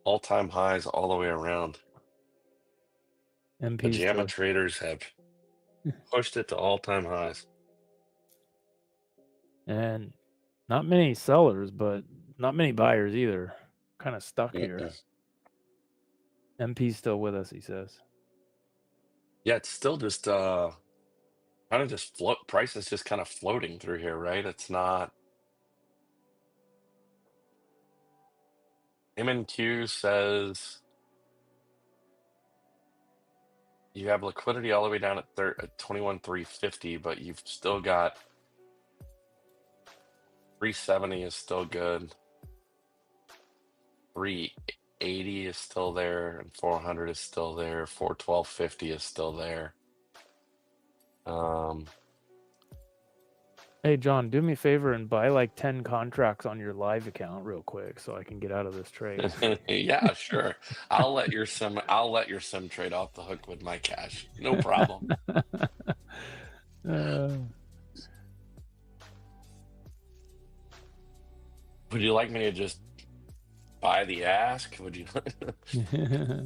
all-time highs all the way around. The MP JAMA still. traders have pushed it to all-time highs. And not many sellers, but not many buyers either. Kind of stuck here. MP's still with us, he says. Yeah, it's still just kind of just float. Price is just kind of floating through here, right? It's not. MNQ says you have liquidity all the way down at 21,350, but you've still got 370 is still good. 380 is still there, and 400 is still there. 412.50 is still there. Hey, John, do me a favor and buy like 10 contracts on your live account real quick so I can get out of this trade. Yeah, sure. I'll let your sim trade off the hook with my cash. No problem. Would you like me to just buy the ask? Would you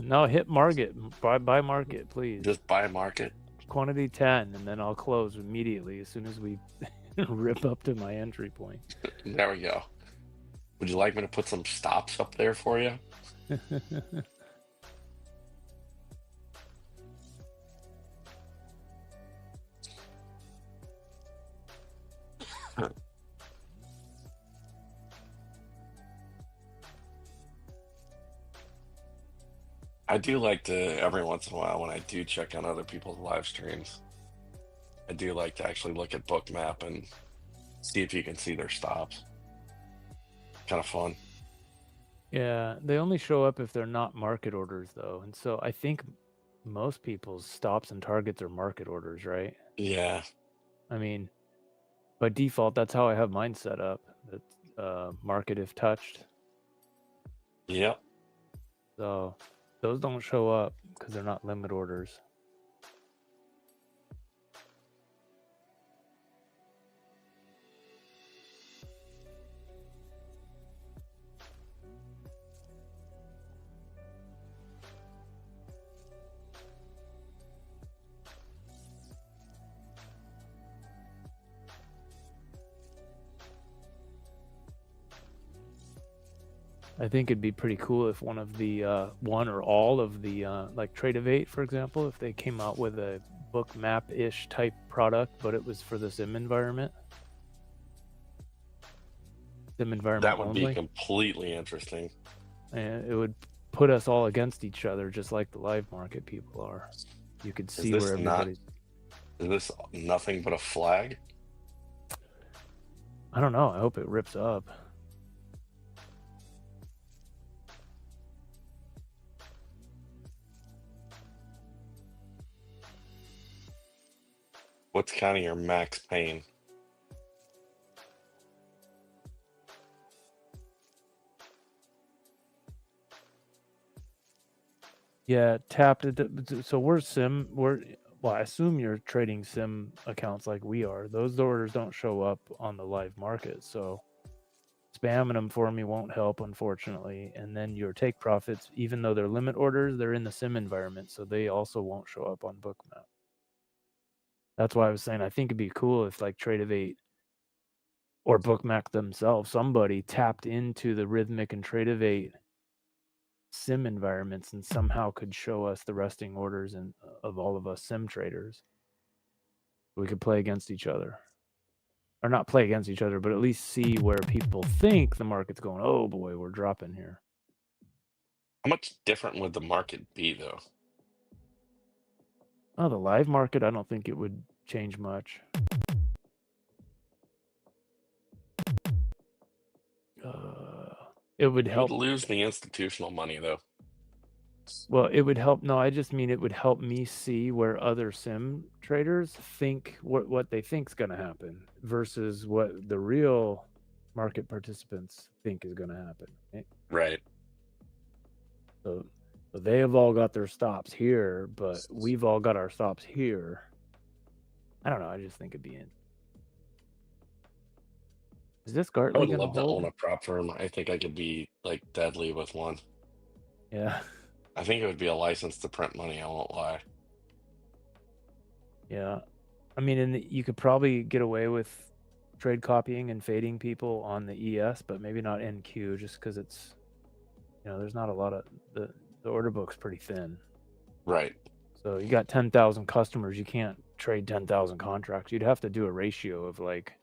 No, hit market. Buy market, please. just buy market? Quantity 10, and then I'll close immediately as soon as we rip up to my entry point. There we go. Would you like me to put some stops up there for you? I do like to, every once in a while, when I do check on other people's live streams, I do like to actually look at Bookmap and see if you can see their stops. Kind of fun. Yeah, they only show up if they're not market orders, though. And so I think most people's stops and targets are market orders, right? Yeah. I mean, by default, that's how I have mine set up. That's market if touched. Yep. So those don't show up because they're not limit orders. I think it'd be pretty cool if one of the one or all of the like Trade of 8, for example, if they came out with a book map-ish type product, but it was for the sim environment. Sim environment That would only. be completely interesting. And it would put us all against each other, just like the live market people are. You could see where everybody's. Is this nothing but a flag? I don't know. I hope it rips up. What's kind of your max pain? Yeah, tapped it. So well, I assume you're trading sim accounts like we are. Those orders don't show up on the live market, so spamming them for me won't help, unfortunately. And then your take profits, even though they're limit orders, they're in the sim environment, so they also won't show up on Bookmap. That's why I was saying I think it'd be cool if like Trade of 8 or Bookmap themselves, somebody tapped into the Rhythmic and Trade of 8 sim environments and somehow could show us the resting orders and of all of us sim traders. We could play against each other. Or not play against each other, but at least see where people think the market's going. Oh boy, we're dropping here. How much different would the market be, though? Oh, the live market, I don't think it would change much. It would help. You would lose the institutional money, though. Well, it would help. No, I just mean it would help me see where other sim traders think what they think's going to happen versus what the real market participants think is going to happen. Right. So they have all got their stops here, but we've all got our stops here. I don't know. I just think it'd be in. Is this I Gartley would gonna love to own hold? a prop firm. I think I could be like deadly with one. Yeah. I think it would be a license to print money. I won't lie. Yeah. I mean, you could probably get away with trade copying and fading people on the ES, but maybe not NQ, just because it's, there's not a lot of the order book's pretty thin. Right. So you got 10,000 customers, you can't trade 10,000 contracts. You'd have to do a ratio of like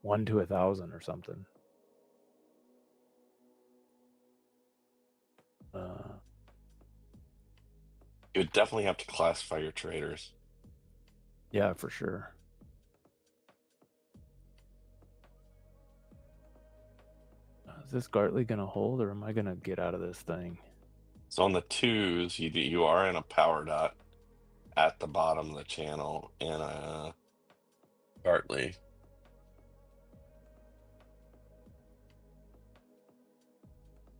1 to 1,000 or something. You would definitely have to classify your traders. Yeah, for sure. Is this Gartley gonna hold, or am I gonna get out of this thing? So on the twos, you are in a power dot at the bottom of the channel in a Gartley.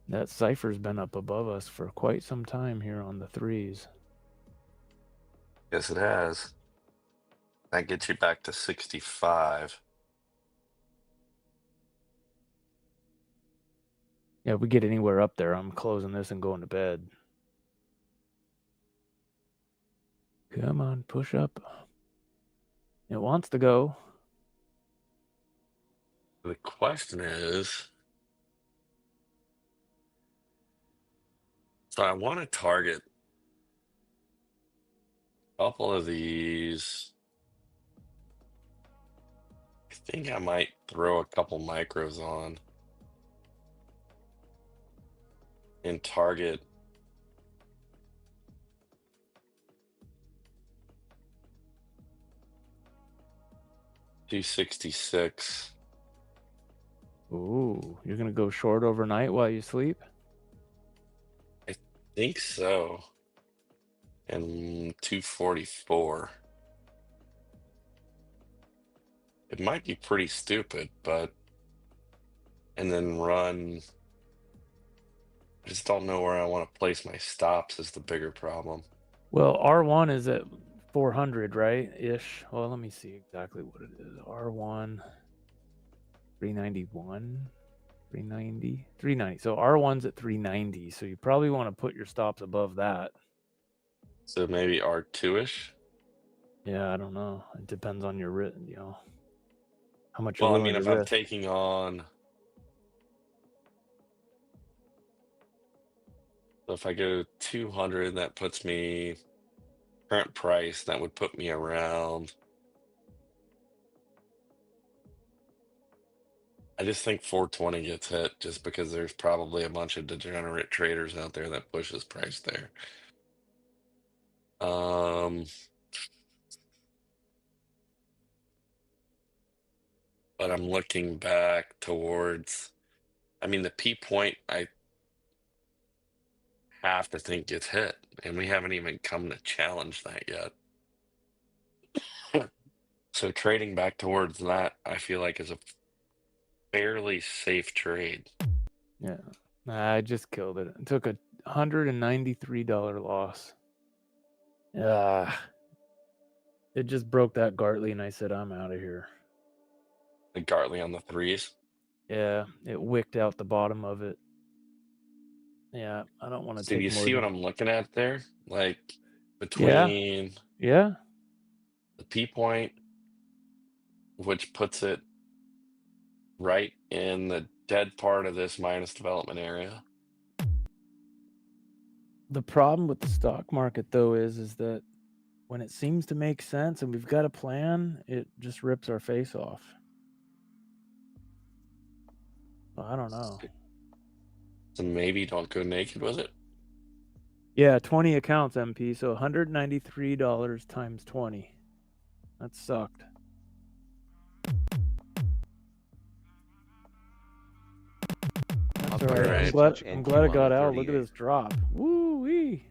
That cipher's been up above us for quite some time here on the threes. Yes, it has. That gets you back to 65. Yeah, if we get anywhere up there, I'm closing this and going to bed. Come on, push up. It wants to go. The question is, so I want to target a couple of these. I think I might throw a couple micros on and target $266. Ooh, you're gonna go short overnight while you sleep? I think so. And 244. It might be pretty stupid, but and then run. I just don't know where I want to place my stops is the bigger problem. Well, R1 is at 400, right? Ish. Well, let me see exactly what it is. R1, 391, 390, 390. So R1's at 390. So you probably want to put your stops above that. So maybe R2-ish? Yeah, I don't know. It depends on your how much Well, you're I willing mean, to if I'm risk. taking on, so if I go 200, that puts me current price, that would put me around. I just think 420 gets hit just because there's probably a bunch of degenerate traders out there that pushes price there. But I'm looking back towards, I mean, the P point, I have to think gets hit, and we haven't even come to challenge that yet. So trading back towards that, I feel like is a fairly safe trade. Yeah. I just killed it. It took a $193 loss. It just broke that Gartley, and I said, I'm out of here. The Gartley on the threes. Yeah, it wicked out the bottom of it. Yeah, I don't want to So do take you more see than... what I'm looking at there? Like between Yeah. the P point, which puts it right in the dead part of this minus development area. The problem with the stock market, though, is that when it seems to make sense and we've got a plan, it just rips our face off. Well, I don't know. So maybe don't go naked with it. Yeah, 20 accounts, MP, so $193 times 20. That sucked. That's all right. I'm glad I got out. Look at this drop. Woo-wee.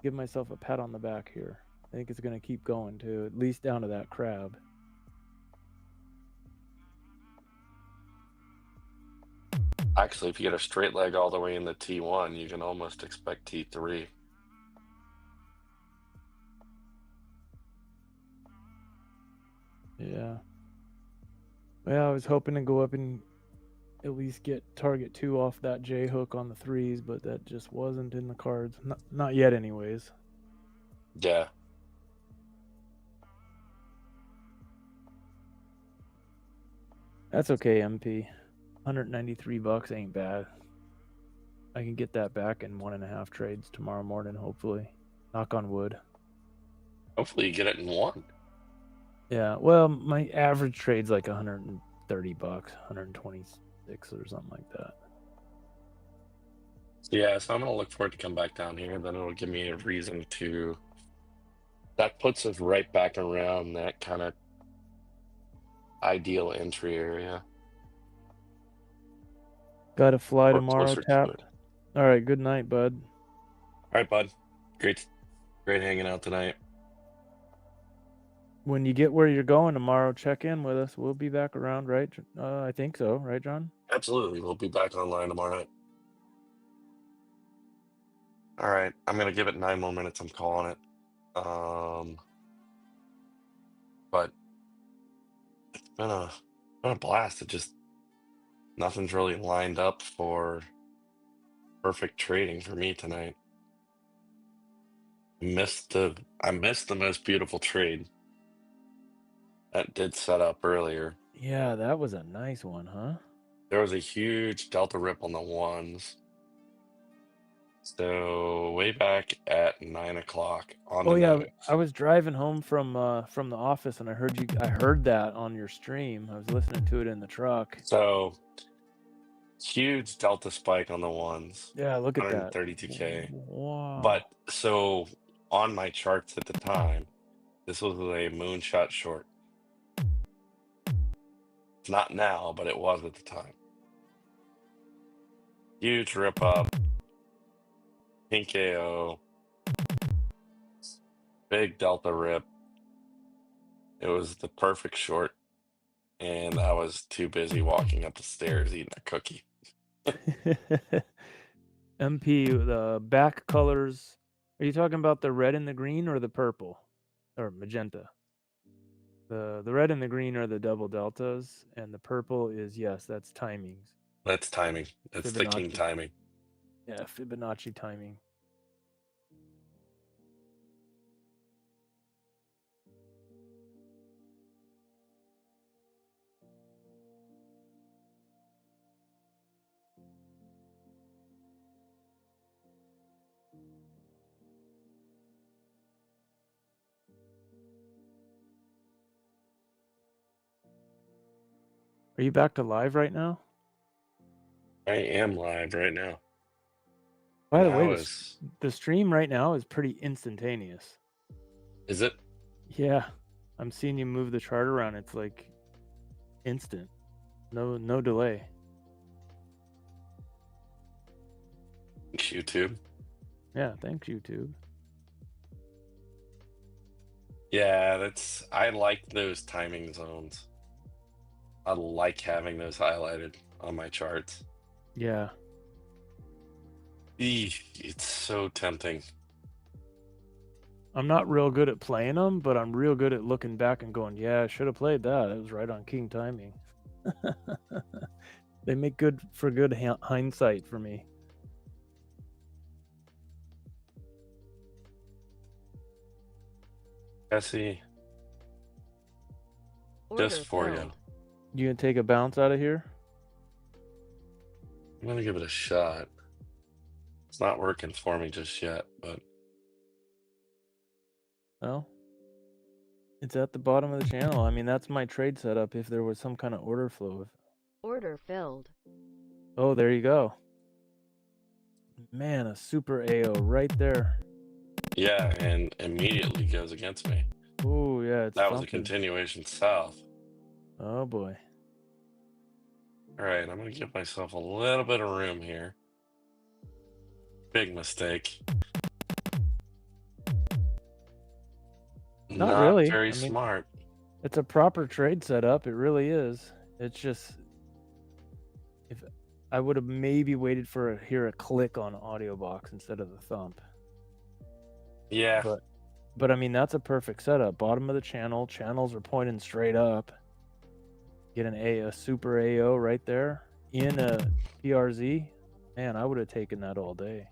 Give myself a pat on the back here. I think it's going to keep going, too, at least down to that crab. Actually, if you get a straight leg all the way in the T1, you can almost expect T3. Yeah. Well, I was hoping to go up and at least get target 2 off that J hook on the threes, but that just wasn't in the cards. Not yet, anyways. Yeah. That's okay, MP. $193 ain't bad. I can get that back in 1.5 trades tomorrow morning, hopefully. Knock on wood. Hopefully you get it in one. Yeah, well, my average trade's like $130, 126 or something like that. Yeah, so I'm gonna look for it to come back down here, and then it'll give me a reason to. That puts us right back around that kind of ideal entry area. Got to fly Or tomorrow, closer to tapped. it. All right, good night, bud. All right, bud. Great hanging out tonight. When you get where you're going tomorrow, check in with us. We'll be back around, right? I think so, right, John? Absolutely, we'll be back online tomorrow night. All right, I'm gonna give it 9 more minutes. I'm calling it. But it's been a blast. It just nothing's really lined up for perfect trading for me tonight. I missed the most beautiful trade that did set up earlier. Yeah, that was a nice one, huh? There was a huge delta rip on the ones. So way back at 9 o'clock on the nose. I was driving home from the office and I heard that on your stream. I was listening to it in the truck. So huge delta spike on the ones. Yeah, look at that. 132K. Wow. But so on my charts at the time, this was a moonshot short. It's not now, but it was at the time. Huge rip up. Pink KO. Big delta rip. It was the perfect short. And I was too busy walking up the stairs eating a cookie. MP, the back colors. Are you talking about the red and the green or the purple or magenta? The red and the green are the double deltas, and the purple is, yes, that's timings. That's timing. That's the king Fibonacci. timing. Yeah, Fibonacci timing. Are you back to live right now? I am live right now. By the way, the stream right now is pretty instantaneous. Is it? Yeah, I'm seeing you move the chart around. It's like instant, no delay. Thanks, YouTube. Yeah, thanks, YouTube. Yeah, I like those timing zones. I like having those highlighted on my charts. Yeah. It's so tempting. I'm not real good at playing them, but I'm real good at looking back and going, yeah, I should have played that. It was right on king timing. They make good hindsight for me. Jesse, just for you. You gonna take a bounce out of here? I'm gonna give it a shot. It's not working for me just yet, but well, it's at the bottom of the channel. I mean, that's my trade setup if there was some kind of order flow. Order filled. Oh, there you go. Man, a super AO right there. yeah, and immediately goes against me. Oh, yeah, it's that was a continuation south. Oh boy. All right, I'm gonna give myself a little bit of room here. Big mistake. Not really. Very smart. It's a proper trade setup. It really is. It's just, if I would have maybe waited for hear a click on AudioBox instead of the thump. Yeah. But I mean, that's a perfect setup. Bottom of the channel. Channels are pointing straight up. get a super AO right there in a PRZ, man, I would have taken that all day.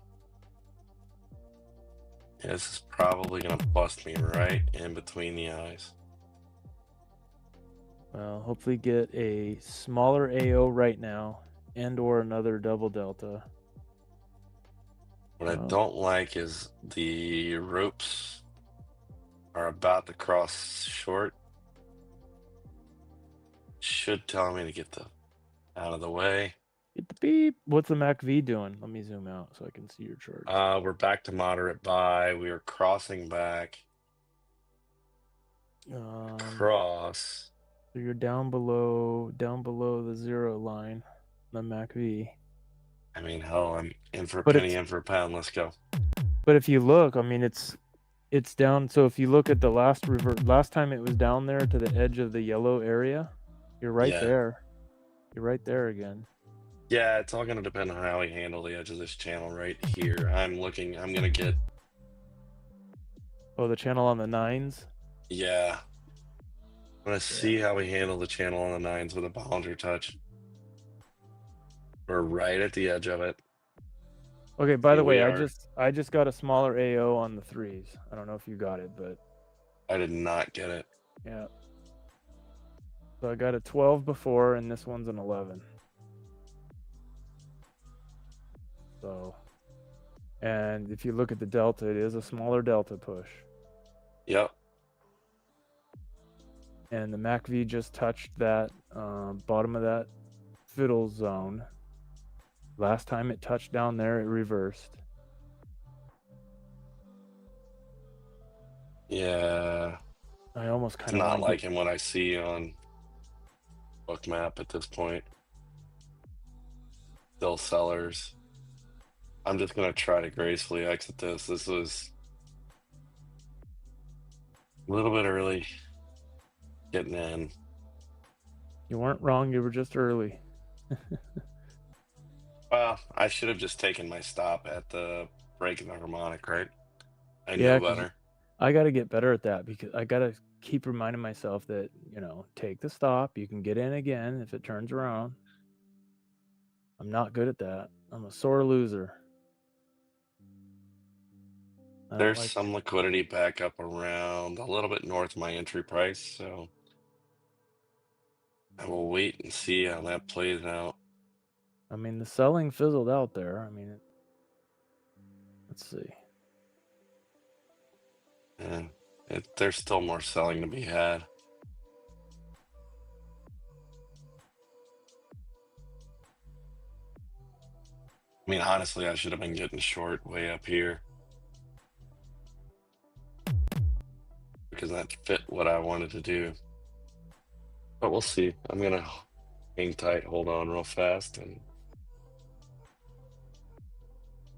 Yeah, this is probably gonna bust me right in between the eyes. Well, hopefully get a smaller AO right now and or another double delta. What I don't like is the ropes are about to cross short. Should tell me to get the out of the way. Get the beep. What's the MACV doing? Let me zoom out so I can see your charts. We're back to moderate buy. We are crossing back. Cross. So you're down below the 0 line, the MACV. I mean, hell, I'm in for a But penny, in for a pound. Let's go. But if you look, I mean, it's down. So if you look at the last time it was down there to the edge of the yellow area, you're right there. You're right there again. Yeah, it's all going to depend on how we handle the edge of this channel right here. I'm going to get... Oh, the channel on the 9s? Yeah. I'm going to see how we handle the channel on the 9s with a Bollinger touch. We're right at the edge of it. Okay, by the way, I just got a smaller AO on the 3s. I don't know if you got it, but... I did not get it. Yeah. So I got a 12 before, and this one's an 11. So, and if you look at the delta, it is a smaller delta push. Yep. And the MACV just touched that bottom of that fiddle zone. Last time it touched down there, it reversed. Yeah. I almost kind of not liking what I see on Bookmap at this point. Still sellers. I'm just going to try to gracefully exit this. This was a little bit early getting in. You weren't wrong. You were just early. Well, I should have just taken my stop at the break in the harmonic, right? I Yeah, knew better. I got to get better at that because I got to keep reminding myself that, take the stop. You can get in again if it turns around. I'm not good at that. I'm a sore loser. There's some liquidity back up around a little bit north of my entry price, so I will wait and see how that plays out. I mean, the selling fizzled out there. I mean, let's see. Yeah, there's still more selling to be had. I mean, honestly, I should have been getting short way up here because that fit what I wanted to do. But we'll see. I'm going to hang tight, hold on real fast, and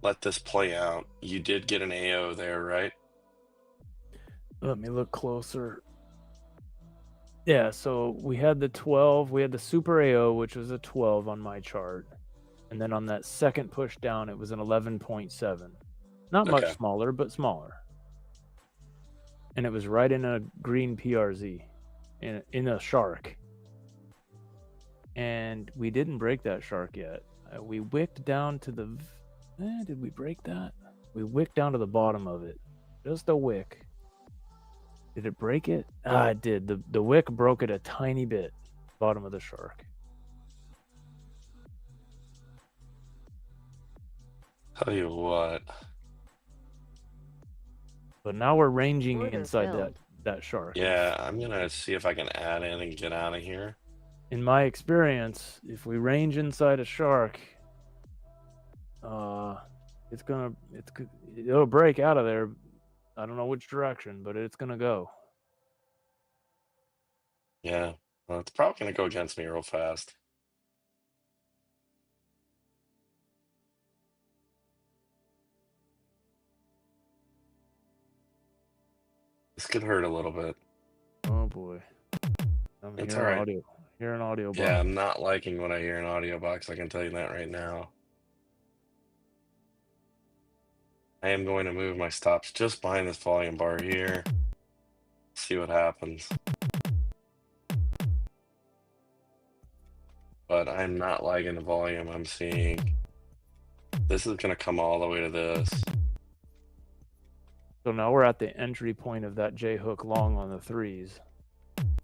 let this play out. You did get an AO there, right? Let me look closer. Yeah, so we had the 12. We had the super AO, which was a 12 on my chart. And then on that second push down, it was an 11.7. Not much smaller, but smaller. And it was right in a green PRZ, in a shark. And we didn't break that shark yet. We wicked down to the... did we break that? We wicked down to the bottom of it. Just a wick. Did it break it? It did. The wick broke it a tiny bit. Bottom of the shark. Tell you what. But now we're ranging inside that shark. Yeah, I'm going to see if I can add in and get out of here. In my experience, if we range inside a shark, it'll break out of there. I don't know which direction, but it's gonna go. Yeah, well, it's probably gonna go against me real fast. This could hurt a little bit. Oh boy. It's all right. Hear an audio box. Yeah, I'm not liking what I hear in audio box. I can tell you that right now. I am going to move my stops just behind this volume bar here. See what happens. but I'm not liking the volume I'm seeing. This is going to come all the way to this. So now we're at the entry point of that J hook long on the threes.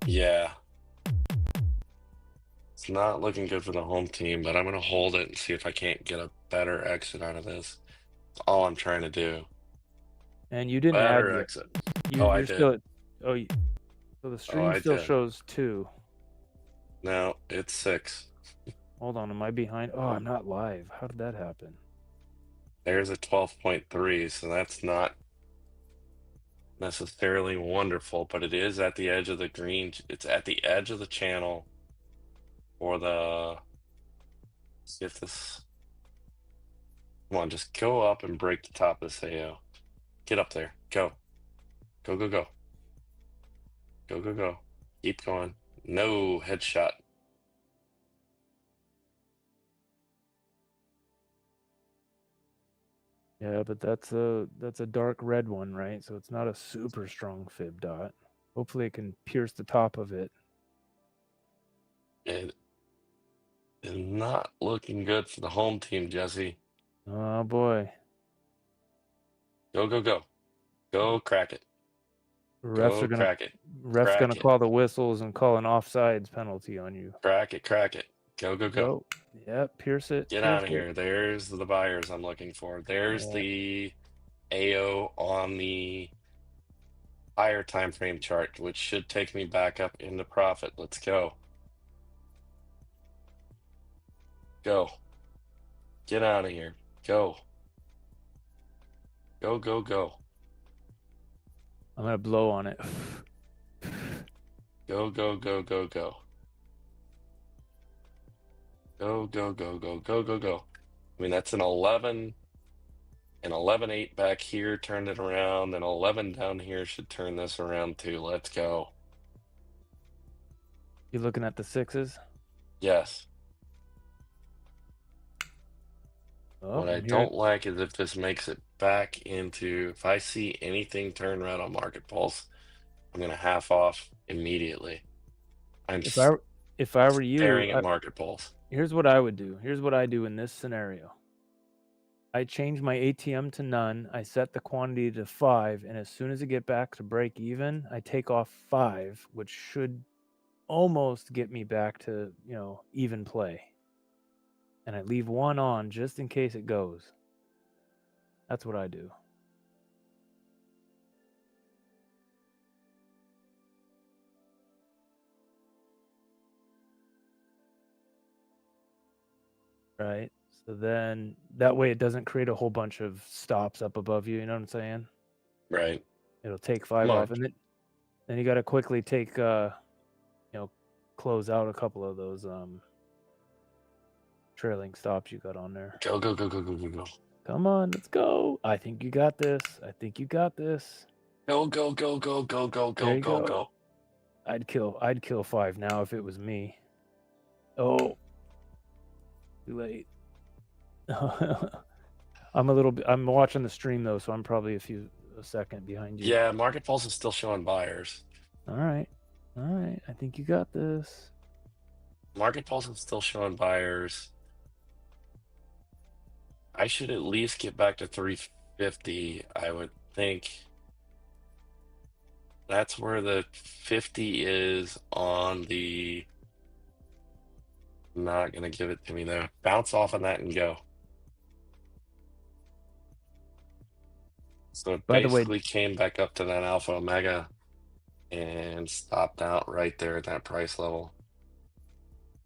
Yeah. It's not looking good for the home team, but I'm going to hold it and see if I can't get a better exit out of this. That's all I'm trying to do. And you didn't Better add yet. exit. You're I did. still. So the stream I still did. shows 2. No, it's 6. Hold on, am I behind? Oh, I'm not live. How did that happen? There's a 12.3, so that's not necessarily wonderful, but it is at the edge of the green. It's at the edge of the channel for the. See if this. Come on, just go up and break the top of this AO. Get up there. Go. Go, go, go. Go, go, go. Keep going. No headshot. Yeah, but that's a dark red one, right? So it's not a super strong fib dot. Hopefully it can pierce the top of it. It is not looking good for the home team, Jesse. Oh boy. Go, go, go. Go crack it. Refs Go are gonna crack it. refs Crack gonna it. call the whistles and call an offsides penalty on you. Crack it, crack it. Go, go, go. Go. Yep, pierce it. Get pierce out of it. here. There's the buyers I'm looking for. There's Yeah. the AO on the higher time frame chart, which should take me back up into profit. Let's go. Go. Get out of here. Go. Go, go, go. I'm gonna blow on it. Go, go, go, go, go. Go, go, go, go, go, go, go. I mean, that's an 11, an 11.8 back here, turned it around, and 11 down here should turn this around too. Let's go. You looking at the sixes? Yes. Oh, What I I'm don't like is if this makes it back into, if I see anything turn red on Market Pulse, I'm going to half off immediately. I'm If I were you, staring at Market Pulse. here's what I would do. Here's what I do in this scenario. I change my ATM to none. I set the quantity to 5, and as soon as I get back to break even, I take off 5, which should almost get me back to, even play. And I leave 1 on just in case it goes. That's what I do. Right. So then that way it doesn't create a whole bunch of stops up above you. You know what I'm saying? Right. It'll take 5 off, and then you got to quickly take, close out a couple of those trailing stops you got on there. Go, go, go, go, go, go, go. Come on, let's go. I think you got this. I think you got this. Go, go, go, go, go, go, There go, you go, go. go. I'd kill 5 now if it was me. Oh, too late. I'm watching the stream though, so I'm probably a second behind you. Yeah, Market Pulse is still showing buyers. All right. I think you got this. Market Pulse is still showing buyers. I should at least get back to 350. I would think that's where the 50 is on the. I'm not going to give it to me there. Bounce off on that and go. So it By the way, basically came back up to that Alpha Omega and stopped out right there at that price level.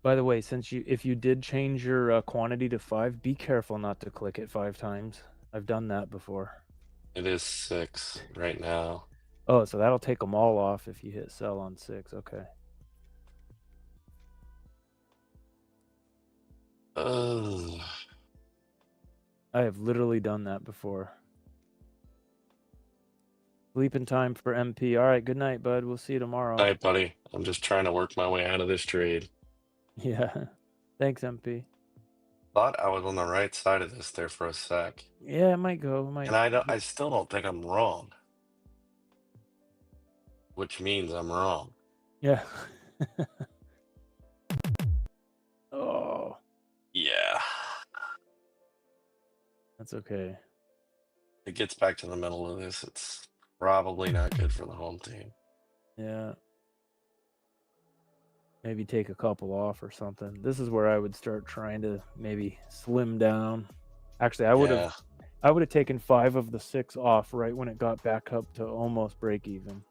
By the way, if you did change your quantity to 5, be careful not to click it 5 times. I've done that before. It is 6 right now. Oh, so that'll take them all off if you hit sell on 6. Okay. Ugh. I have literally done that before. Sleeping time for MP. All right, good night, bud. We'll see you tomorrow. All right, buddy. I'm just trying to work my way out of this trade. Yeah. Thanks, MP. Thought I was on the right side of this there for a sec. Yeah, it might go. And I still don't think I'm wrong. Which means I'm wrong. Yeah. Oh. That's okay. It gets back to the middle of this. It's probably not good for the home team. Yeah. Maybe take a couple off or something. This is where I would start trying to maybe slim down. Actually, I would have taken 5 of the 6 off right when it got back up to almost break even.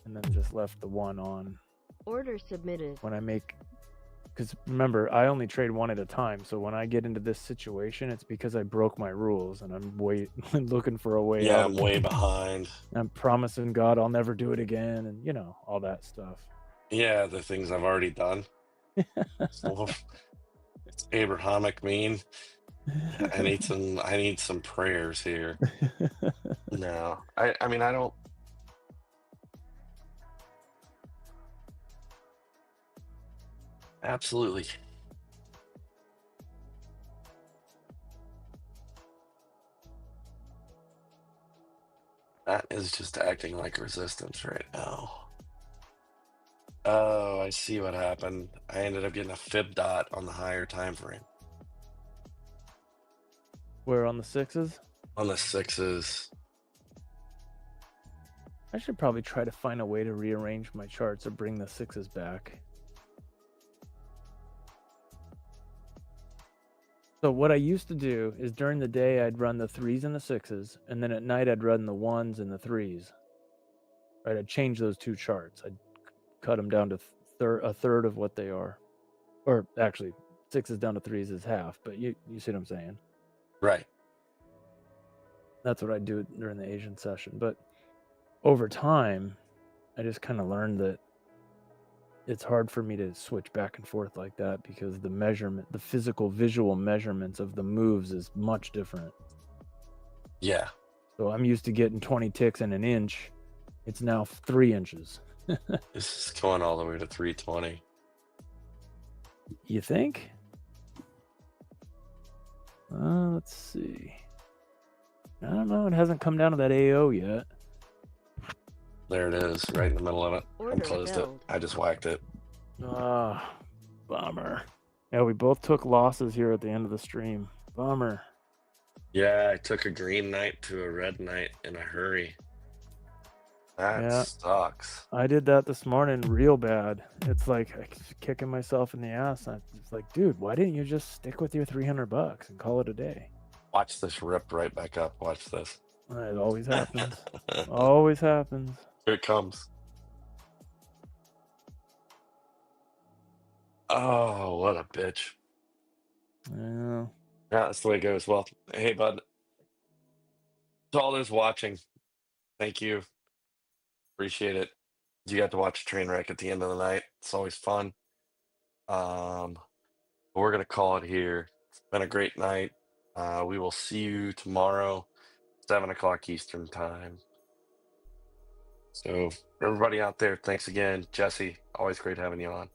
And then just left the 1 on. Order submitted. When I make, because remember, I only trade 1 at a time. So when I get into this situation, it's because I broke my rules and I'm looking for a way out. I'm way behind. I'm promising God I'll never do it again, and all that stuff. Yeah, the things I've already done. So, it's Abrahamic mean. I need some prayers here. No, I mean I don't. Absolutely. That is just acting like resistance right now. Oh, I see what happened. I ended up getting a fib dot on the higher time frame. Where on the 6s? On the 6s. I should probably try to find a way to rearrange my charts or bring the 6s back. So what I used to do is during the day I'd run the 3s and the 6s, and then at night I'd run the 1s and the 3s. Right, I'd change those 2 charts. I'd cut them down to a third of what they are. Or actually, 6s down to 3s is half, but you see what I'm saying? Right. That's what I do during the Asian session. But over time, I just kind of learned that it's hard for me to switch back and forth like that because the physical visual measurements of the moves is much different. Yeah. So I'm used to getting 20 ticks in an inch. It's now 3 inches. This is going all the way to 320. You think? Let's see. I don't know. It hasn't come down to that AO yet. There it is, right in the middle of it. I Order closed filled. it. I just whacked it. Bummer. Yeah, we both took losses here at the end of the stream. Bummer. Yeah, I took a green knight to a red knight in a hurry. That sucks. I did that this morning real bad. It's like I'm kicking myself in the ass. It's like, dude, why didn't you just stick with your $300 and call it a day? Watch this rip right back up. Watch this. It always happens. Always happens. Here it comes. Oh, what a bitch. Yeah. Yeah, that's the way it goes. Well, hey, bud. To all those watching, thank you. Appreciate it. You got to watch a train wreck at the end of the night. It's always fun. We're going to call it here. It's been a great night. We will see you tomorrow, 7 o'clock Eastern time. So, everybody out there, thanks again. Jesse, always great having you on.